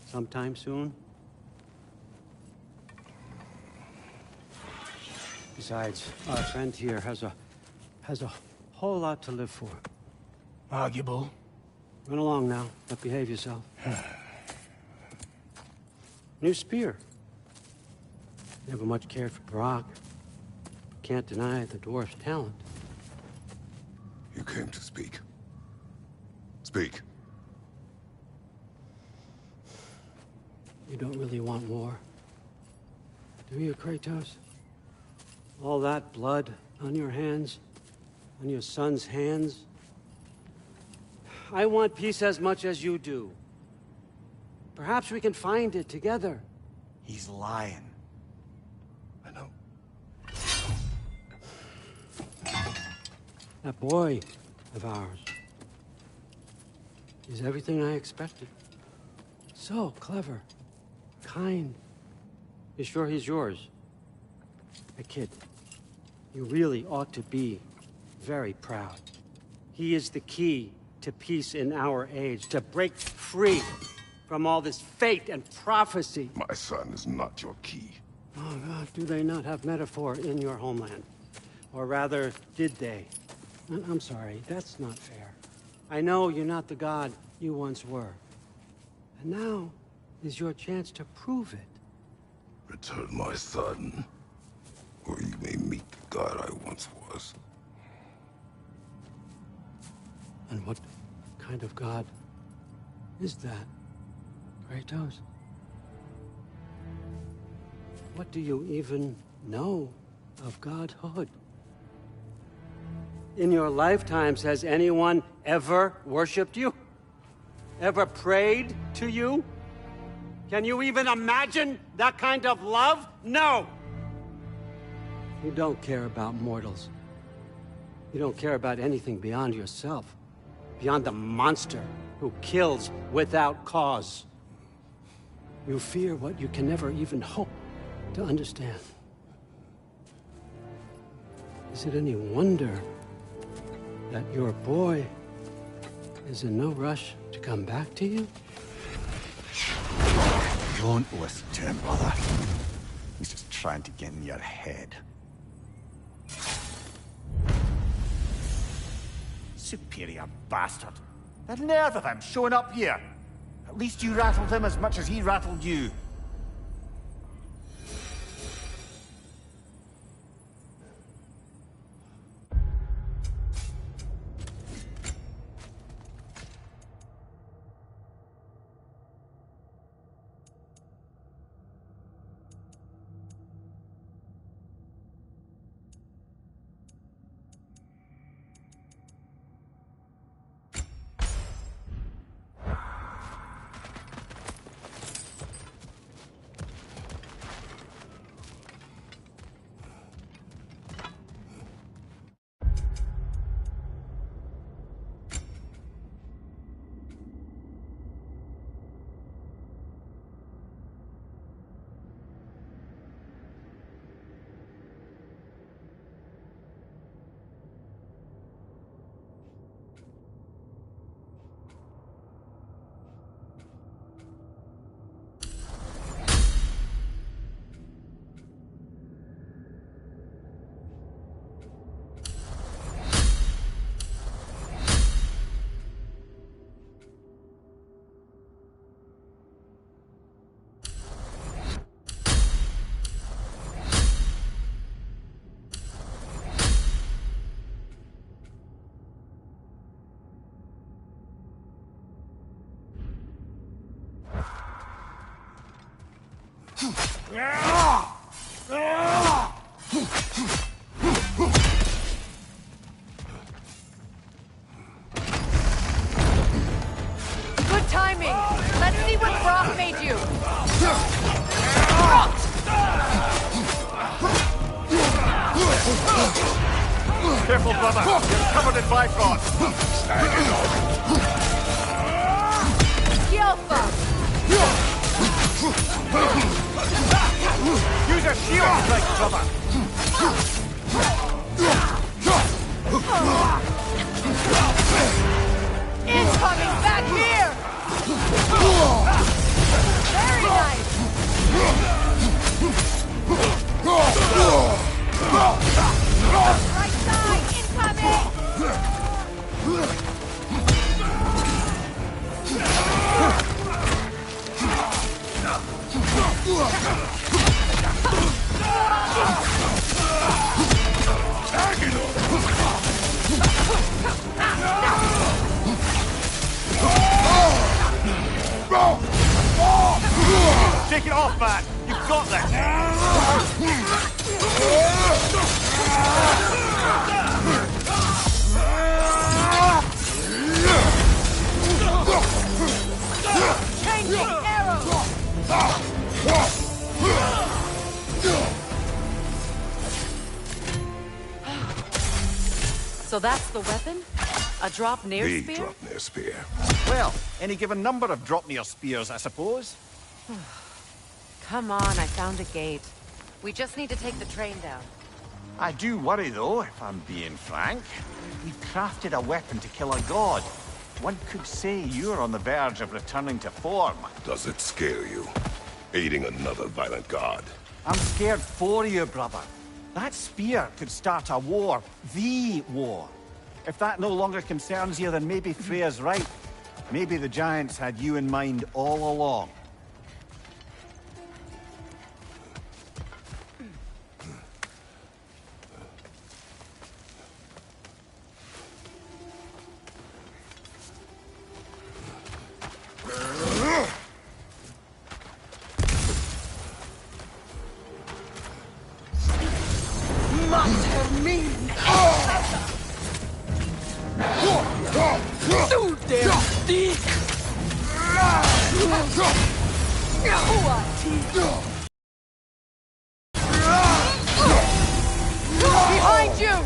sometime soon. Besides, our friend here has a whole lot to live for. Arguable. Run along now, but behave yourself. New spear. Never much cared for Brock. Can't deny the dwarf's talent. You came to speak. Speak. You don't really want war, do you, Kratos? All that blood on your hands, on your son's hands. I want peace as much as you do. Perhaps we can find it together. He's lying. I know. That boy of ours is everything I expected. So clever. Kind. You sure he's yours? A kid. You really ought to be very proud. He is the key to peace in our age, to break free from all this fate and prophecy. My son is not your key. Oh, God, do they not have metaphor in your homeland? Or rather, did they? I'm sorry, that's not fair. I know you're not the god you once were. And now is your chance to prove it. Return my son, or you may meet the god I once was. And what kind of god is that, Kratos? What do you even know of godhood? In your lifetimes, has anyone ever worshipped you? Ever prayed to you? Can you even imagine that kind of love? No! You don't care about mortals. You don't care about anything beyond yourself. Beyond the monster who kills without cause. You fear what you can never even hope to understand. Is it any wonder that your boy is in no rush to come back to you? Don't listen to him, brother. He's just trying to get in your head. Superior bastard. The nerve of him showing up here. At least you rattled him as much as he rattled you. Good timing. Let's see what Brock made you. Careful, brother. You're covered in Bifrost. Yelpa. Use a shield strike, brother. Incoming back here. Very nice. Right side, incoming. Take it off, man. You've got this. Changing arrow. So that's the weapon? A drop near The spear? drop near spear. Well, any given number of drop near spears, I suppose. Come on, I found a gate. We just need to take the train down. I do worry, though, if I'm being frank. We've crafted a weapon to kill a god. One could say you're on the verge of returning to form. Does it scare you? Aiding another violent god. I'm scared for you, brother. That spear could start a war. The war. If that no longer concerns you, then maybe Freya's right. Maybe the Giants had you in mind all along. Behind you!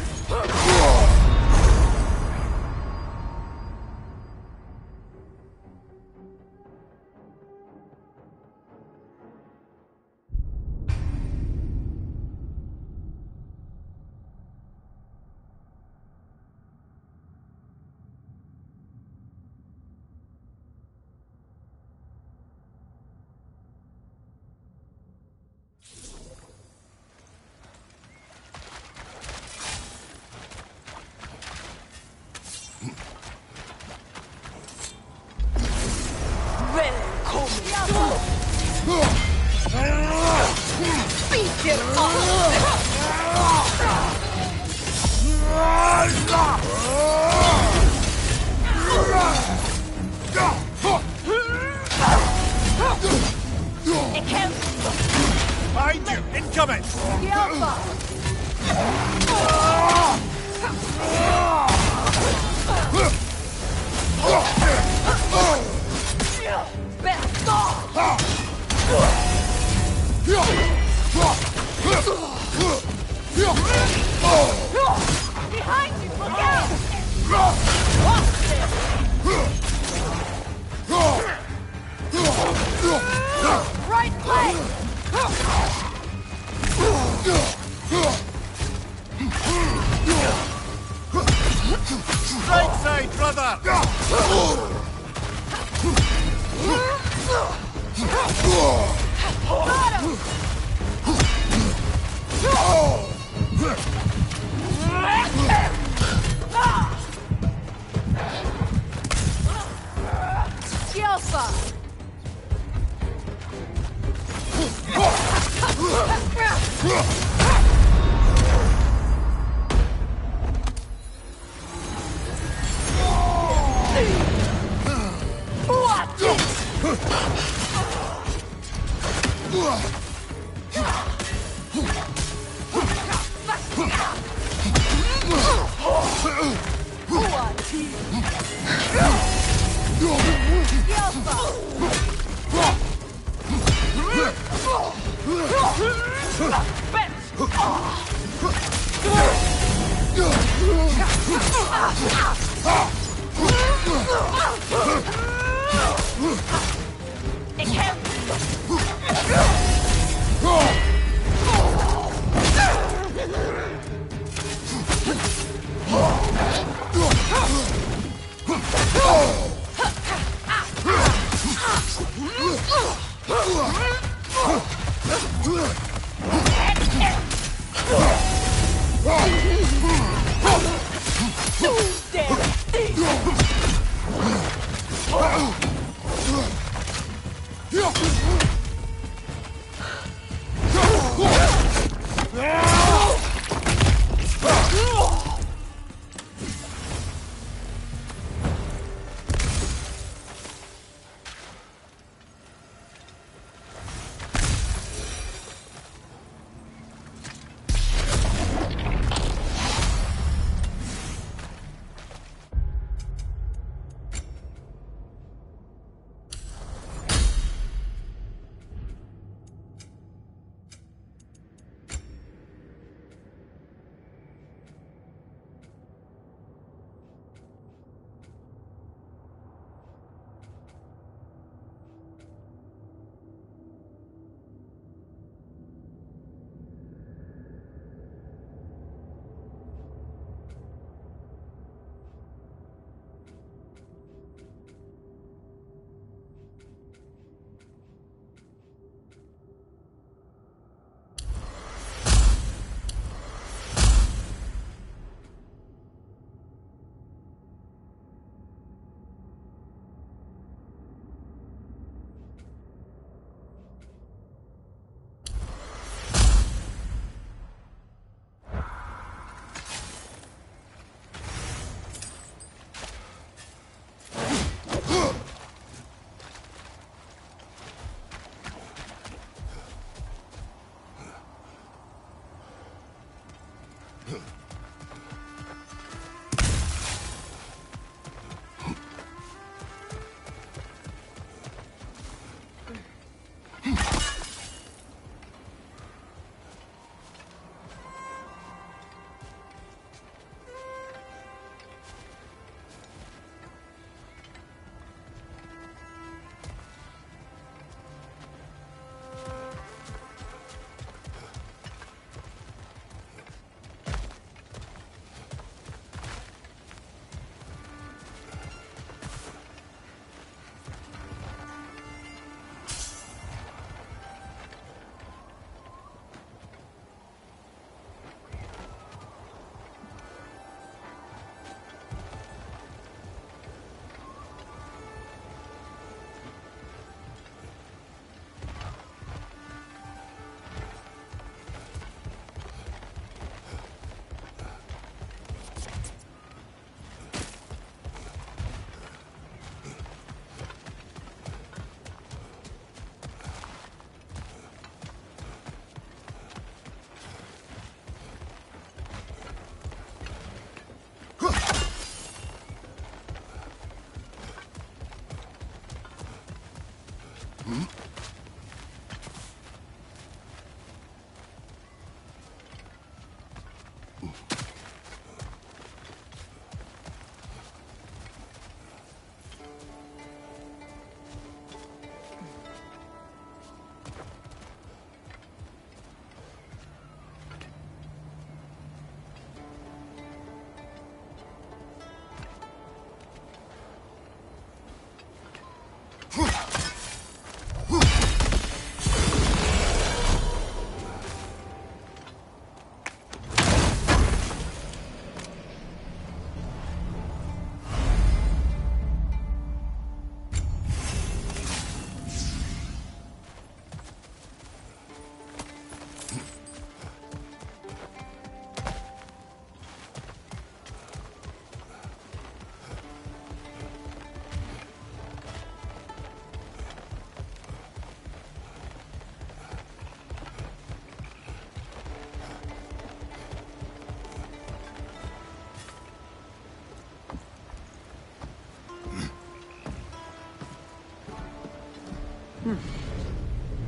Behind you! Incoming! Behind you! Look out! Right leg! Right side, brother!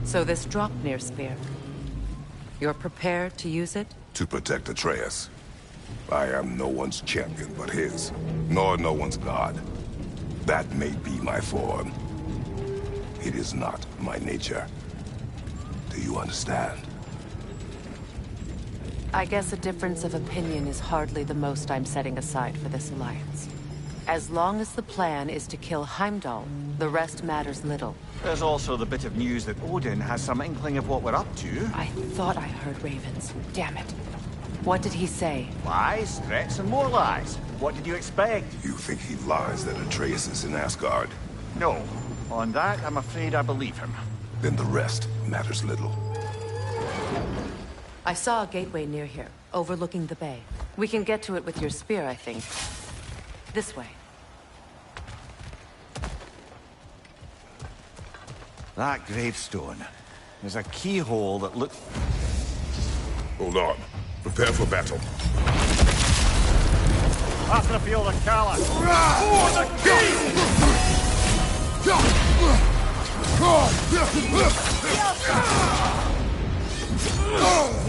So this Dropnir spear, you're prepared to use it? To protect Atreus. I am no one's champion but his, nor no one's god. That may be my form. It is not my nature. Do you understand? I guess a difference of opinion is hardly the most I'm setting aside for this alliance. As long as the plan is to kill Heimdall, the rest matters little. There's also the bit of news that Odin has some inkling of what we're up to. I thought I heard ravens. Damn it. What did he say? Lies, threats, and more lies. What did you expect? You think he lies that Atreus is in Asgard? No. On that, I'm afraid I believe him. Then the rest matters little. I saw a gateway near here, overlooking the bay. We can get to it with your spear, I think. This way. That gravestone. There's a keyhole that looks... Hold on. Prepare for battle. After the field of Kala. For the king!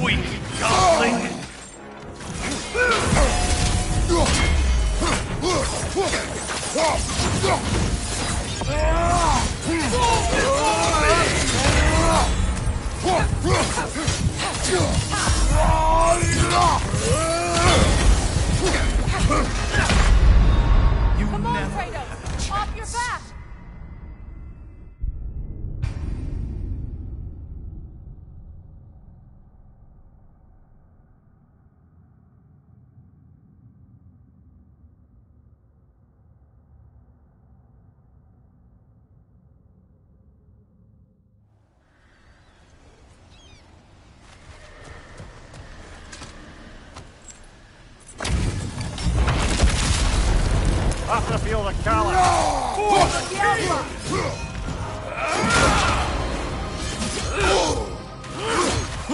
Weak godling! Come on, Kratos! Off your back! After the field of Kala. For the king!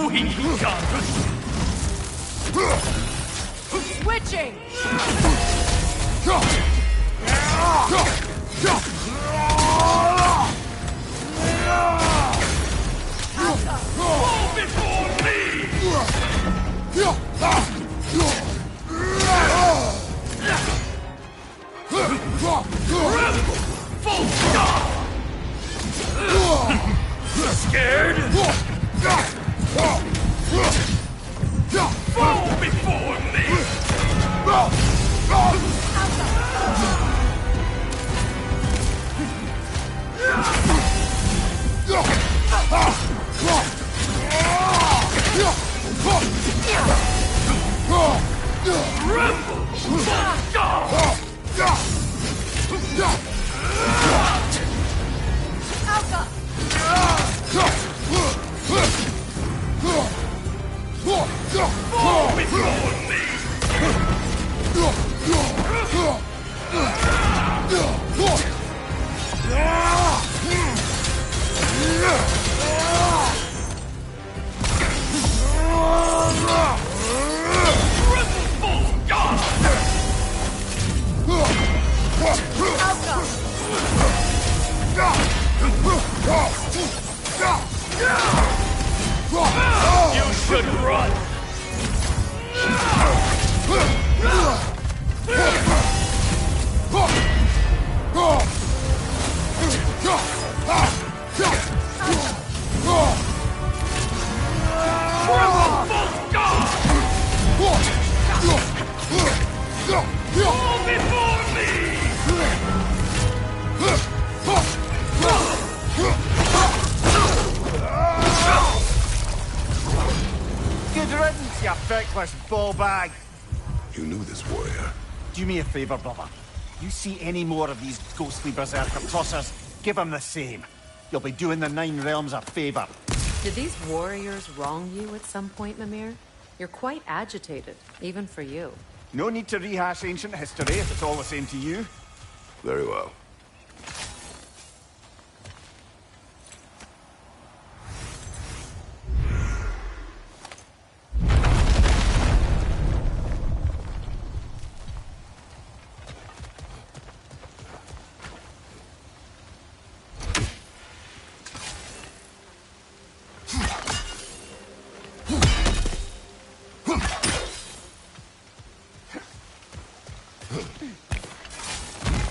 Weak godling! change! Fall before me! Full stop! Scared? Fall before me! Fall before me! You should run! Fall before me! Good riddance, you feckless ball bag. You knew this warrior. Do me a favor, brother. You see any more of these ghostly berserker tossers, give them the same. You'll be doing the Nine Realms a favor. Did these warriors wrong you at some point, Mimir? You're quite agitated, even for you. No need to rehash ancient history if it's all the same to you. Very well.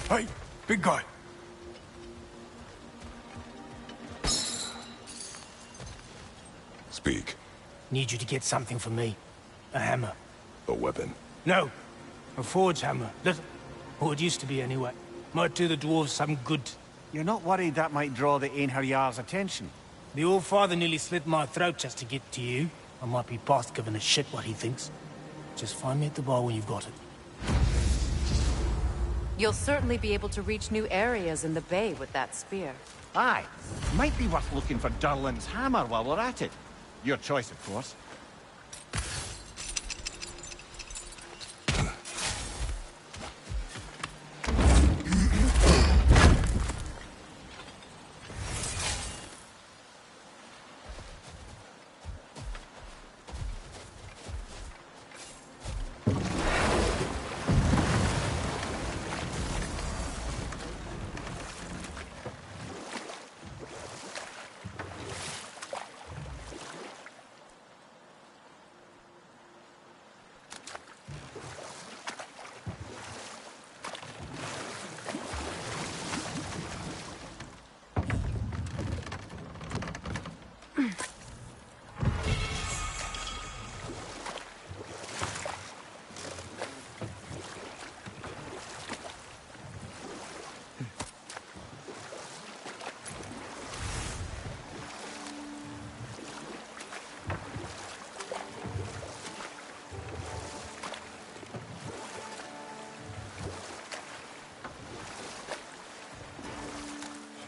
Hey, big guy. Speak. Need you to get something for me. A hammer. A weapon. No. A forge hammer. Little. Or it used to be anyway. Might do the dwarves some good. You're not worried that might draw the Einherjar's attention? The old father nearly slit my throat just to get to you. I might be past giving a shit what he thinks. Just find me at the bar when you've got it. You'll certainly be able to reach new areas in the bay with that spear. Aye. Might be worth looking for Durlin's hammer while we're at it. Your choice, of course.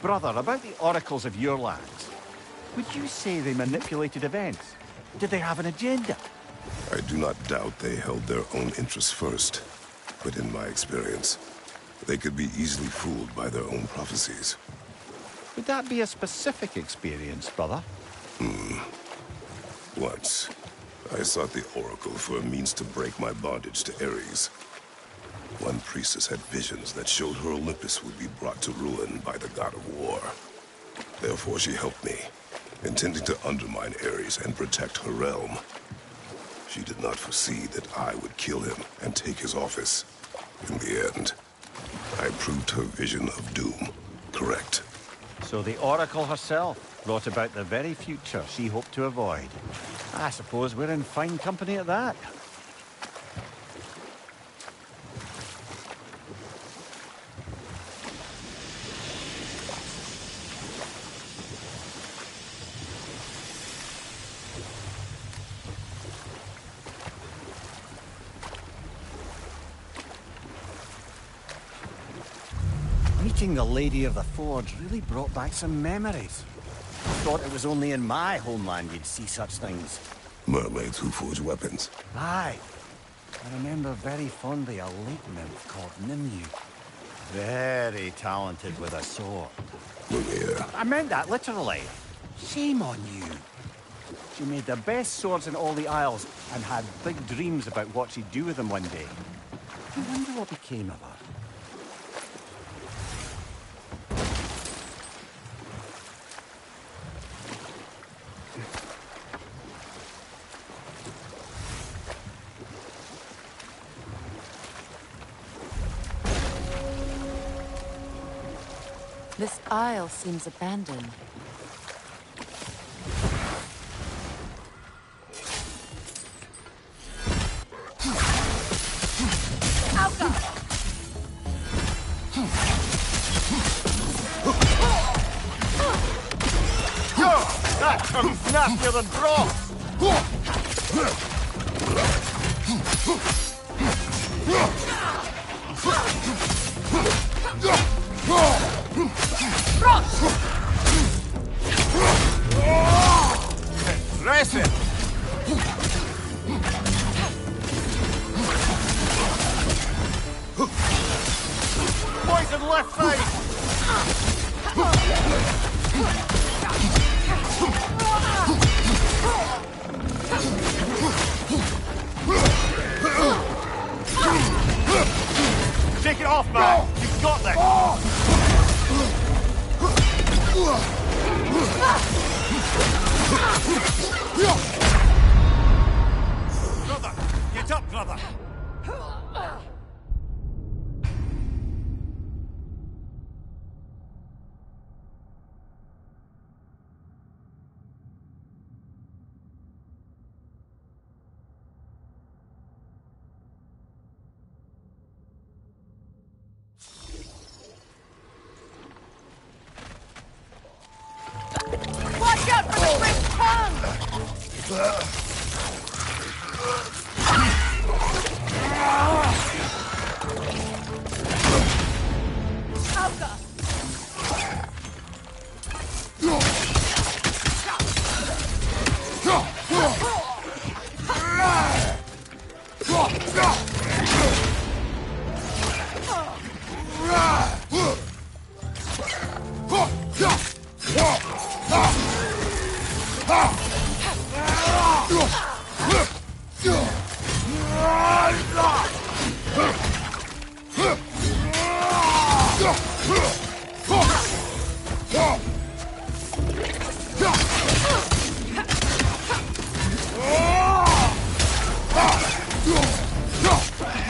Brother, about the oracles of your lands, would you say they manipulated events? Did they have an agenda? I do not doubt they held their own interests first. But in my experience, they could be easily fooled by their own prophecies. Would that be a specific experience, brother? Once. I sought the Oracle for a means to break my bondage to Ares. One priestess had visions that showed her Olympus would be brought to ruin by the god of war. Therefore she helped me, intending to undermine Ares and protect her realm. She did not foresee that I would kill him and take his office. In the end, I proved her vision of doom correct. So the Oracle herself brought about the very future she hoped to avoid. I suppose we're in fine company at that. Meeting the Lady of the Forge really brought back some memories. I thought it was only in my homeland you'd see such things. Mermaids who forge weapons. Aye. I remember very fondly a lake nymph called Nimue. Very talented with a sword. Mimir. I meant that literally. Shame on you. She made the best swords in all the Isles and had big dreams about what she'd do with them one day. I wonder what became of her. This isle seems abandoned. That comes nastier than broth! Impressive! Poison left side! Take it off, man! You've got this! Brother! Get up, brother! Watch out for the great tongue!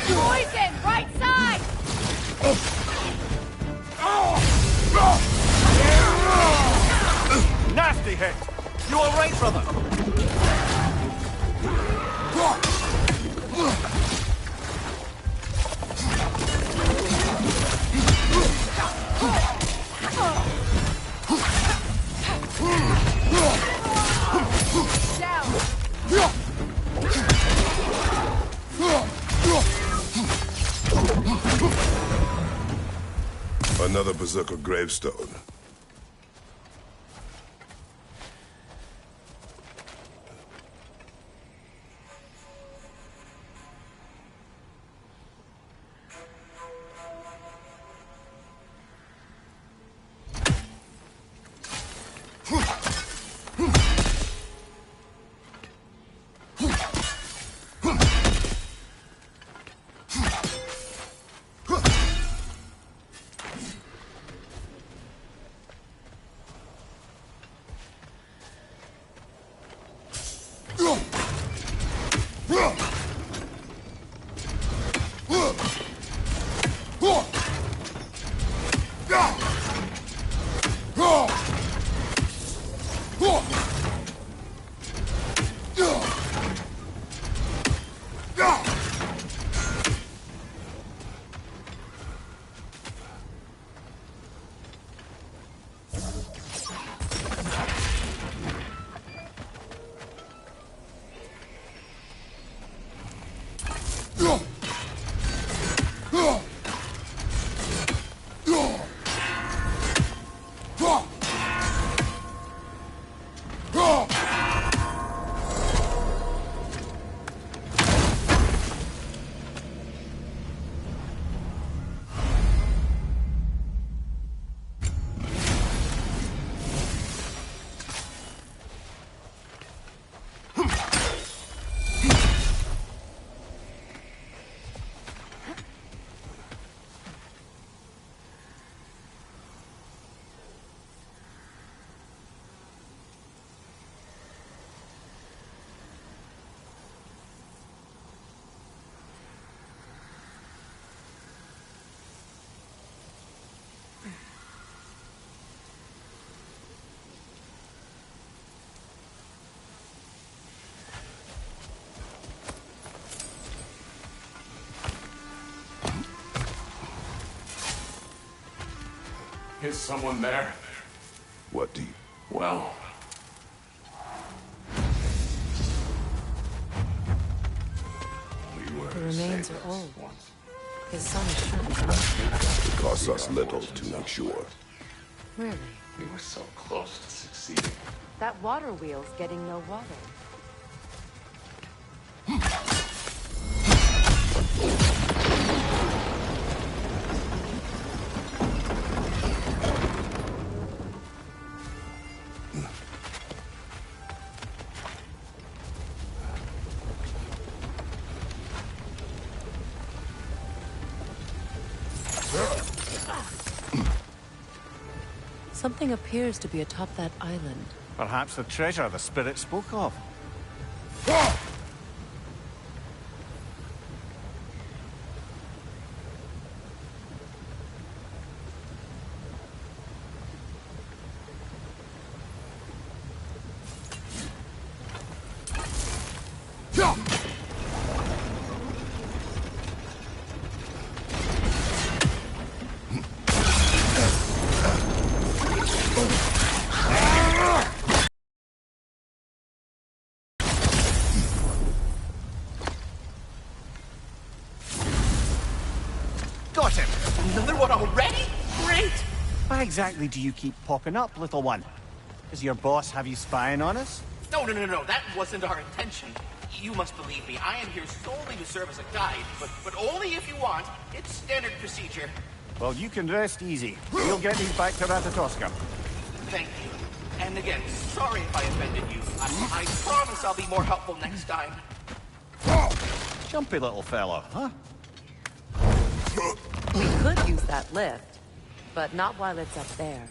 Poison, right side! Nasty hit! You all right, brother? Another Berserker gravestone. Is someone there? What do you... Well... The remains are old. His son is sure. It costs us little to make sure. Really? We were so close to succeeding. That water wheel's getting no water. Something appears to be atop that island. Perhaps the treasure the spirit spoke of. Got him! Another one already? Great! Why exactly do you keep popping up, little one? Does your boss have you spying on us? No, that wasn't our intention. You must believe me, I am here solely to serve as a guide, but only if you want. It's standard procedure. Well, you can rest easy. We'll get these back to Ratatoska. Thank you. And again, sorry if I offended you. I promise I'll be more helpful next time. Jumpy little fellow, huh? We could use that lift, but not while it's up there.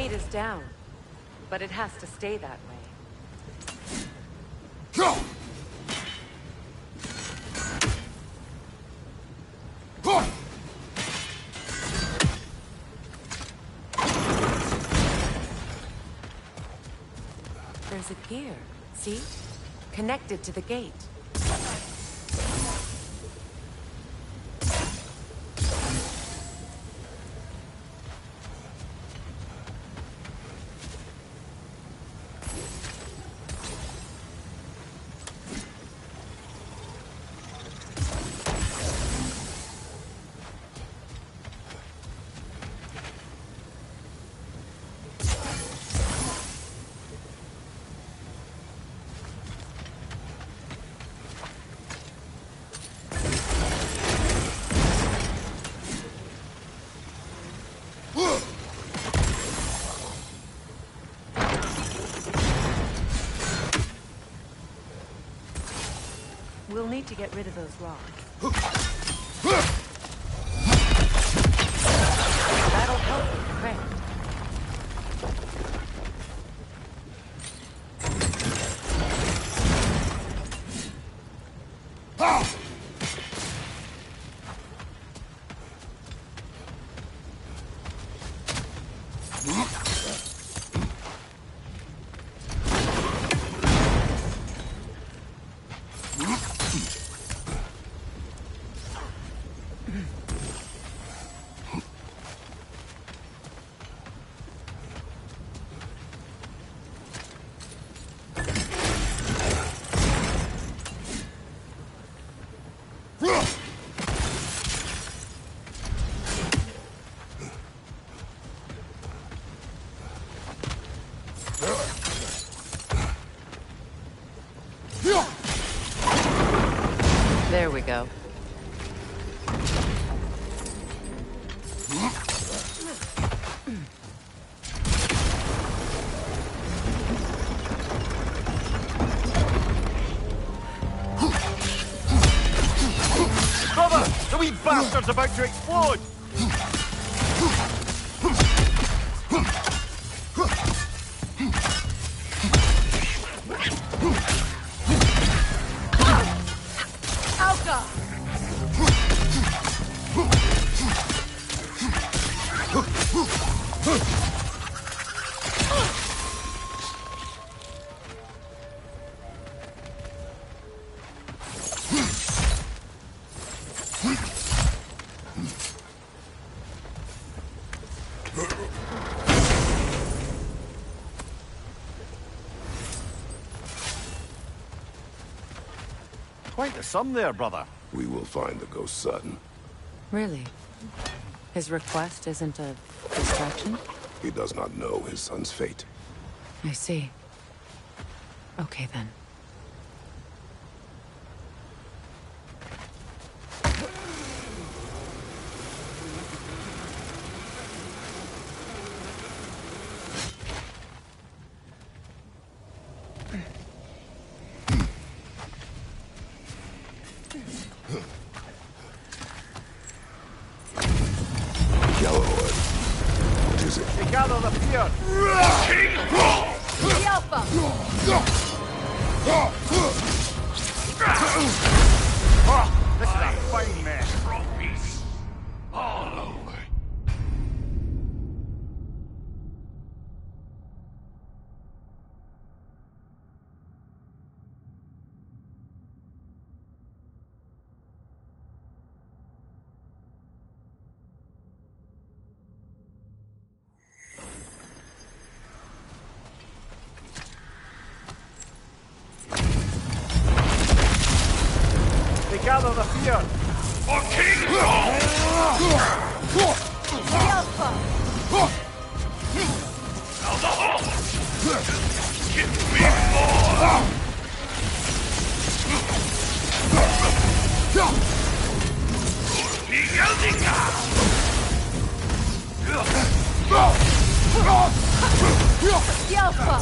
gate is down, but it has to stay that way. Go! There's a gear, see? Connected to the gate. We'll need to get rid of those rocks. That'll help with the crane. There we go. Brother! The wee bastard's about to explode! Quite the sum there, brother. We will find the ghost son. Really? His request isn't a distraction? He does not know his son's fate. I see. Okay, then. Gather the fear! The Alpha! Oh, this is a fine mess. Trophies all over. Gather the fear! For Kingdom! The Alpha! Now the Hulk! Give me more! The Alpha!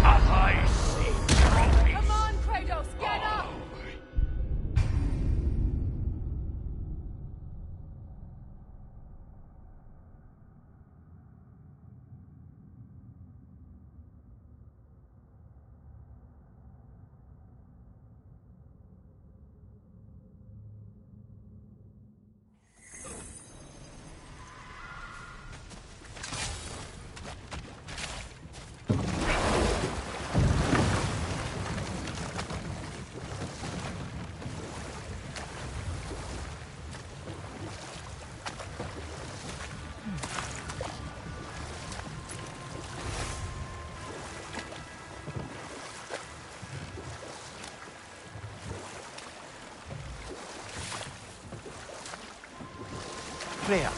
As I see trophies. Come on, Kratos, get up! Freya,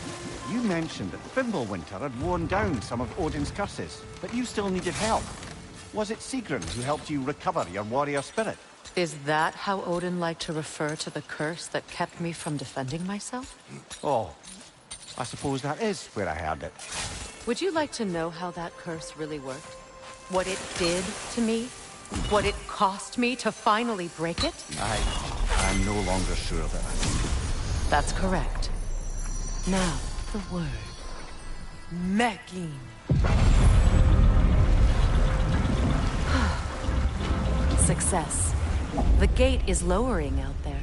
you mentioned that Fimbulwinter had worn down some of Odin's curses, but you still needed help. Was it Sigrun who helped you recover your warrior spirit? Is that how Odin liked to refer to the curse that kept me from defending myself? Oh, I suppose that is where I heard it. Would you like to know how that curse really worked? What it did to me? What it cost me to finally break it? I'm no longer sure of it. That's correct. Now, the word. Mekin. Success. The gate is lowering out there.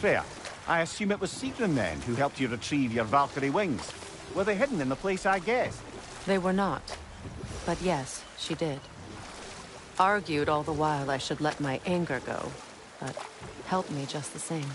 Freya, I assume it was Sigrun then who helped you retrieve your Valkyrie wings. Were they hidden in the place I guessed? They were not. But yes, she did. Argued all the while I should let my anger go, but helped me just the same.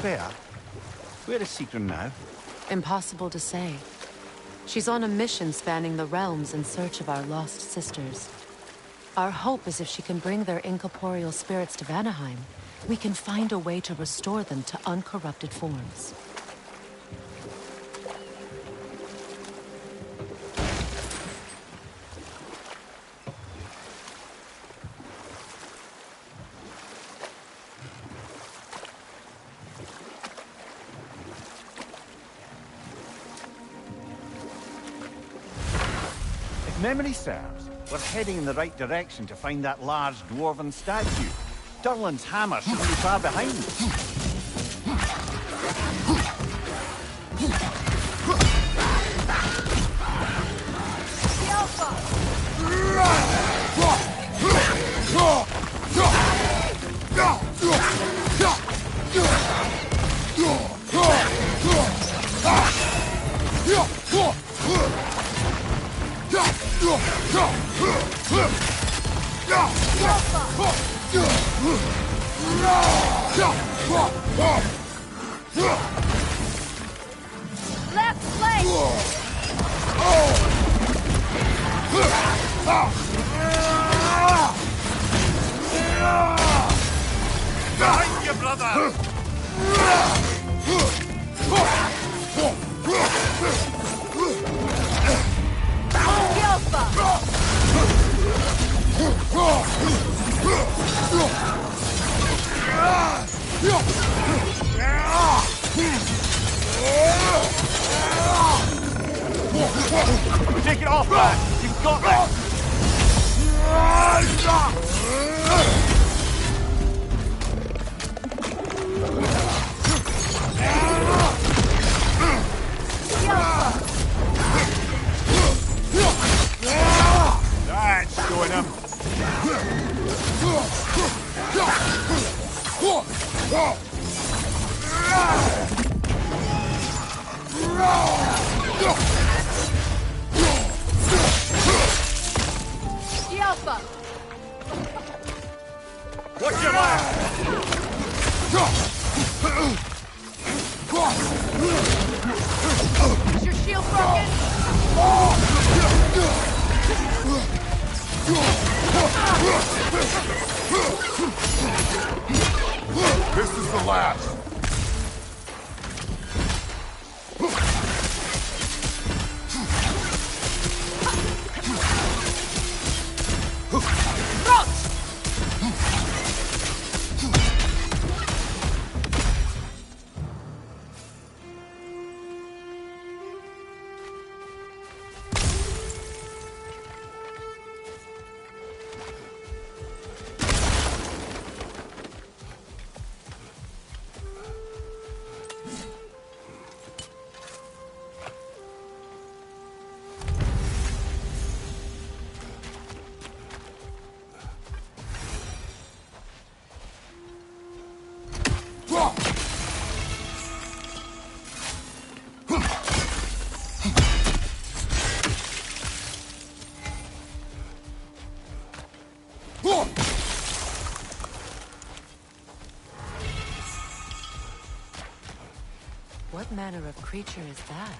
Freya, where is Sigrun now? Impossible to say. She's on a mission spanning the realms in search of our lost sisters. Our hope is if she can bring their incorporeal spirits to Vanaheim, we can find a way to restore them to uncorrupted forms. If memory serves, we're heading in the right direction to find that large dwarven statue. Durlin's hammer shouldn't be far behind. Left flank! Behind you, brother! Take it off, man! You've got that! Is your shield broken? This is the last. What manner of creature is that?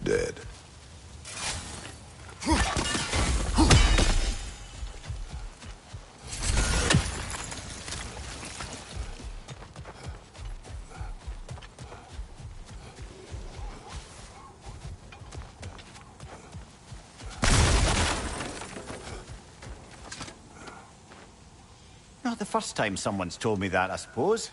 Dead. Not the first time someone's told me that, I suppose.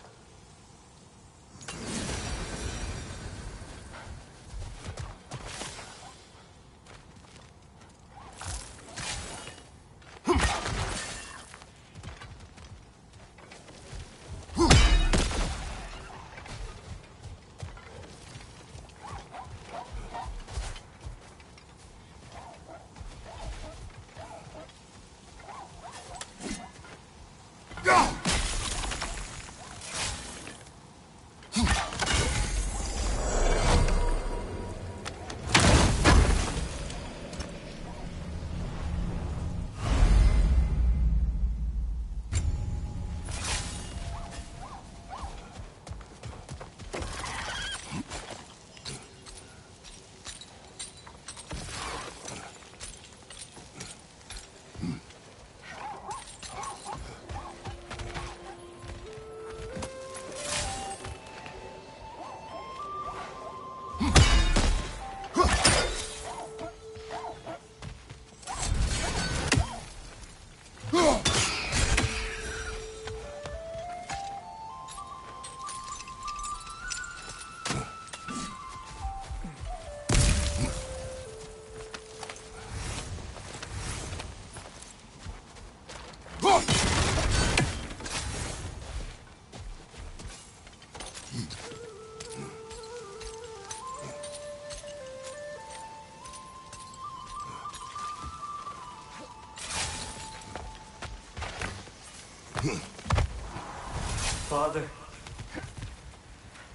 Father,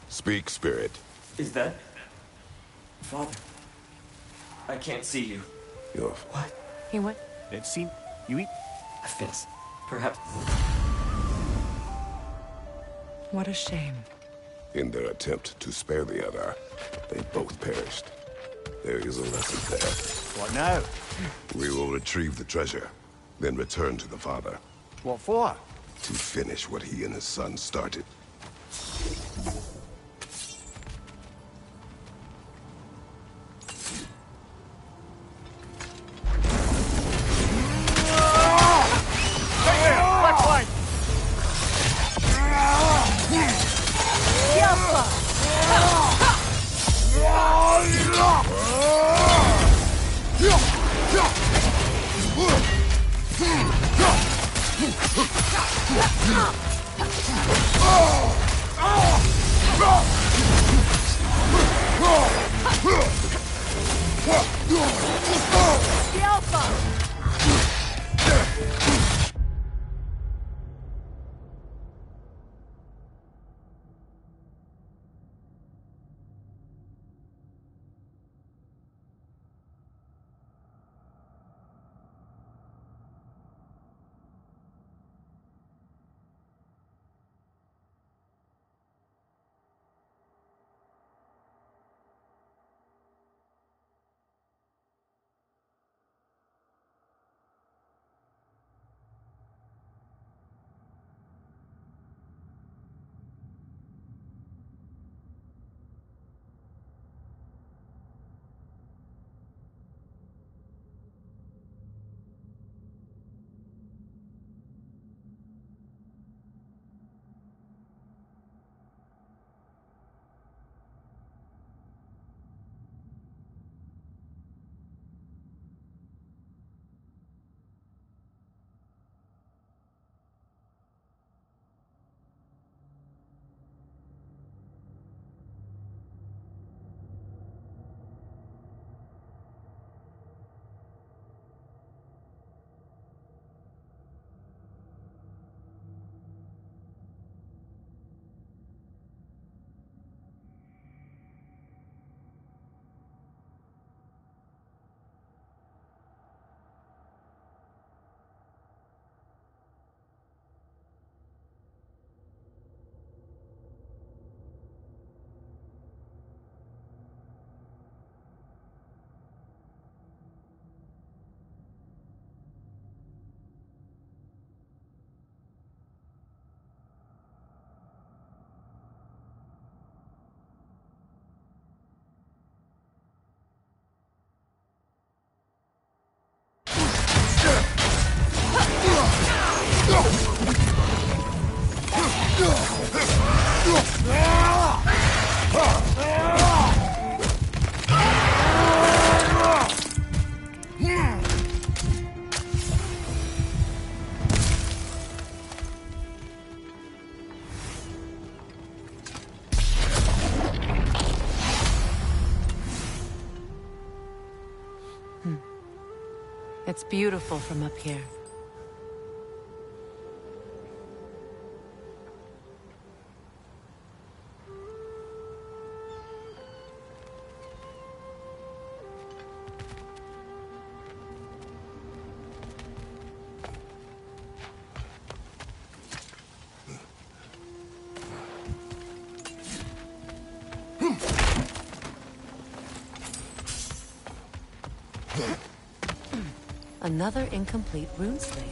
Speak, spirit. is that... Father, I can't see you. You're... What? He went... It seemed... You eat... A fence. Perhaps... What a shame. In their attempt to spare the other, they both perished. There is a lesson there. What now? We will retrieve the treasure, then return to the father. What for? To finish what he and his son started. It's beautiful from up here. Another incomplete rune slate.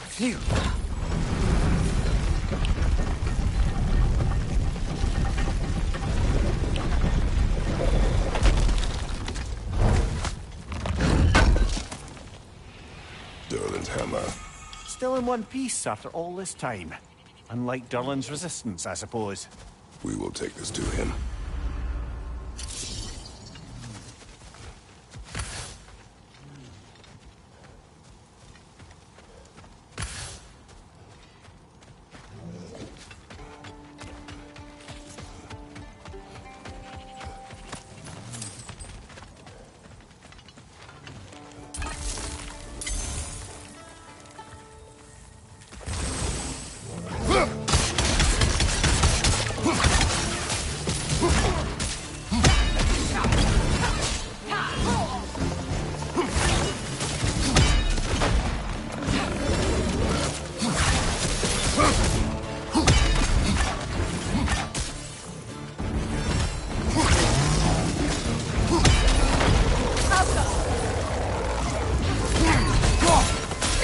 Phew. Durlin's hammer. Still in one piece after all this time. Unlike Durlin's resistance, I suppose. We will take this to him.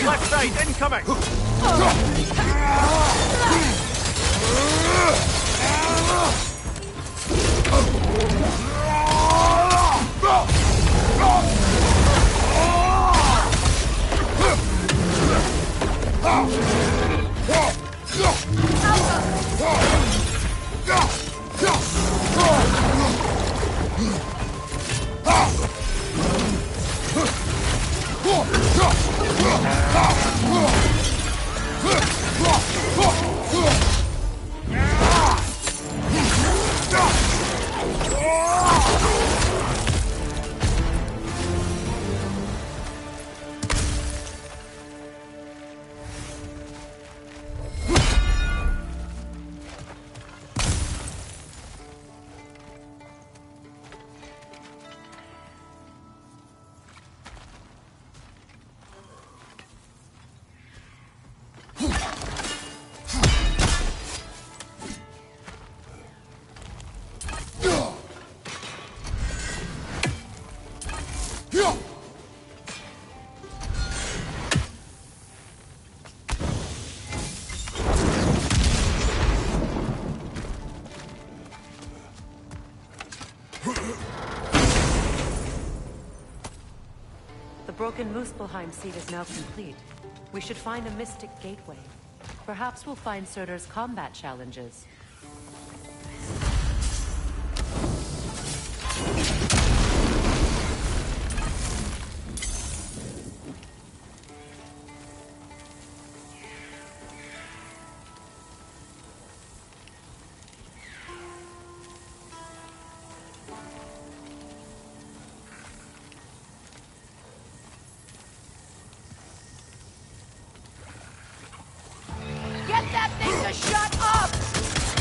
Left side, incoming! The broken Muspelheim seat is now complete. We should find a mystic gateway. Perhaps we'll find Surtur's combat challenges. Get that thing to shut up!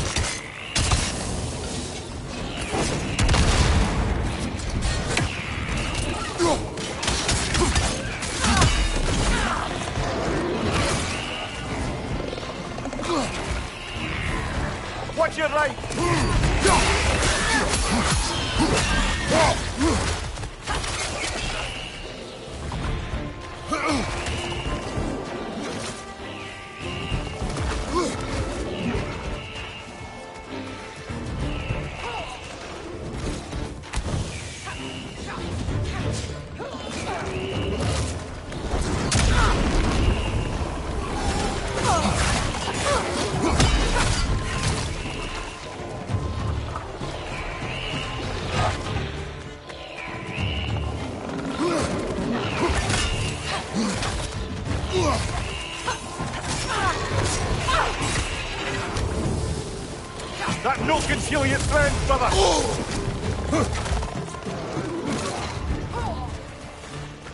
men, brother!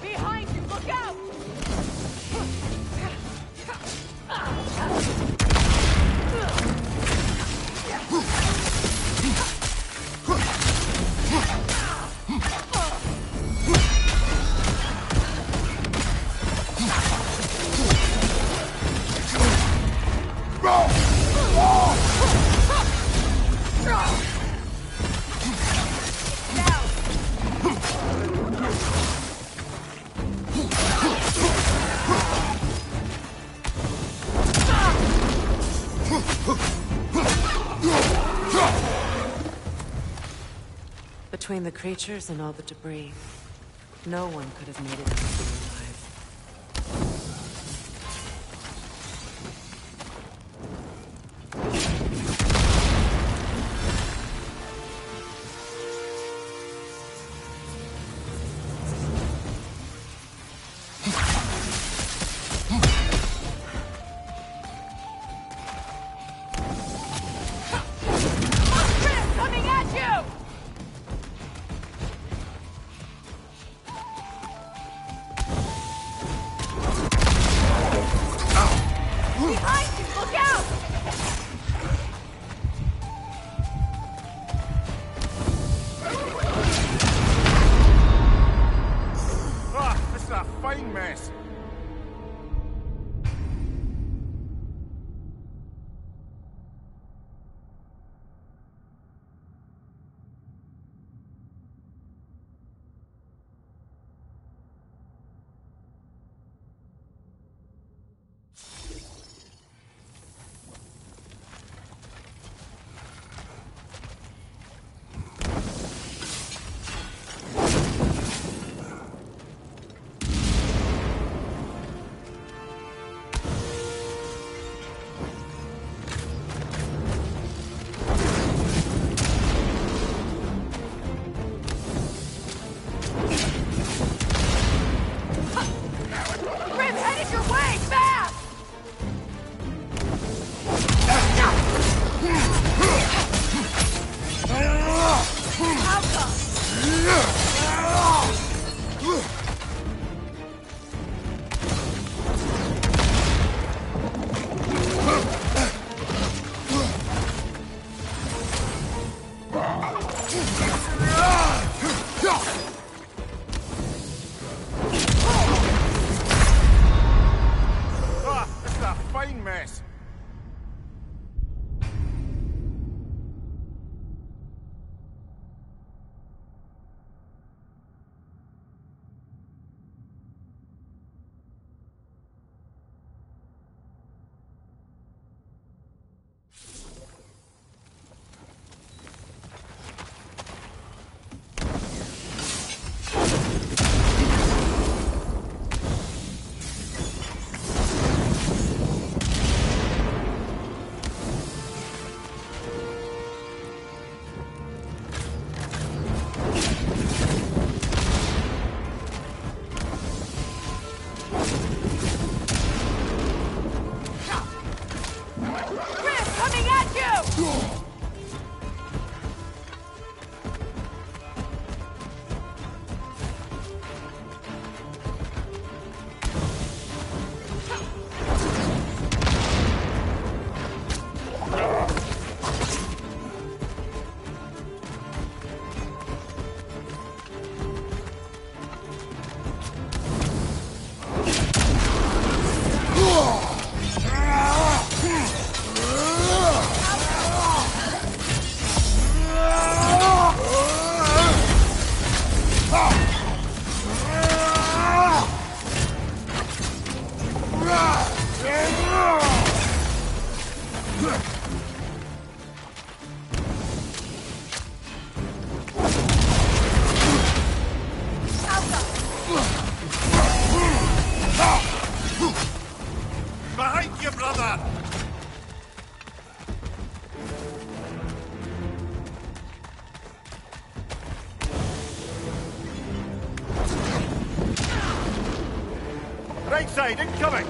Behind you, look out! Between the creatures and all the debris, no one could have made it out alive. Coming at you! Behind you, look out! Ah, this is a fine mess. Grim, headed your way, fast! Ah, this is a fine mess. Grim, coming at you! Behind you, brother! Right side, incoming!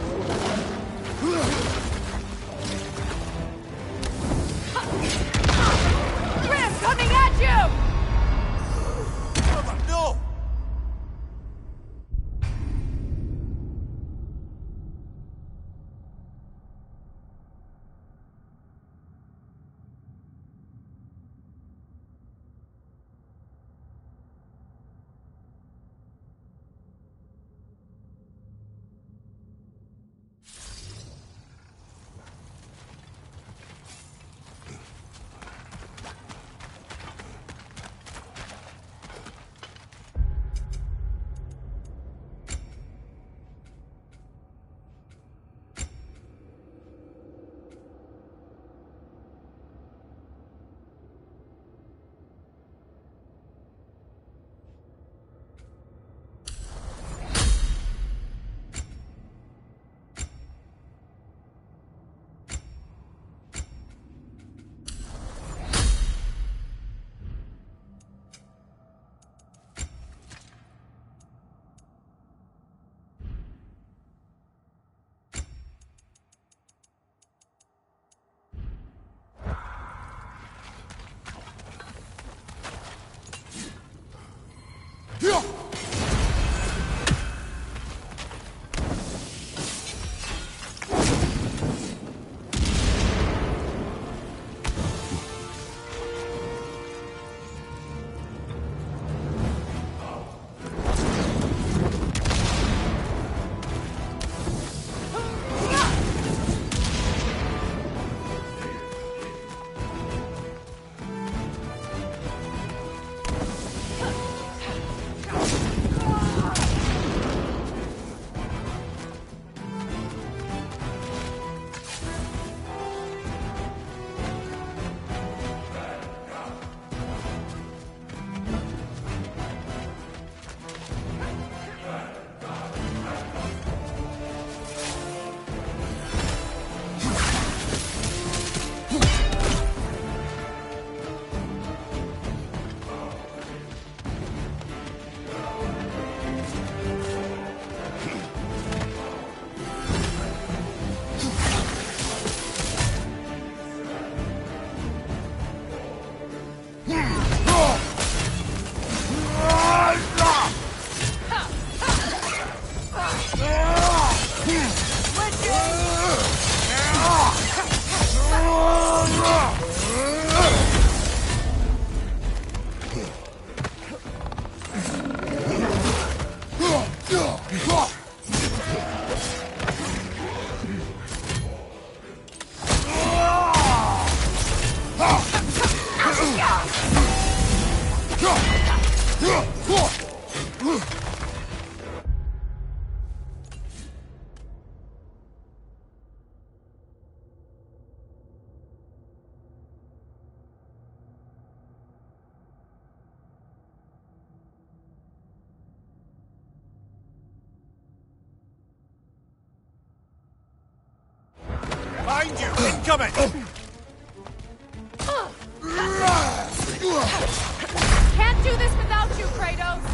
Grim, Coming at you! No! Behind you! Incoming! Can't do this without you, Kratos!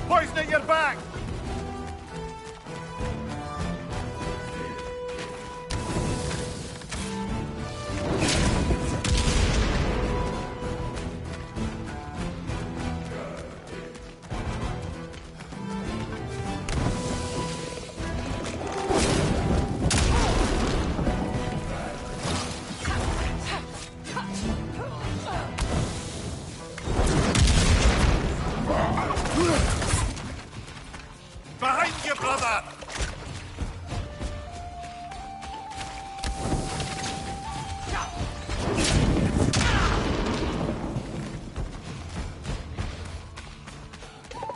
Poison at your back! Behind you, brother!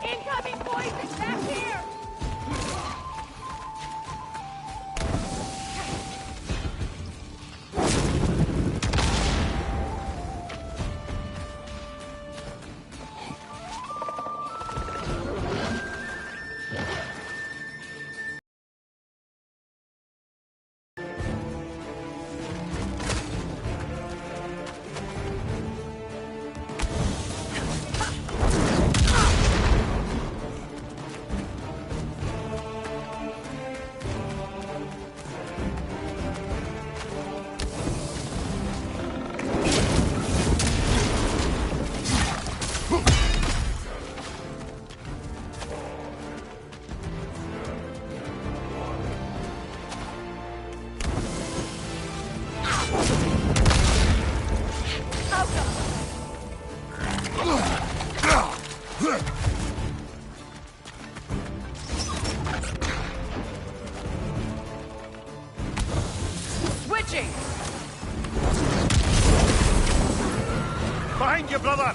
Incoming poison back here! Switching! Behind you, brother!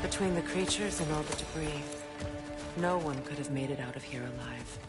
Between the creatures and all the debris, no one could have made it out of here alive.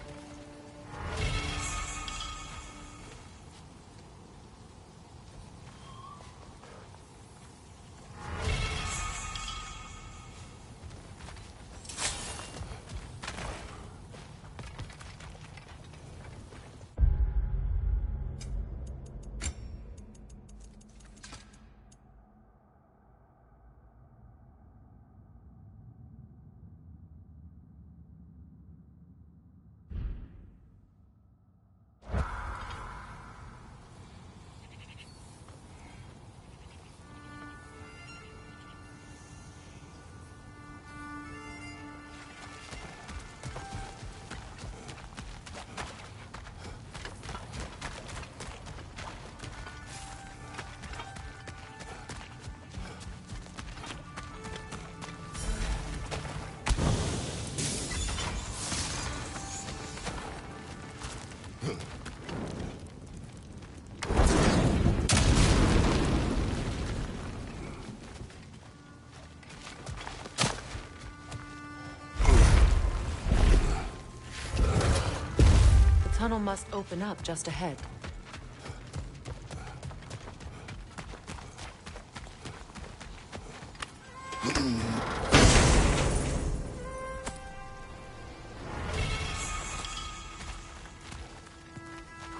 tunnel must open up just ahead.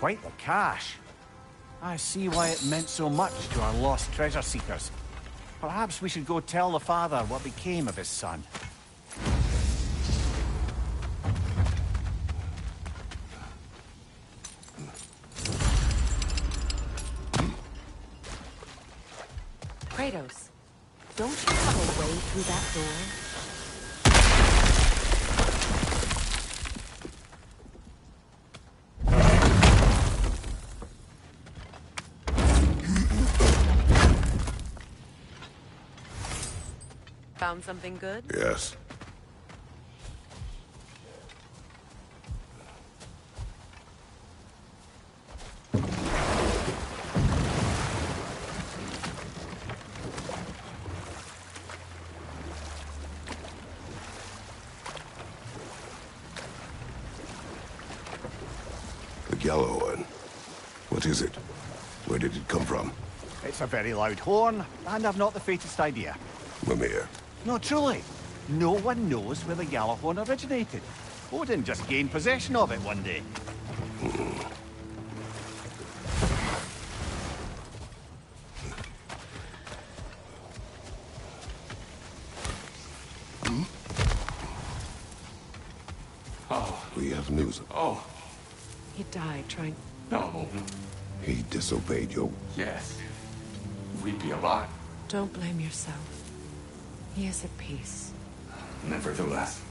Quite the cache. I see why it meant so much to our lost treasure seekers. Perhaps we should go tell the father what became of his son. Kratos, don't you have a way through that door? Found something good? Yes. The yellow one. What is it? Where did it come from? It's a very loud horn, and I've not the faintest idea. Mimir. No, truly. No one knows where the Yellowhorn originated. Odin just gained possession of it one day. Oh. We have news. Oh. He died trying... No. He disobeyed you. Yes. We'd be alive. Don't blame yourself. He is at peace. Nevertheless.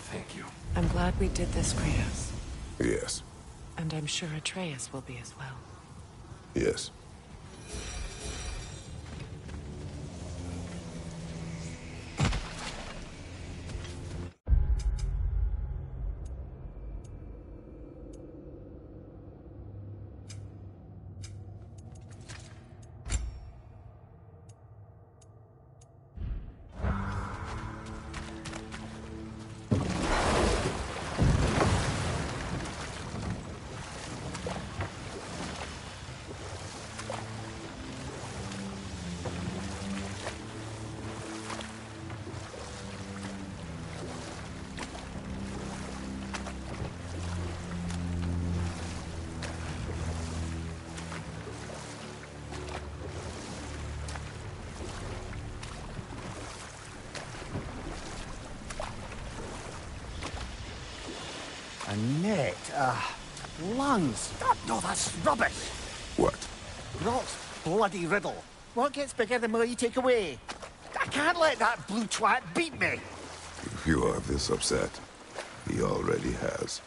Thank you. I'm glad we did this, Kratos. Yes. And I'm sure Atreus will be as well. Yes. A net, lungs. No, that's rubbish. What? Rot's bloody riddle. What gets bigger the more you take away? I can't let that blue twat beat me. If you are this upset, he already has.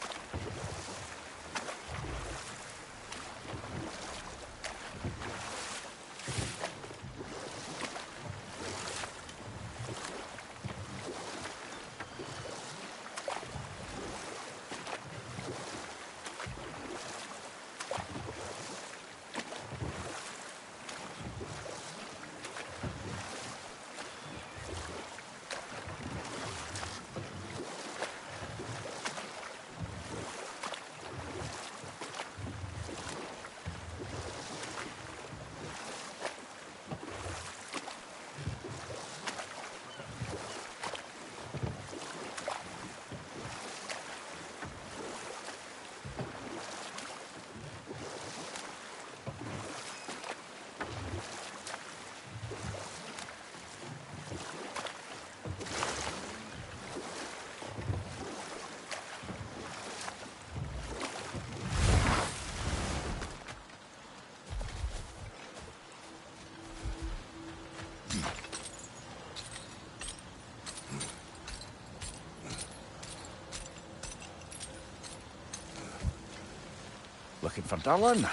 Looking for Durlin?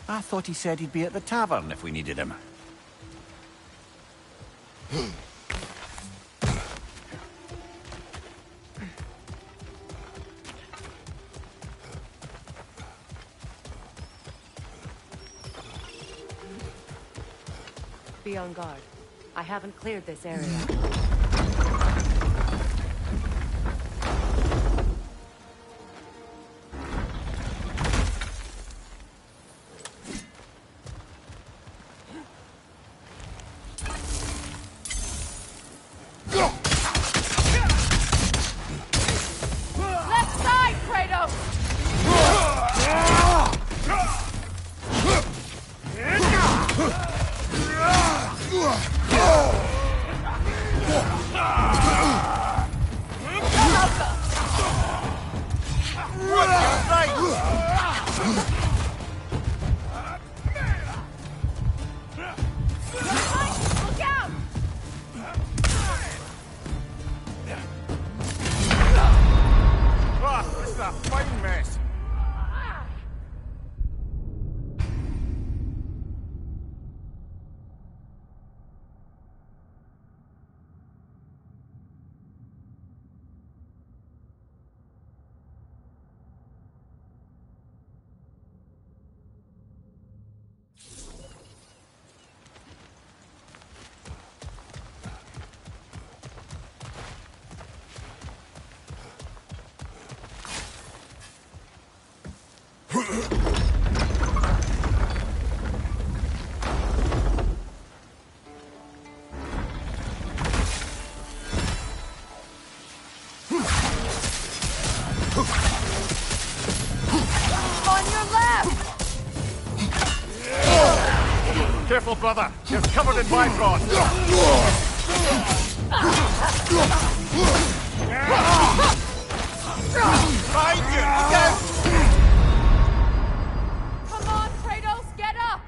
I thought he said he'd be at the tavern if we needed him. Be on guard. I haven't cleared this area. On your left! Careful, brother. You're covered in bifrost. Behind you! Look out! Come on, Kratos, get up!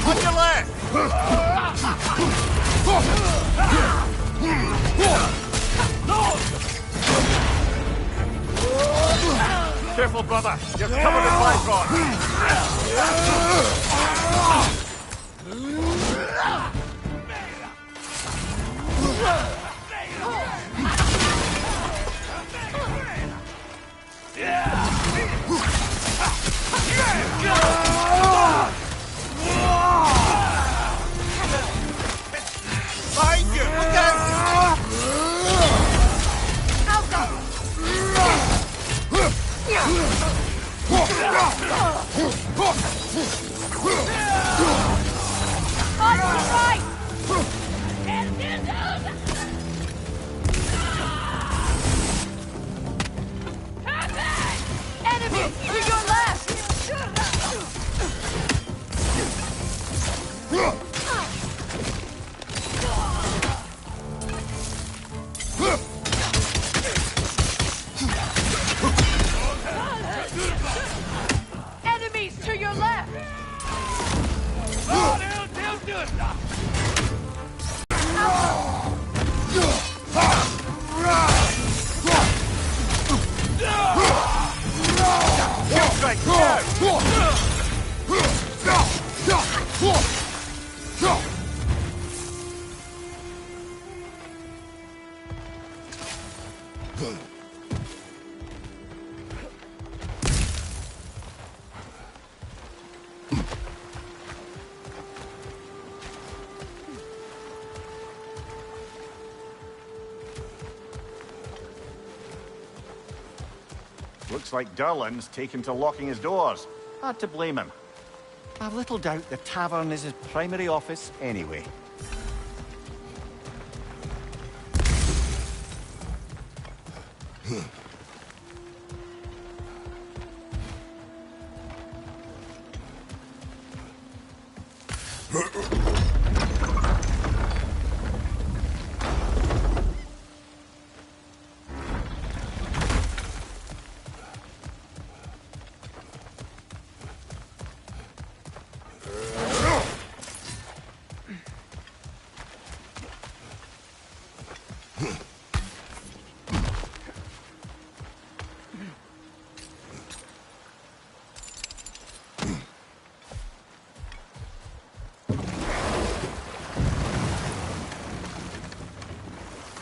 On your left! Careful, brother. You're covered in bifrost. Behind you! Look out! On your right! Enemy to your left! Enemies to your left! Looks like Durlin's taken to locking his doors. Hard to blame him. I've little doubt the tavern is his primary office anyway.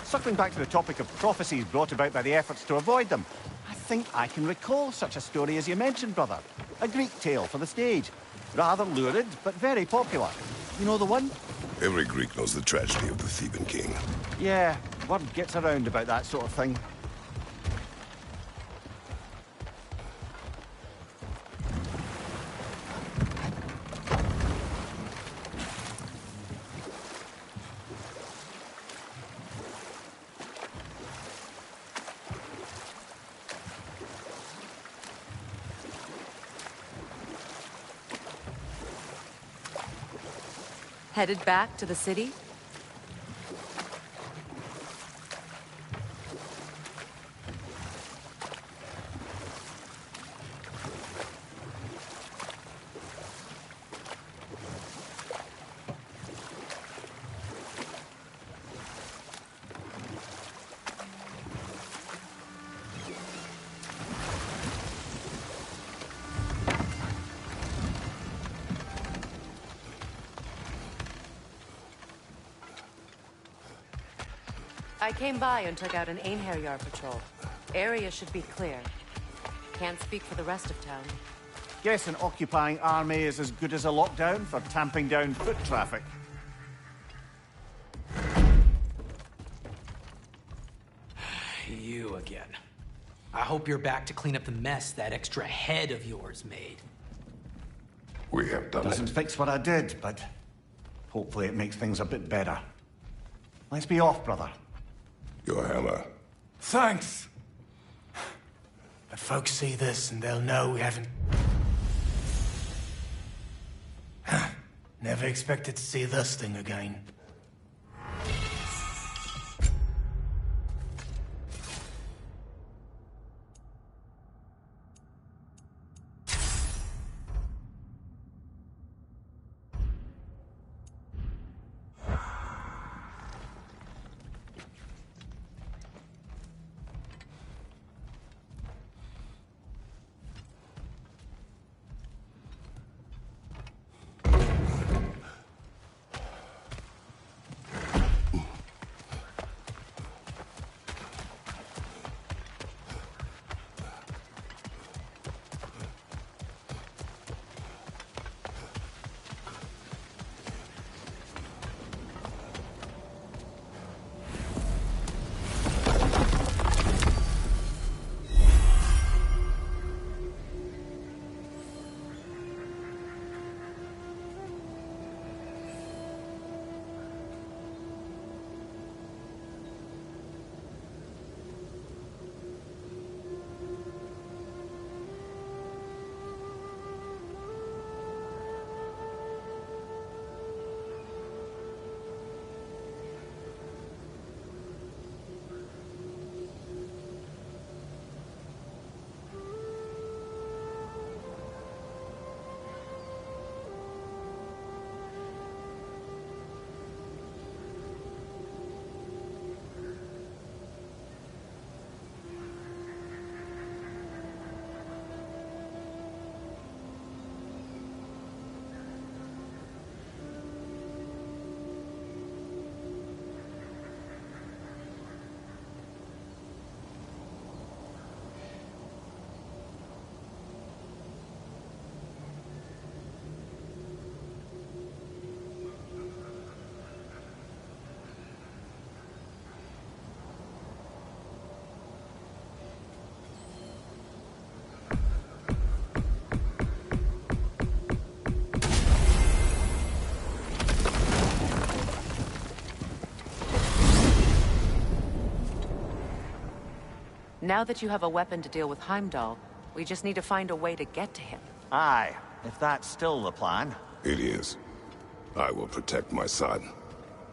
Circling back to the topic of prophecies brought about by the efforts to avoid them, I think I can recall such a story as you mentioned, brother. A Greek tale for the stage. Rather lurid, but very popular. You know the one? Every Greek knows the tragedy of the Theban king. Yeah, word gets around about that sort of thing. Headed back to the city? I came by and took out an Einherjar patrol. Area should be clear. Can't speak for the rest of town. Guess an occupying army is as good as a lockdown for tamping down foot traffic. You again. I hope you're back to clean up the mess that extra head of yours made. We have done Doesn't it. fix what I did, but hopefully it makes things a bit better. Let's be off, brother. Your hammer. Thanks. But folks see this and they'll know we haven't... Never expected to see this thing again. Now that you have a weapon to deal with Heimdall, we just need to find a way to get to him. Aye, if that's still the plan. It is. I will protect my son.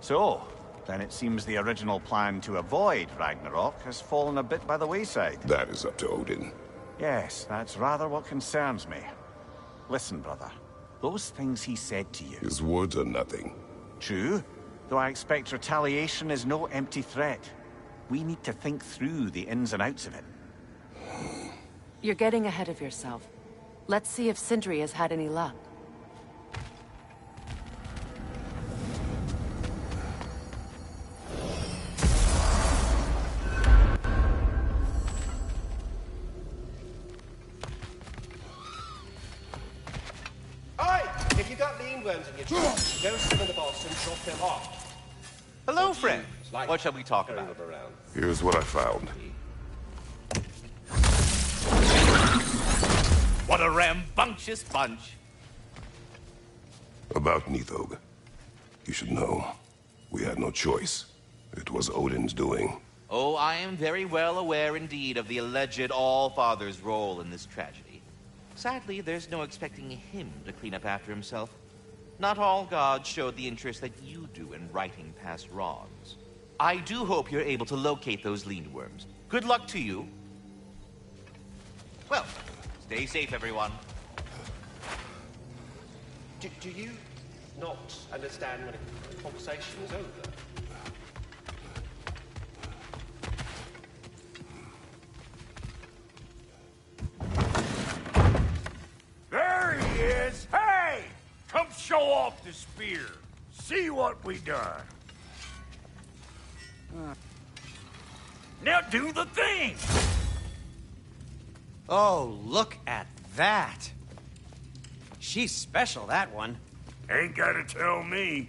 So, then it seems the original plan to avoid Ragnarok has fallen a bit by the wayside. That is up to Odin. Yes, that's rather what concerns me. Listen, brother. Those things he said to you... His words are nothing. True, though I expect retaliation is no empty threat. We need to think through the ins and outs of it. You're getting ahead of yourself. Let's see if Sindri has had any luck. Aye! If you got lean worms in your chest, go summon the boss and drop him off. Hello, friend. What shall we talk about? Here's what I found. What a rambunctious bunch. About Nithog. You should know. We had no choice. It was Odin's doing. Oh, I am very well aware indeed of the alleged All-Father's role in this tragedy. Sadly, there's no expecting him to clean up after himself. Not all gods showed the interest that you do in righting past wrongs. I do hope you're able to locate those lean worms. Good luck to you. Well, stay safe, everyone. Do you not understand when a conversation is over? There he is! Hey! Come show off the spear. See what we done. Now do the thing! Oh, look at that. She's special, that one. Ain't gotta tell me.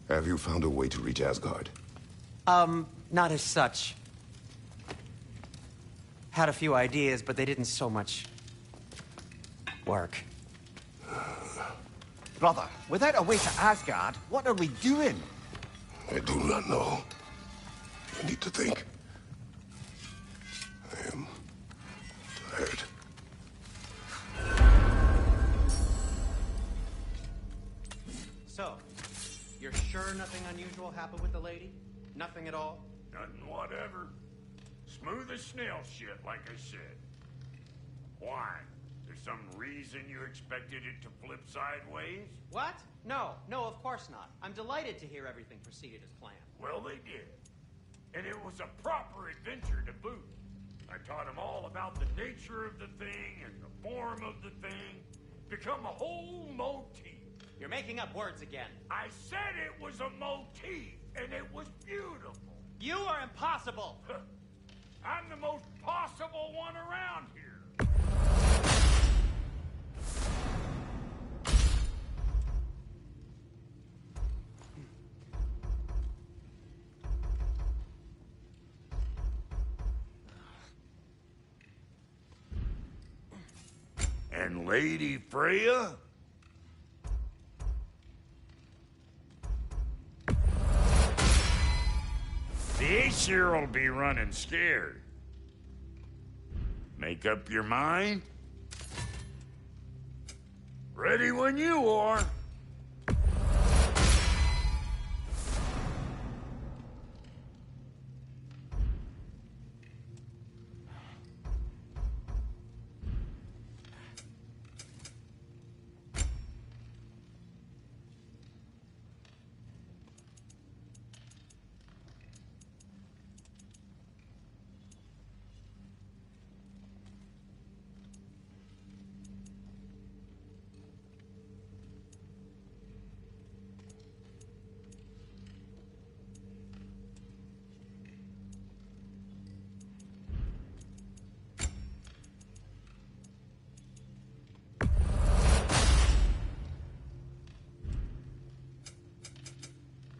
Have you found a way to reach Asgard? Not as such. Had a few ideas, but they didn't so much work. Brother, without a way to Asgard, what are we doing? I do not know. You need to think. I am tired. So, you're sure nothing unusual happened with the lady? Nothing at all? Nothing whatever. Smooth as snail shit, like I said. Why? There's some reason you expected it to flip sideways? What? No, of course not. I'm delighted to hear everything proceeded as planned. Well, they did. And it was a proper adventure to boot. I taught them all about the nature of the thing and the form of the thing. Become a whole motif. You're making up words again. I said it was a motif, and it was beautiful. You are impossible! I'm the most possible one around here. And Lady Freya? The Aesir'll be running scared. Make up your mind? Ready when you are.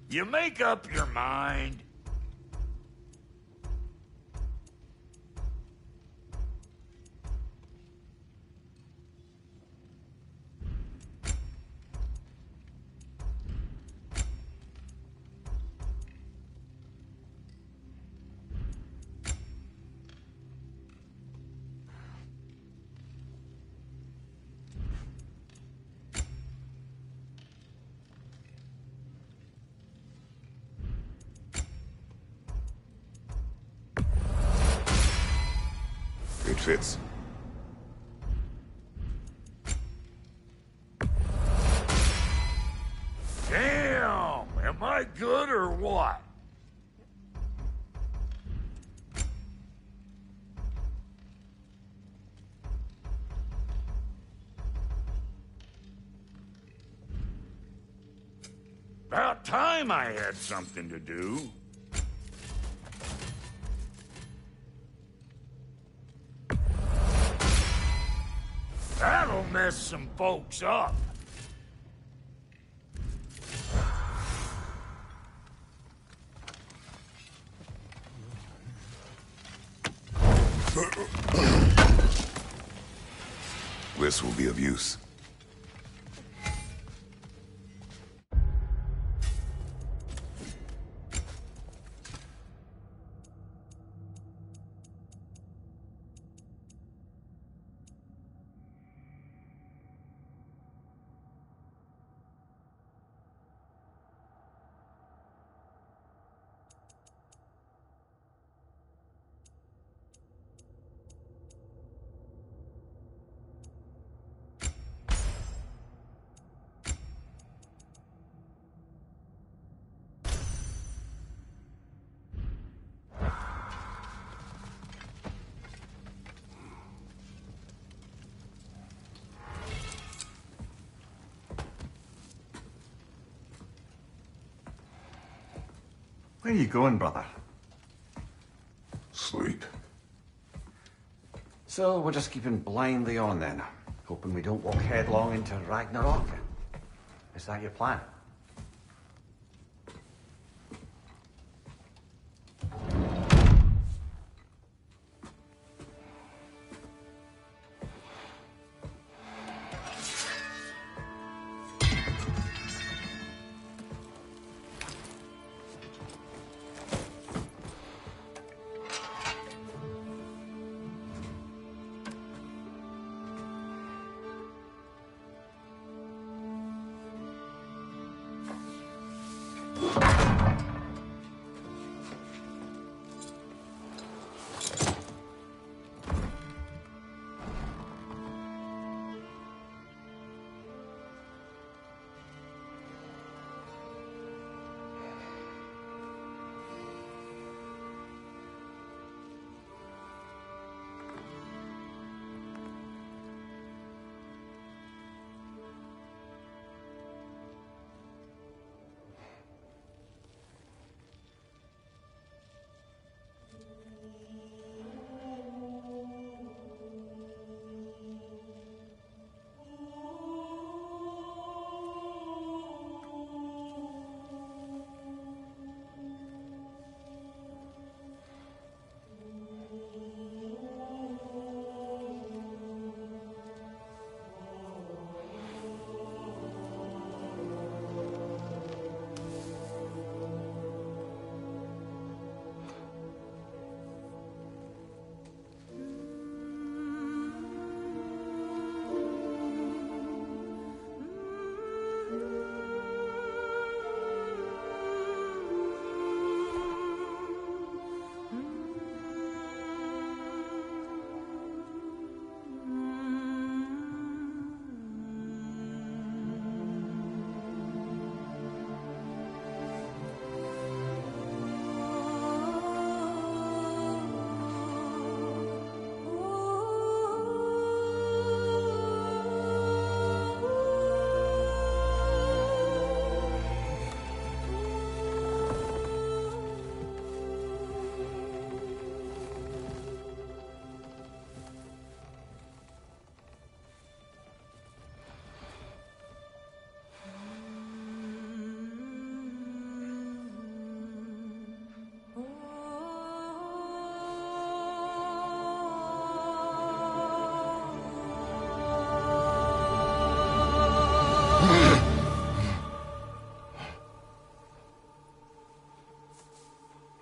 You make up your mind. It fits. Damn! Am I good or what? About time I had something to do. That'll mess some folks up. This will be of use. Where are you going, brother? So we're just keeping blindly on then, hoping we don't walk headlong into Ragnarok. Is that your plan?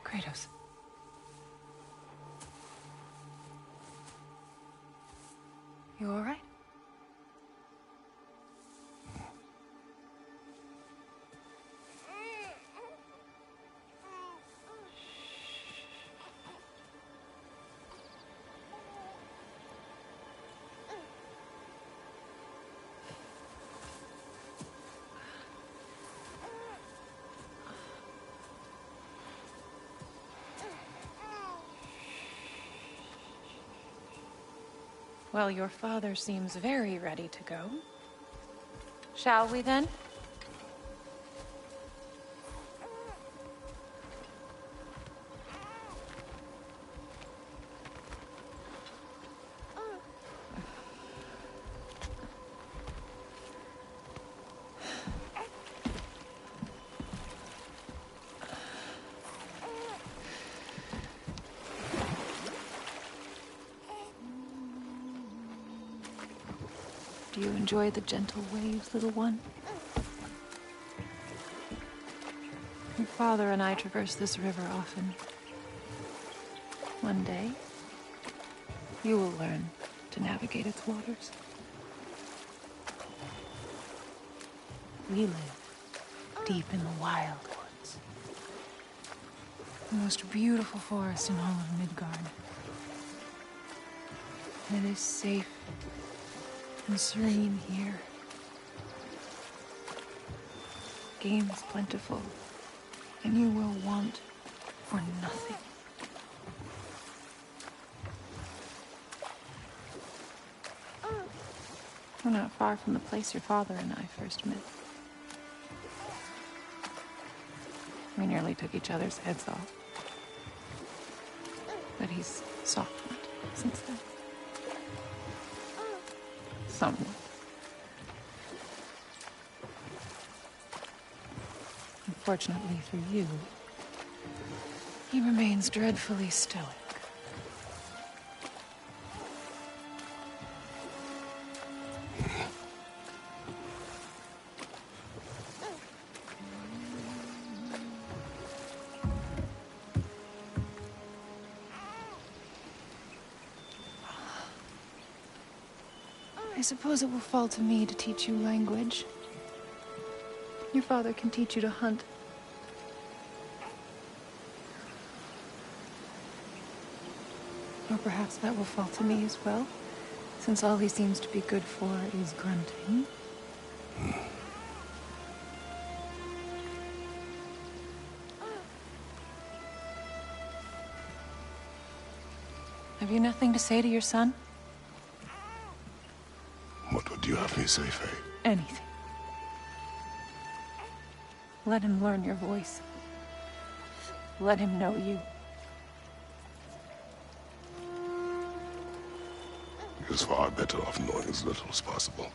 Kratos. You all right? Well, your father seems very ready to go. Shall we then? Do you enjoy the gentle waves, little one? Your father and I traverse this river often. One day, you will learn to navigate its waters. We live deep in the wild woods. The most beautiful forest in all of Midgard. It is safe and serene here. Game is plentiful, and you will want for nothing. We're not far from the place your father and I first met. We nearly took each other's heads off. But he's softened since then. Somewhat. Unfortunately for you, he remains dreadfully stoic. I suppose it will fall to me to teach you language. Your father can teach you to hunt. Or perhaps that will fall to me as well, since all he seems to be good for is grunting. Have you nothing to say to your son? What would you have me say, Faye? Anything. Let him learn your voice. Let him know you. He is far better off knowing as little as possible.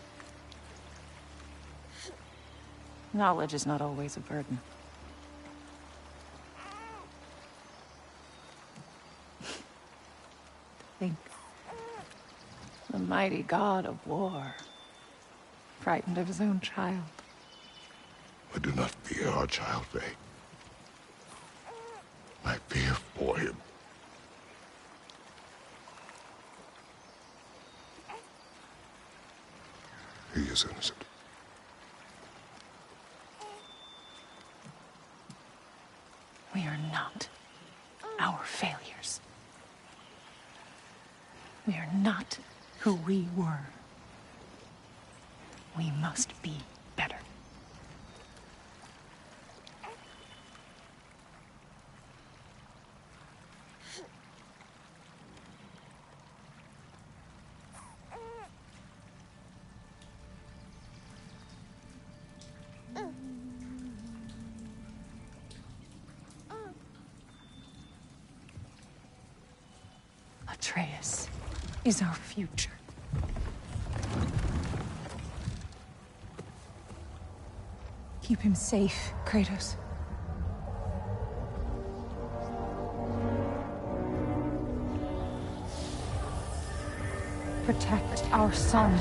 Knowledge is not always a burden. Think. The mighty god of war, frightened of his own child. I do not fear our child, Faye. I fear for him. He is innocent. We are not our failures. We are not who we were. We must be better. Atreus is our future. Keep him safe, Kratos. Protect our son.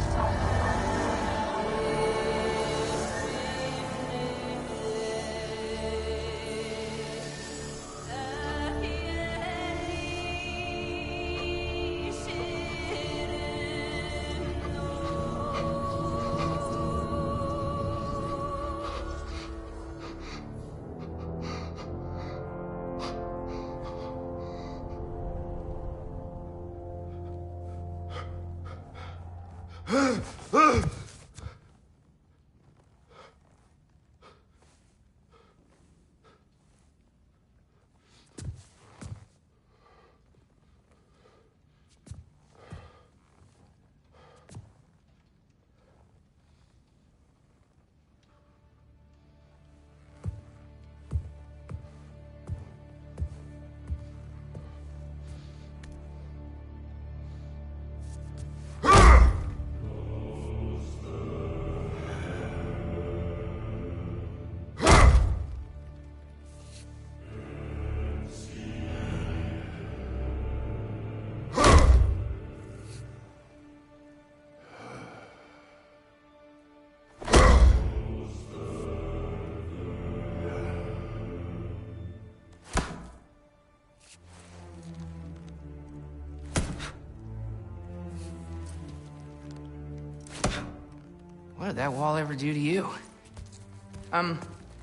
What did that wall ever do to you?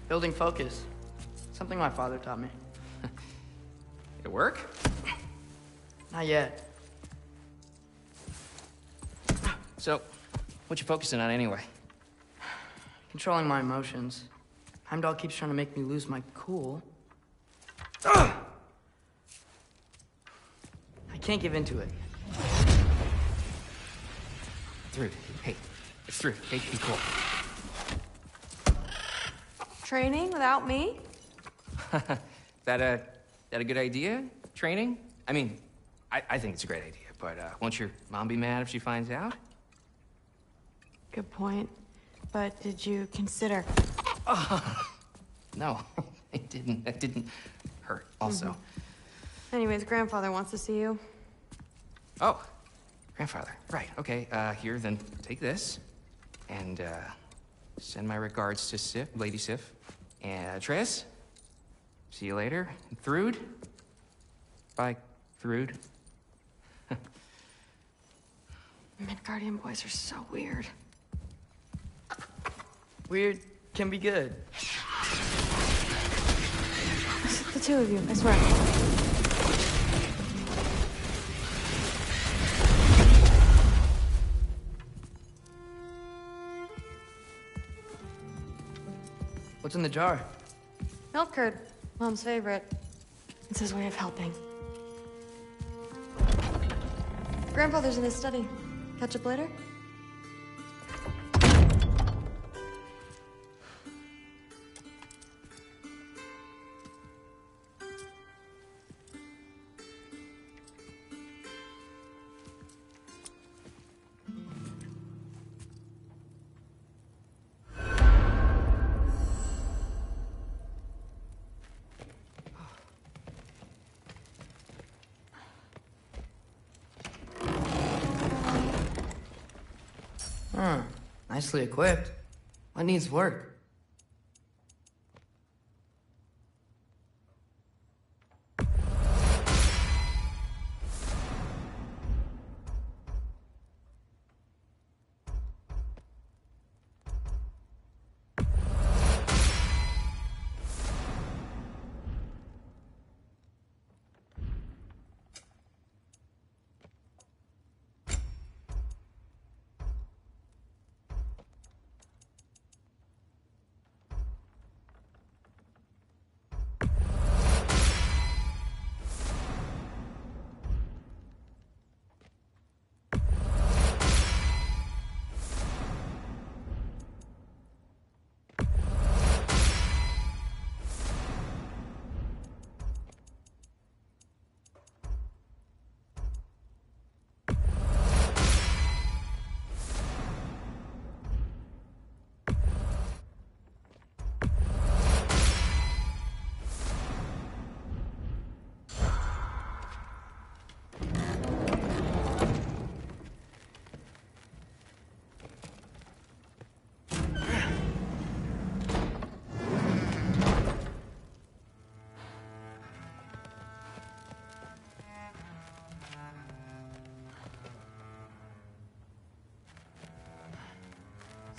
Building focus. Something my father taught me. It work? Not yet. So, what you focusing on anyway? Controlling my emotions. Heimdall keeps trying to make me lose my cool. I can't give into it. Through. Hey, it's through. Hey, be cool. Training without me? That a good idea? Training? I mean, I think it's a great idea, but won't your mom be mad if she finds out? Good point. But did you consider... No, it didn't. It didn't hurt, also. Anyways, grandfather wants to see you. Oh, grandfather. Right, okay. Here, then take this. And, send my regards to Sif, Lady Sif. And, Atreus? See you later. And Thrud? Bye, Thrud. Midgardian boys are so weird. Weird can be good. It's the two of you, I swear. What's in the jar? Milk curd, Mom's favorite. It's his way of helping. Grandfather's in his study. Catch up later? Nicely equipped. What needs work?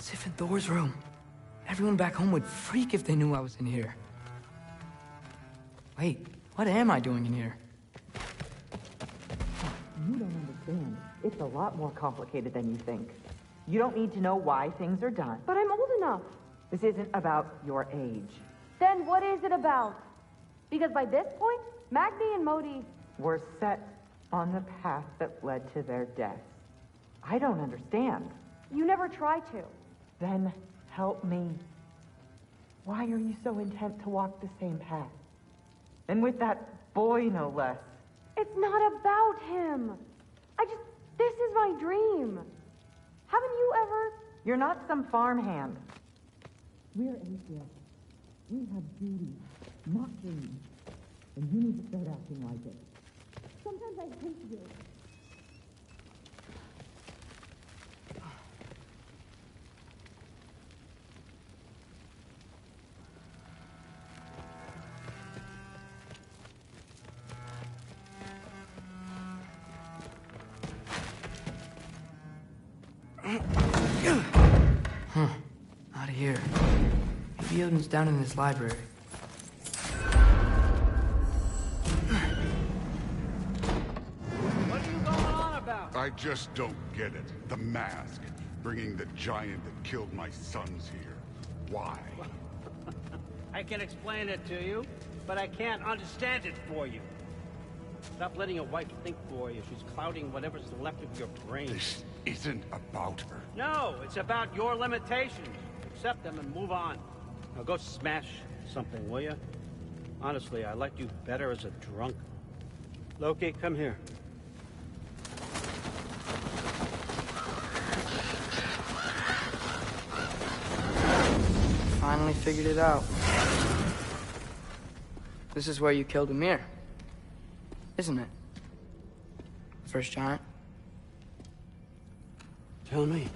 Sif and Thor's room. Everyone back home would freak if they knew I was in here. Wait, what am I doing in here? You don't understand. It's a lot more complicated than you think. You don't need to know why things are done. But I'm old enough. This isn't about your age. Then what is it about? Because by this point, Magni and Modi... Were set on the path that led to their deaths. I don't understand. You never try to. Then help me. Why are you so intent to walk the same path? And with that boy, no less. It's not about him. This is my dream. Haven't you ever... You're not some farmhand. We're atheists. We have duties, not dreams. And you need to start acting like it. Sometimes I hate you. Out of here. Maybe Odin's down in his library. What are you going on about? I just don't get it. The mask. Bringing the giant that killed my sons here. Why? I can explain it to you, but I can't understand it for you. Stop letting your wife think for you. She's clouding whatever's left of your brain. This isn't about her. No, it's about your limitations. Accept them and move on. Now go smash something, will you? Honestly, I liked you better as a drunk. Loki, come here. finally figured it out. This is where you killed Amir, isn't it? First giant. Tell me,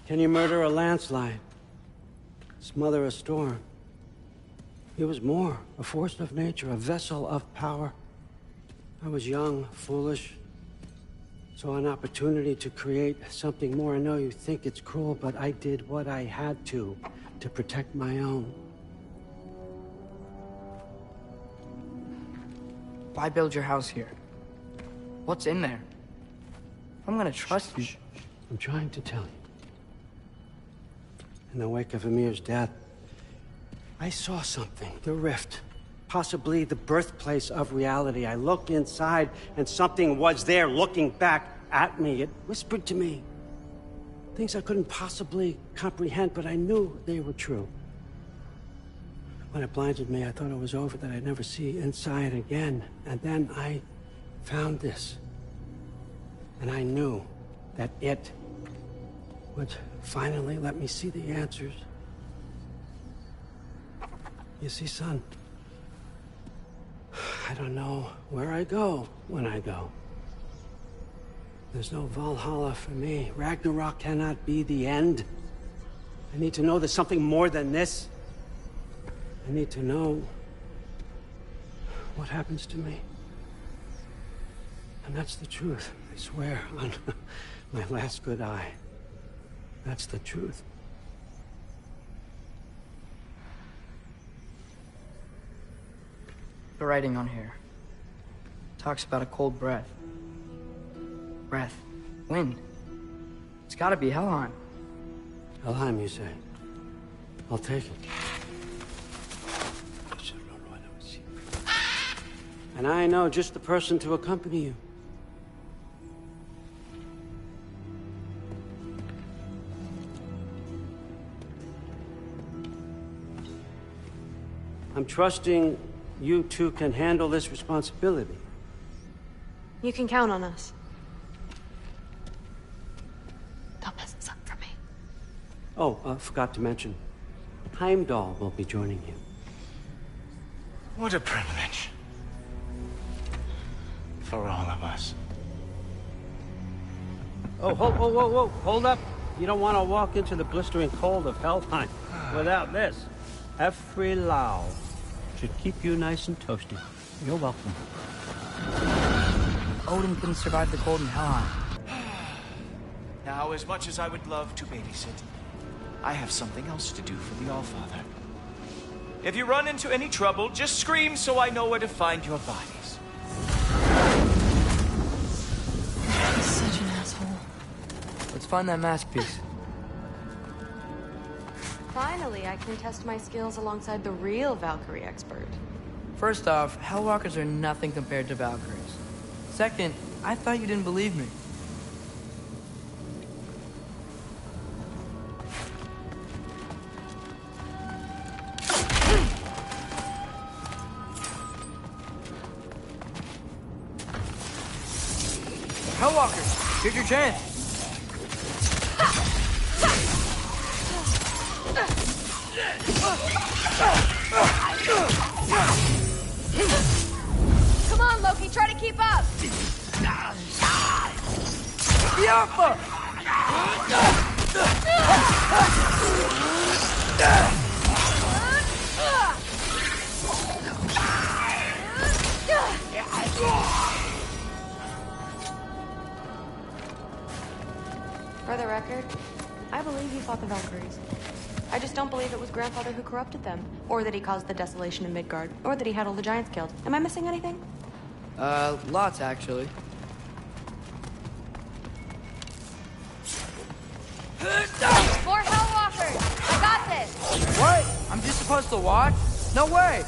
can you murder a landslide? Smother a storm? He was more, a force of nature, a vessel of power. I was young, foolish, saw an opportunity to create something more. I know you think it's cruel, but I did what I had to protect my own. Why build your house here? What's in there? I'm gonna trust you. I'm trying to tell you. In the wake of Amir's death, I saw something. The rift. Possibly the birthplace of reality. I looked inside, and something was there looking back at me. It whispered to me things I couldn't possibly comprehend, but I knew they were true. When it blinded me, I thought it was over, that I'd never see inside again. And then I found this. And I knew that it would finally let me see the answers. You see, son, I don't know where I go when I go. There's no Valhalla for me. Ragnarok cannot be the end. I need to know there's something more than this. I need to know what happens to me. And that's the truth, I swear, on my last good eye. That's the truth. The writing on here talks about a cold breath. Breath. Wind. It's gotta be Helheim. Helheim, you say? I'll take it. And I know just the person to accompany you. I'm trusting you two can handle this responsibility. You can count on us. Don't mess this up for me. Oh, forgot to mention, Heimdall will be joining you. What a privilege. For all of us. Oh, whoa, hold up. You don't want to walk into the blistering cold of Helheim without this. Every Lau should keep you nice and toasty. You're welcome. Odin couldn't survive the cold in Helheim. Now, as much as I would love to babysit, I have something else to do for the Allfather. If you run into any trouble, just scream so I know where to find your bodies. He's such an asshole. Let's find that masterpiece. Finally, I can test my skills alongside the real Valkyrie expert. First off, Hellwalkers are nothing compared to Valkyries. Second, I thought you didn't believe me. Hellwalkers, here's your chance. Come on, Loki, try to keep up! Yappa! For the record, I believe he fought the Valkyries. I just don't believe it was Grandfather who corrupted them, or that he caused the desolation in Midgard, or that he had all the giants killed. Am I missing anything? Lots, actually. More Hellwalkers! I got this! What? I'm just supposed to watch? No way!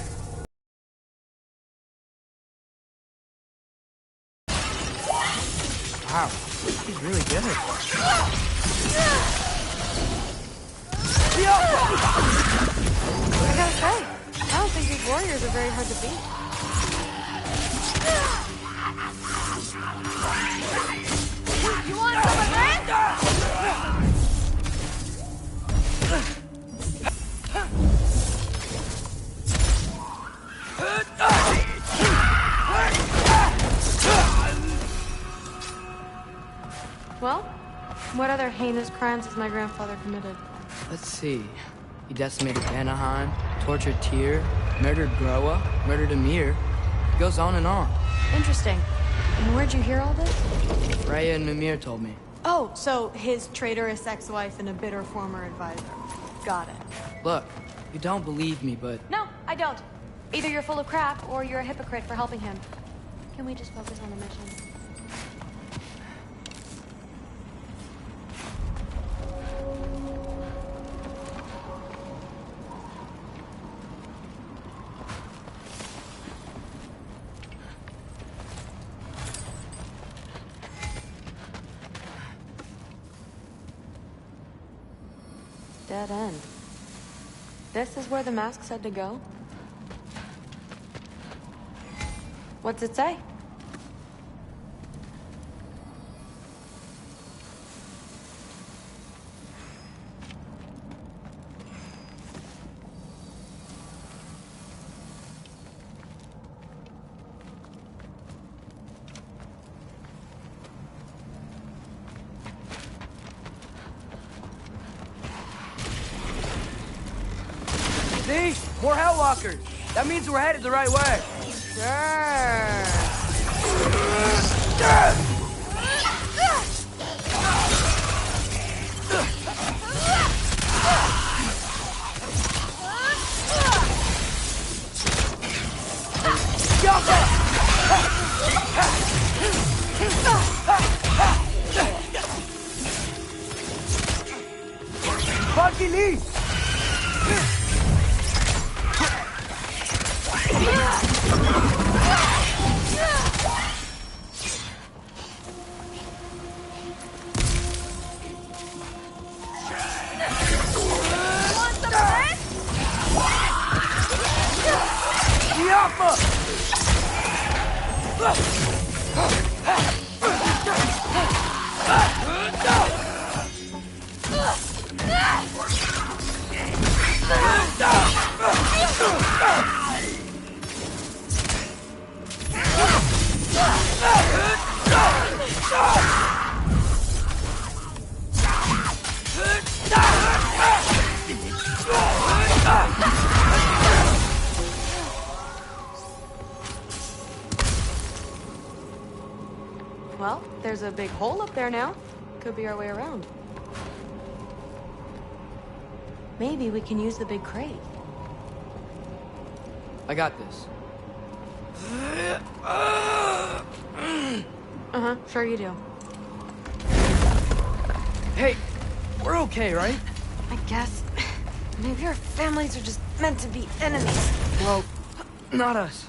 Wow, he's really good. I gotta say, I don't think these warriors are very hard to beat. You want some of this? What other heinous crimes has my grandfather committed? Let's see. He decimated Anaheim, tortured Tyr, murdered Groa, murdered Emir. It goes on and on. Interesting. And where'd you hear all this? Freya and Mimir told me. Oh, so his traitorous ex-wife and a bitter former advisor. Got it. Look, you don't believe me, but... No, I don't. Either you're full of crap, or you're a hypocrite for helping him. Can we just focus on the mission? Dead end. This is where the mask said to go? What's it say? See? More Hellwalkers. That means we're headed the right way. Funky Lee! Well, there's a big hole up there now. Could be our way around. Maybe we can use the big crate. I got this. Uh-huh, sure you do. Hey, we're okay, right? I guess. Maybe our families are just meant to be enemies. Well, not us.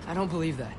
I don't believe that.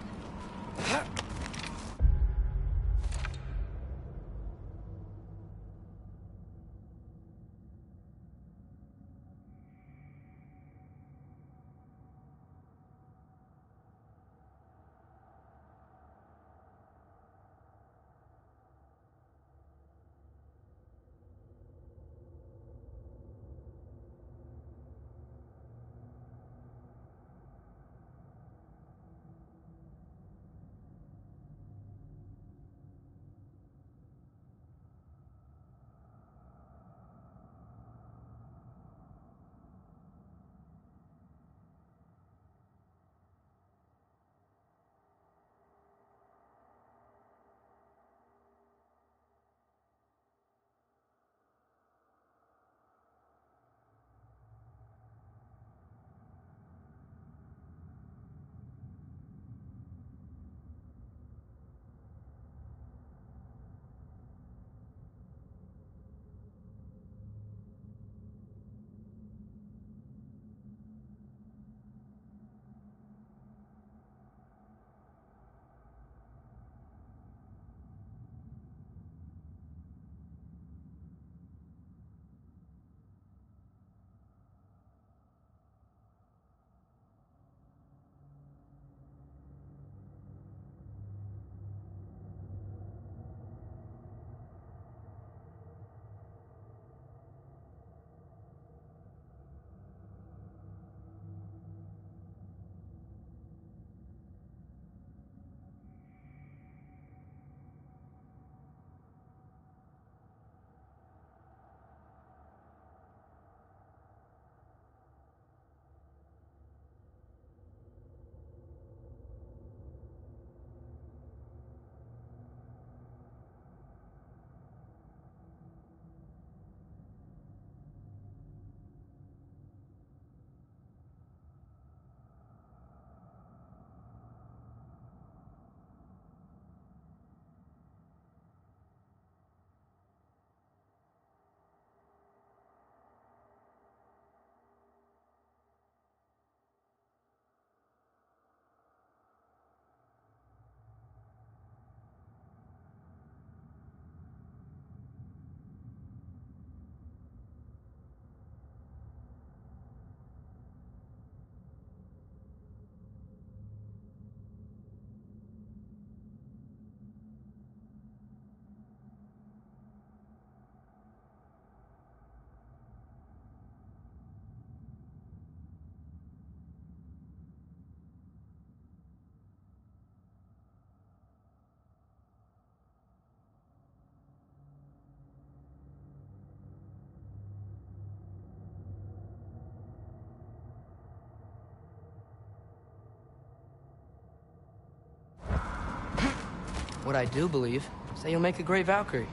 What I do believe is that you'll make a great Valkyrie.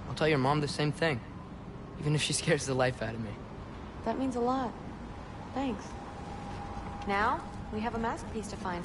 I'll tell your mom the same thing, even if she scares the life out of me. That means a lot. Thanks. Now, we have a mask piece to find.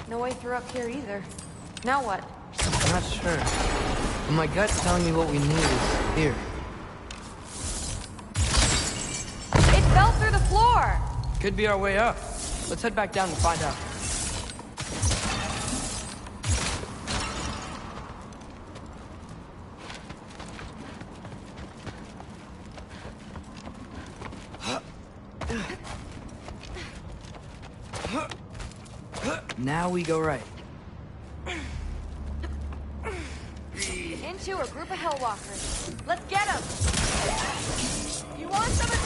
No way through up here either. Now what? I'm not sure. But my gut's telling me what we need is here. It fell through the floor! Could be our way up. Let's head back down and find out. Now we go right. Into a group of hellwalkers. Let's get them! You want some of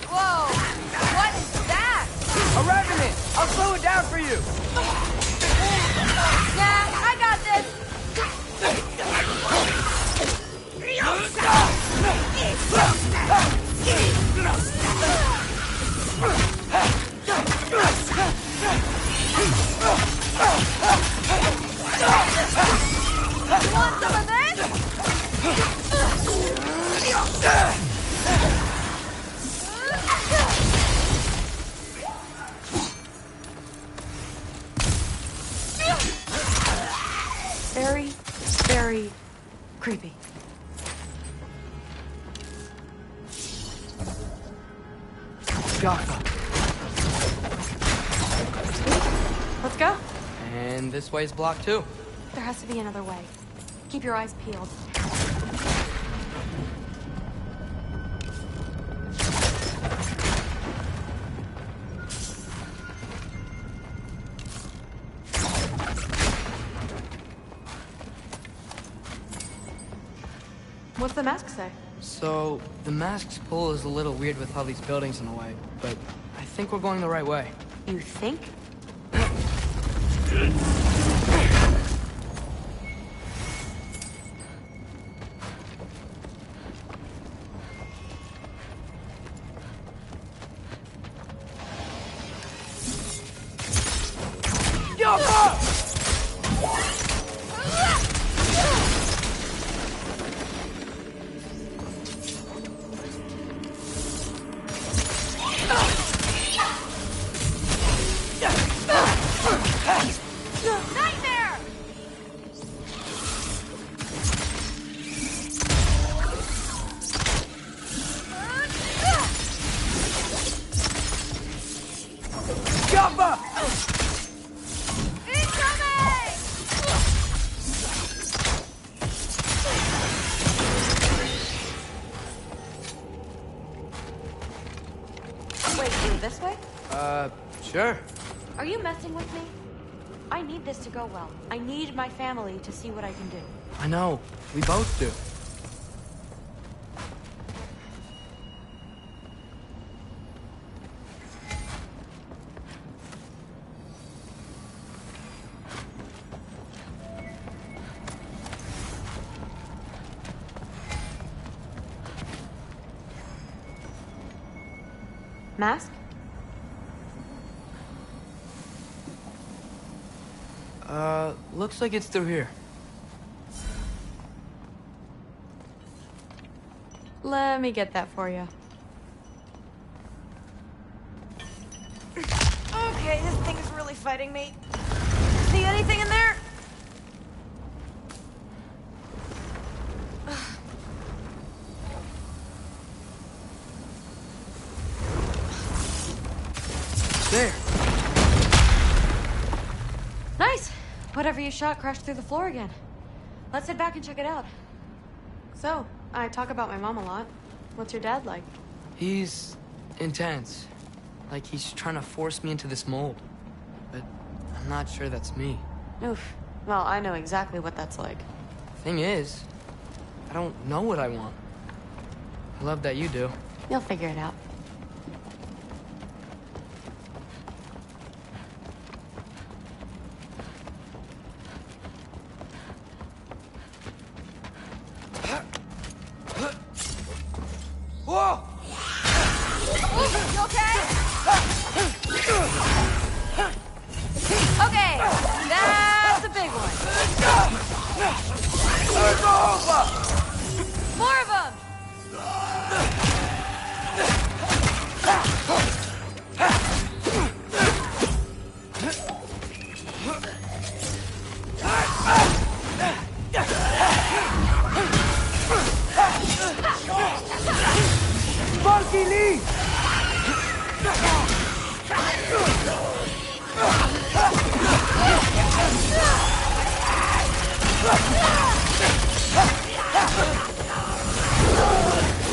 Whoa! What is that? A revenant! I'll slow it down for you! Yeah, I got this! You want some of this? Very, very creepy. Jaffa. Let's go. And this way's blocked too. There has to be another way. Keep your eyes peeled. What's the mask say? So, the mask's pull is a little weird with all these buildings in the way, but I think we're going the right way. You think? Nightmare! Jaffa! Incoming! Wait, this way? Sure. Are you messing with me? I need this to go well. I need my family to see what I can do. I know. We both do. Mask? Looks like it's through here. Let me get that for you. Okay, this thing is really fighting me. See anything in there? There. Nice! Whatever you shot crashed through the floor again. Let's head back and check it out. So, I talk about my mom a lot. What's your dad like? He's intense. Like he's trying to force me into this mold. But I'm not sure that's me. Oof. Well, I know exactly what that's like. Thing is, I don't know what I want. I love that you do. You'll figure it out. Whoa! You okay? Okay, that's a big one. More of them! Monkey Lee!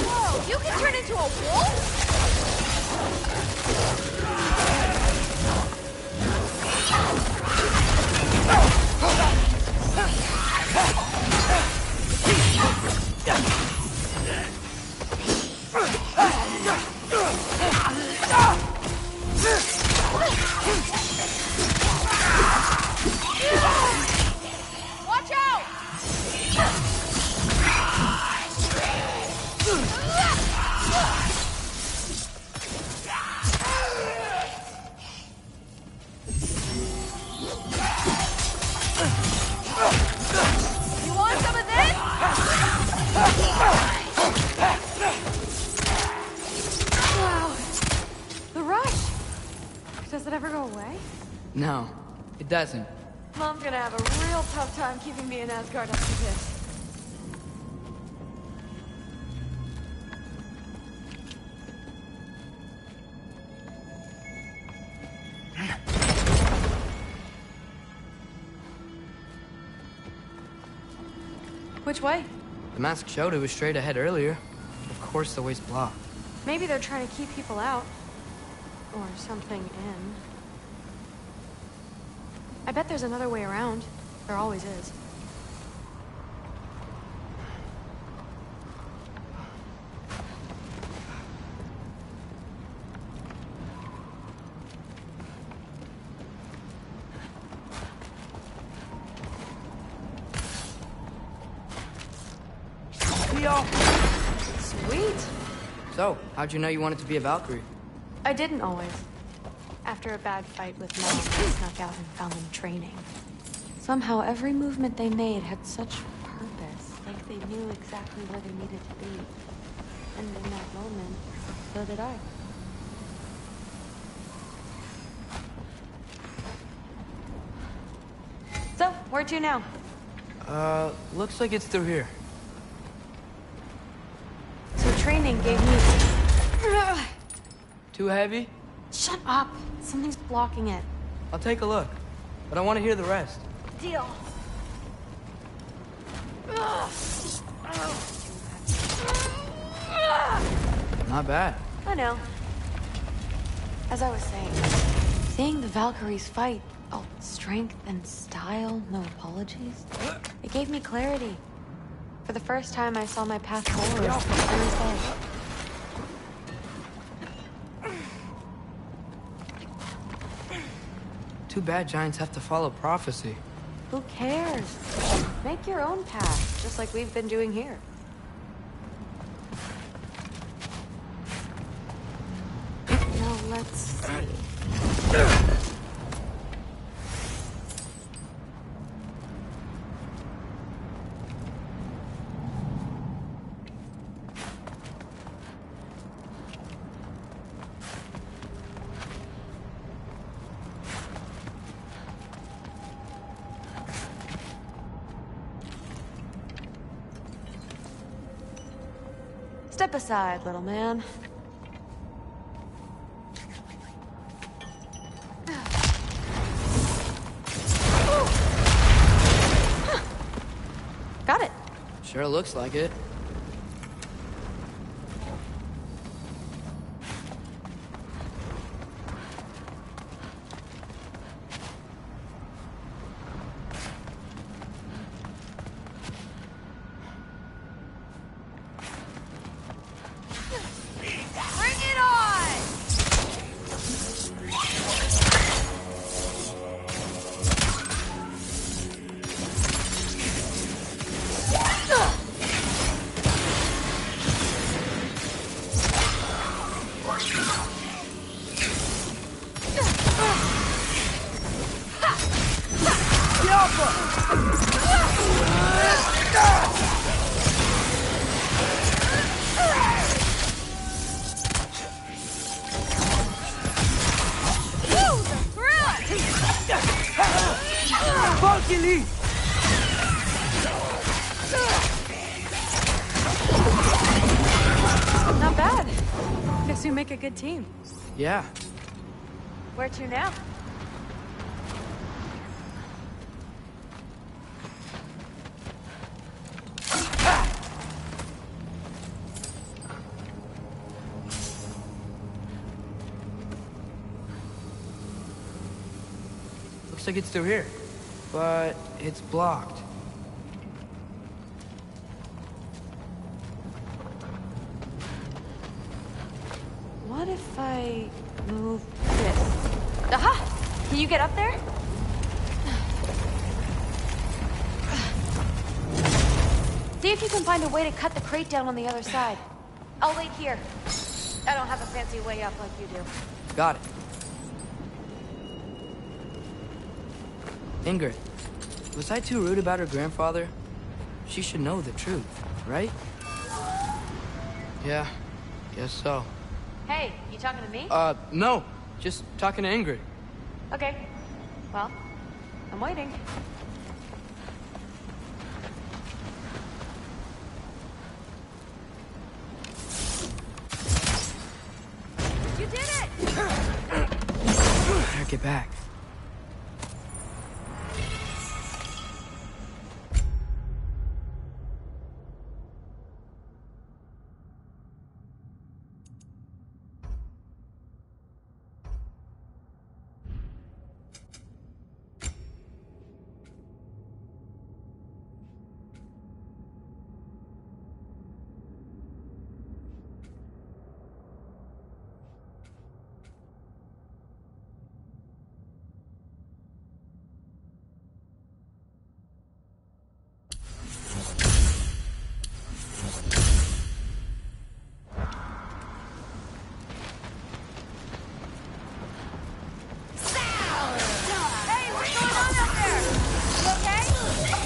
Whoa, you can turn into a wolf? Watch out! You want some of this? Wow. The rush. Does it ever go away? No, it doesn't. Mom's gonna have a real tough time keeping me in Asgard after this. Which way? The mask showed it was straight ahead earlier. Of course the way's blocked. Maybe they're trying to keep people out. Or something in. I bet there's another way around. There always is. Sweet. So, how'd you know you wanted to be a Valkyrie? I didn't always. After a bad fight with Mom, I snuck out and found them training. Somehow, every movement they made had such purpose, like they knew exactly where they needed to be. And in that moment, so did I. So, where to now? Looks like it's through here. So training gave me... Too heavy? Shut up! Something's blocking it. I'll take a look, but I want to hear the rest. Deal. Not bad. I know. As I was saying, seeing the Valkyries fight, all strength and style, no apologies, it gave me clarity. For the first time, I saw my path forward. Clear as day. Too bad giants have to follow prophecy. Who cares? Make your own path, just like we've been doing here. Now let's see. Step aside, little man. Got it. Sure looks like it. Bring it on! Not bad. Guess we make a good team. Yeah. Where to now? Looks like it's through here. But it's blocked. What if I move this? Aha! Can you get up there? See if you can find a way to cut the crate down on the other side. I'll wait here. I don't have a fancy way up like you do. Got it. Ingrid, was I too rude about her grandfather? She should know the truth, right? Yeah, guess so. Hey, you talking to me? No. Just talking to Ingrid. Okay. Well, I'm waiting. You did it! Better get back.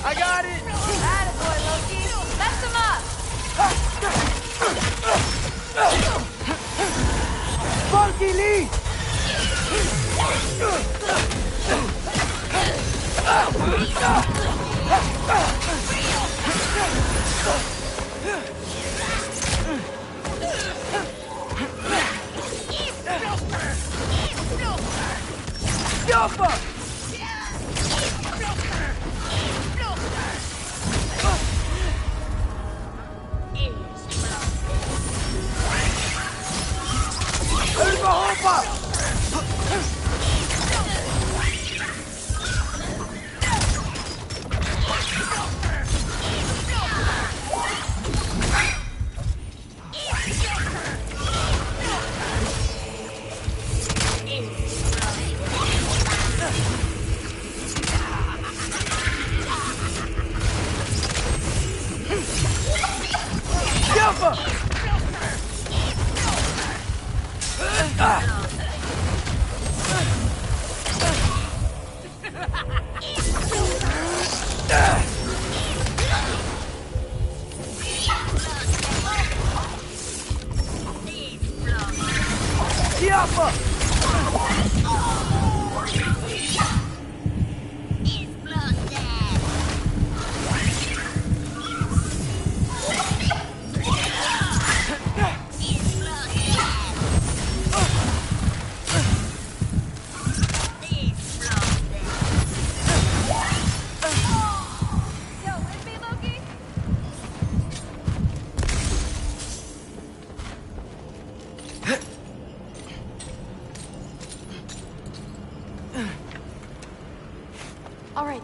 I got it! Attaboy, Loki! Mess him up! Funky Lee! Jumper!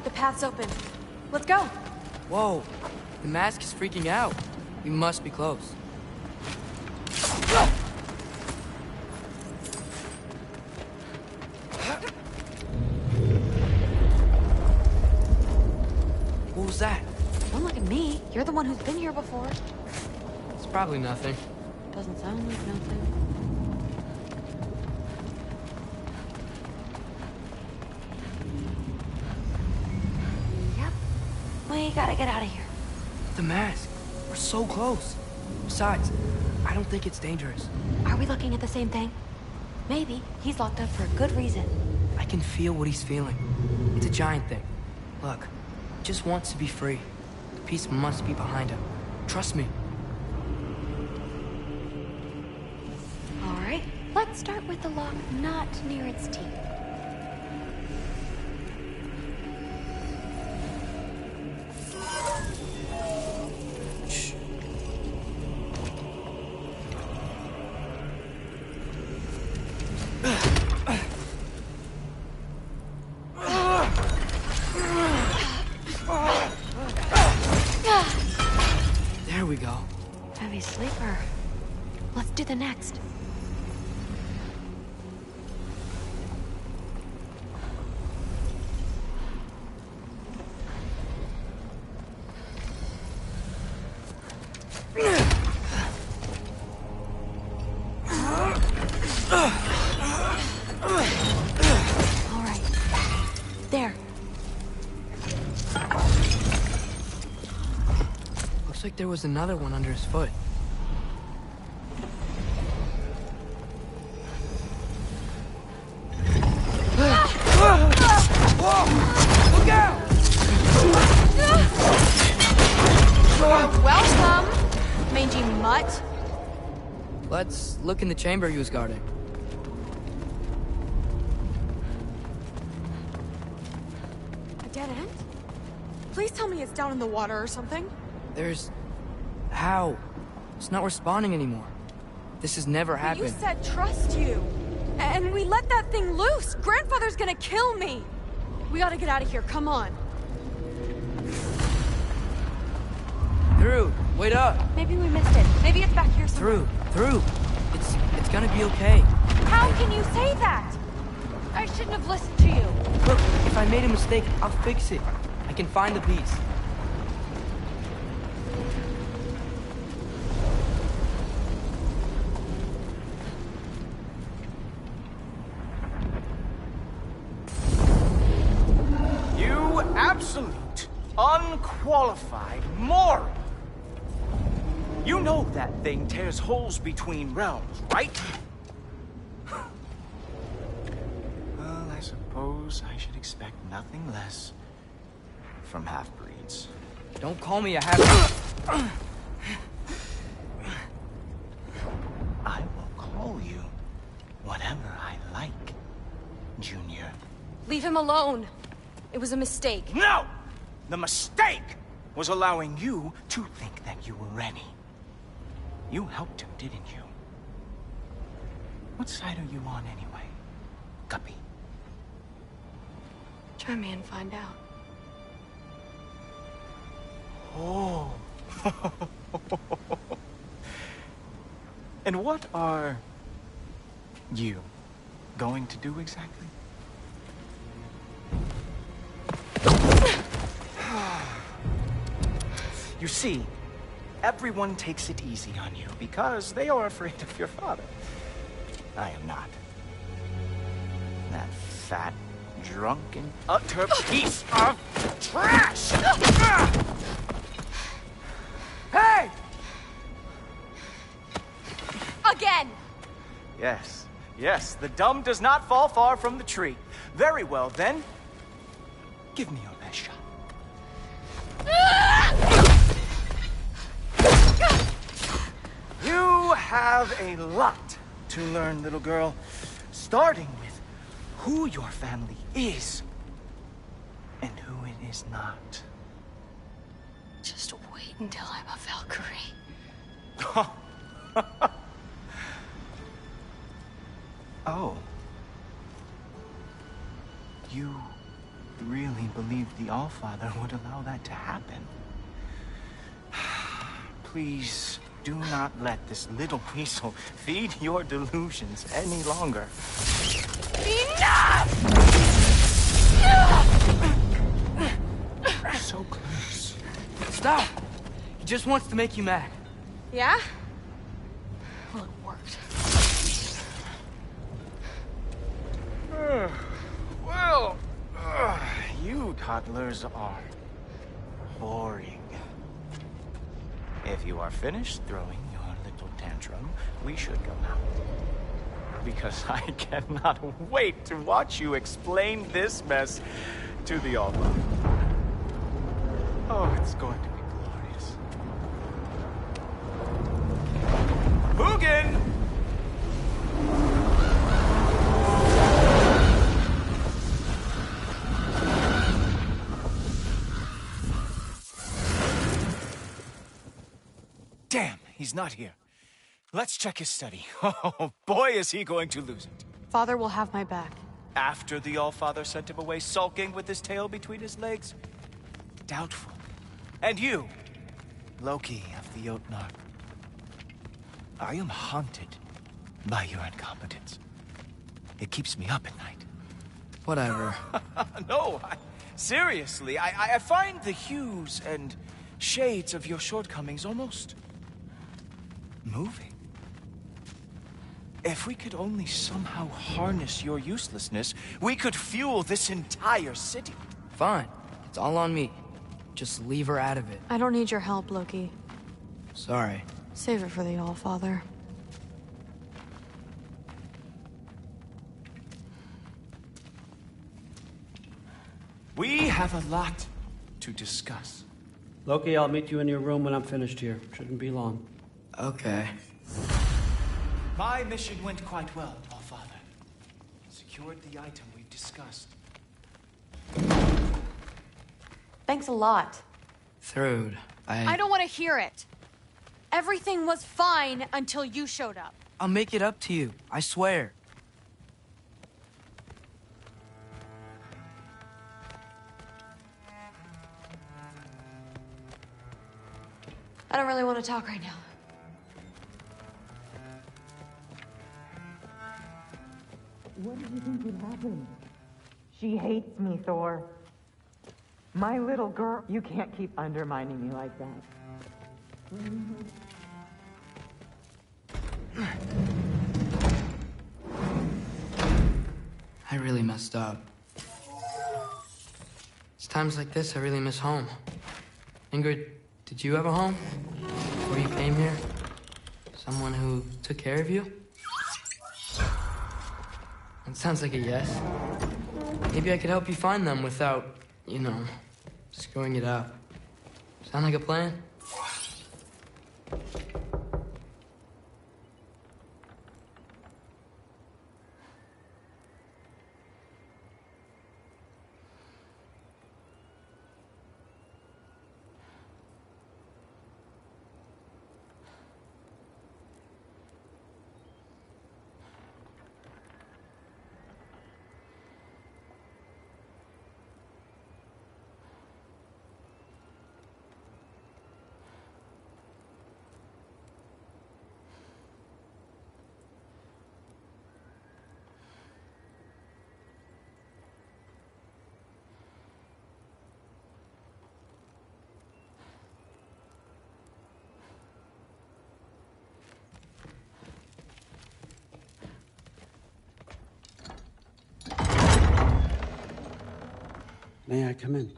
The path's open. Let's go. Whoa, the mask is freaking out. We must be close. What was that? Don't look at me. You're the one who's been here before. It's probably nothing. Doesn't sound like nothing. Yep. We gotta get out of here. The mask. We're so close. Besides, I don't think it's dangerous. Are we looking at the same thing? Maybe. He's locked up for a good reason. I can feel what he's feeling. It's a giant thing. Look, he just wants to be free. The peace must be behind him. Trust me. All right. Let's start with the lock not near its teeth. There we go. Heavy sleeper. Let's do the next. All right. There. Looks like there was another one under his foot. Look out! Welcome, mangy mutt. Let's look in the chamber he was guarding. A dead end? Please tell me it's down in the water or something. There's... How? It's not responding anymore. This has never But happened. you said trust you. And we let that thing loose. Grandfather's gonna kill me. We gotta get out of here. Come on. Through! Wait up! Maybe we missed it. Maybe it's back here somewhere. Through! It's gonna be okay. How can you say that? I shouldn't have listened to you. Look, if I made a mistake, I'll fix it. I can find the piece. You absolute, unqualified moron! You know that thing tears holes between realms, right? Well, I suppose I should expect nothing less from half-breeds. Don't call me a half... I will call you whatever I like, Junior. Leave him alone. It was a mistake. No! The mistake was allowing you to think that you were ready. You helped him, didn't you? What side are you on anyway, Guppy? Try me and find out. Oh. And what are you going to do exactly? You see, everyone takes it easy on you because they are afraid of your father. I am not. That fat, drunken, utter piece of trash! Hey! Again! Yes, yes, the dumb does not fall far from the tree. Very well, then. Give me your best shot. You have a lot to learn, little girl. Starting with who your family is and who it is not. Just wait until I'm a Valkyrie. Oh. You really believed the Allfather would allow that to happen. Please, do not let this little weasel feed your delusions any longer. Enough! So close. Stop! He just wants to make you mad. Yeah? Well, it worked. Well, you toddlers are boring. If you are finished throwing your little tantrum, we should go now. Because I cannot wait to watch you explain this mess to the Allfather. Oh, it's going to be glorious. Hugin! Damn, he's not here. Let's check his study. Oh, boy, is he going to lose it. Father will have my back. After the Allfather sent him away sulking with his tail between his legs? Doubtful. And you, Loki of the Jotnar. I am haunted by your incompetence. It keeps me up at night. Whatever. No, seriously, I find the hues and shades of your shortcomings almost moving. If we could only somehow harness your uselessness, we could fuel this entire city. Fine. It's all on me. Just leave her out of it. I don't need your help, Loki. Sorry. Save it for the Allfather. We have a lot to discuss. Loki, I'll meet you in your room when I'm finished here. Shouldn't be long. Okay. My mission went quite well, Allfather. Secured the item we've discussed. Thanks a lot. Thrud, I don't want to hear it. Everything was fine until you showed up. I'll make it up to you. I swear. I don't really want to talk right now. What did you think would happen? She hates me, Thor. My little girl. You can't keep undermining me like that. I really messed up. It's times like this I really miss home. Ingrid, did you have a home before you came here? Someone who took care of you? It sounds like a yes. Maybe I could help you find them without, you know, screwing it up. Sound like a plan? May I come in?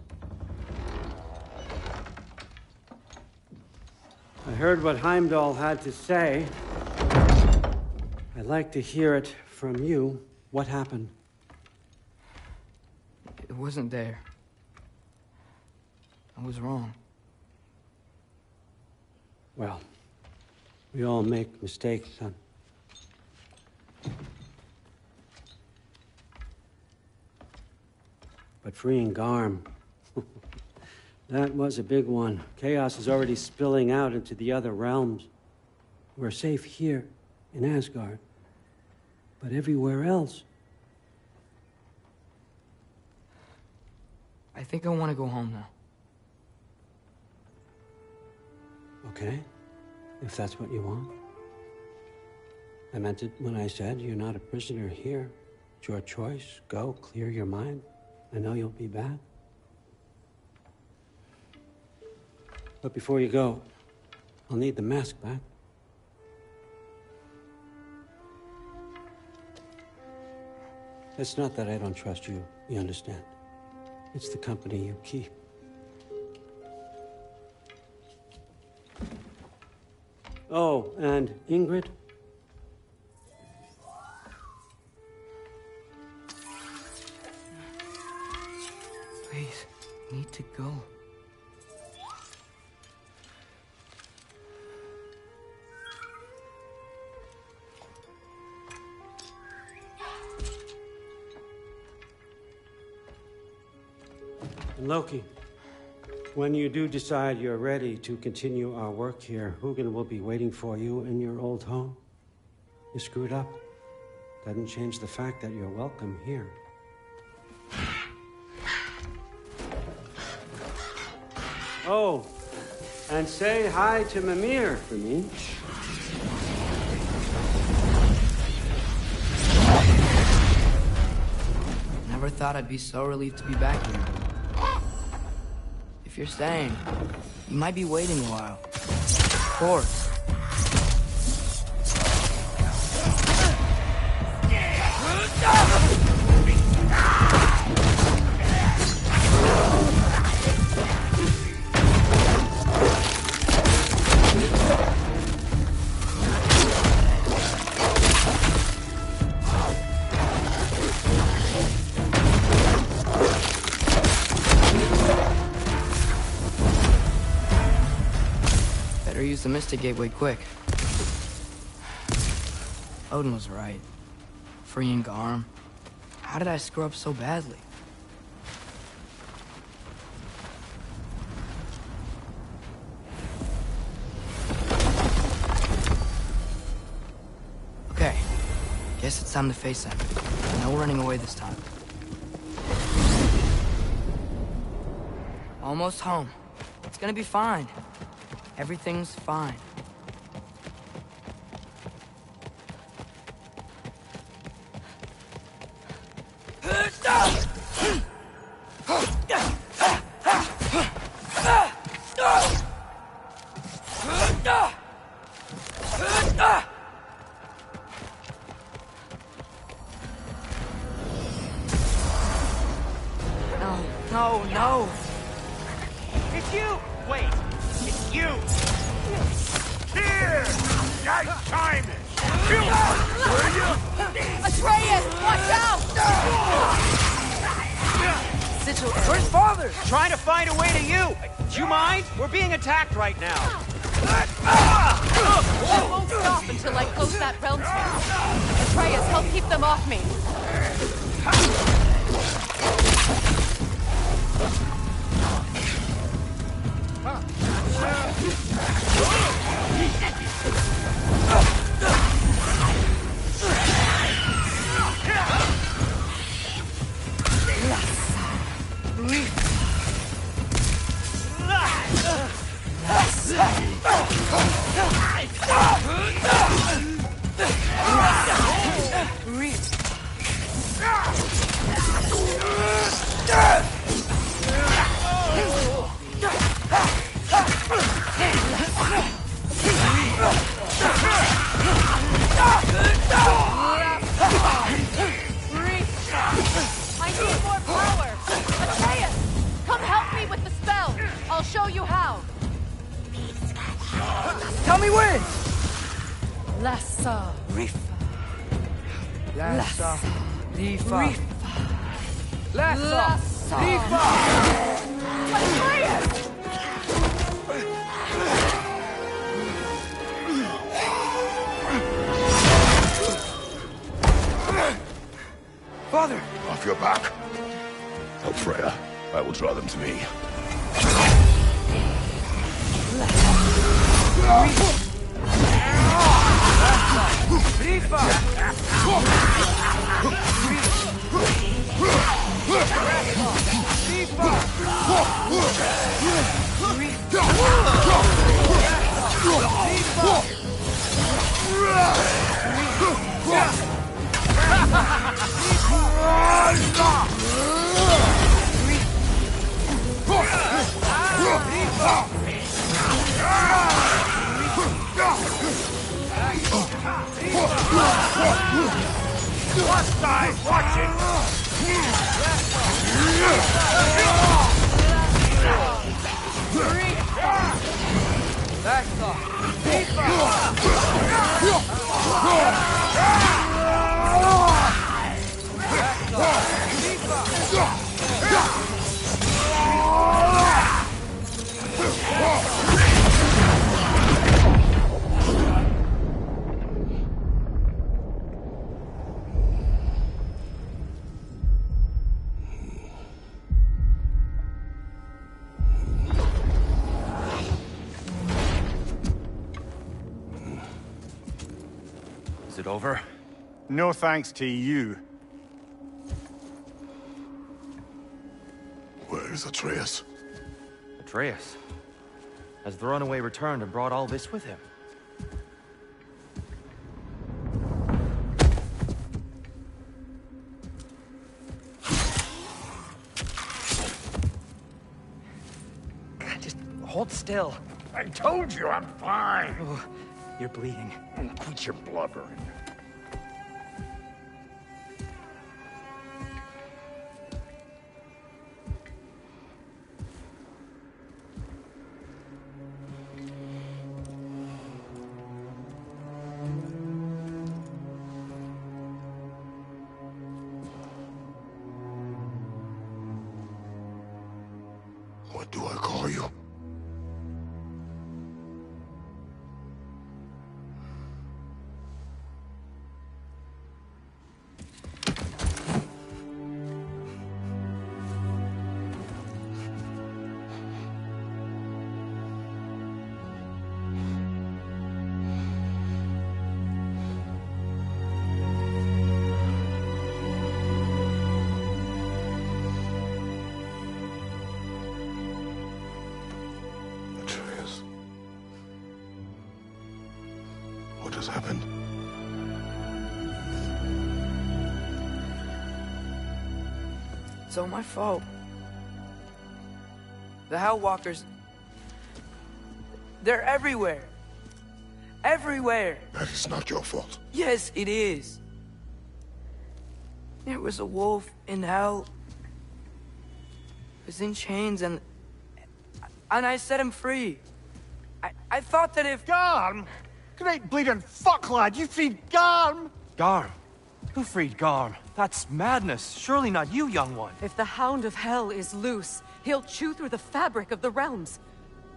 I heard what Heimdall had to say. I'd like to hear it from you. What happened? It wasn't there. I was wrong. Well, we all make mistakes, son. But freeing Garm, that was a big one. Chaos is already spilling out into the other realms. We're safe here in Asgard, but everywhere else. I think I want to go home now. Okay, if that's what you want. I meant it when I said you're not a prisoner here. It's your choice. Go, clear your mind. I know you'll be back. But before you go, I'll need the mask back. It's not that I don't trust you, you understand? It's the company you keep. Oh, and Ingrid? Please, I need to go. And Loki, when you do decide you're ready to continue our work here, Hugin will be waiting for you in your old home. You screwed up. Doesn't change the fact that you're welcome here. Oh, and say hi to Mimir for me. Never thought I'd be so relieved to be back here. If you're staying, you might be waiting a while. Of course. Use the Mystic Gateway quick. Odin was right. Freeing Garm. How did I screw up so badly? Okay. Guess it's time to face him. No running away this time. Almost home. It's gonna be fine. Everything's fine. No, no. It's you! Wait, it's you! Here! Nice timing! Kill her, will you? Atreus, watch out! Sigil, where's father? Trying to find a way to you! Do you mind? We're being attacked right now. I won't stop until I close that realm switch. Atreus, help keep them off me. I need more power! Atreus, come help me with the spell! I'll show you how! Tell me when! Lassa Rifa. Lassa Rifa. Lassa Rifa. Atreus! Father! Off your back. Help Freya. I will draw them to me. Rifa! Last time, watch it! Back off. Is it over? No thanks to you. Where is Atreus? Atreus? Has the runaway returned and brought all this with him? God, just hold still. I told you I'm fine. Oh, you're bleeding. Quit your blubbering. What do I call you? Atreus. What has happened? It's all my fault. The Hellwalkers... they're everywhere. Everywhere. That is not your fault. Yes, it is. There was a wolf in hell. He was in chains and I set him free. I thought that if... Garm? Great bleeding fuck, lad! You freed Garm! Garm? Who freed Garm? That's madness. Surely not you, young one. If the Hound of Hell is loose, he'll chew through the fabric of the realms.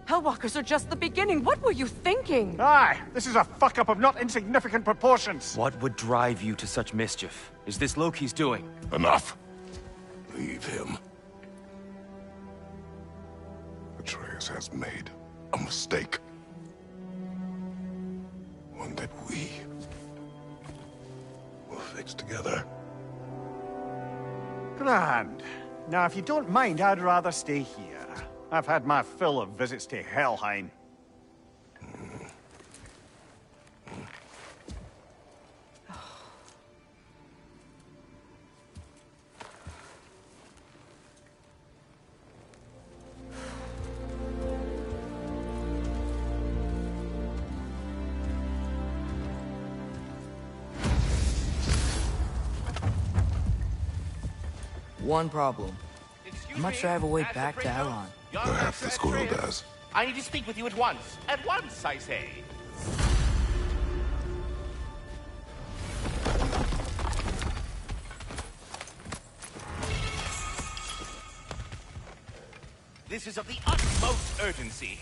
Hellwalkers are just the beginning. What were you thinking? Aye, this is a fuck-up of not insignificant proportions. What would drive you to such mischief? Is this Loki's doing? Enough. Leave him. Atreus has made a mistake. One that we will fix together. Grand. Now, if you don't mind, I'd rather stay here. I've had my fill of visits to Helheim. One problem. I'm not sure I have a way back to Elon. Perhaps the squirrel does. I need to speak with you at once. At once, I say. This is of the utmost urgency.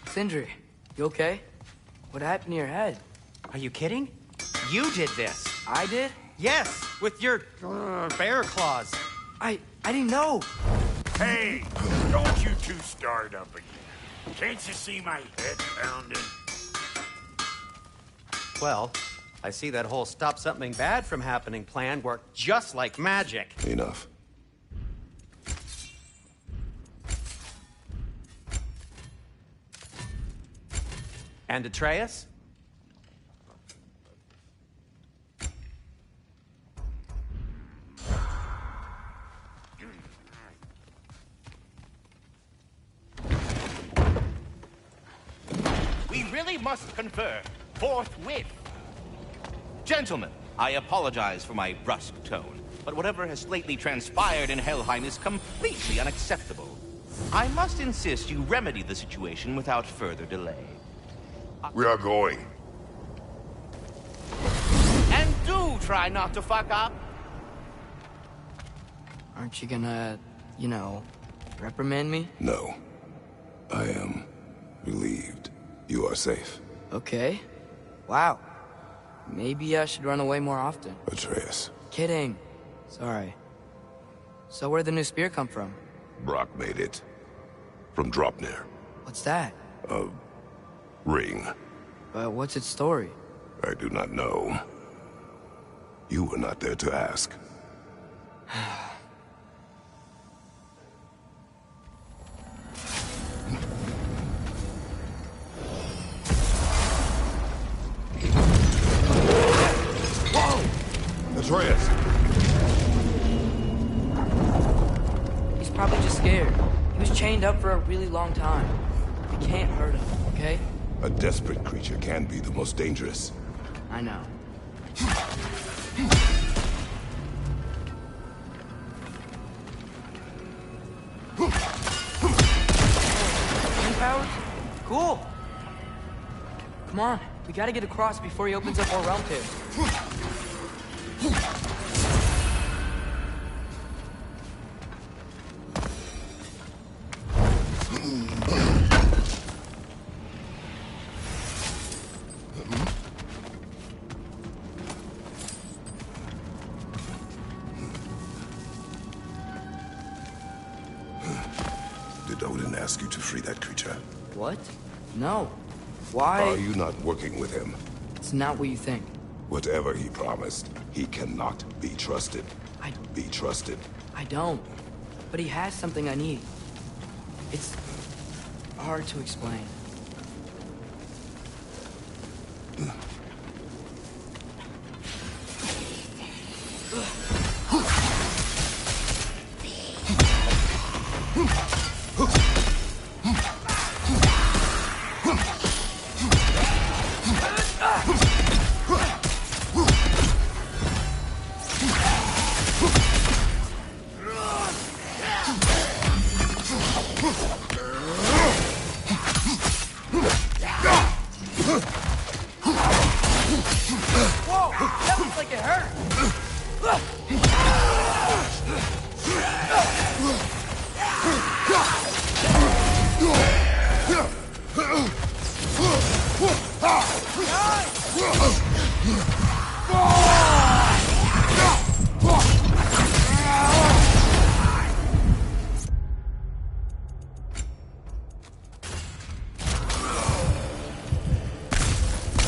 Sindri, you okay? What happened to your head? Are you kidding? You did this. I did? Yes, with your bear claws. I didn't know. Hey, don't you two start up again. Can't you see my head pounding? Well, I see that whole stop something bad from happening plan worked just like magic. Enough. And Atreus? We really must confer forthwith. Gentlemen, I apologize for my brusque tone, but whatever has lately transpired in Helheim is completely unacceptable. I must insist you remedy the situation without further delay. We are going. And do try not to fuck up. Aren't you gonna, you know, reprimand me? No. I am relieved. You are safe. Okay. Wow. Maybe I should run away more often. Atreus. Kidding. Sorry. So where'd the new spear come from? Brock made it. From Dropnir. What's that? A ring. But what's its story? I do not know. You were not there to ask. Whoa! Atreus! He's probably just scared. He was chained up for a really long time. We can't hurt him, okay? A desperate creature can be the most dangerous. I know. Wind powers? Cool. Come on, we gotta get across before he opens up more realm tears. Did Odin ask you to free that creature? What? No. Why? Are you not working with him? It's not what you think. Whatever he promised, he cannot be trusted. Be trusted. I don't. But he has something I need. It's hard to explain. Whoa! That looks like it hurt!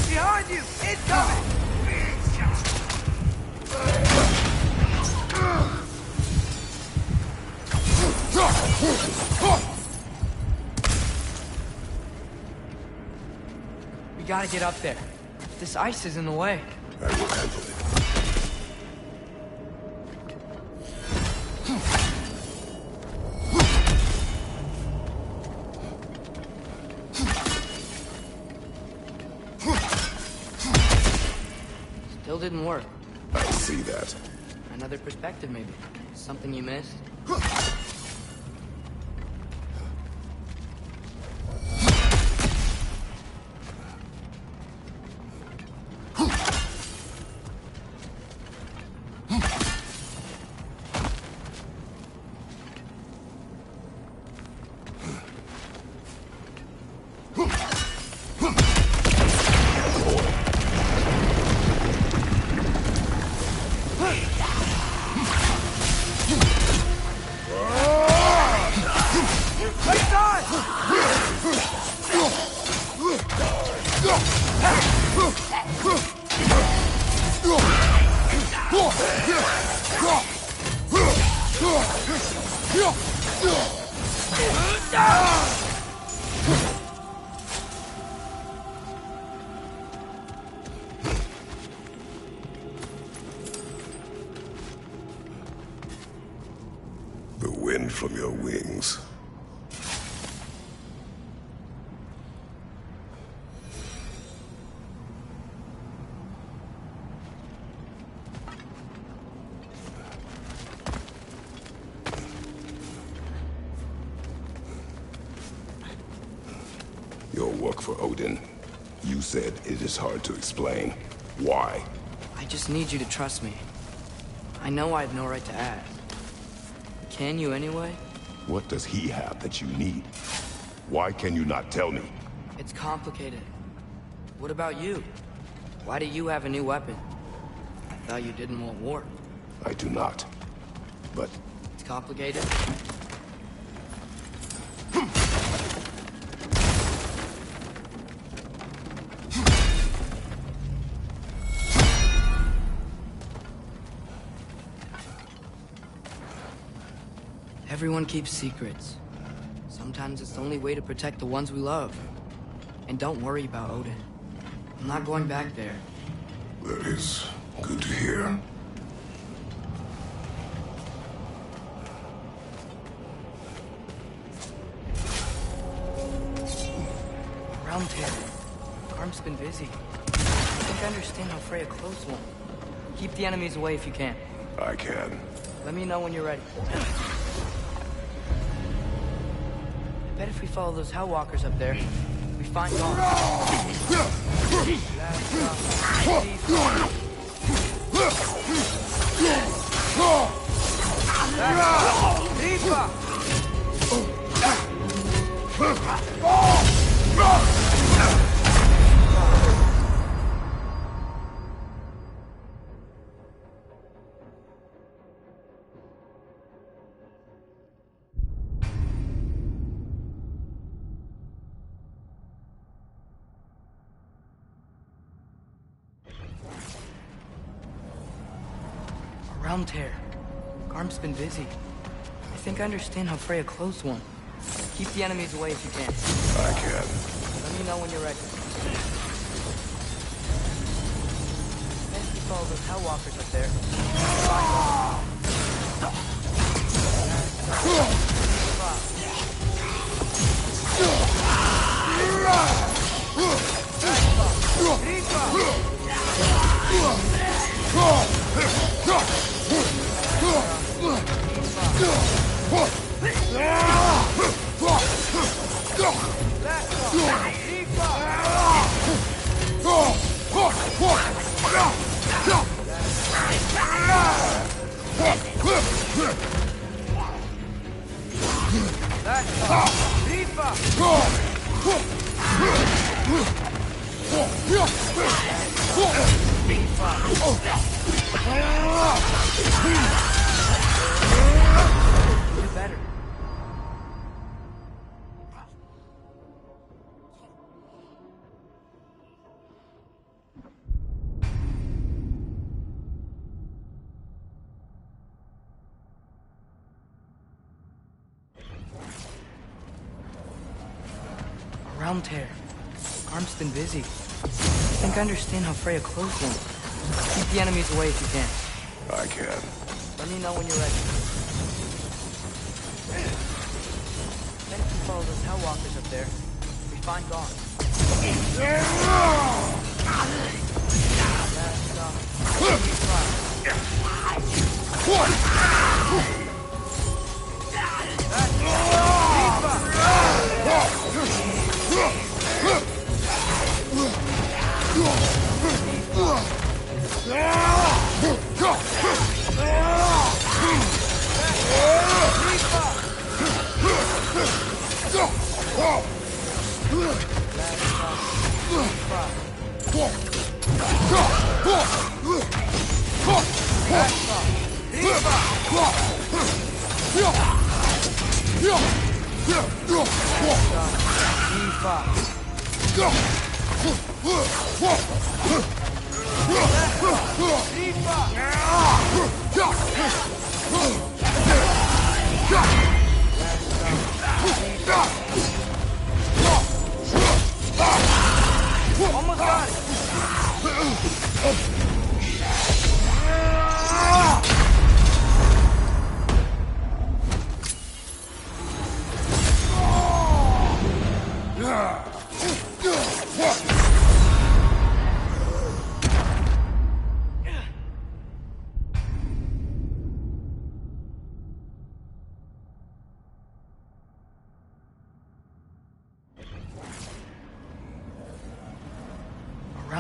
Behind you! Incoming! We gotta get up there. This ice is in the way. I will handle it. Still didn't work. I see that. Another perspective, maybe. Something you missed? Ah! The wind from your wings. Your work for Odin. You said it is hard to explain. Why? I just need you to trust me. I know I have no right to ask. Can you anyway? What does he have that you need? Why can you not tell me? It's complicated. What about you? Why do you have a new weapon? I thought you didn't want war. I do not. But... It's complicated? Everyone keeps secrets. Sometimes it's the only way to protect the ones we love. And don't worry about Odin. I'm not going back there. That is good to hear. Around here. Arm's been busy. I think I understand how Freya closed one. Keep the enemies away if you can. I can. Let me know when you're ready. I bet if we follow those Hellwalkers up there, we find Dawn. Realm tear. Garm's been busy. I think I understand how Freya closed one. Keep the enemies away if you can. I can. Let me know when you're ready. Then if you follow those Hellwalkers up there, better. Realm tear. Arm's been busy. I think I understand how Freya closed one. Keep the enemies away if you can. I can. Let me know when you're ready. Then if you follow those Hellwalkers up there, we find Dawn.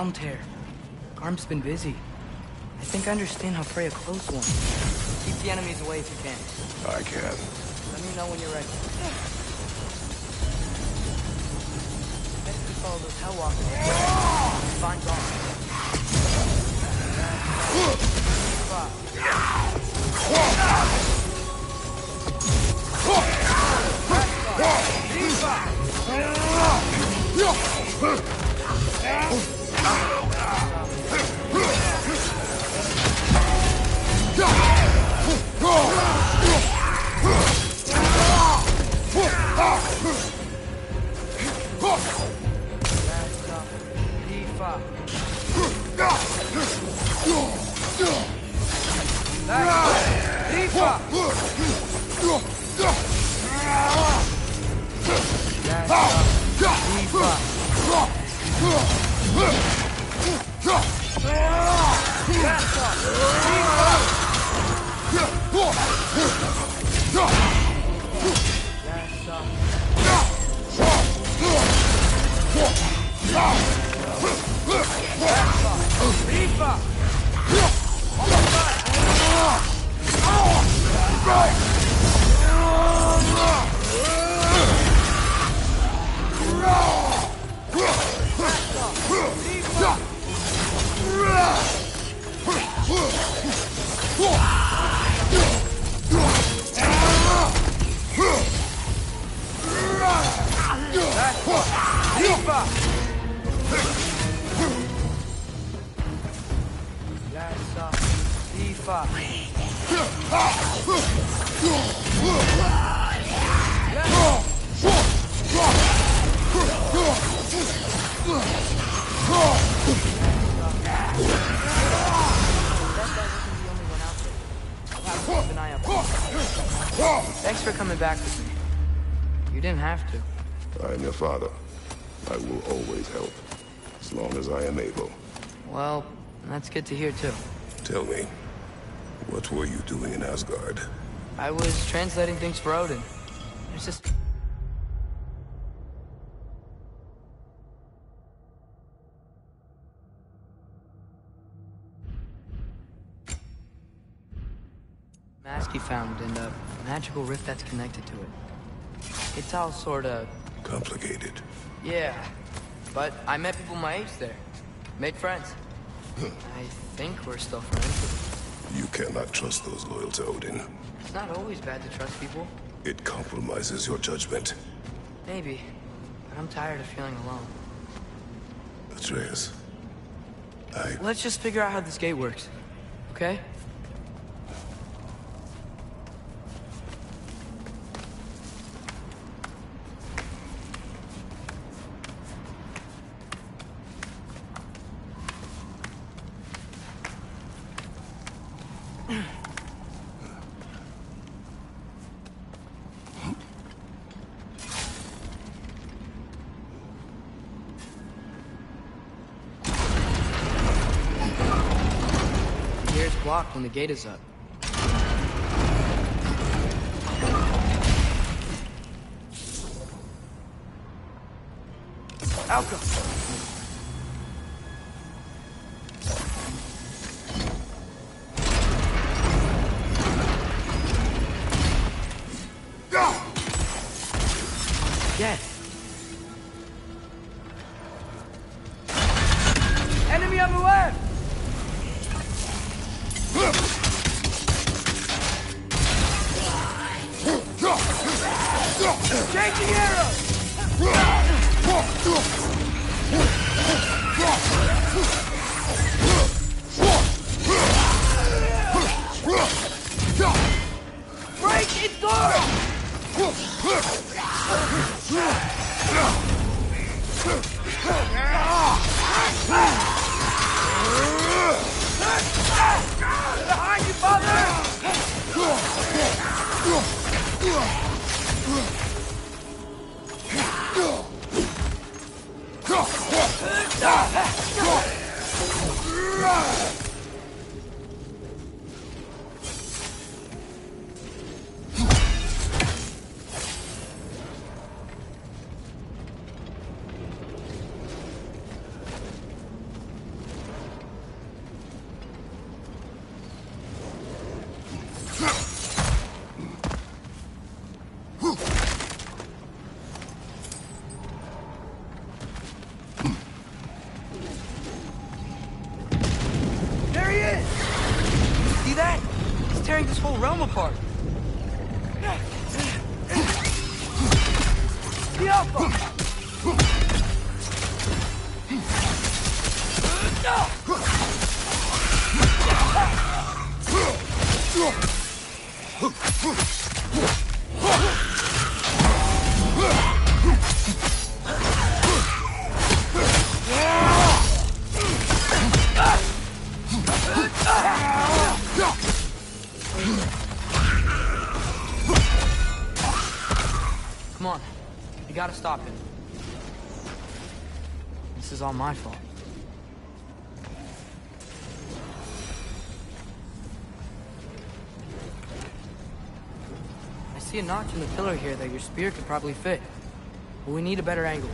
Helm tear. Garm's been busy. I think I understand how Freya closed one. Keep the enemies away if you can. I can. Let me know when you're ready. Best to follow those Hellwalkers. Find Garm. Thanks for coming back with me. You didn't have to. I am your father. I will always help, as long as I am able. Well, that's good to hear too. Tell me, what were you doing in Asgard? I was translating things for Odin. There's just... mask he found and a magical rift that's connected to it. It's all sorta... complicated. Yeah, but I met people my age there. Made friends. I think we're still friends. You cannot trust those loyal to Odin. It's not always bad to trust people. It compromises your judgment. Maybe, but I'm tired of feeling alone. Atreus, Let's just figure out how this gate works, okay? Blocked when the gate is up. Alka! Yes! Enemy on the left! Changing arrow! Break it behind you, father! See that? He's tearing this whole realm apart. The Alpha! Come on. You gotta stop it. This is all my fault. I see a notch in the pillar here that your spear could probably fit. But we need a better angle.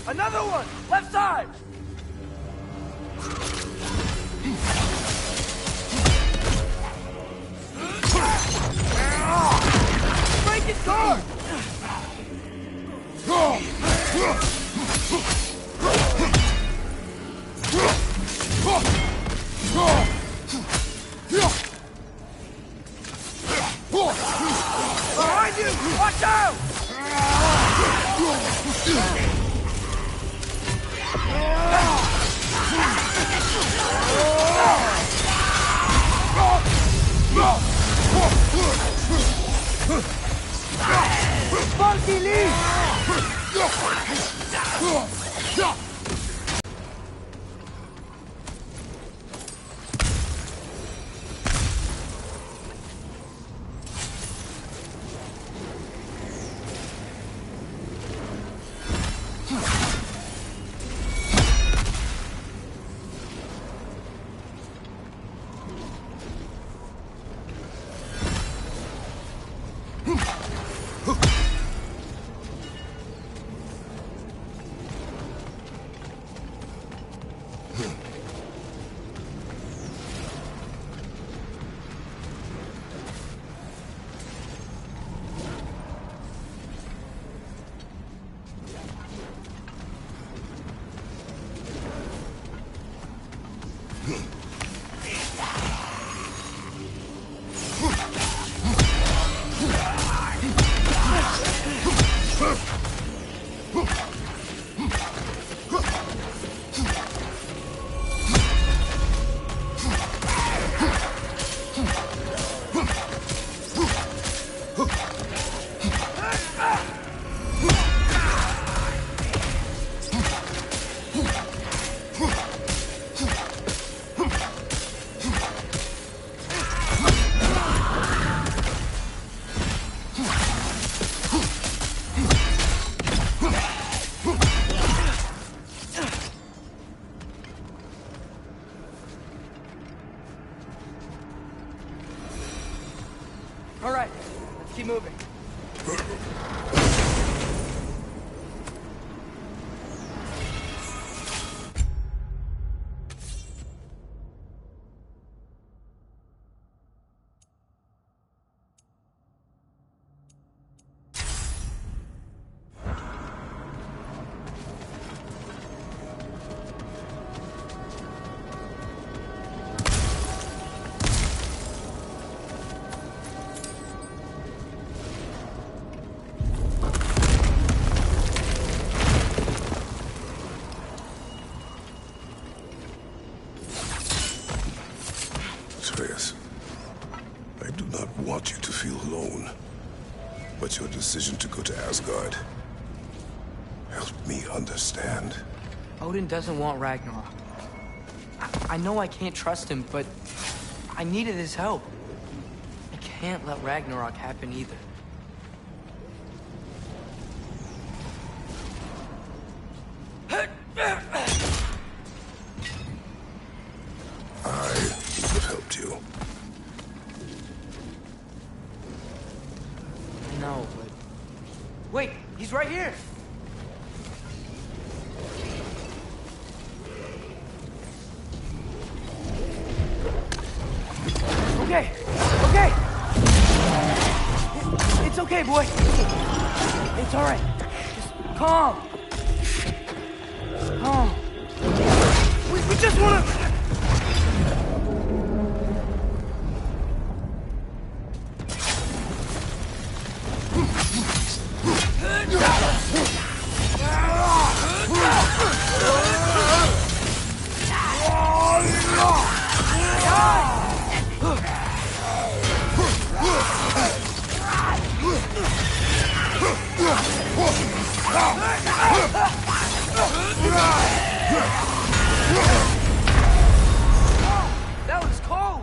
Another one! Left side! Break his guard! Behind you! Watch out! Funky Lee! All right, let's keep moving. I do not want you to feel alone, but your decision to go to Asgard helped me understand. Odin doesn't want Ragnarok. I know I can't trust him, but I needed his help. I can't let Ragnarok happen either. I would have helped you. I know, but... Wait, he's right here! Okay, okay! okay, boy. It's all right. Just calm. Calm. We just want to... That was cold.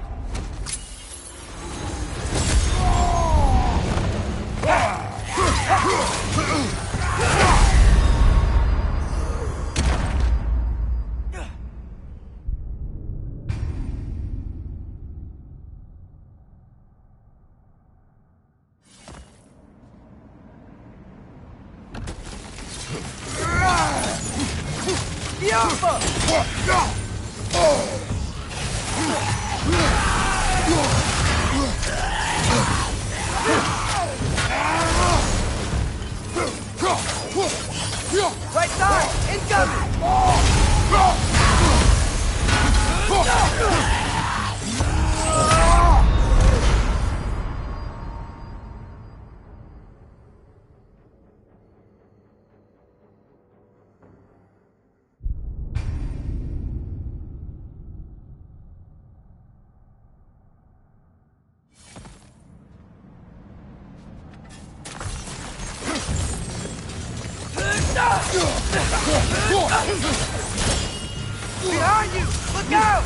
Right side, incoming! Behind you! Look out!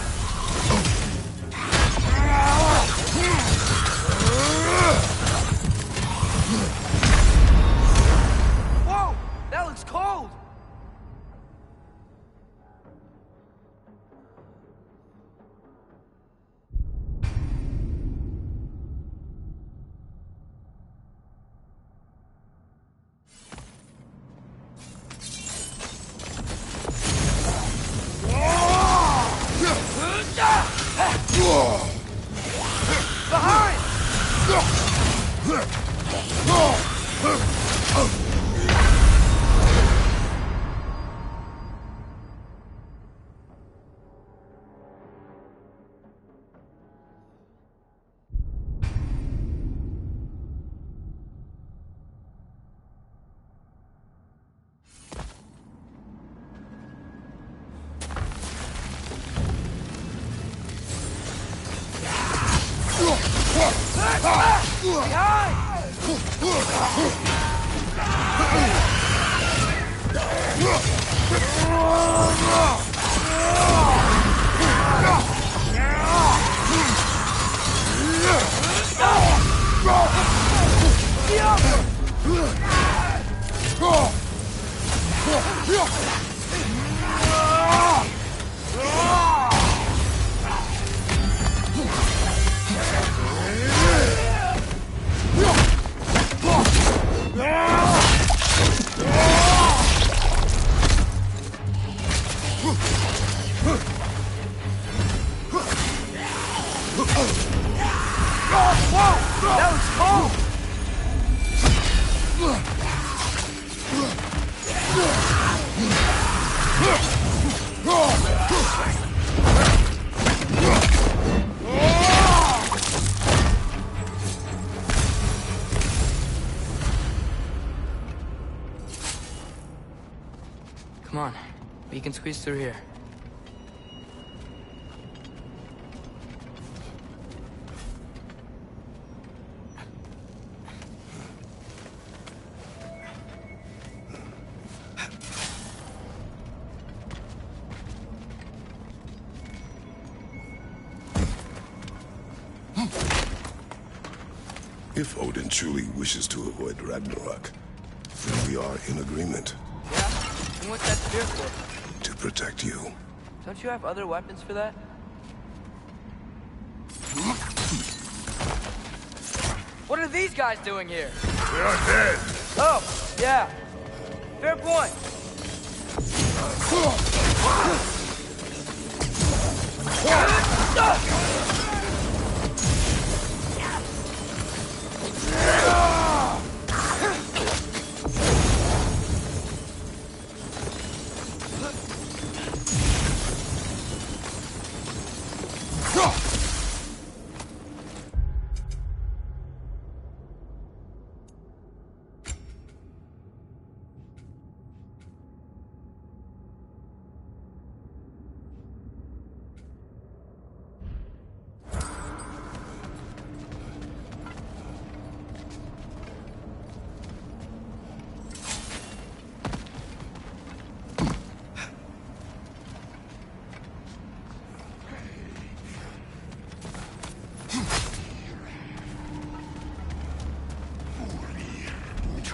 Whoa! That looks cold! Behind! That was cold! Come on, we can squeeze through here. If Odin truly wishes to avoid Ragnarok, then we are in agreement. Yeah? And what's that spear for? To protect you. Don't you have other weapons for that? What are these guys doing here? We are dead. Oh, yeah. Fair point.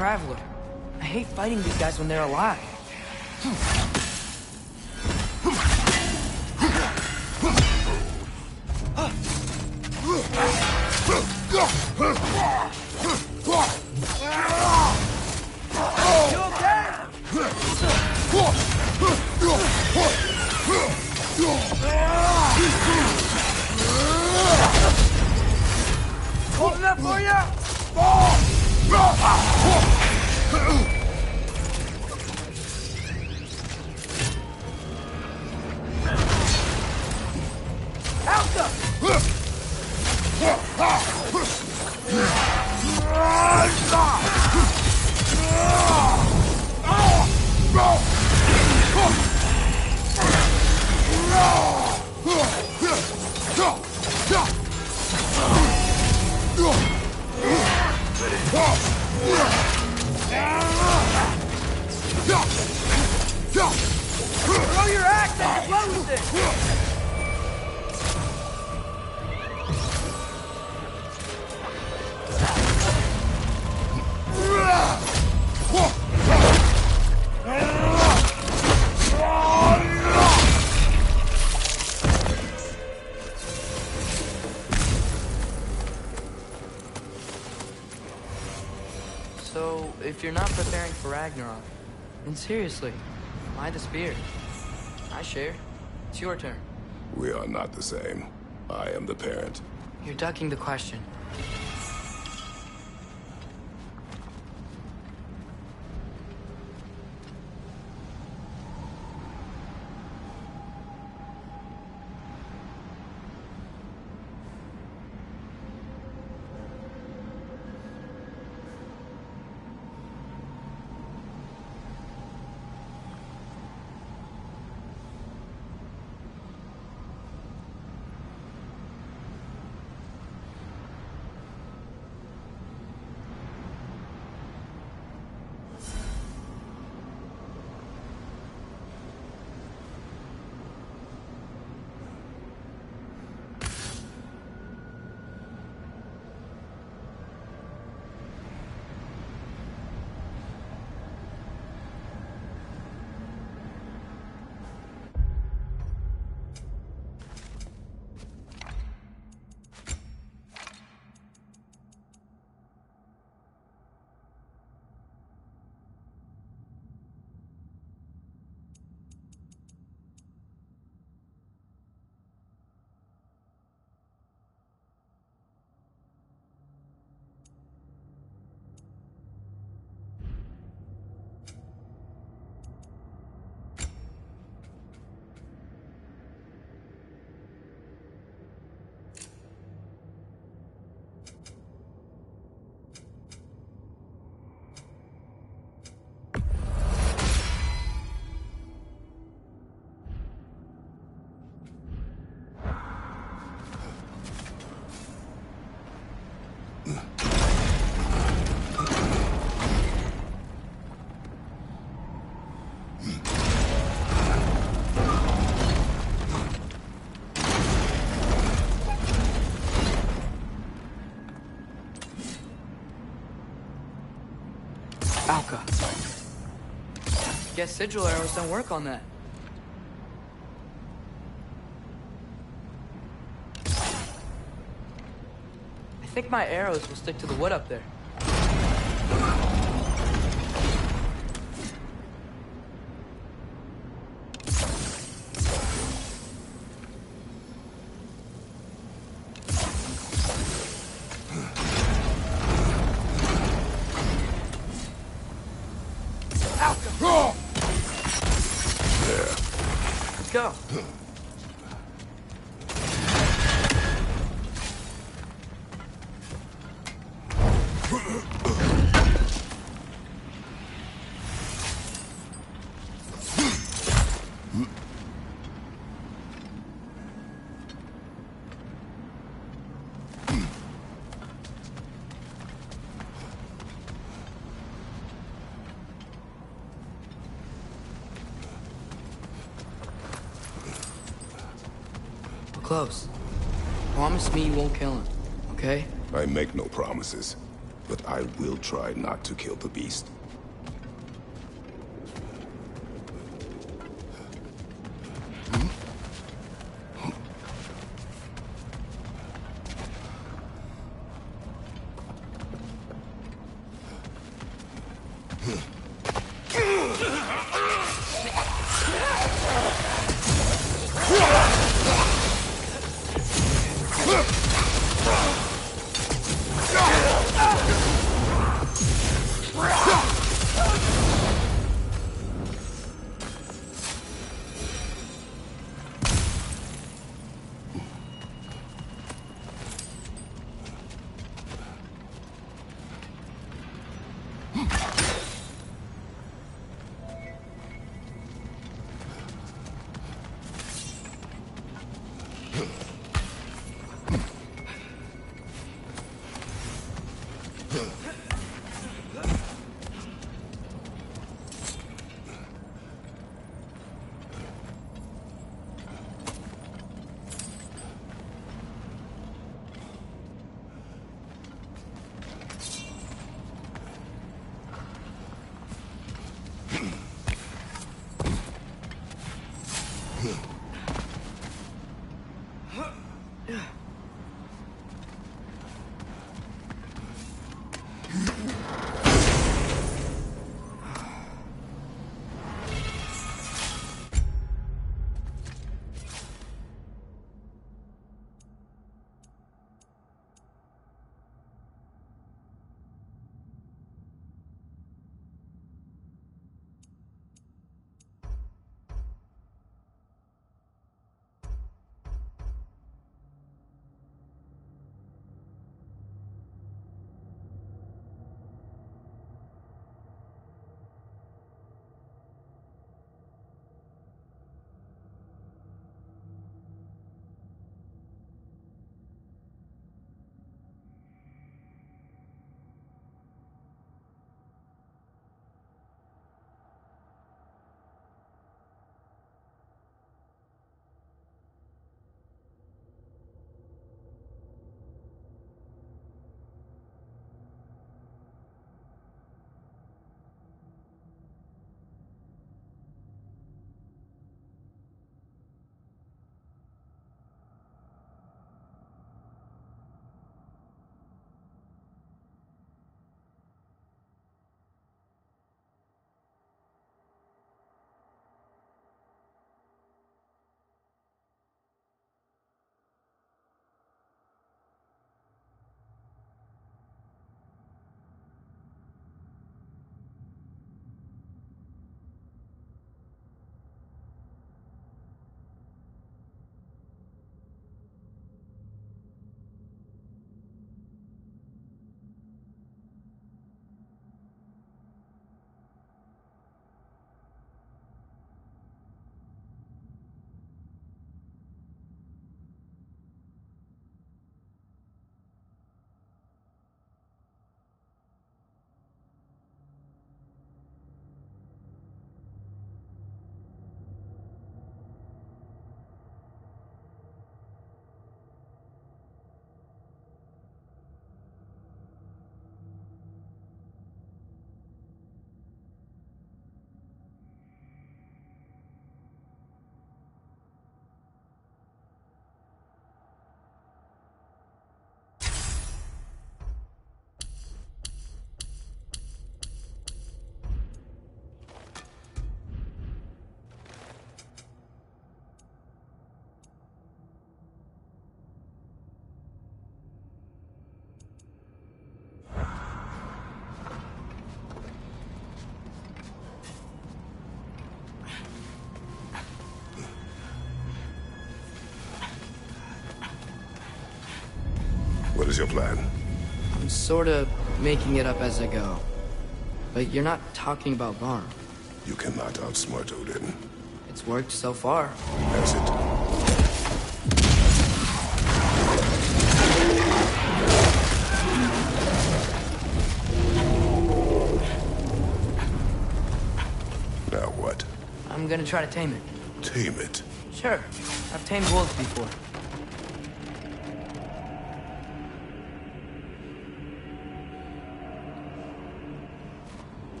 traveler. I hate fighting these guys when they're alive. Holding up for you! Throw your axe and close it! So, if you're not preparing for Ragnarok, then seriously, why the spear? I share. It's your turn. We are not the same. I am the parent. You're ducking the question. Alka. Guess sigil arrows don't work on that. I think my arrows will stick to the wood up there. Let's go. Close. Promise me you won't kill him, okay? I make no promises. but I will try not to kill the beast. What is your plan? I'm sort of making it up as I go. But you're not talking about Varn. You cannot outsmart Odin. It's worked so far. Has it? Now what? I'm gonna try to tame it. Tame it? Sure. I've tamed wolves before.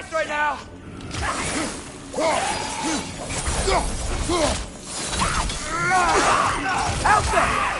strength right now! Elsa!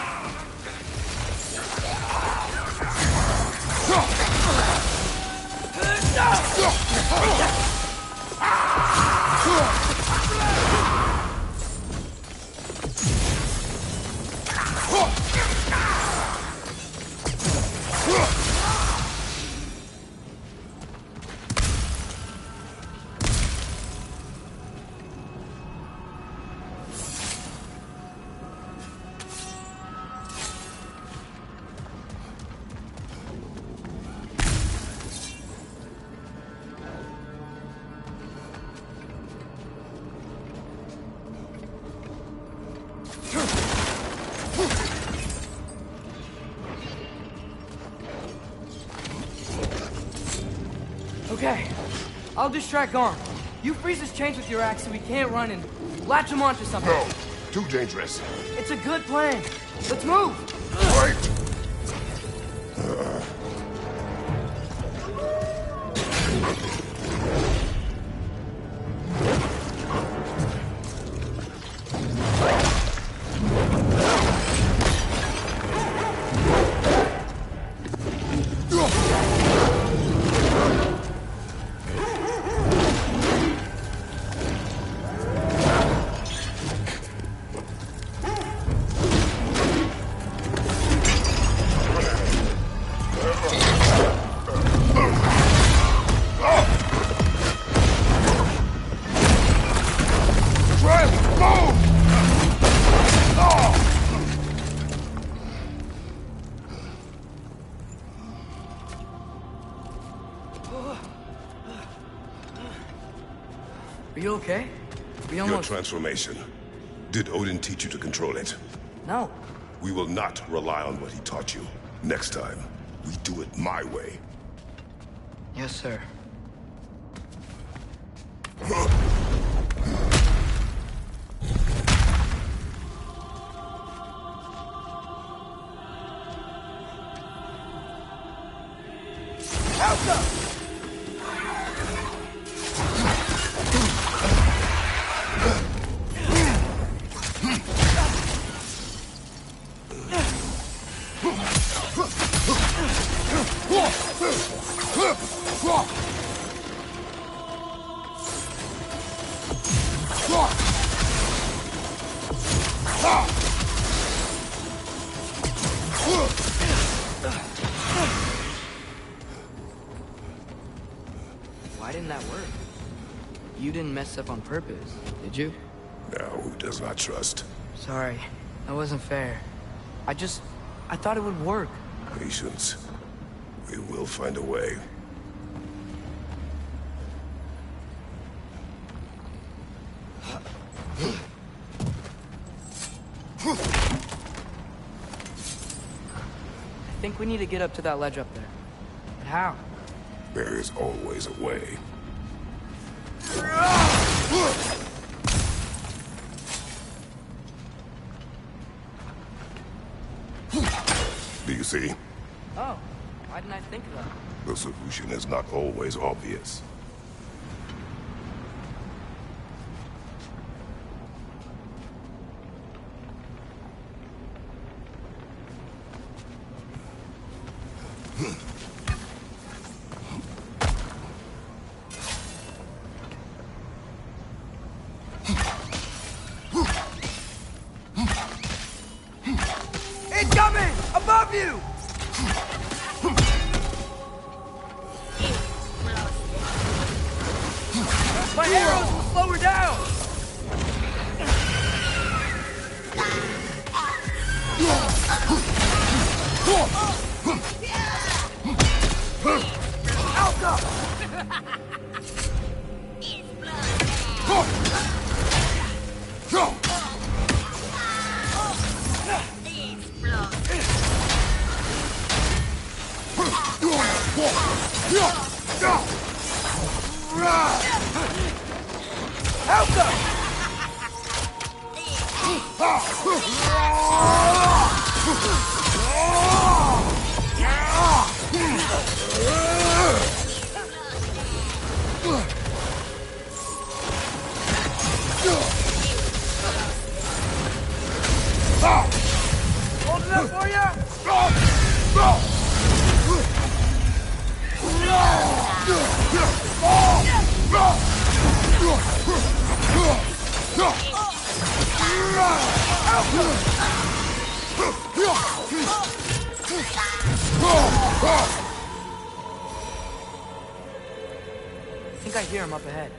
Okay, I'll distract Garm. You freeze his chains with your axe so he can't run and latch him onto something. No, too dangerous. It's a good plan. Let's move! Wait! Are you okay? We Your almost... transformation. Did Odin teach you to control it? No. We will not rely on what he taught you. Next time, we do it my way. Yes, sir. Why didn't that work? You didn't mess up on purpose, did you? Now, who does not trust? Sorry, that wasn't fair. I thought it would work. Patience. We will find a way. I think we need to get up to that ledge up there. But how? There is always a way. Do you see? Oh, why didn't I think of that? The solution is not always obvious. Incoming! Above you! My arrows will slow her down! I think I hear him up ahead.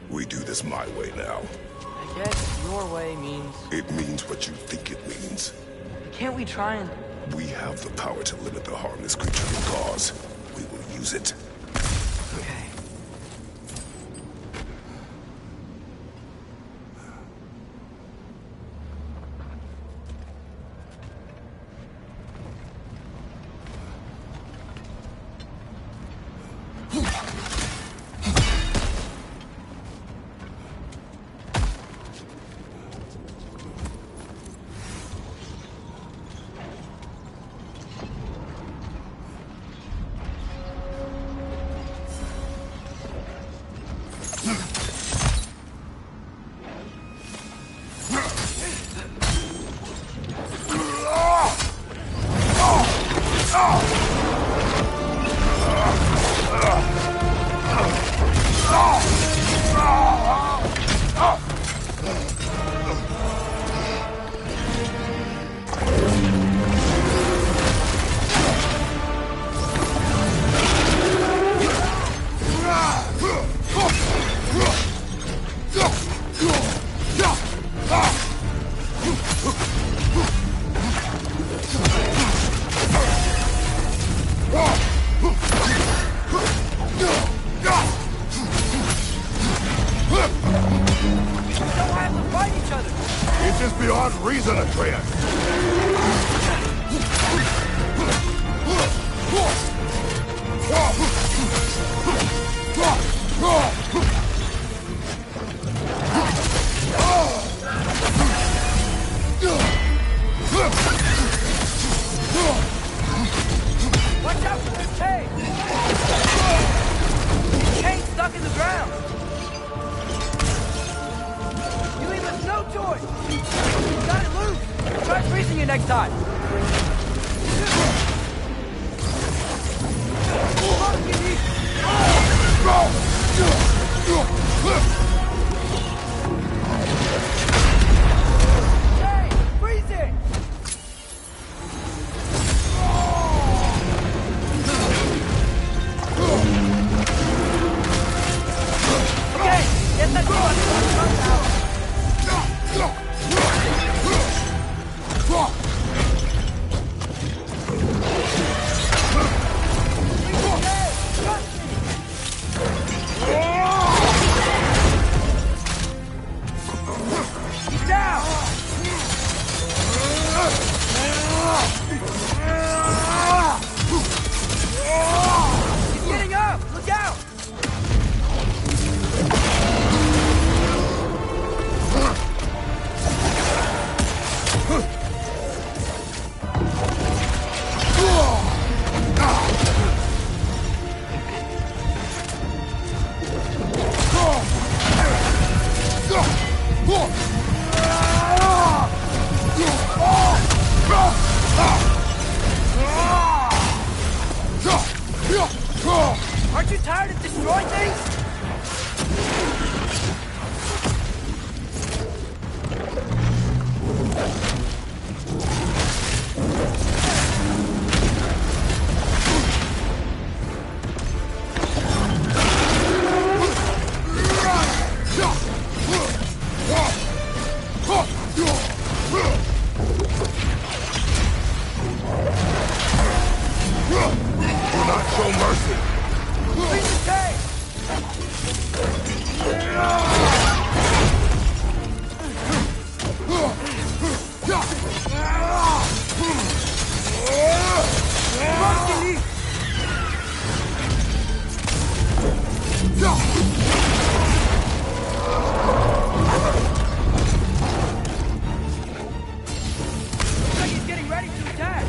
We do this my way now. I guess your way means... It means what you think it means. Can't we try and... We have the power to limit the harm this creature can cause. We will use it. Okay. Aren't you tired of destroying things? Do not show mercy. Please stay! Looks like he's getting ready to attack.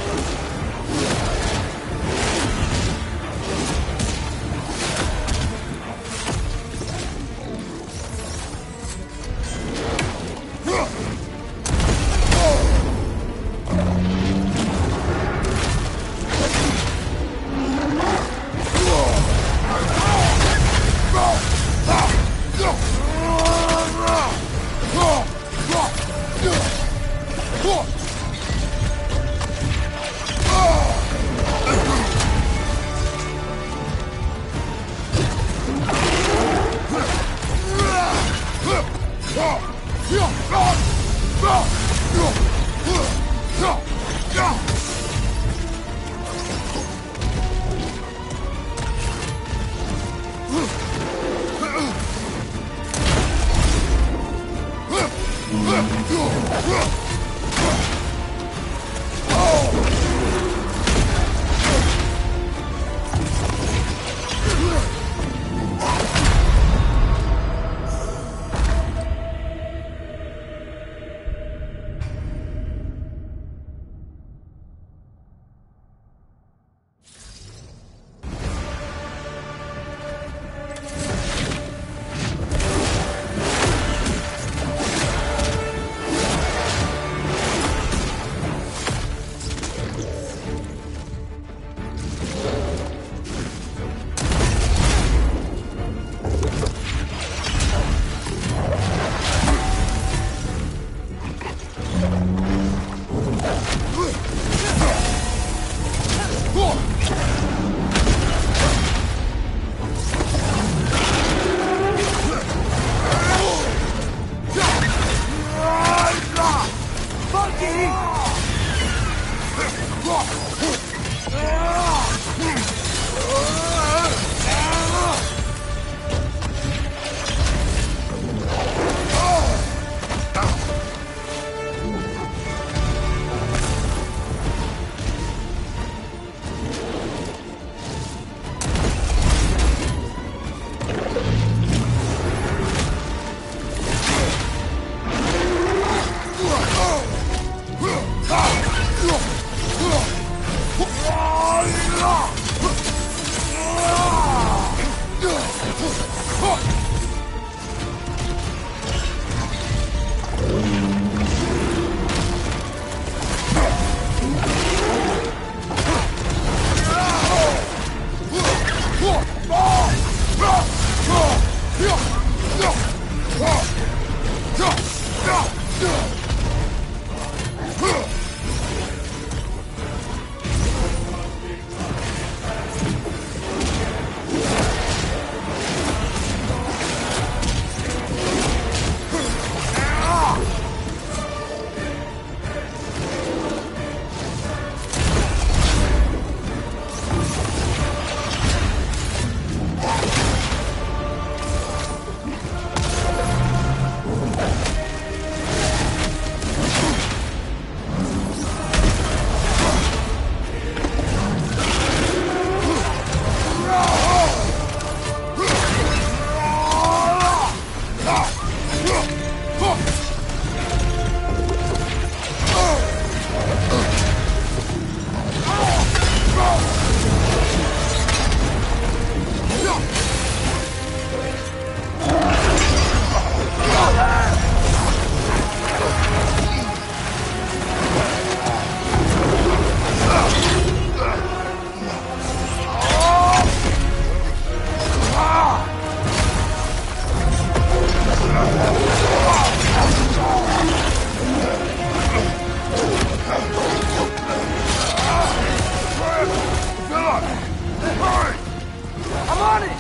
on it!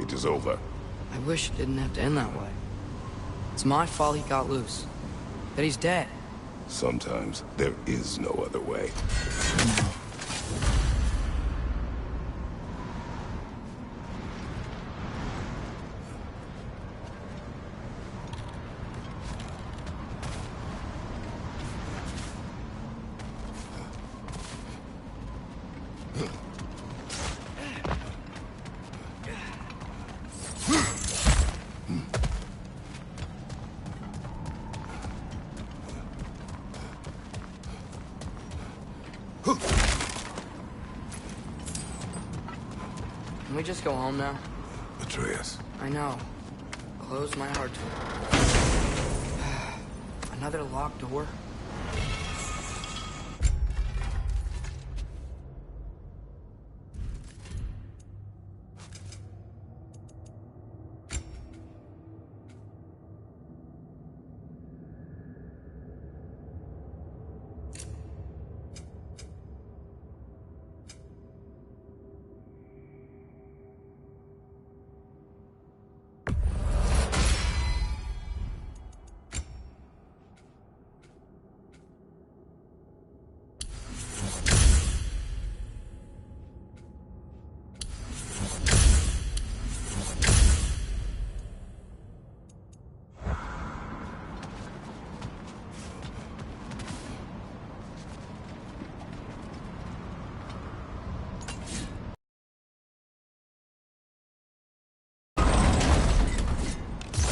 It is over. I wish it didn't have to end that way. It's my fault he got loose. That he's dead. Sometimes there is no other way. Can we just go home now? Atreus. I know. Close my heart to it. Another locked door?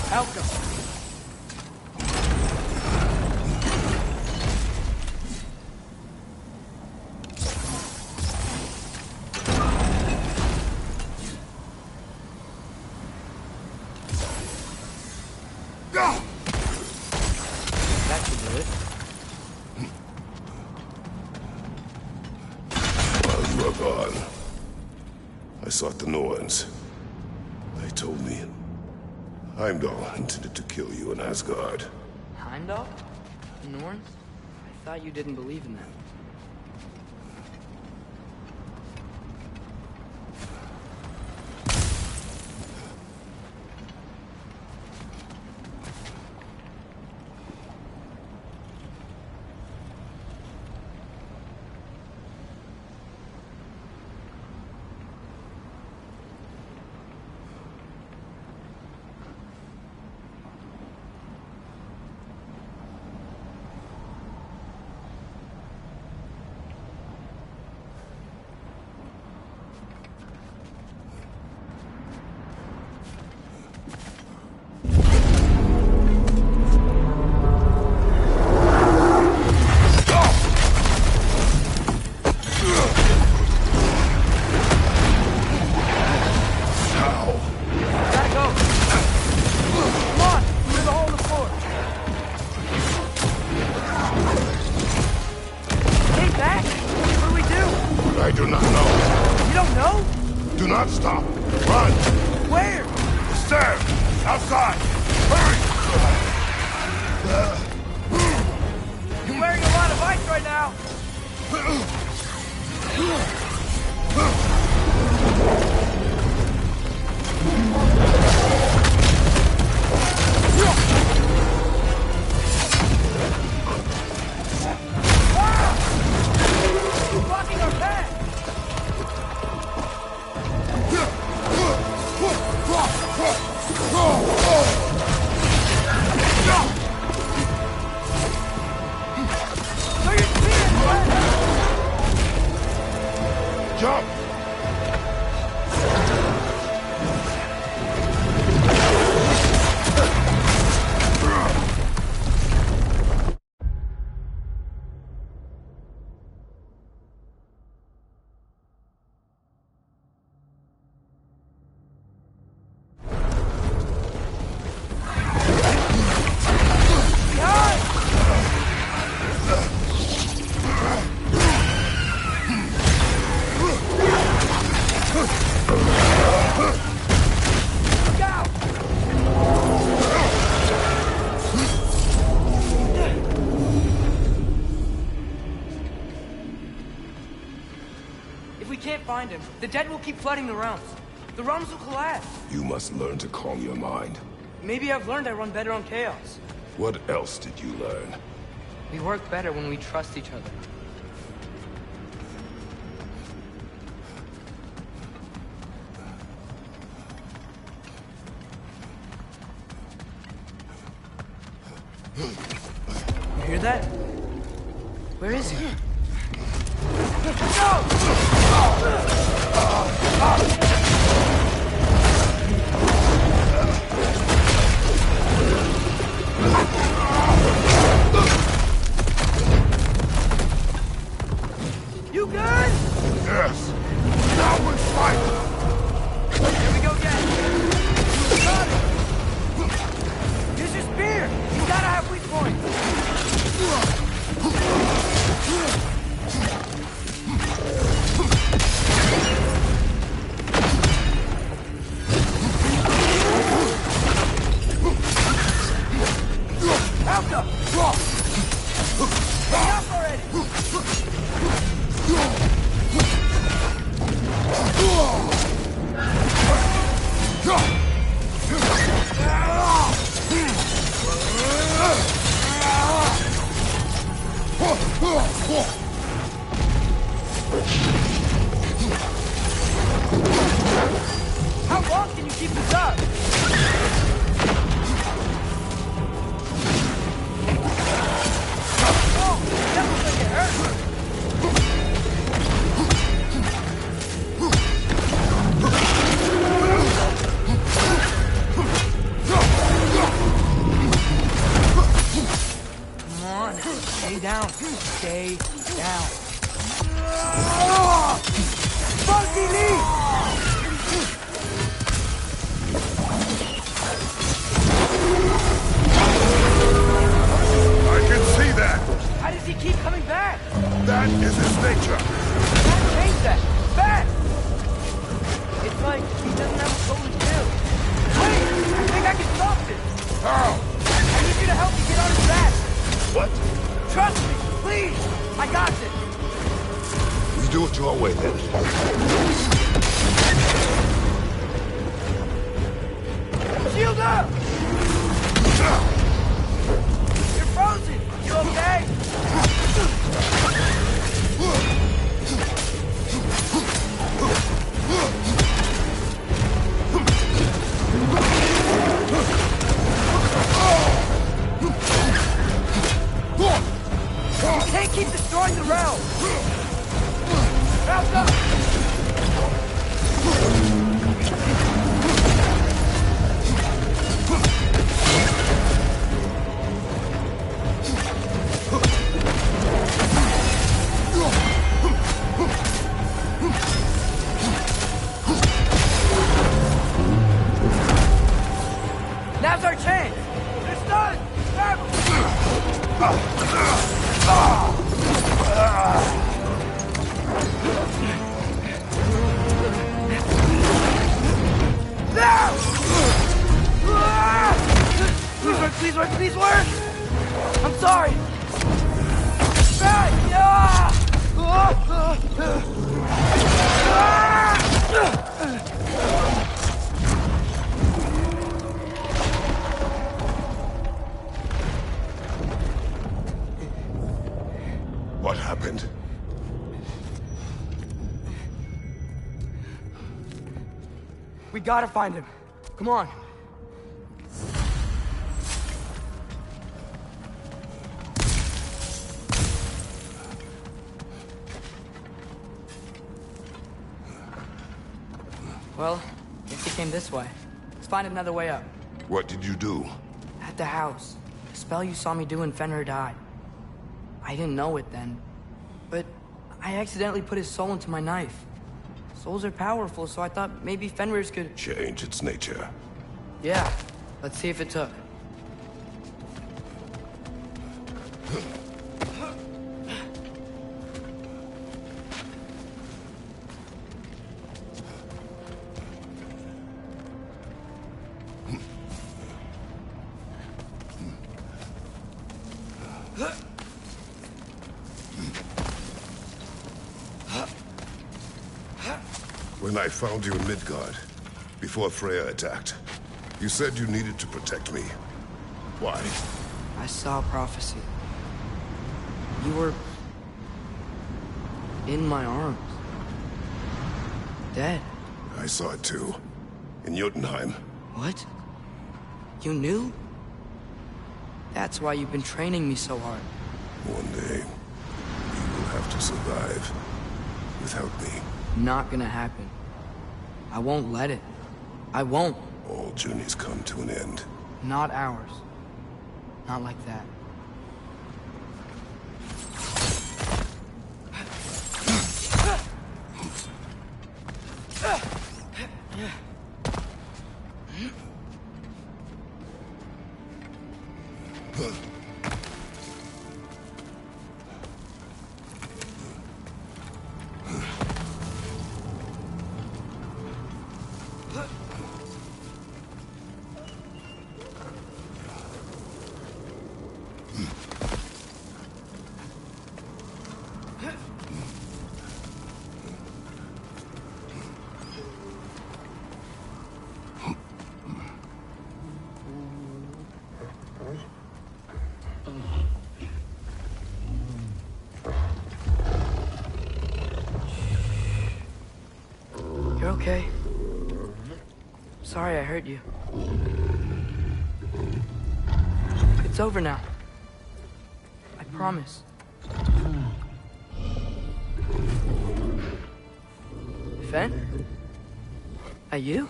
Help him. That should do it. While you were gone, I sought the Norns. They told me Heimdall intended to kill you in Asgard. Heimdall? The Norns? I thought you didn't believe in them. I do not know. You don't know? Do not stop. Run. Where? The stairs. Outside. Hurry. You're wearing a lot of ice right now. Blocking our path! So you're him, the dead will keep flooding the realms. The realms will collapse. You must learn to calm your mind. Maybe I've learned I run better on chaos. What else did you learn? We work better when we trust each other. You hear that? Where is he? You good? Yes. Now we fight! Here we go again. Got it. Use your spear. He's gotta have weak points. Help them! Enough already! How long can you keep this up? Oh, that looks like it hurt. Come on, stay down. Stay down. Funky Lee! I can see that! How does he keep coming back? That is his nature! Can't change that. Fast! It's like he doesn't have a soul to kill. Wait! I think I can stop this! How? I need you to help me get on his back! What? Trust me! Please! I got this! We do it your way, then. Shield up! You're frozen! You okay? You can't keep destroying the realm! Help up! Now's our chance! They're stunned! Please work, please work, please work! I'm sorry! What happened? We gotta find him. Come on. Well, guess he came this way. Let's find another way up. What did you do? At the house. The spell you saw me do when Fenrir died. I didn't know it then, but I accidentally put his soul into my knife. Souls are powerful, so I thought maybe Fenrir's could... Change its nature. Yeah, let's see if it took. When I found you in Midgard, before Freya attacked, you said you needed to protect me. Why? I saw prophecy. You were... in my arms. Dead. I saw it too. In Jotunheim. What? You knew? That's why you've been training me so hard. One day, you will have to survive without me. Not gonna happen. I won't let it. I won't. All journeys come to an end. Not ours. Not like that. You're okay. Sorry I hurt you. It's over now. I promise. Fen? Are you?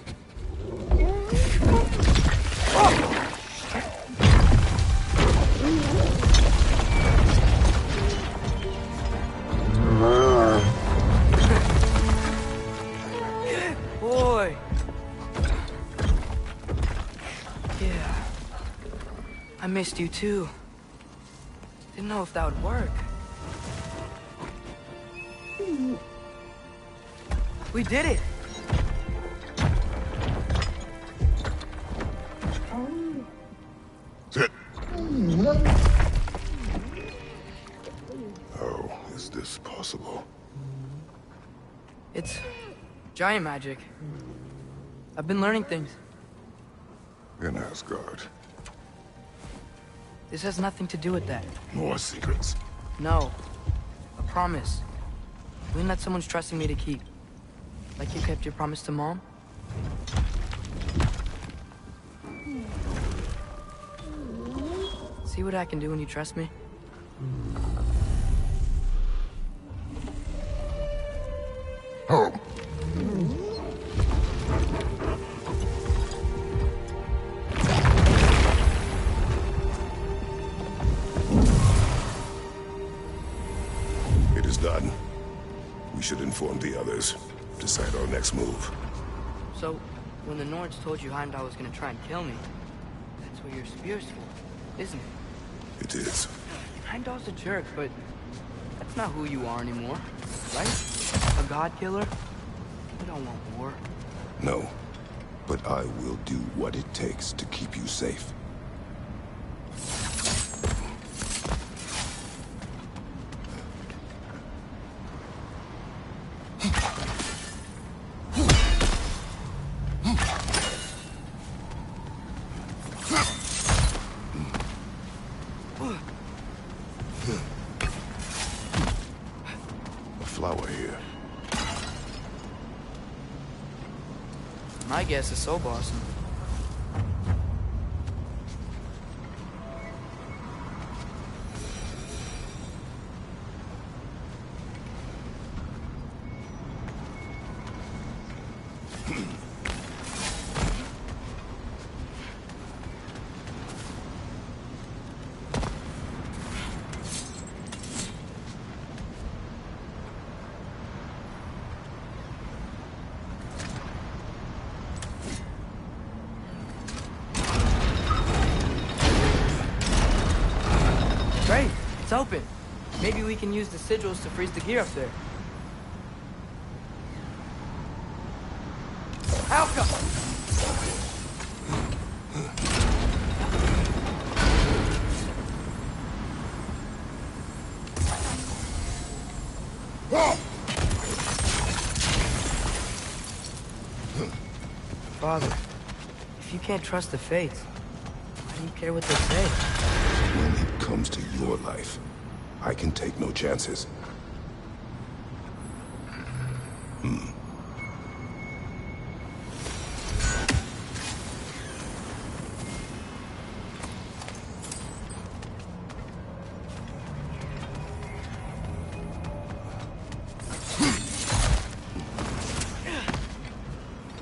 Boy. Yeah. I missed you too. Didn't know if that would work. We did it! Sit. How is this possible? It's giant magic. I've been learning things. In Asgard. This has nothing to do with that. More secrets. No. A promise. One that someone's trusting me to keep. Like you kept your promise to Mom? See what I can do when you trust me? Home. It is done. We should inform the others. Decide our next move. So, when the Nords told you Heimdall was gonna try and kill me, that's what your spear's for, isn't it? It is. Heimdall's a jerk, but that's not who you are anymore, right? A god killer? We don't want war. No. But I will do what it takes to keep you safe. Flower here. My guess is so blossom. Great, it's open. Maybe we can use the sigils to freeze the gear up there. Alka! father. If you can't trust the fates, why do you care what they say? When it comes to your life, I can take no chances.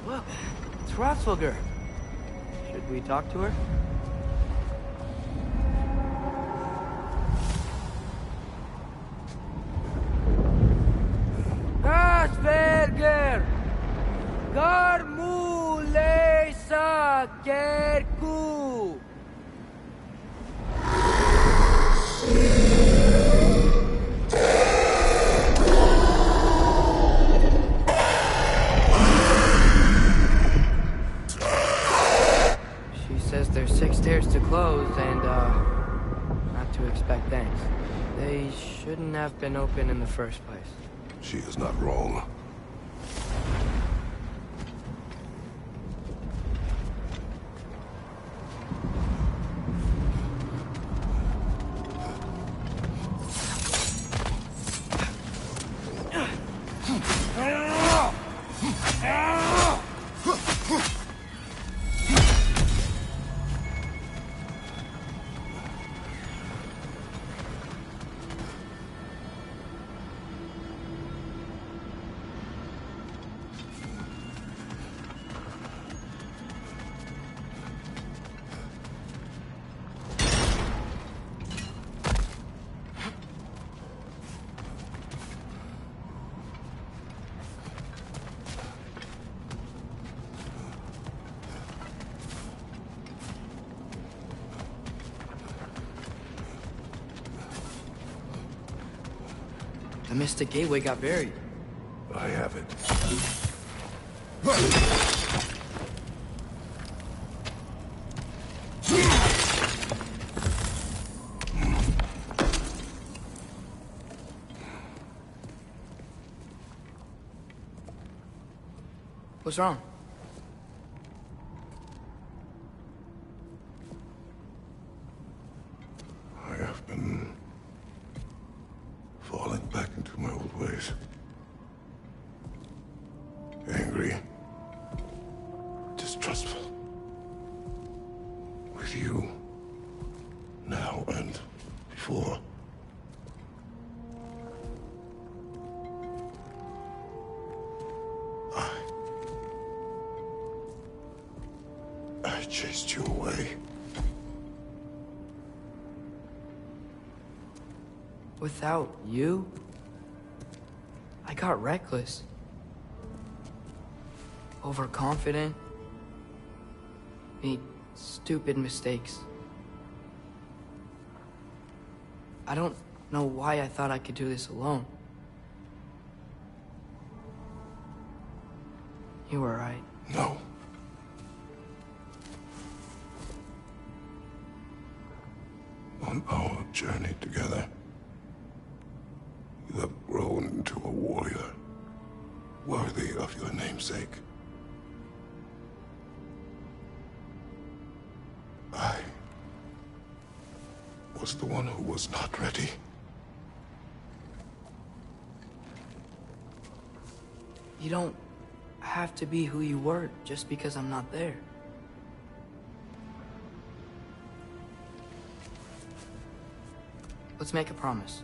Look, it's Hrothgar. Should we talk to her? Asperger! Garmulesa Kerku! She says there's 6 stairs to close and, not to expect thanks. They shouldn't have been open in the first place. She is not wrong. The Mystic Gateway got buried. I have it. What's wrong? I have been falling back into my old ways. Angry. Distrustful. With you. Now and before. I chased you away. Without you, I got reckless. Overconfident. Made stupid mistakes. I don't know why I thought I could do this alone. You were right. No. On our journey together, you have grown into a warrior worthy of your namesake. I was the one who was not ready. You don't have to be who you were just because I'm not there. Let's make a promise.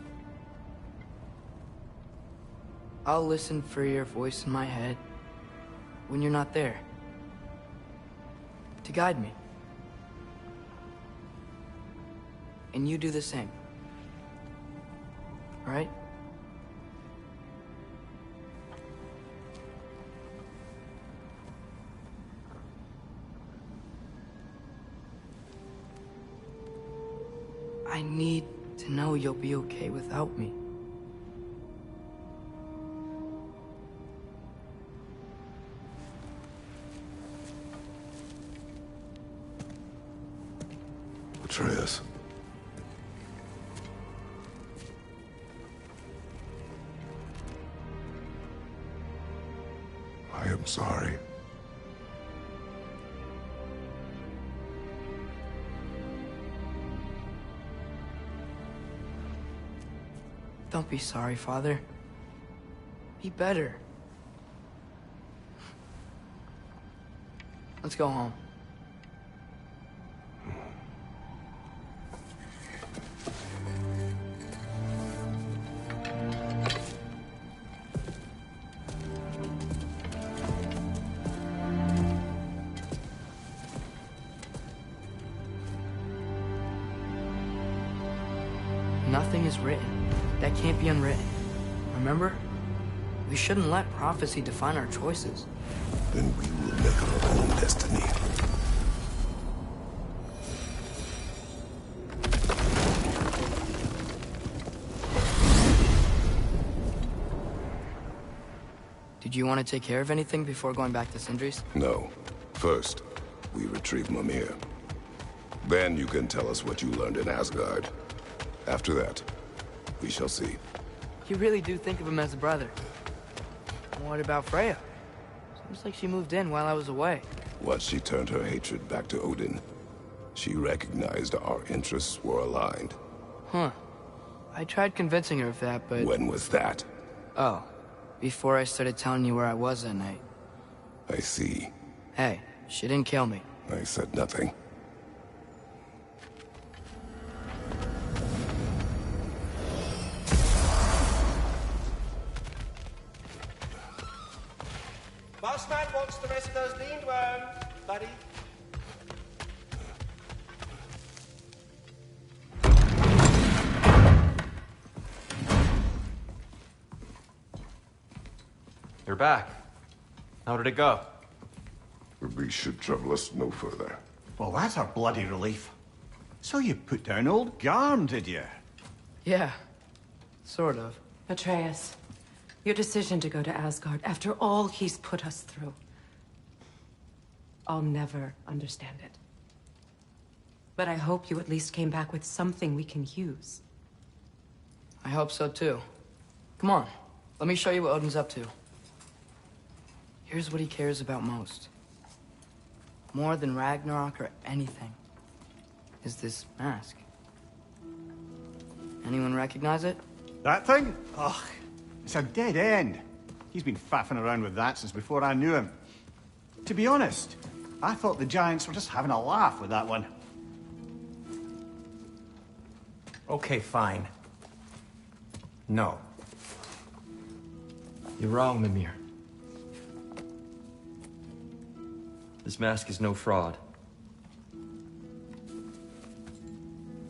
I'll listen for your voice in my head when you're not there, to guide me. And you do the same. All right? I need to know you'll be okay without me. Atreus. I am sorry. Don't be sorry, Father. Be better. Let's go home. Nothing is written that can't be unwritten. Remember? We shouldn't let prophecy define our choices. Then we will make our own destiny. Did you want to take care of anything before going back to Sindri's? No. First, we retrieve Mimir. Then you can tell us what you learned in Asgard. After that, we shall see. You really do think of him as a brother. What about Freya? Seems like she moved in while I was away. Once she turned her hatred back to Odin, she recognized our interests were aligned. Huh. I tried convincing her of that, but... When was that? Oh, before I started telling you where I was that night. I see. Hey, she didn't kill me. I said nothing. Bossman wants the rest of those lean worms, buddy. You're back. How did it go? The beast should trouble us no further. Well, that's a bloody relief. So you put down old Garm, did you? Yeah, sort of. Atreus, your decision to go to Asgard after all he's put us through. I'll never understand it. But I hope you at least came back with something we can use. I hope so too. Come on, let me show you what Odin's up to. Here's what he cares about most. More than Ragnarok or anything. Is this mask. Anyone recognize it? That thing? Ugh, it's a dead end. He's been faffing around with that since before I knew him. To be honest, I thought the Giants were just having a laugh with that one. Okay, fine. No. You're wrong, Mimir. This mask is no fraud.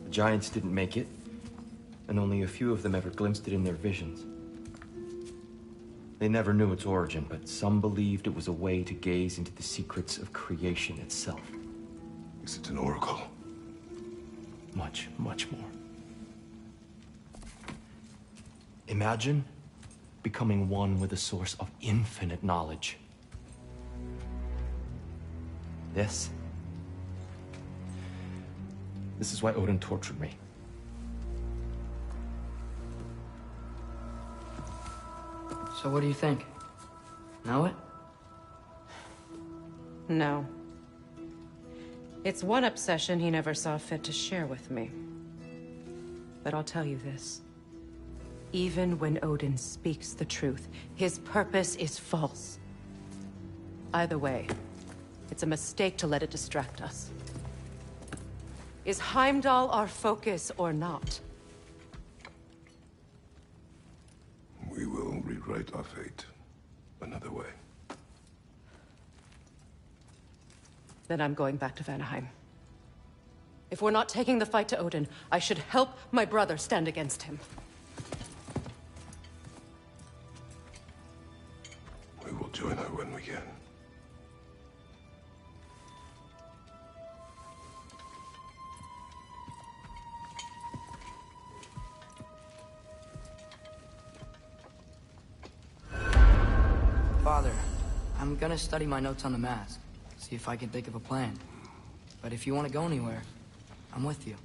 The Giants didn't make it, and only a few of them ever glimpsed it in their visions. They never knew its origin, but some believed it was a way to gaze into the secrets of creation itself. Is it an oracle? Much, much more. Imagine becoming one with a source of infinite knowledge. This is why Odin tortured me. So what do you think? Know it? No. It's one obsession he never saw fit to share with me. But I'll tell you this. Even when Odin speaks the truth, his purpose is false. Either way, it's a mistake to let it distract us. Is Heimdall our focus or not? We will rewrite our fate another way. Then I'm going back to Vanaheim. If we're not taking the fight to Odin, I should help my brother stand against him. We will join her when we can. Father, I'm gonna study my notes on the mask. See if I can think of a plan. But if you want to go anywhere, I'm with you.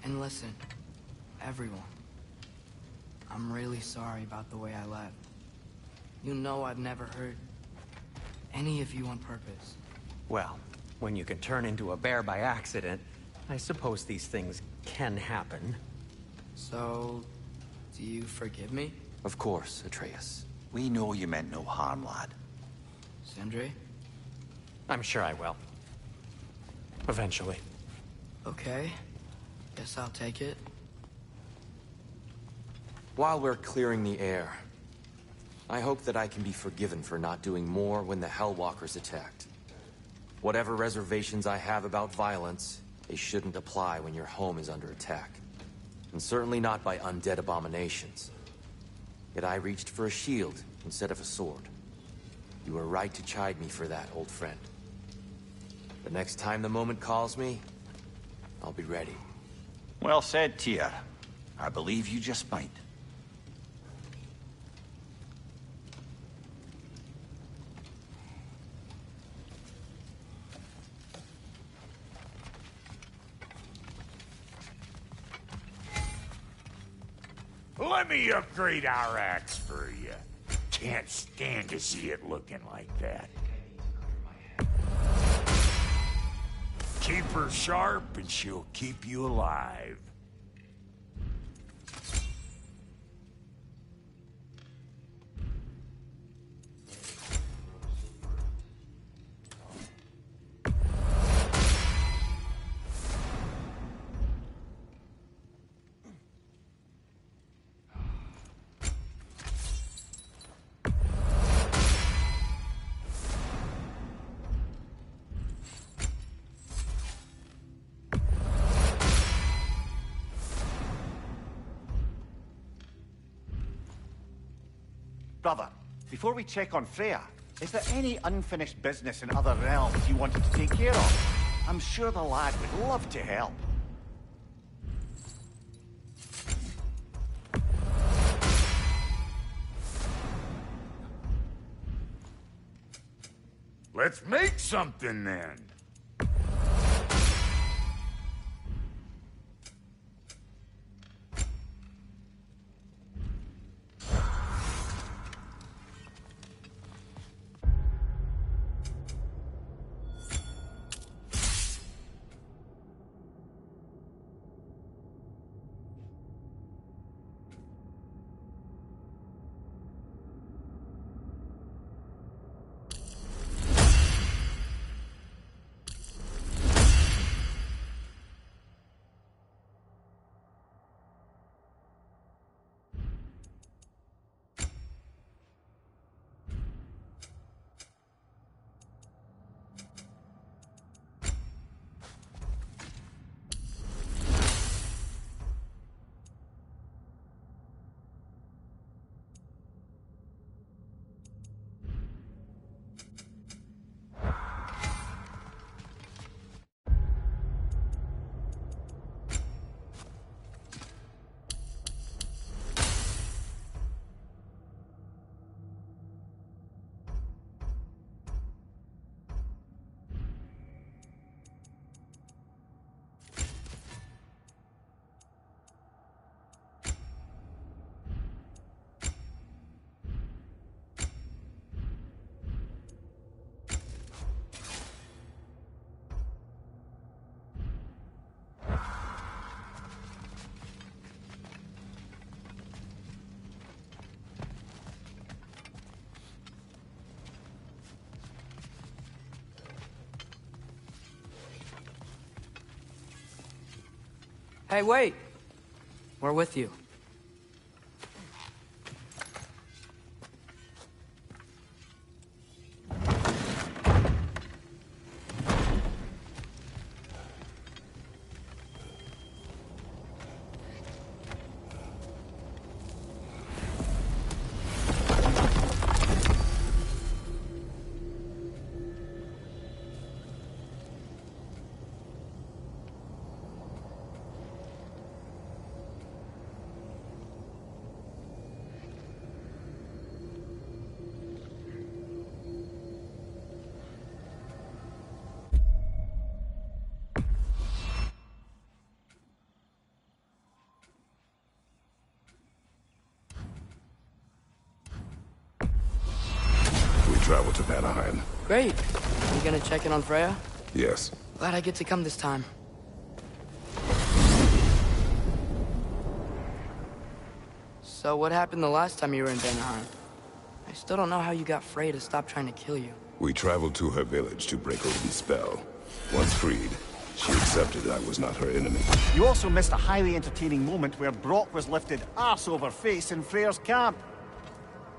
And listen, everyone. I'm really sorry about the way I left. You know I've never hurt any of you on purpose. Well, when you can turn into a bear by accident, I suppose these things can happen. So, Do you forgive me? Of course, Atreus. We know you meant no harm, lad. Sindri? I'm sure I will. Eventually. Okay. Guess I'll take it. While we're clearing the air, I hope that I can be forgiven for not doing more when the Hellwalkers attacked. Whatever reservations I have about violence, they shouldn't apply when your home is under attack. And certainly not by undead abominations. Yet I reached for a shield instead of a sword. You were right to chide me for that, old friend. The next time the moment calls me, I'll be ready. Well said, Tyr. I believe you just might. Let me upgrade our axe for you. Can't stand to see it looking like that. Keep her sharp and she'll keep you alive. Brother, before we check on Freya, is there any unfinished business in other realms you wanted to take care of? I'm sure the lad would love to help. Let's make something then. Hey, wait! We're with you. Travel to Vanaheim. Great. You gonna check in on Freya? Yes. Glad I get to come this time. So what happened the last time you were in Vanaheim? I still don't know how you got Freya to stop trying to kill you. We traveled to her village to break open the spell. Once freed, she accepted I was not her enemy. You also missed a highly entertaining moment where Brock was lifted arse over face in Freyr's camp.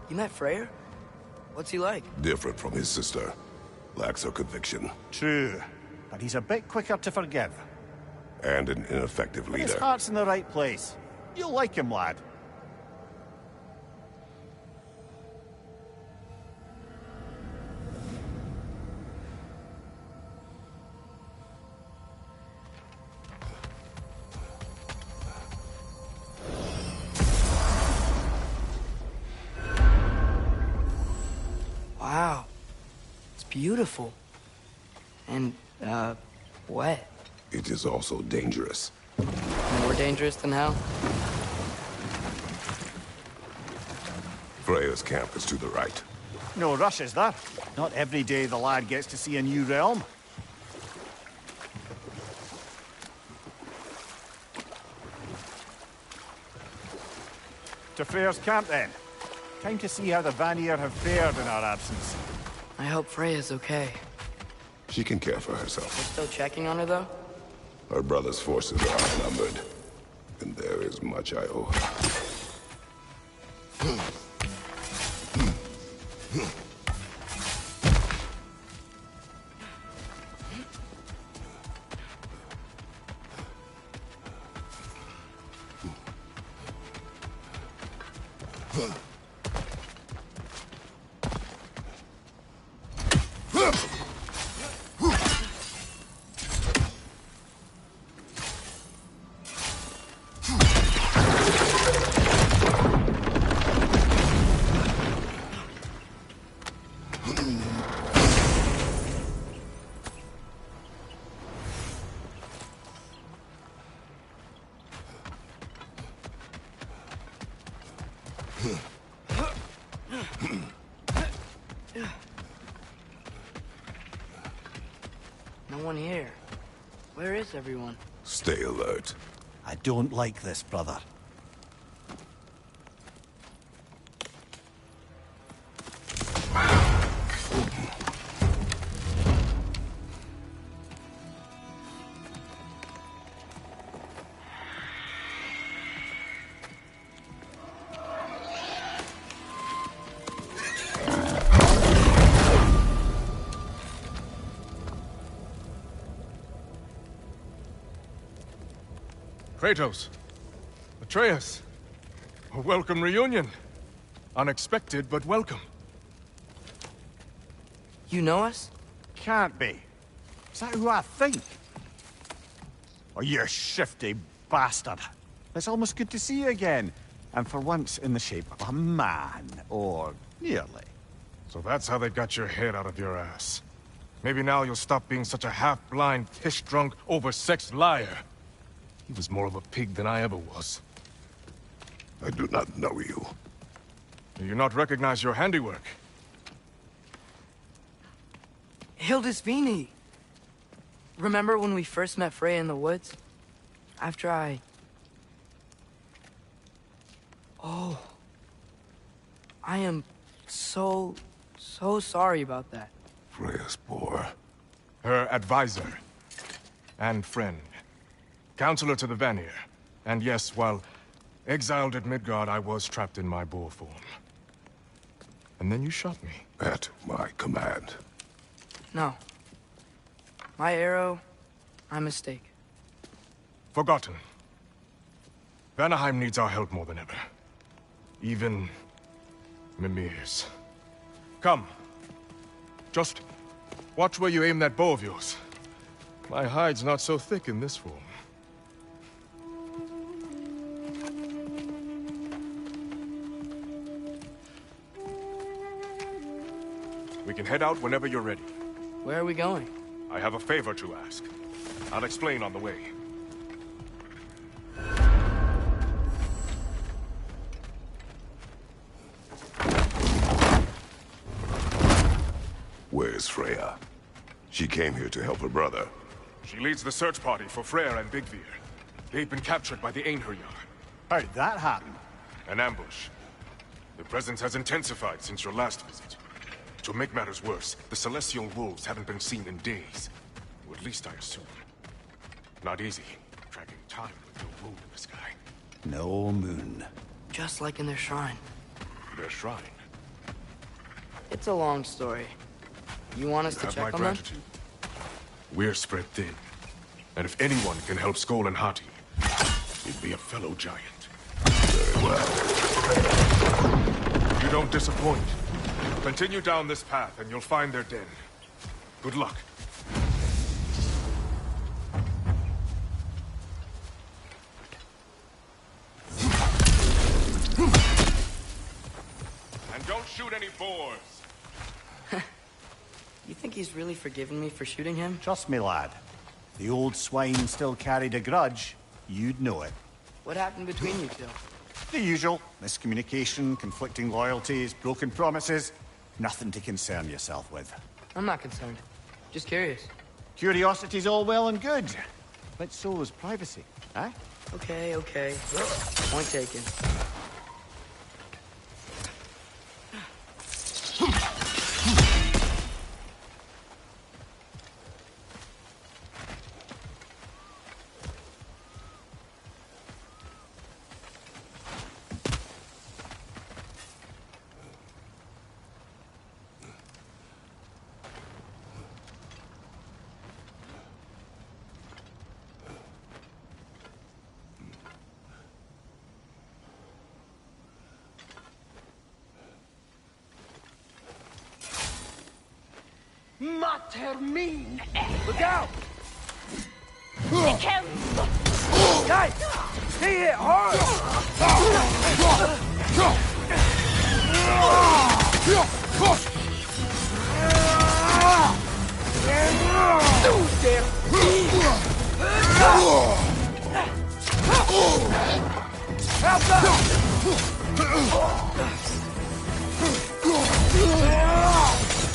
You met Freyr? What's he like? Different from his sister. Lacks her conviction. True, but he's a bit quicker to forgive. And an ineffective But his leader. heart's in the right place. You'll like him, lad. Wow. It's beautiful. And, wet. It is also dangerous. More dangerous than hell? Freya's camp is to the right. No rush, is there? Not every day the lad gets to see a new realm. To Freyr's camp, then. Time to see how the Vanir have fared in our absence. I hope Freya's okay. She can care for herself. Still checking on her, though? Her brother's forces are outnumbered, and there is much I owe her. No one here. Where is everyone? Stay alert. I don't like this, brother. Kratos, Atreus, a welcome reunion. Unexpected, but welcome. You know us? Can't be. Is that who I think? Oh, you shifty bastard. It's almost good to see you again. And for once in the shape of a man, or nearly. So that's how they got your head out of your ass. Maybe now you'll stop being such a half-blind, piss-drunk, oversexed liar. He was more of a pig than I ever was. I do not know you. Do you not recognize your handiwork? Hildisvini! Remember when we first met Freya in the woods? After I... Oh. I am so sorry about that. Freya's poor. Her advisor. And friend. Counselor to the Vanir. And yes, while exiled at Midgard, I was trapped in my boar form. And then you shot me. At my command. No. My arrow, my mistake. Forgotten. Vanaheim needs our help more than ever. Even Mimir's. Come. Just watch where you aim that bow of yours. My hide's not so thick in this form. We can head out whenever you're ready. Where are we going? I have a favor to ask. I'll explain on the way. Where's Freya? She came here to help her brother. She leads the search party for Freyr and Bigvir. They've been captured by the Einherjar. How'd that happen? An ambush. The presence has intensified since your last visit. To make matters worse, the Celestial Wolves haven't been seen in days. Or at least I assume. Not easy, tracking time with no moon in the sky. No moon. Just like in their shrine. Their shrine? It's a long story. You want us You to have check my on them? gratitude. We're spread thin. And if anyone can help Skoll and Hati, it'd be a fellow giant. Very well. You don't disappoint. Continue down this path and you'll find their den. Good luck. And don't shoot any boars. You think he's really forgiven me for shooting him? Trust me, lad. If the old swine still carried a grudge, you'd know it. What happened between you two? The usual. Miscommunication, conflicting loyalties, broken promises. Nothing to concern yourself with. I'm not concerned. Just curious. Curiosity's all well and good. But so is privacy, eh? Okay, okay. Point taken. Mater min! Look out! Guys! Stay here hard!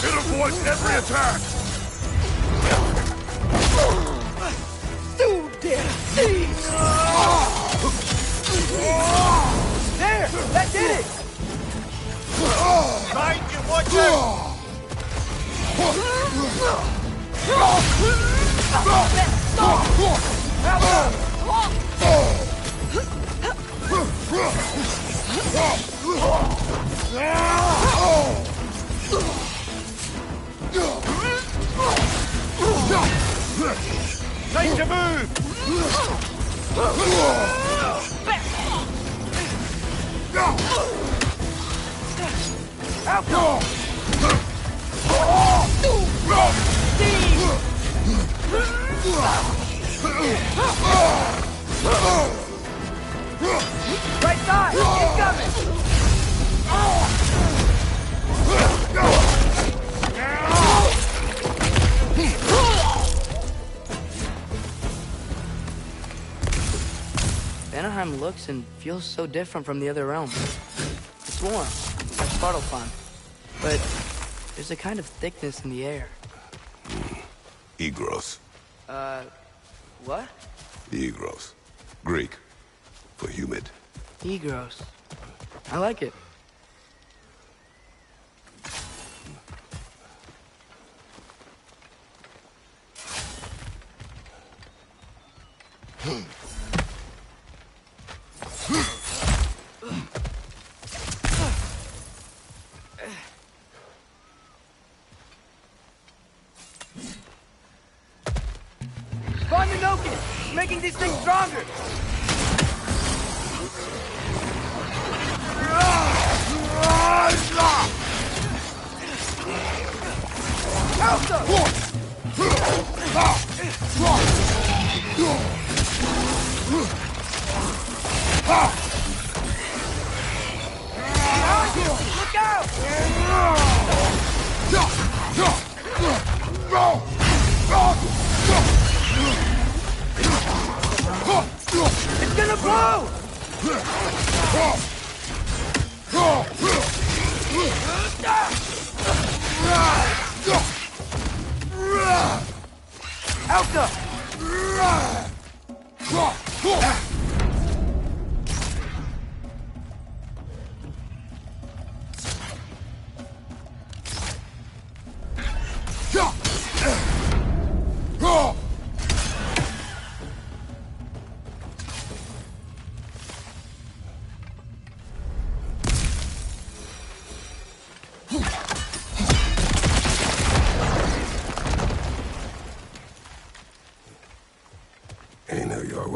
It avoids every attack! There! That did it! Right, you watch out! Time to move! Right side! Incoming! Vanaheim looks and feels so different from the other realms. It's warm, like Svartalfheim, but there's a kind of thickness in the air. Egros. What? Egros. Greek. For humid. Egros. I like it. Vananoken! Making these things stronger! Look out! It's gonna blow! Alka!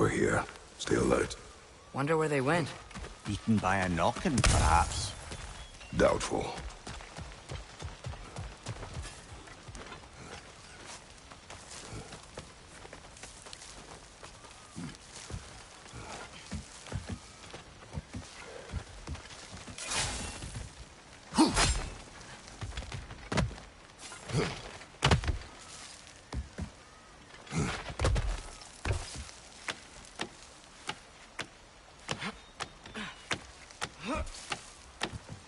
We're here. Stay alert. Wonder where they went. Eaten by a knockin', perhaps. Doubtful.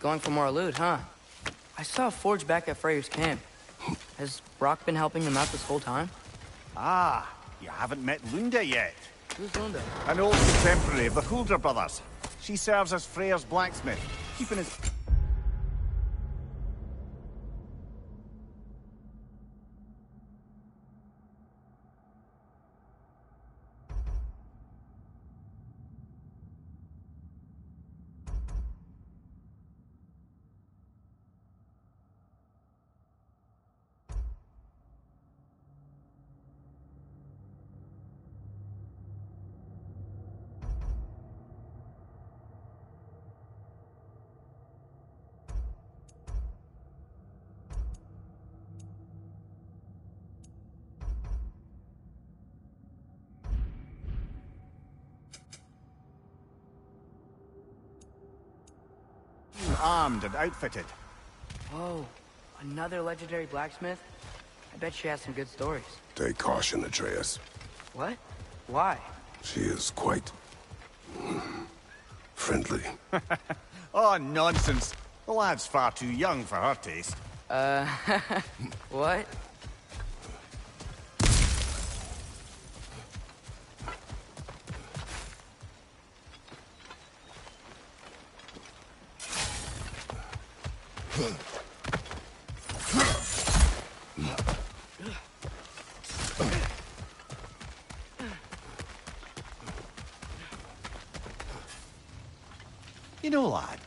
Going for more loot, huh? I saw a forge back at Freyr's camp. Has Brock been helping them out this whole time? Ah, you haven't met Lunda yet. Who's Lunda? An old contemporary of the Huldra brothers. She serves as Freyr's blacksmith, keeping his... armed and outfitted. Whoa, another legendary blacksmith? I bet she has some good stories. Take caution, Atreus. What? Why? She is quite... friendly. Oh, nonsense. The lad's far too young for her taste. What? You know, lad,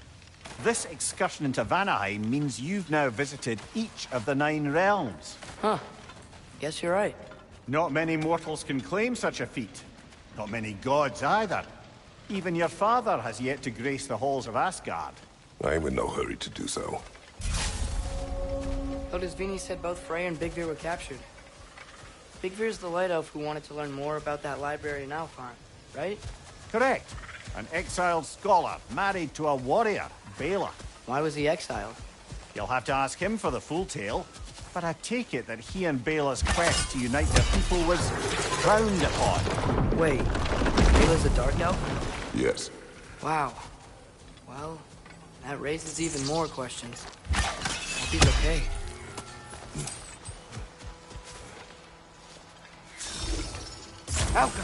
this excursion into Vanaheim means you've now visited each of the 9 realms. Huh. Guess you're right. Not many mortals can claim such a feat. Not many gods either. Even your father has yet to grace the halls of Asgard. I'm in no hurry to do so. Hildisvini said both Frey and Big Veer were captured. Big Veer's the Light Elf who wanted to learn more about that library in Alfarn, right? Correct. An exiled scholar, married to a warrior, Bela. Why was he exiled? You'll have to ask him for the full tale, but I take it that he and Bela's quest to unite their people was frowned upon. Wait, Bela's a Dark Elf? Yes. Wow. Well, that raises even more questions. Hope he's okay. Alka!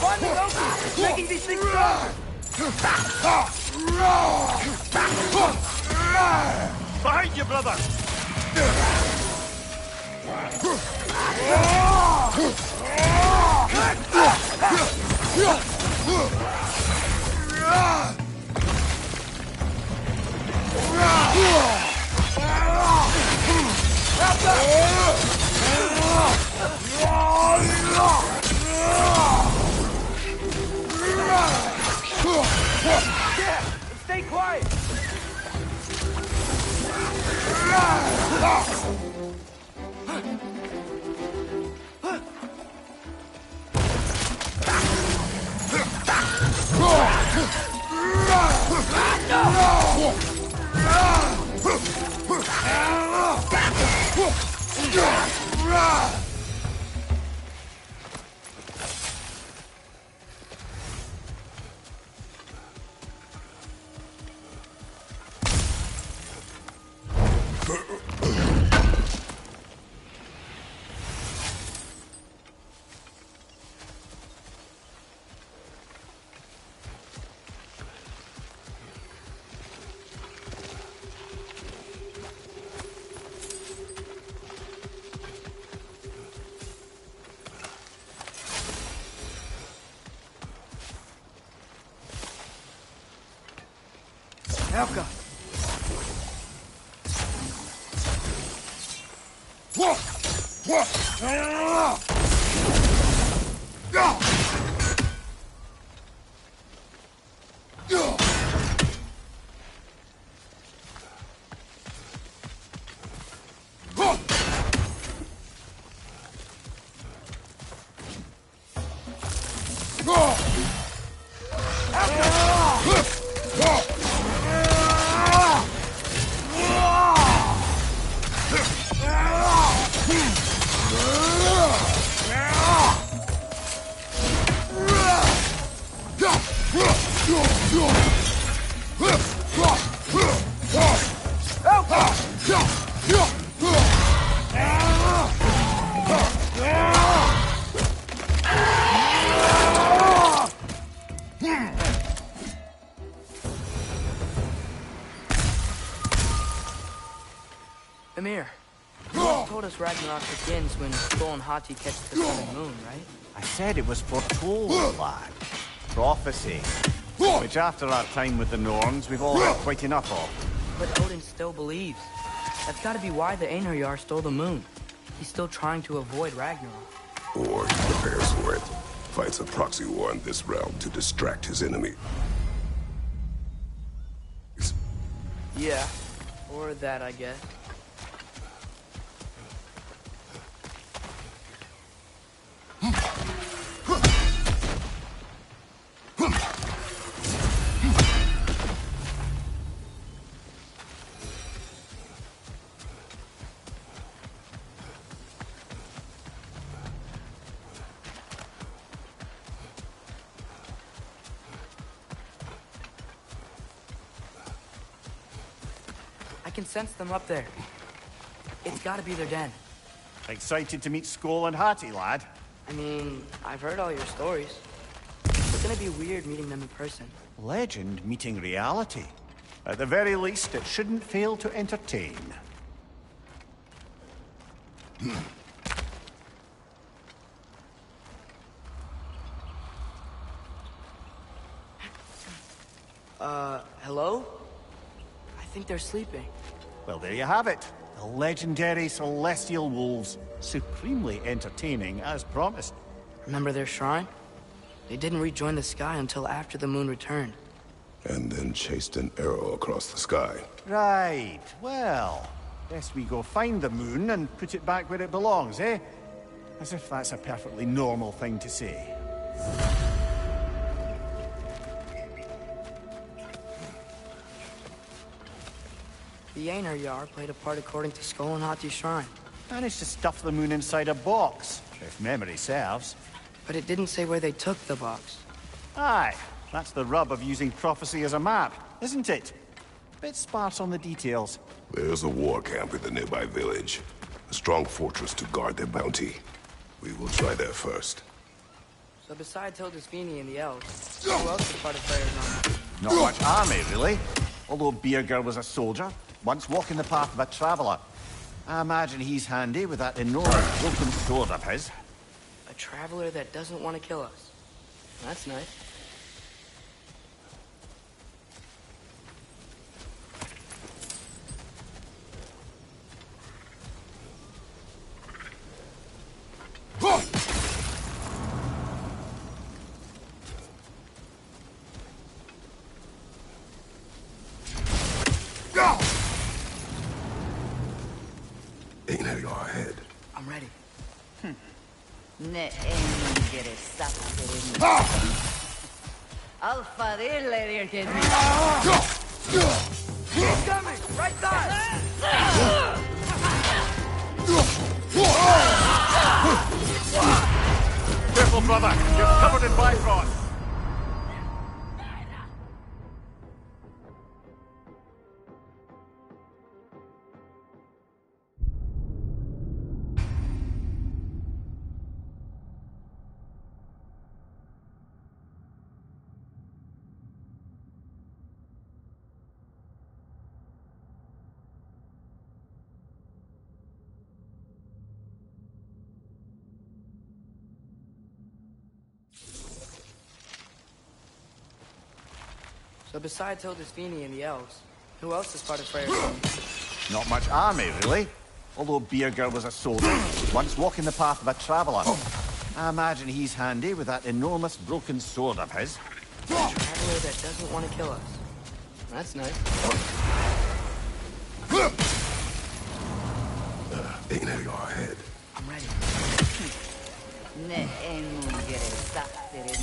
Find the Loki! Making these things stronger! Behind you, brother! Stay quiet! Helga! Amir, you once told us Ragnarok begins when Thor and Hati catch the southern moon, right? I said it was foretold, lad. Prophecy. Which after our time with the Norns, we've all had quite enough of. But Odin still believes. That's gotta be why the Einherjar stole the moon. He's still trying to avoid Ragnarok. Or he prepares for it. Fights a proxy war in this realm to distract his enemy. Yeah. Or that, I guess. I can sense them up there. It's gotta be their den. Excited to meet Skoll and Hati, lad? I mean, I've heard all your stories. It's gonna be weird meeting them in person. Legend meeting reality. At the very least, it shouldn't fail to entertain. Hello? I think they're sleeping. Well, there you have it. The legendary celestial wolves. Supremely entertaining, as promised. Remember their shrine? They didn't rejoin the sky until after the moon returned. And then chased an arrow across the sky. Right. Well, best we go find the moon and put it back where it belongs, eh? As if that's a perfectly normal thing to say. The Einherjar played a part according to Skoll and Hati's shrine. Managed to stuff the moon inside a box, if memory serves. But it didn't say where they took the box. Aye, that's the rub of using prophecy as a map, isn't it? Bit sparse on the details. There's a war camp in the nearby village. A strong fortress to guard their bounty. We will try there first. So besides Hildisvini and the elves, who else is part of Freyr's army? Not much army, really. Although Birger was a soldier, once walking the path of a traveler. I imagine he's handy with that enormous broken sword of his. A traveler that doesn't want to kill us. That's nice. Einherjar ahead. I'm ready. Ne Alpha dille que He's coming! Right side! Careful, brother. You're covered in Bifrost. So besides Hildisvini and the elves, who else is part of Freyr's army? Not much army, really. Although Birger was a soldier, once walking the path of a traveller. I imagine he's handy with that enormous broken sword of his. A traveler that doesn't want to kill us. That's nice. Ain't it your head? I'm ready. Ne engere sakterin.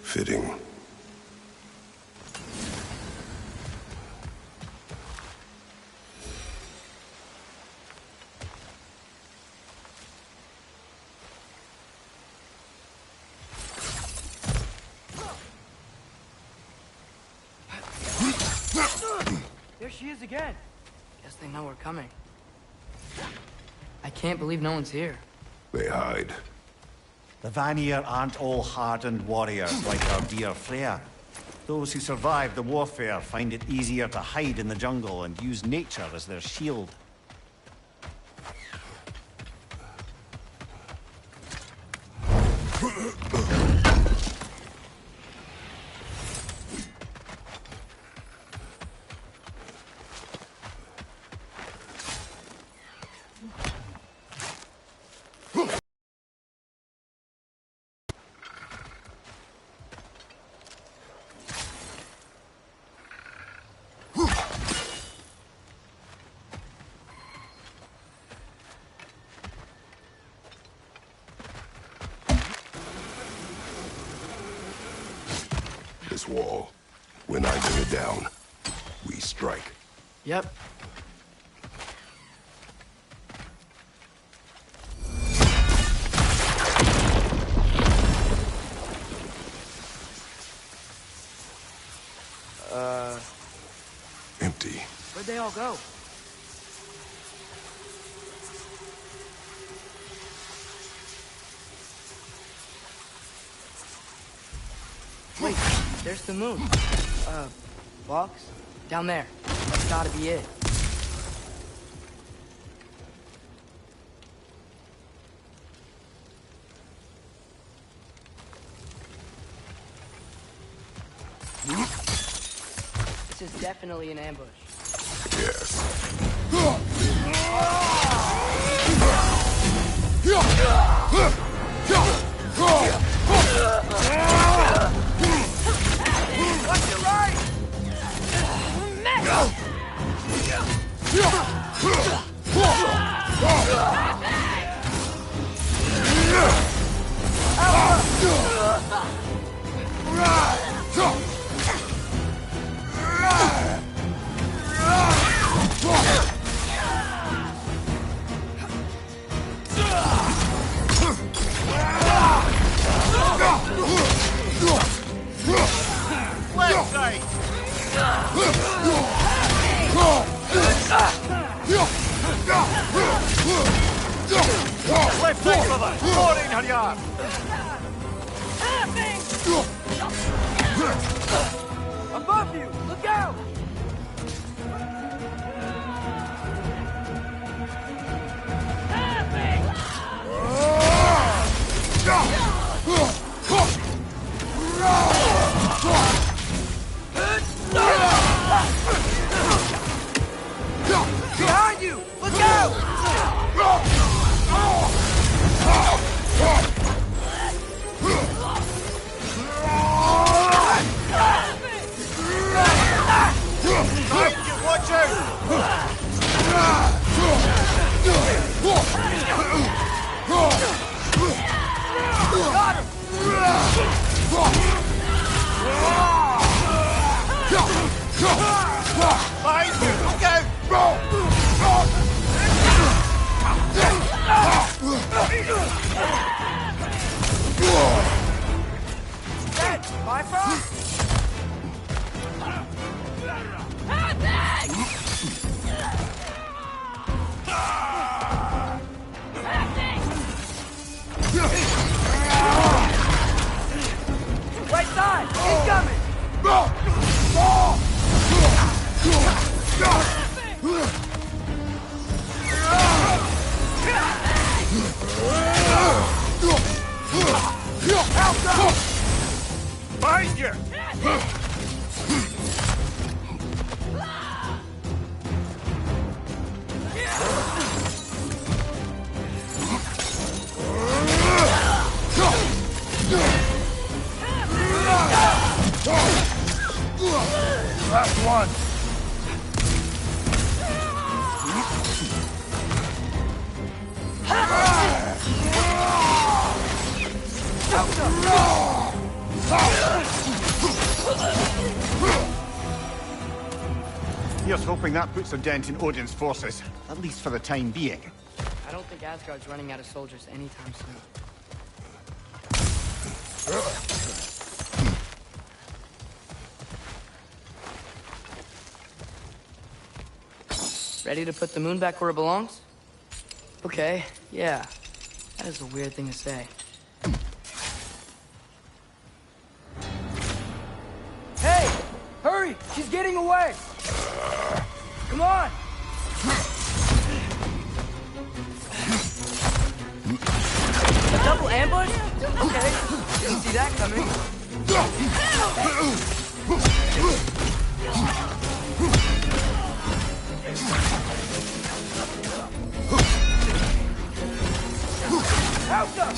Fitting. There she is again. Guess they know we're coming. I can't believe no one's here. They hide. The Vanir aren't all hardened warriors like our dear Freya. Those who survive the warfare find it easier to hide in the jungle and use nature as their shield. This wall. When I bring it down, we strike. Yep. Empty. Where'd they all go? Wait, there's the moon. Box? Down there. That's gotta be it. This is definitely an ambush. Yes. Watch your right! Left side! Left side, brother! More in her yard! Above you! Look out! Behind you! Look out! Watch out! Got him! Behind you! Look out! Dead! Bifrost? Right side! Incoming! Behind you! Last one. Here's hoping that puts a dent in Odin's forces, at least for the time being. I don't think Asgard's running out of soldiers anytime soon. Ready to put the moon back where it belongs? Okay, yeah. That is a weird thing to say. Hey! Hurry! She's getting away! Come on! A double ambush? Okay, didn't see that coming. House up!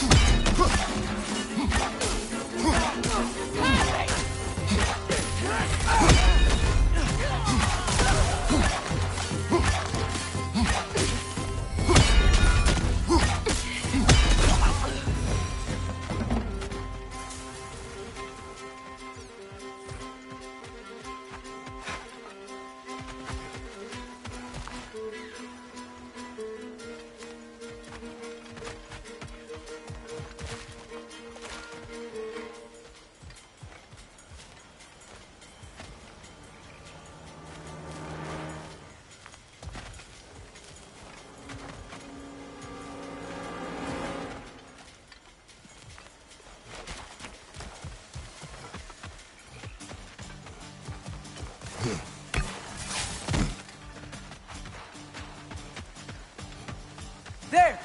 There!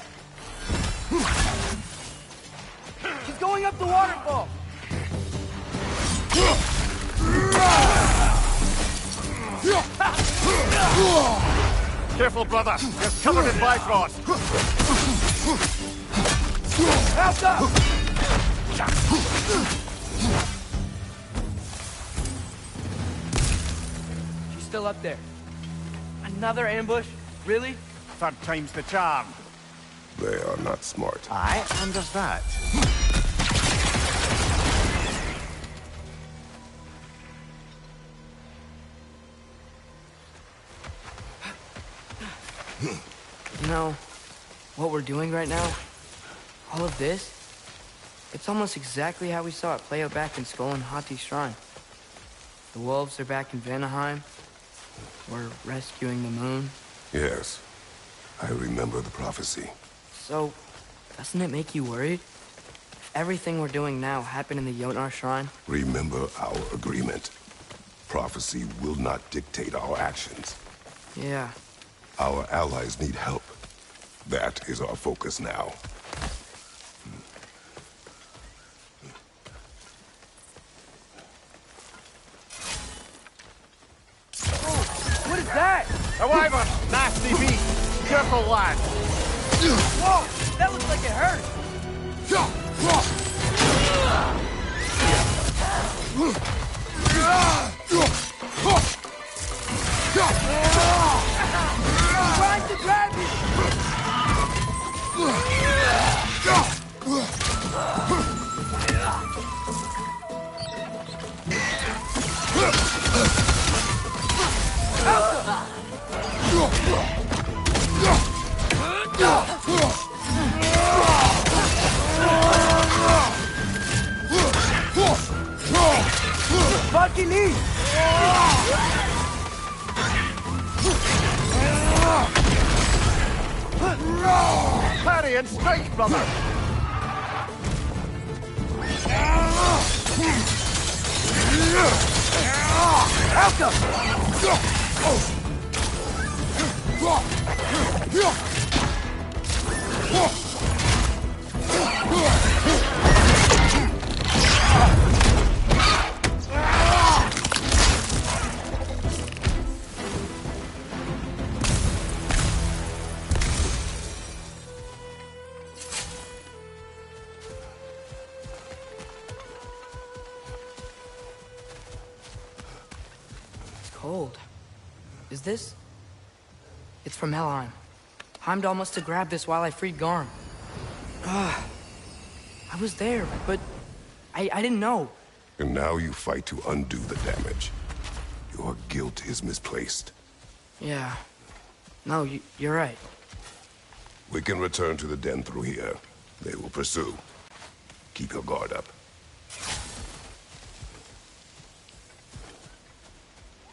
She's going up the waterfall! Careful, brother. You're covered in Bifrost. House up! She's still up there. Another ambush? Really? Third time's the charm. They are not smart. Aye, and there's that. You know, what we're doing right now, all of this, it's almost exactly how we saw it play out back in Skull and Hati's shrine. The wolves are back in Vanaheim. We're rescuing the moon. Yes, I remember the prophecy. So, doesn't it make you worried? If everything we're doing now happened in the Jotnar shrine? Remember our agreement. Prophecy will not dictate our actions. Yeah. Our allies need help. That is our focus now. A wyvern! Nasty beast! Careful, lad! Whoa! That looks like it hurt! Trying to grab you! Funky Lee! Parry and strike, brother! Cold. Is this? It's from Helheim. Heimdall must have grabbed this while I freed Garm. I was there, but I didn't know. And now you fight to undo the damage. Your guilt is misplaced. Yeah. No, you're right. We can return to the den through here. They will pursue. Keep your guard up.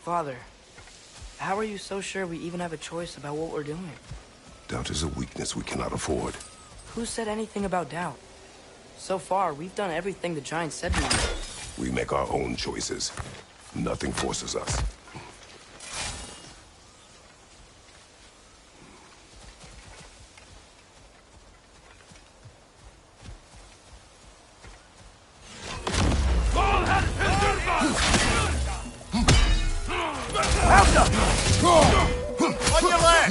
Father, how are you so sure we even have a choice about what we're doing? Doubt is a weakness we cannot afford. Who said anything about doubt? So far, we've done everything the Giants said we would. We make our own choices. Nothing forces us. On your leg!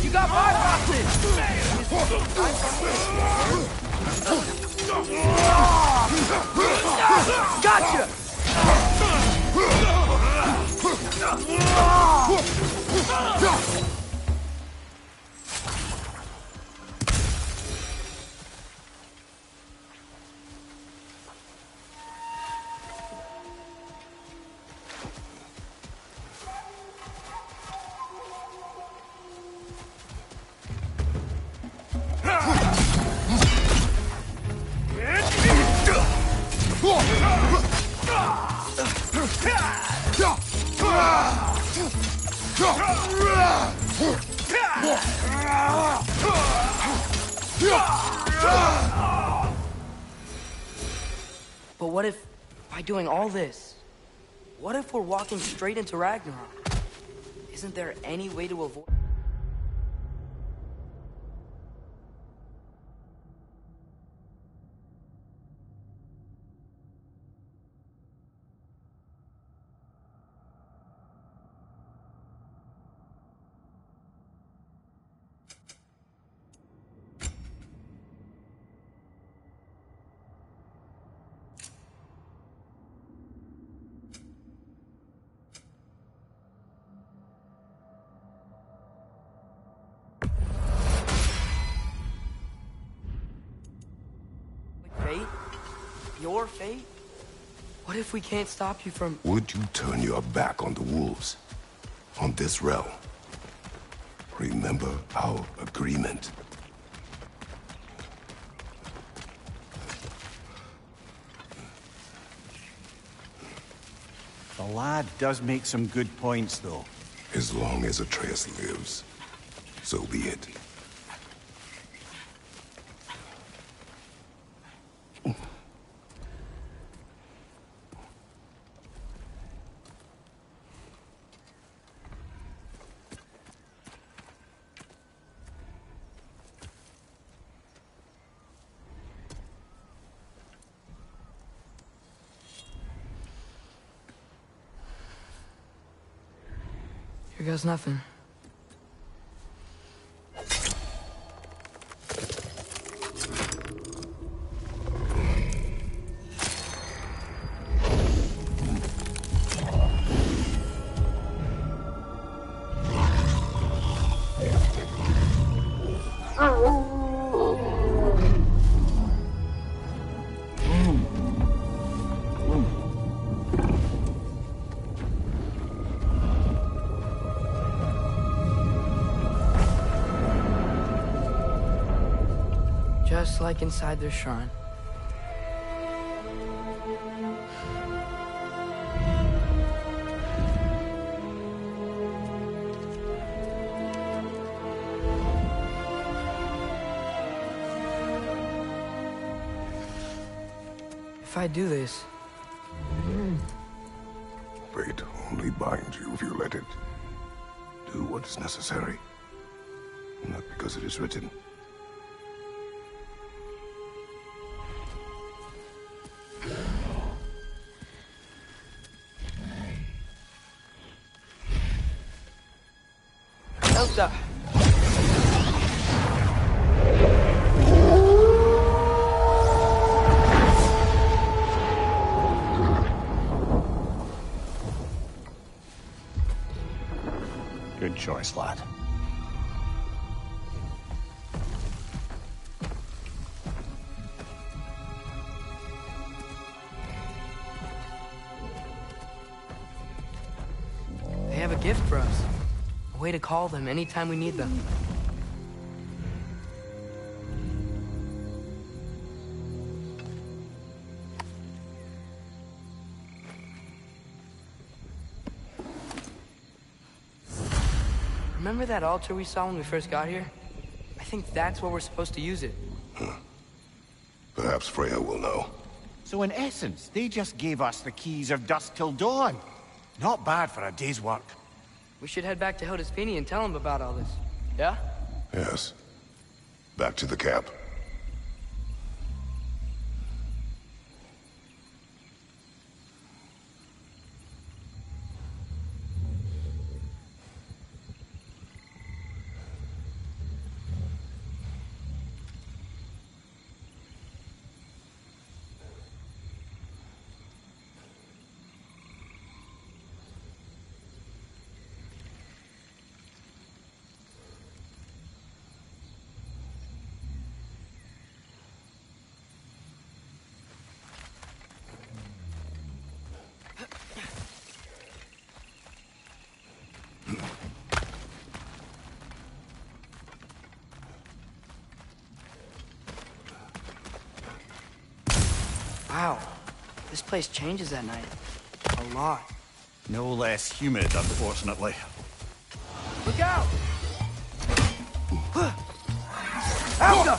You got my hostage! Gotcha! But what if, by doing all this, what if we're walking straight into Ragnarok? Isn't there any way to avoid... Fate? Your fate? What if we can't stop you from... Would you turn your back on the wolves? On this realm? Remember our agreement. The lad does make some good points, though. As long as Atreus lives, so be it. Here goes nothing. Just like inside their shrine. If I do this... Fate only binds you if you let it. Do what is necessary. Not because it is written. Elsa! Good choice, lad. They have a gift for us. A way to call them anytime we need them. Remember that altar we saw when we first got here? I think that's where we're supposed to use it. Perhaps Freya will know. So in essence, they just gave us the keys of dusk till dawn. Not bad for a day's work. We should head back to Hildesfini and tell him about all this. Yeah? Yes. Back to the camp. Wow. This place changes at night. A lot. No less humid, unfortunately. Look out! Elsa!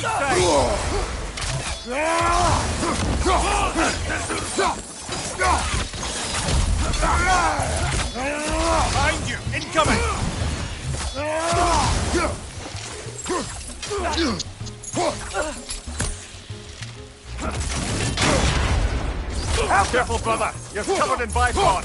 right side! Behind you! Incoming! Careful, brother! You're covered in bipod!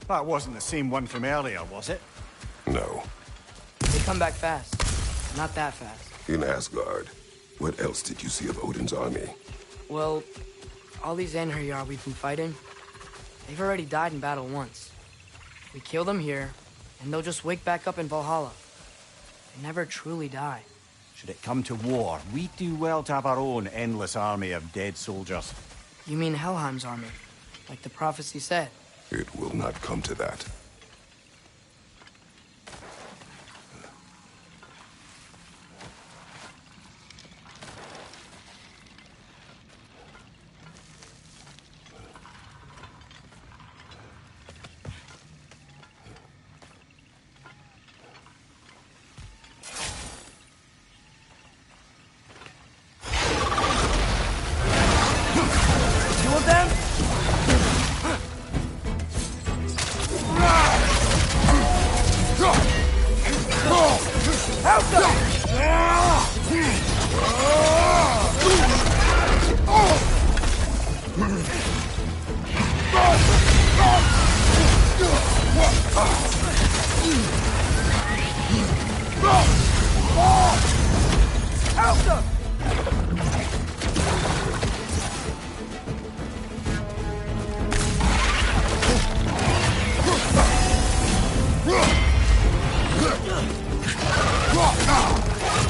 That wasn't the same one from earlier, was it? No. They come back fast. Not that fast. In Asgard, what else did you see of Odin's army? Well, all these Einherjar we've been fighting, they've already died in battle once. We kill them here, and they'll just wake back up in Valhalla. They never truly die. Should it come to war, we'd do well to have our own endless army of dead soldiers. You mean Helheim's army, like the prophecy said? It will not come to that. Two of them? Help them!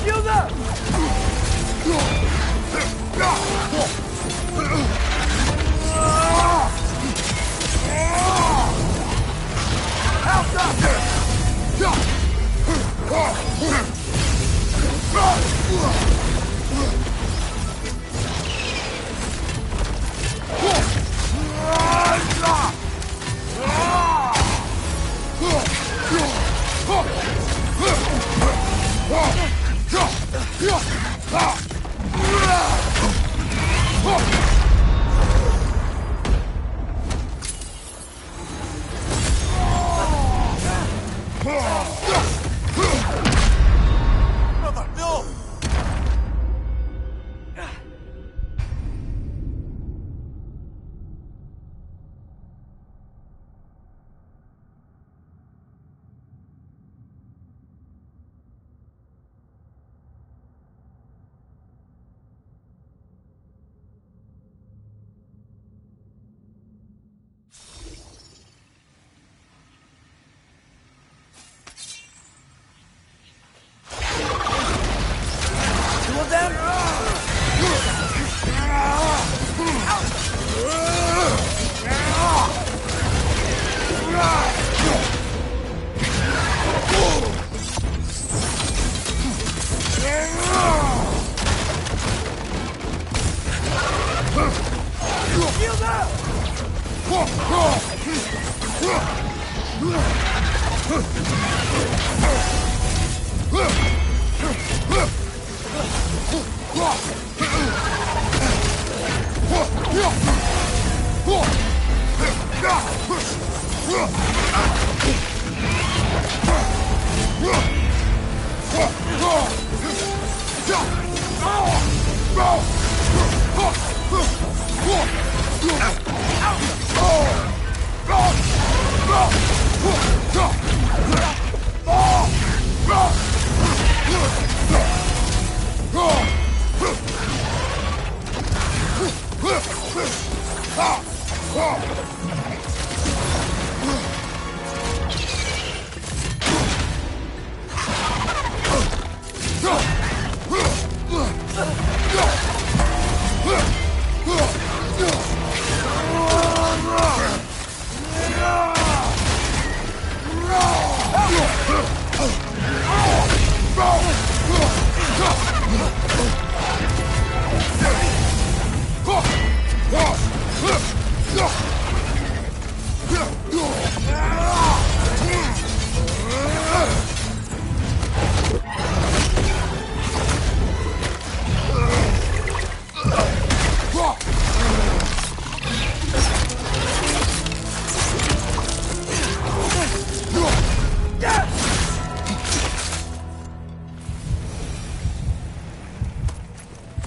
Shield up! Help up!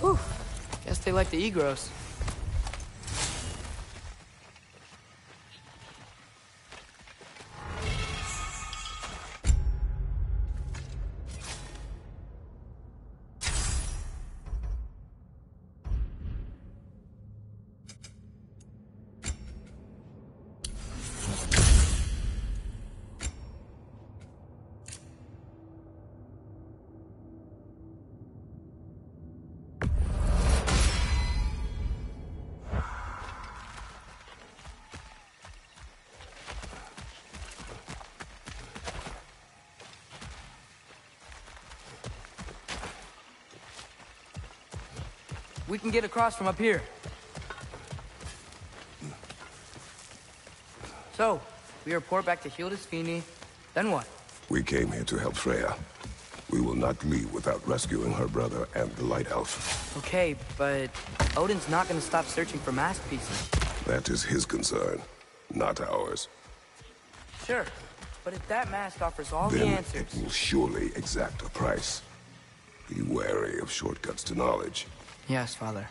Whew. Guess they like the egros. We can get across from up here. So, we report back to Hildisvini, then what? We came here to help Freya. We will not leave without rescuing her brother and the Light Elf. Okay, but Odin's not gonna stop searching for masterpieces. That is his concern, not ours. Sure, but if that mask offers all the Then answers... it will surely exact a price. Be wary of shortcuts to knowledge. Yes, Father.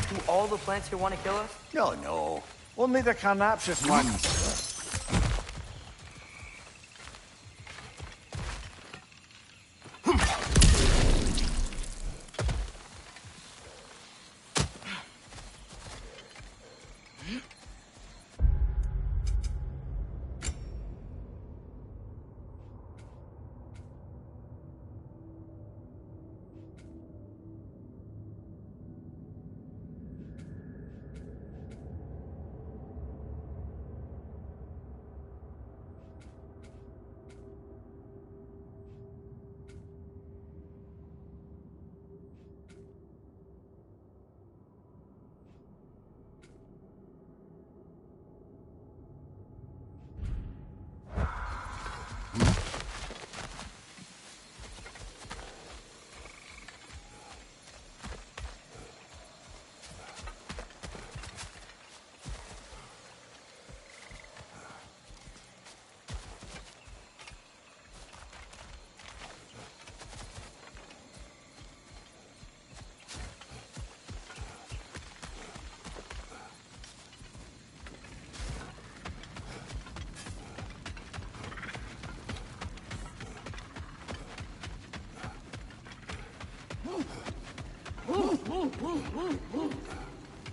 Do all the plants here want to kill us? No. Only the carnivorous ones.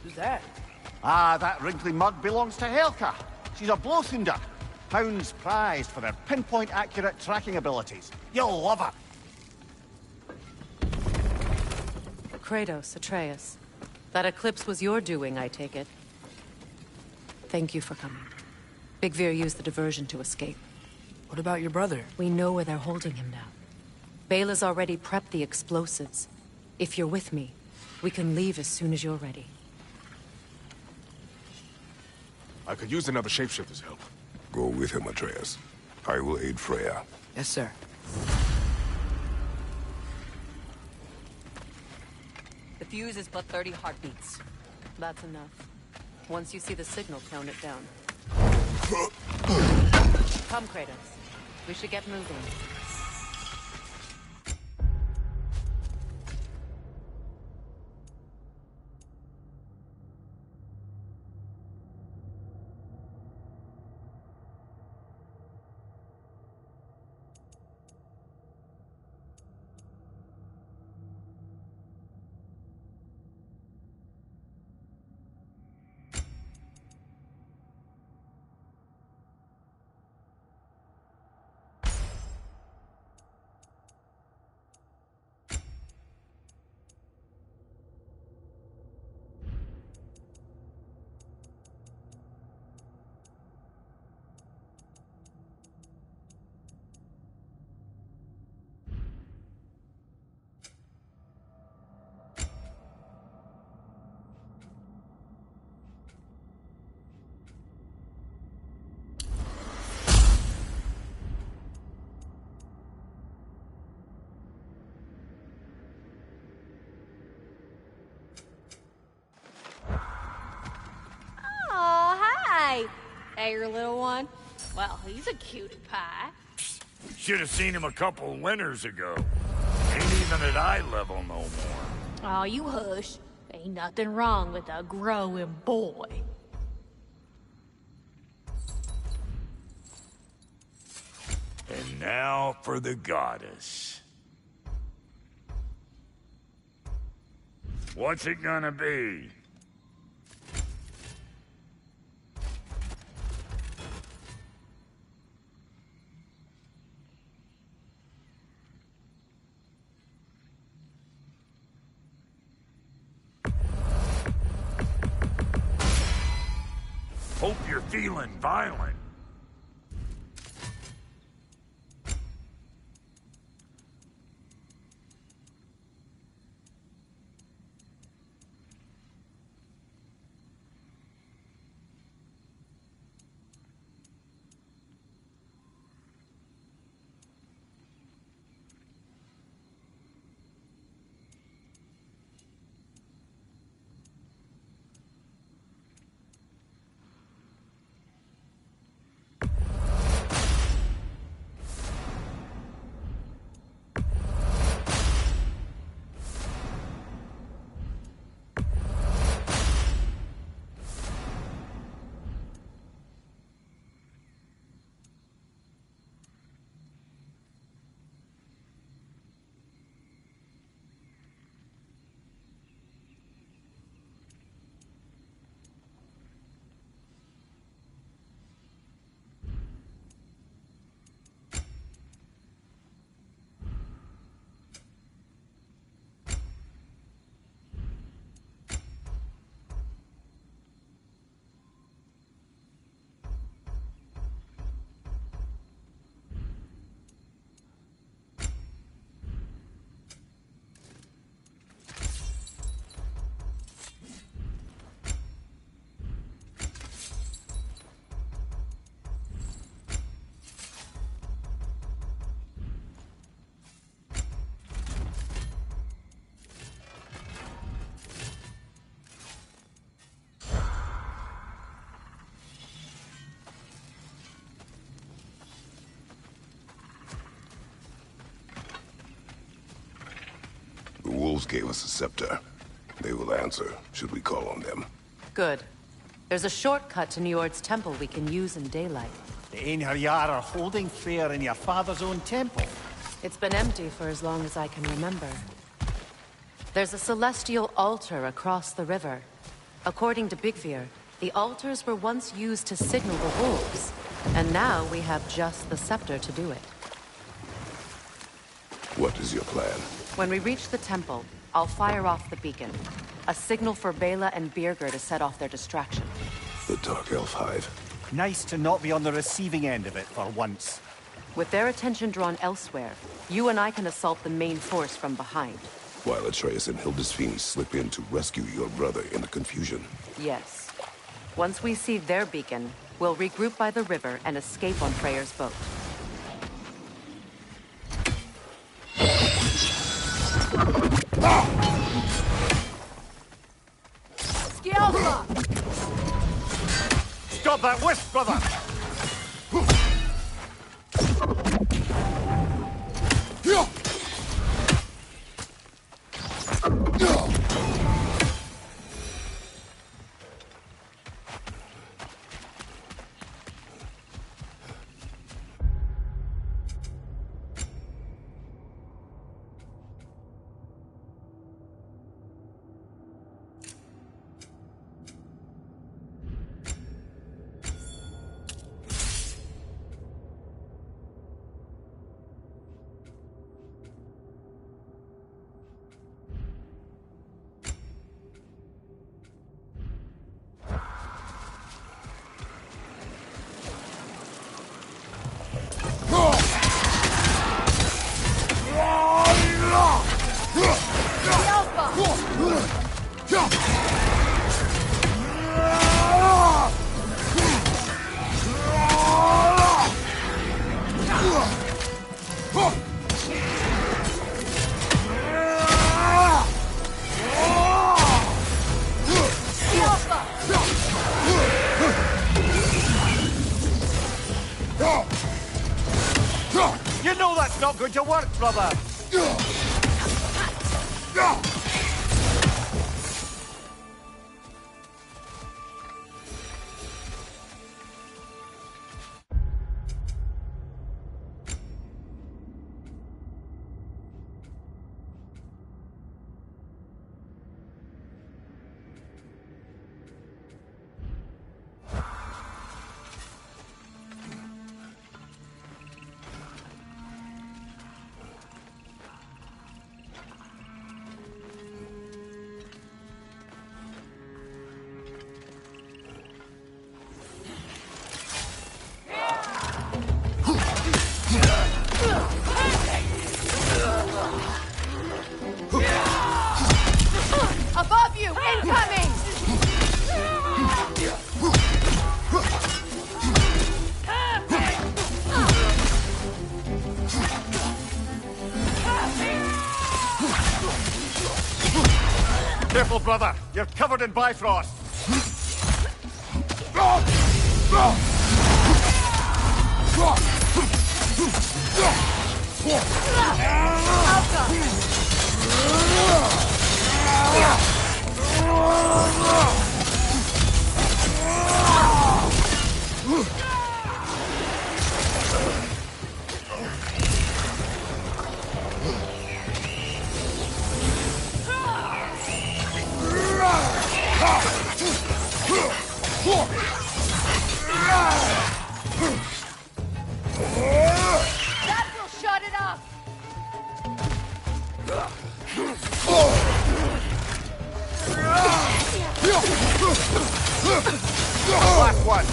Who's that? Ah, that wrinkly mug belongs to Helka. She's a blowthunder. Hounds prized for their pinpoint accurate tracking abilities. You'll love her. Kratos, Atreus. That eclipse was your doing, I take it. Thank you for coming. Big Veer used the diversion to escape. What about your brother? We know where they're holding him now. Bela's already prepped the explosives. If you're with me, we can leave as soon as you're ready. I could use another shapeshifter's help. Go with him, Atreus. I will aid Freya. Yes, sir. The fuse is but 30 heartbeats. That's enough. Once you see the signal, count it down. Come, Kratos. We should get moving. Hey, your little one? Well, he's a cutie pie. Should have seen him a couple winters ago. Ain't even at eye level no more. Oh, you hush. Ain't nothing wrong with a growing boy. And now for the goddess. What's it gonna be? Hope you're feeling violent. The wolves gave us a scepter. They will answer, should we call on them. Good. There's a shortcut to Njord's temple we can use in daylight. The Einherjar are holding fair in your father's own temple. It's been empty for as long as I can remember. There's a celestial altar across the river. According to Big Veer, The altars were once used to signal the wolves, and now we have just the scepter to do it. What is your plan? When we reach the temple, I'll fire off the beacon. A signal for Bela and Birger to set off their distraction. The Dark Elf Hive. Nice to not be on the receiving end of it for once. With their attention drawn elsewhere, you and I can assault the main force from behind. While Atreus and Hildisvini slip in to rescue your brother in the confusion. Yes. Once we see their beacon, we'll regroup by the river and escape on Freyr's boat. Skjalfa! Stop that wisp, brother! You know that's not going to work, brother! Above you! Incoming! Careful, brother! You're covered in Bifrost! That will shut it up! Last one!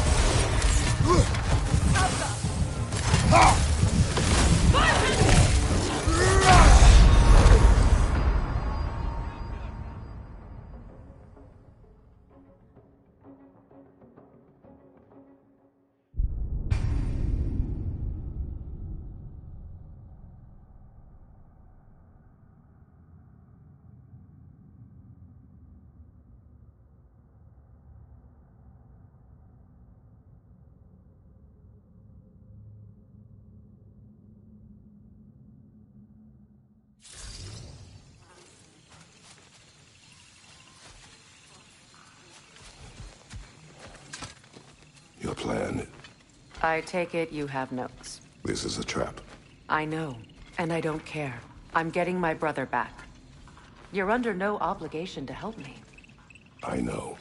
Your plan, I take it you have notes. this is a trap. I know, and I don't care. I'm getting my brother back. You're under no obligation to help me. I know.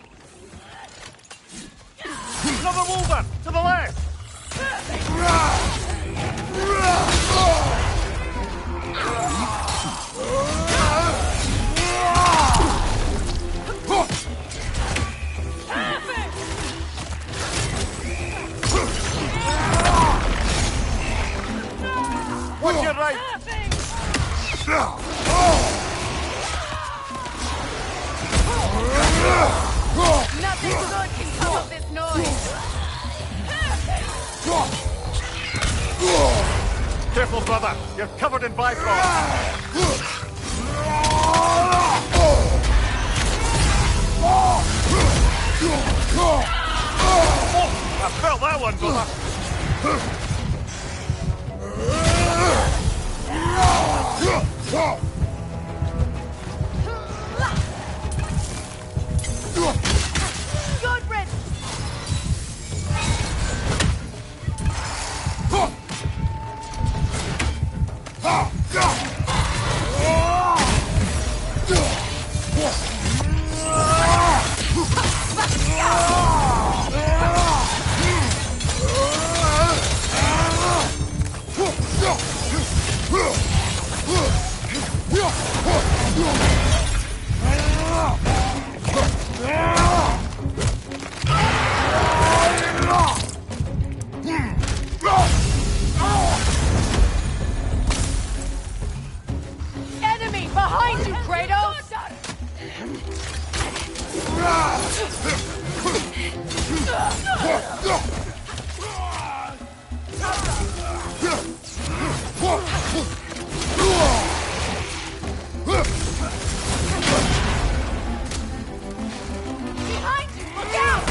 Another wolver! To the left! Watch your right! Nothing good can come of this noise! Careful, brother! You're covered in bifrost! Oh, I felt that one, brother! Good riddance! Enemy behind you, Kratos! Behind you! Look out!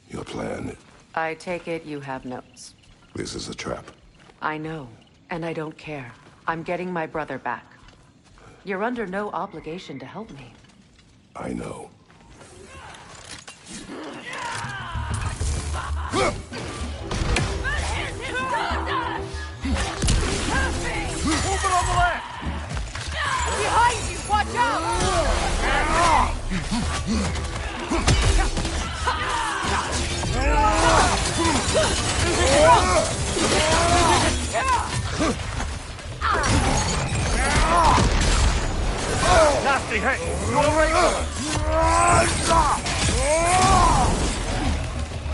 Your plan, I take it you have notes. this is a trap. I know, and I don't care. I'm getting my brother back. You're under no obligation to help me. I know. Movement on the left! Behind you! Watch out! Nasty hit! You alright, brother?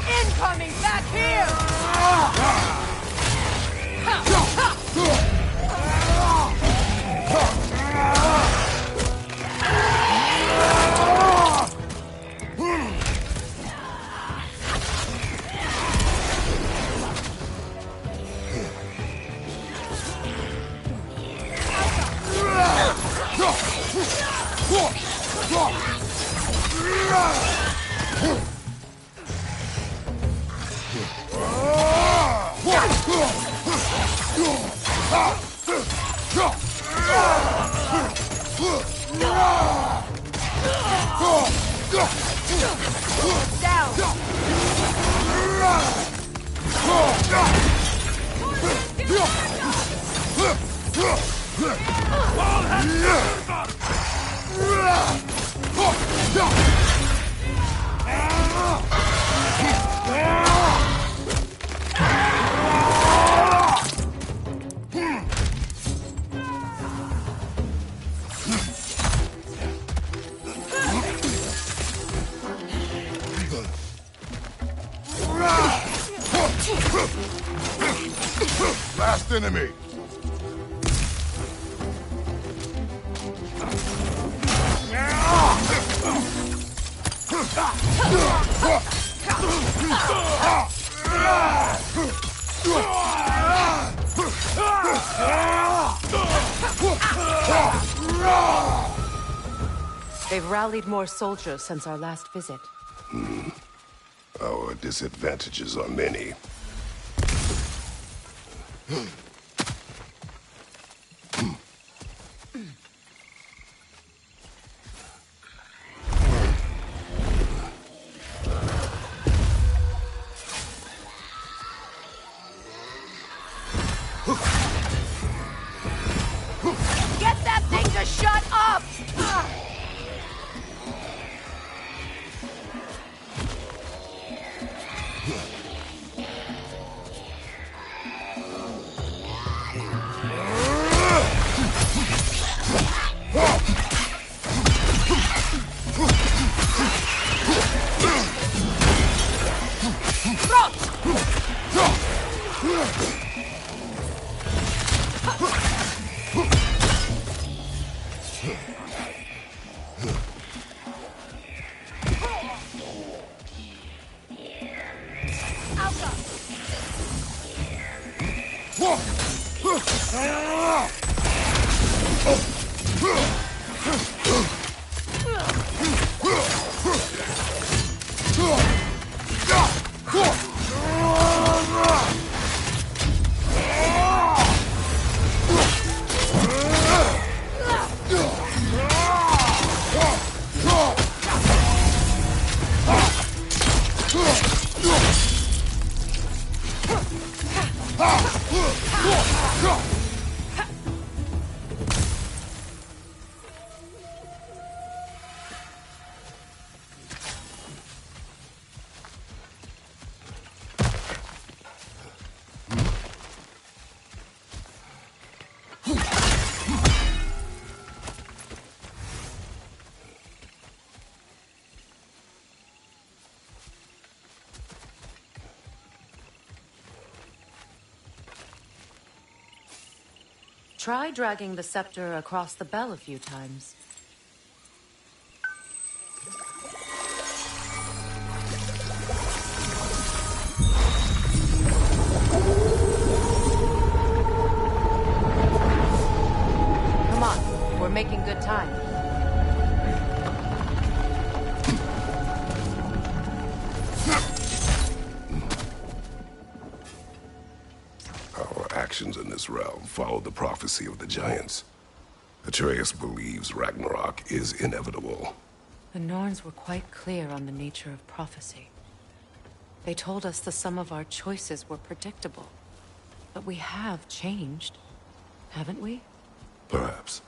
Incoming back here! Last enemy! They've rallied more soldiers since our last visit. Our disadvantages are many. Get that thing to shut up! Try dragging the scepter across the bell a few times. Come on, we're making good time. Our actions in this realm follow the prophecy of the Giants. Atreus believes Ragnarok is inevitable. The Norns were quite clear on the nature of prophecy. They told us the sum of our choices were predictable. But we have changed, haven't we? Perhaps.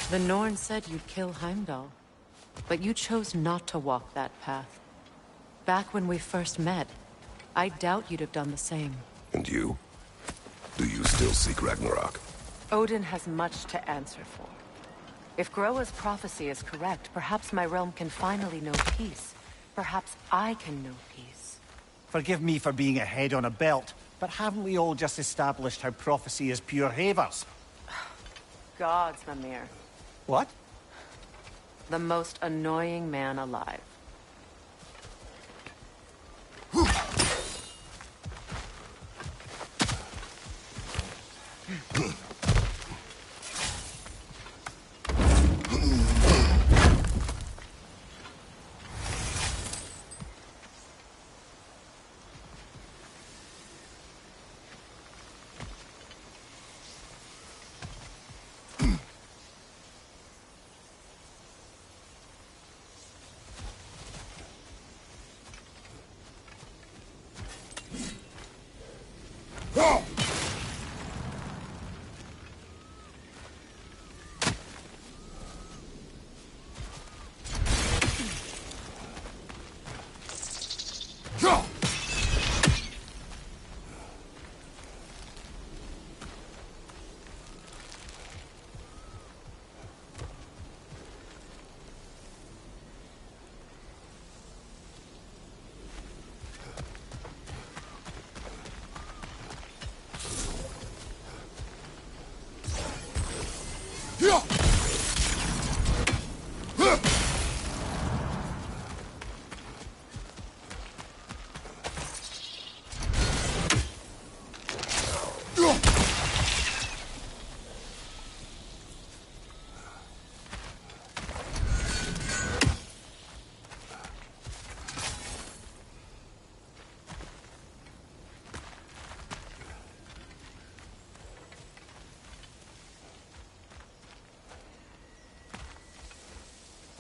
The Norn said you'd kill Heimdall, but you chose not to walk that path. Back when we first met, I doubt you'd have done the same. And you? Do you still seek Ragnarok? Odin has much to answer for. If Groa's prophecy is correct, perhaps my realm can finally know peace. Perhaps I can know peace. Forgive me for being a head on a belt, but haven't we all just established how prophecy is pure havers? Gods, Mimir. What? The most annoying man alive.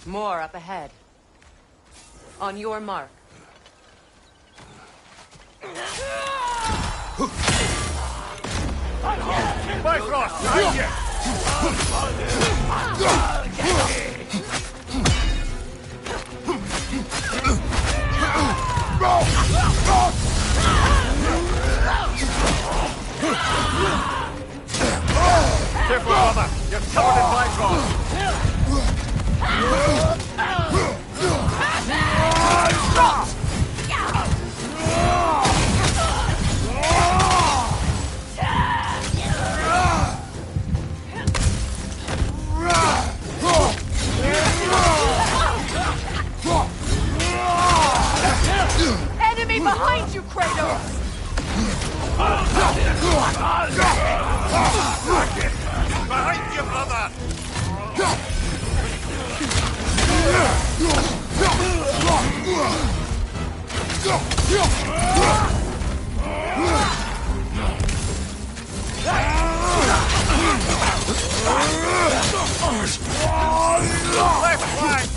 More up ahead. On your mark. Bifrost, behind you! Careful, brother! You're covered in Bifrost! Enemy behind you, Kratos! Behind you, brother! Left flank!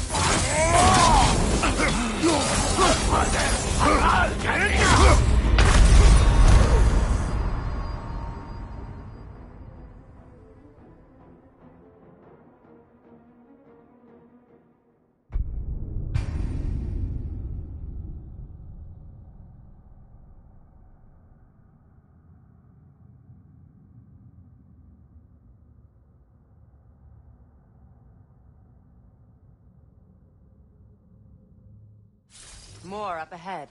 More up ahead.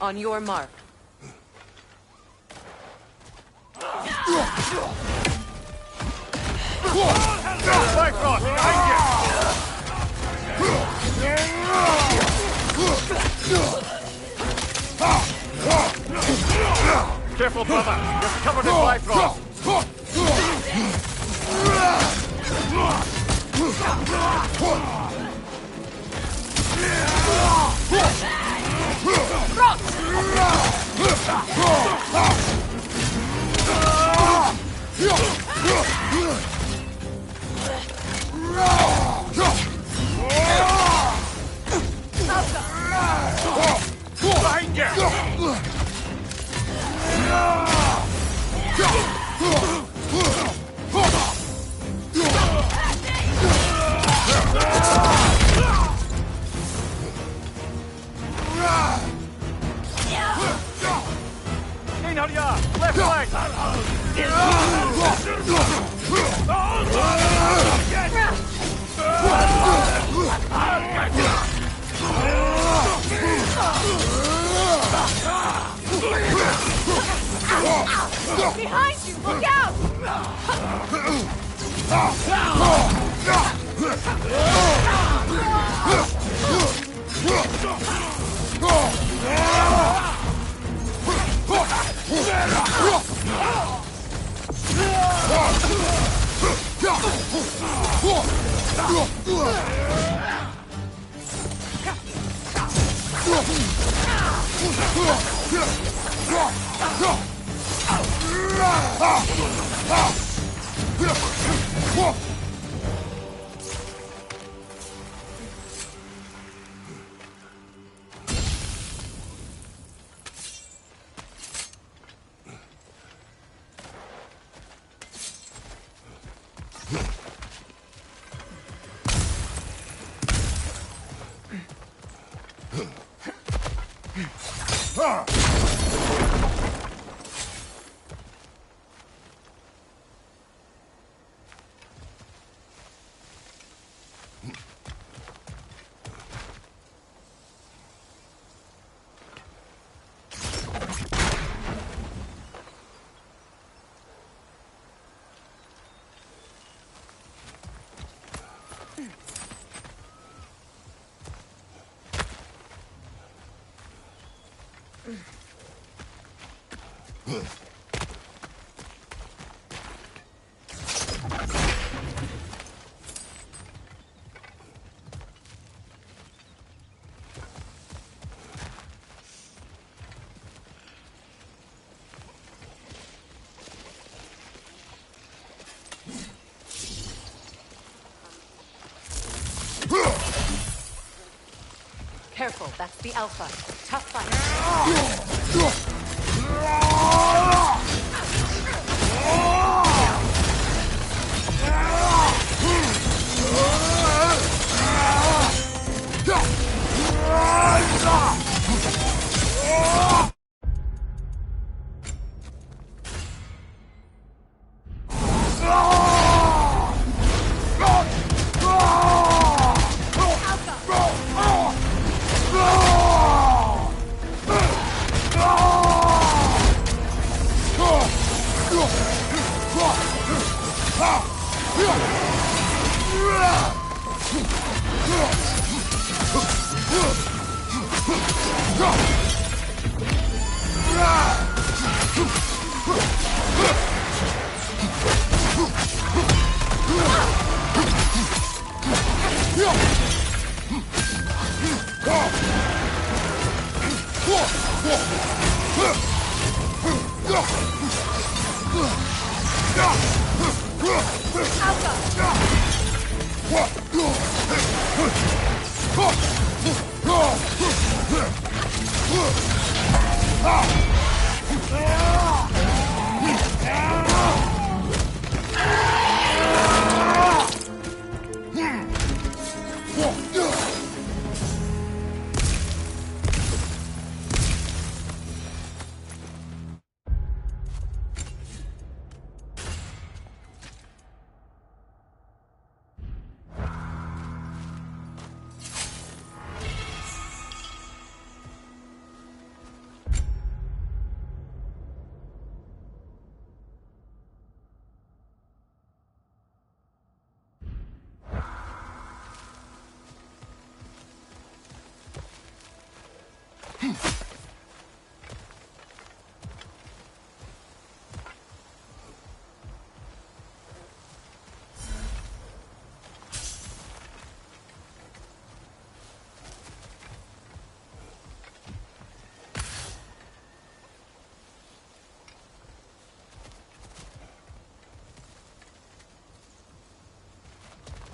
On your mark. Bifrost, behind you! Careful, brother! You're covered in Bifrost! Behind you! Left flank! Behind you! Look out! Careful, that's the Alpha. Tough fight.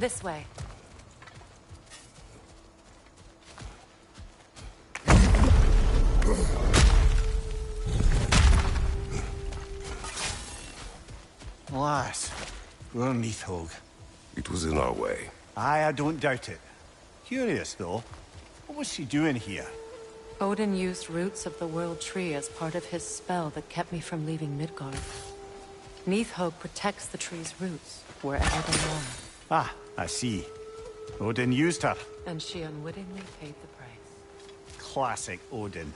This way. Alas, poor Neathhog. It was in our way. Aye, I don't doubt it. Curious, though. What was she doing here? Odin used roots of the World Tree as part of his spell that kept me from leaving Midgard. Neathhog protects the tree's roots, wherever they lie. Ah, I see. Odin used her. And she unwittingly paid the price. Classic Odin.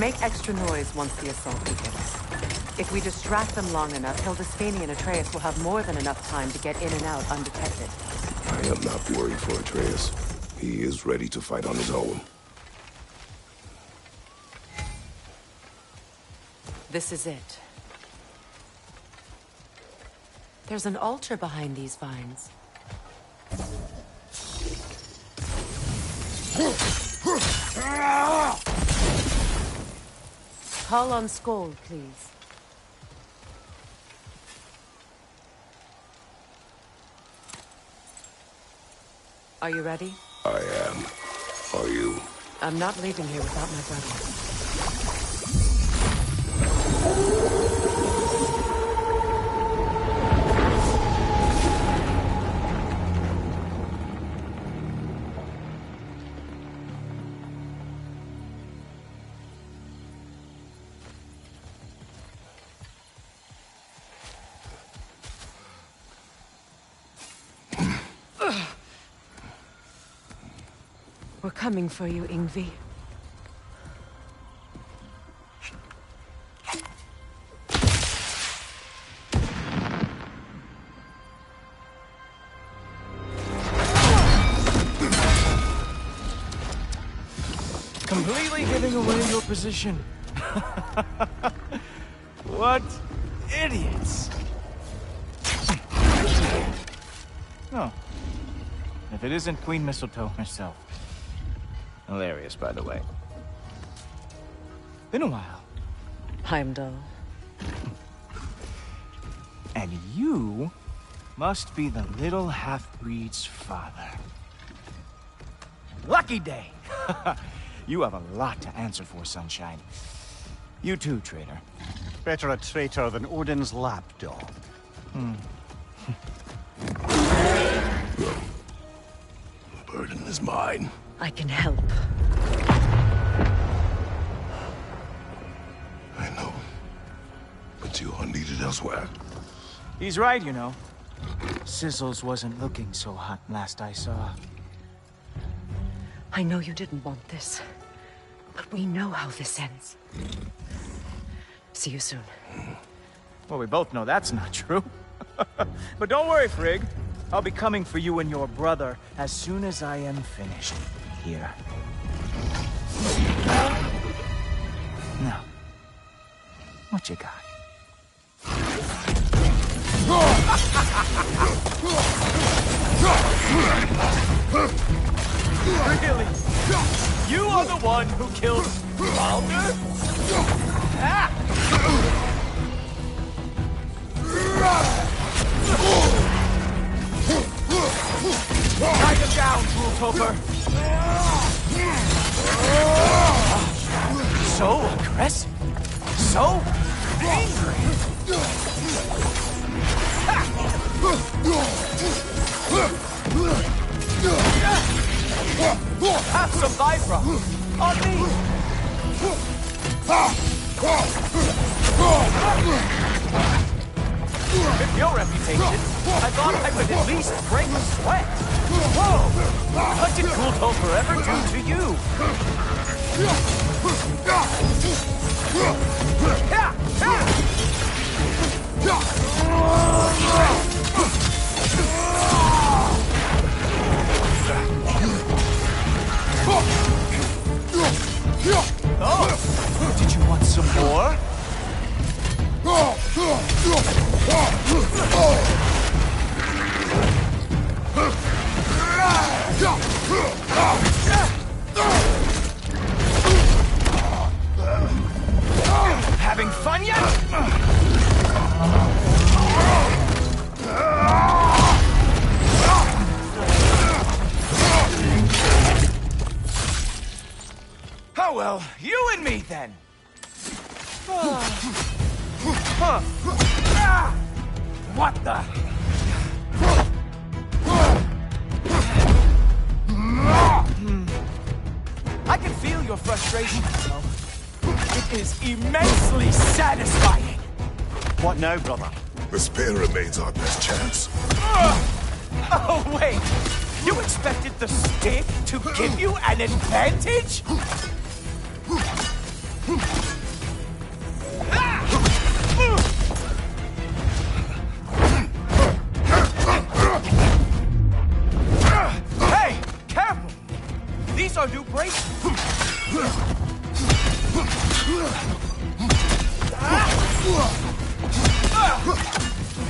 Make extra noise once the assault begins. If we distract them long enough, Hildisfini and Atreus will have more than enough time to get in and out undetected. I am not worried for Atreus. He is ready to fight on his own. This is it. There's an altar behind these vines. Call on Skoll, please. Are you ready? I am. Are you? I'm not leaving here without my brother. We're coming for you, Ingvi. Completely giving away your position. What idiots. No. If it isn't Queen Mistletoe herself. Hilarious, by the way. Been a while. Heimdall. And you must be the little half-breed's father. Lucky day! You have a lot to answer for, Sunshine. You too, traitor. Better a traitor than Odin's lapdog. The burden is mine. I can help. I know. But you are needed elsewhere. He's right, you know. Sizzles wasn't looking so hot last I saw. I know you didn't want this, but we know how this ends. See you soon. Well, we both know that's not true. But don't worry, Frigg. I'll be coming for you and your brother as soon as I am finished here. Now, what you got? Really? You are the one who killed Baldur? Ah! Tie him down, Tooltoper! So aggressive. So angry. Have some Vibra! On me! With your reputation, I thought I would at least break a sweat. Whoa! What did Tooltoper ever do to you? Oh! Did you want some more? Having fun yet? Oh well, you and me then. What the? I can feel your frustration, you know. It is immensely satisfying. What now, brother? The spear remains our best chance. Oh, wait! You expected the stick to give you an advantage? Hey! Careful! These are new bracelets!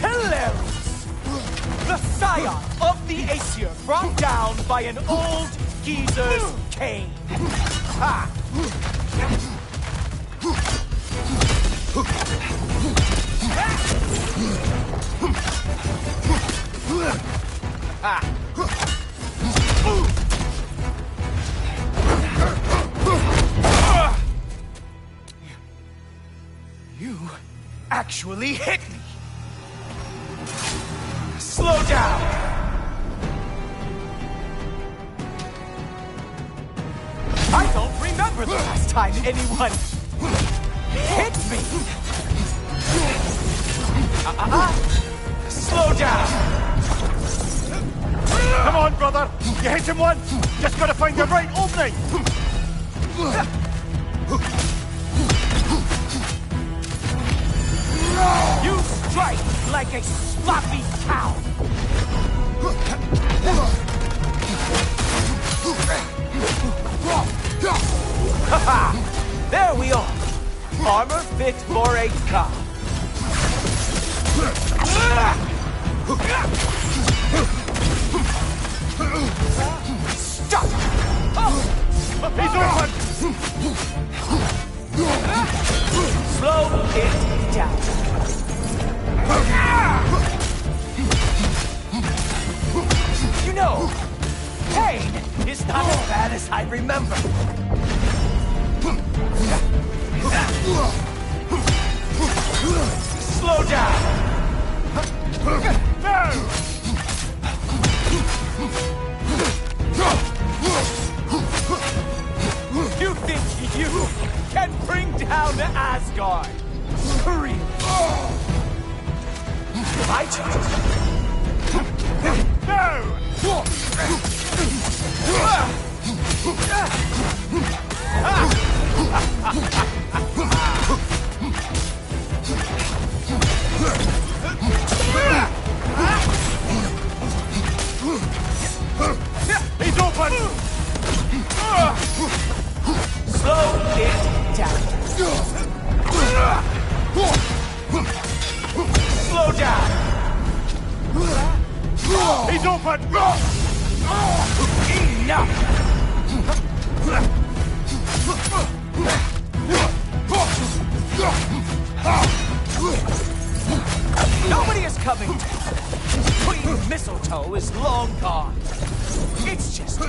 Hilarious! The scion of the Aesir brought down by an old geezer's cane. Ha! You actually hit me! Slow down! I don't remember the last time anyone hit me! Slow down! Come on, brother! You hit him once! Just gotta find the right opening! You strike like a sloppy cow! Ha-ha! There we are! Armor fit for a cow! Stop! He's open! Slow it down. You know, pain is not as bad as I remember. Slow down! No! You think you can bring down Asgard? Really? My chance. He's open! Slow it down. Slow down. He's open! Enough! Nobody is coming down. Queen Mistletoe is long gone. It's just you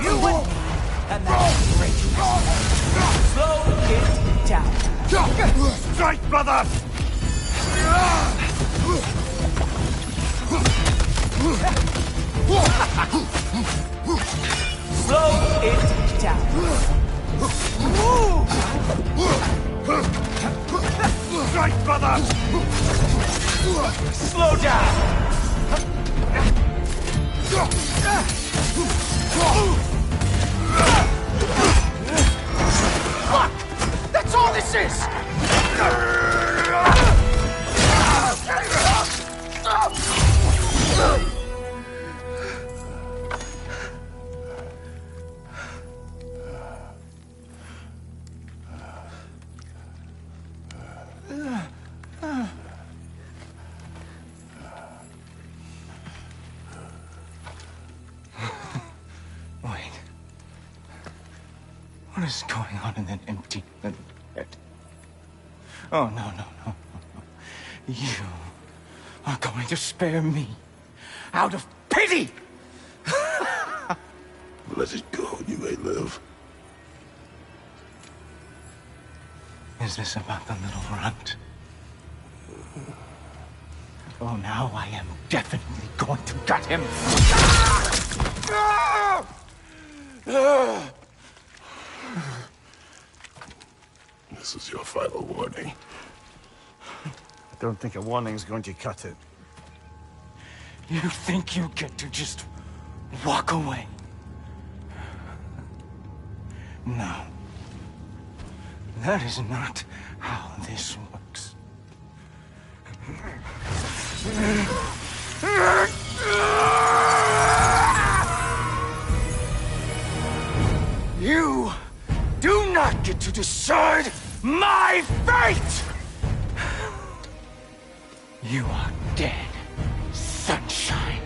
and that great. Slow it down. Strike, brother! Slow it down. Strike, brother! Slow down. Look! That's all this is! What is going on in that empty little head? Oh, no. You are going to spare me out of pity! Let it go, you may live. Is this about the little runt? Oh, now I am definitely going to gut him. This is your final warning. I don't think a warning's going to cut it. You think you get to just walk away? No. That is not how this works. You do not get to decide my fate! You are dead, sunshine.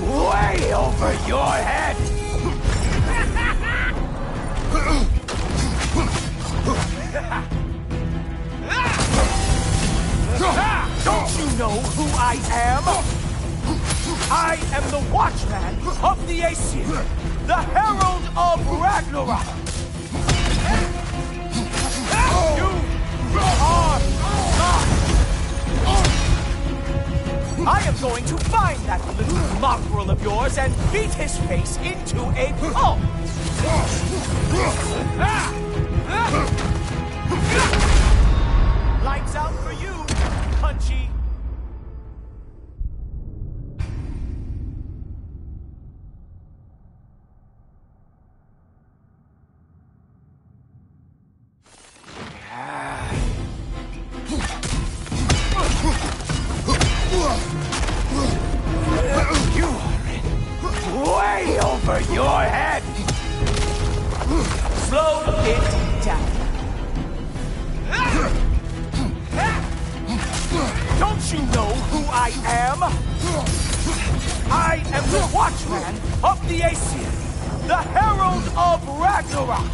Way over your head! Don't you know who I am? I am the Watchman of the Aesir, the Herald of Ragnarok. You are not. I am going to find that little mongrel of yours and beat his face into a pulp! Lights out for you, Punchy! You are way over your head! Slow it down. Don't you know who I am? I am the Watchman of the Aesir, the Herald of Ragnarok!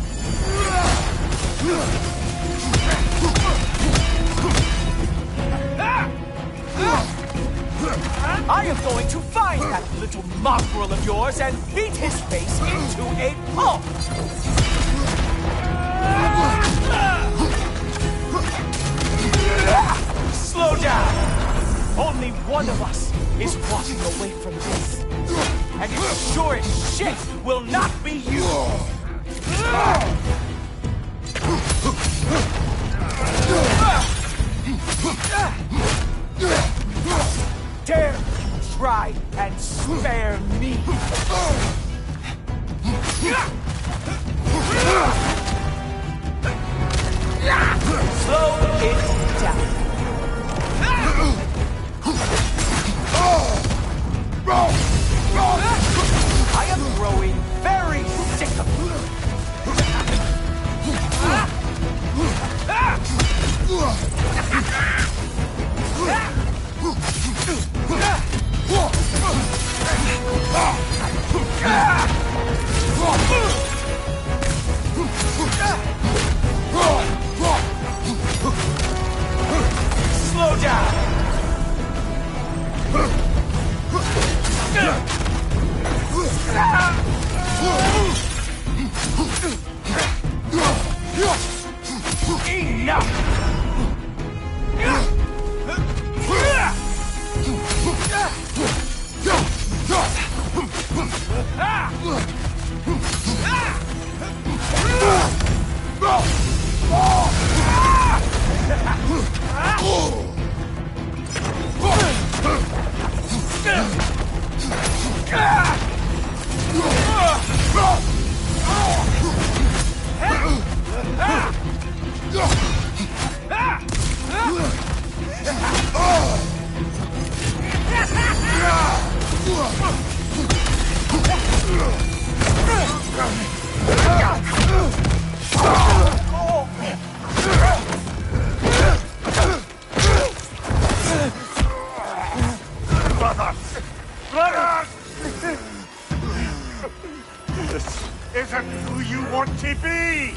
I am going to find that little mongrel of yours and beat his face into a pulp! Slow down! Only one of us is walking away from this. And it sure as shit will not be you! Dare try and spare me! Slow it down. I am growing very sick of you. Slow down! Enough! Brother! This isn't who you want to be!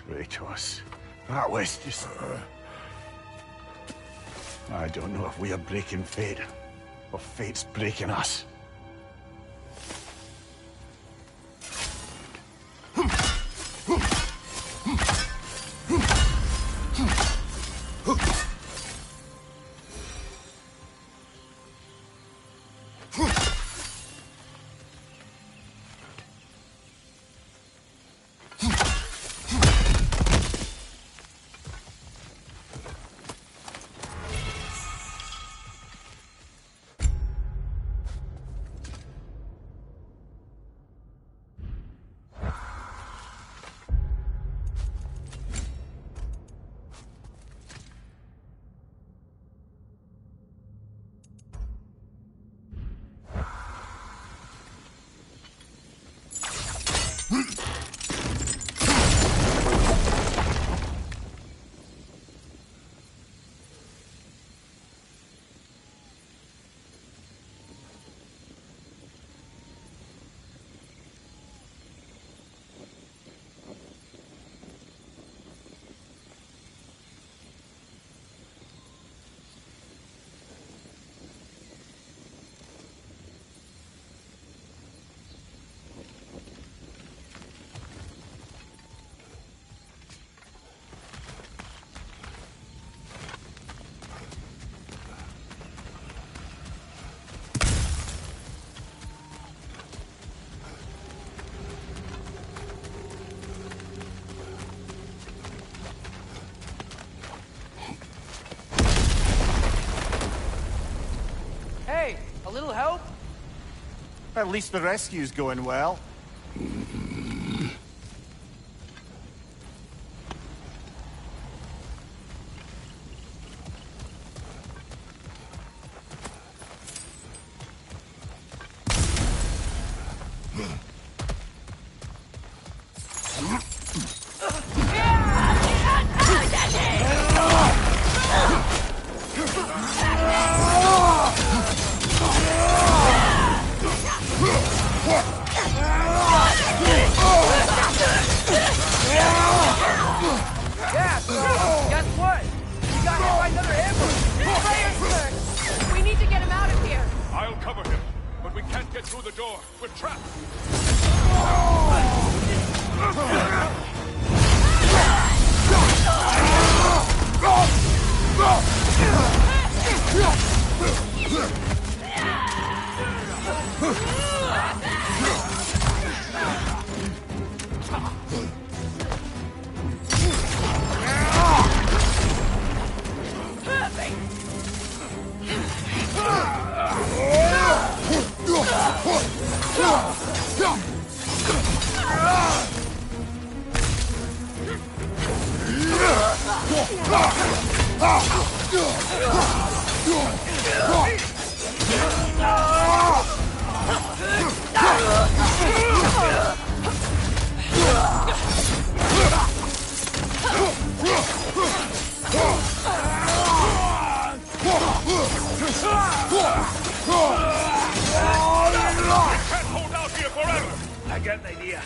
Kratos, that was just... I don't know if we are breaking fate, or fate's breaking us. little help? At least the rescue's going well. Yeah, so guess what? We got hit by another ambush. We need to get him out of here. I'll cover him, but we can't get through the door. We're trapped. Can't hold out here forever. I get an idea.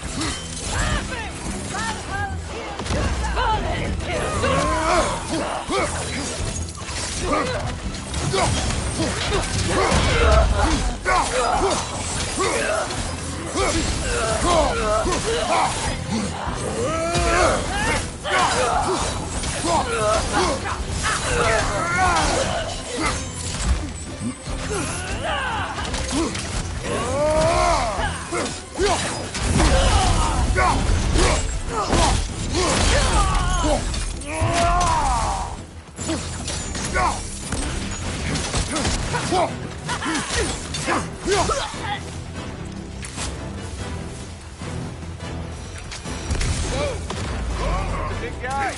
Big guy.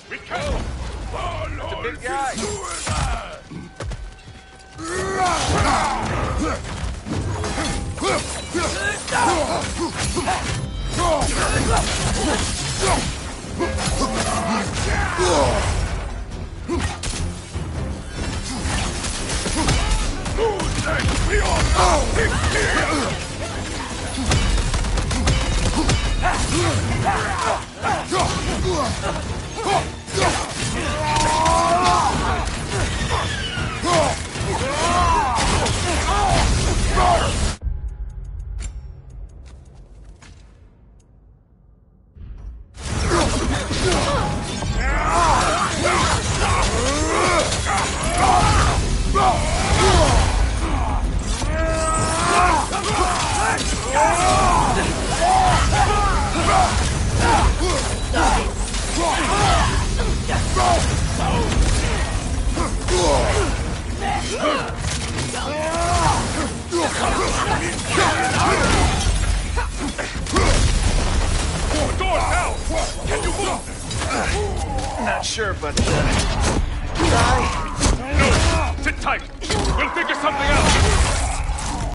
Be careful! It's a big guy! sure, but, No! Sit tight! We'll figure something out!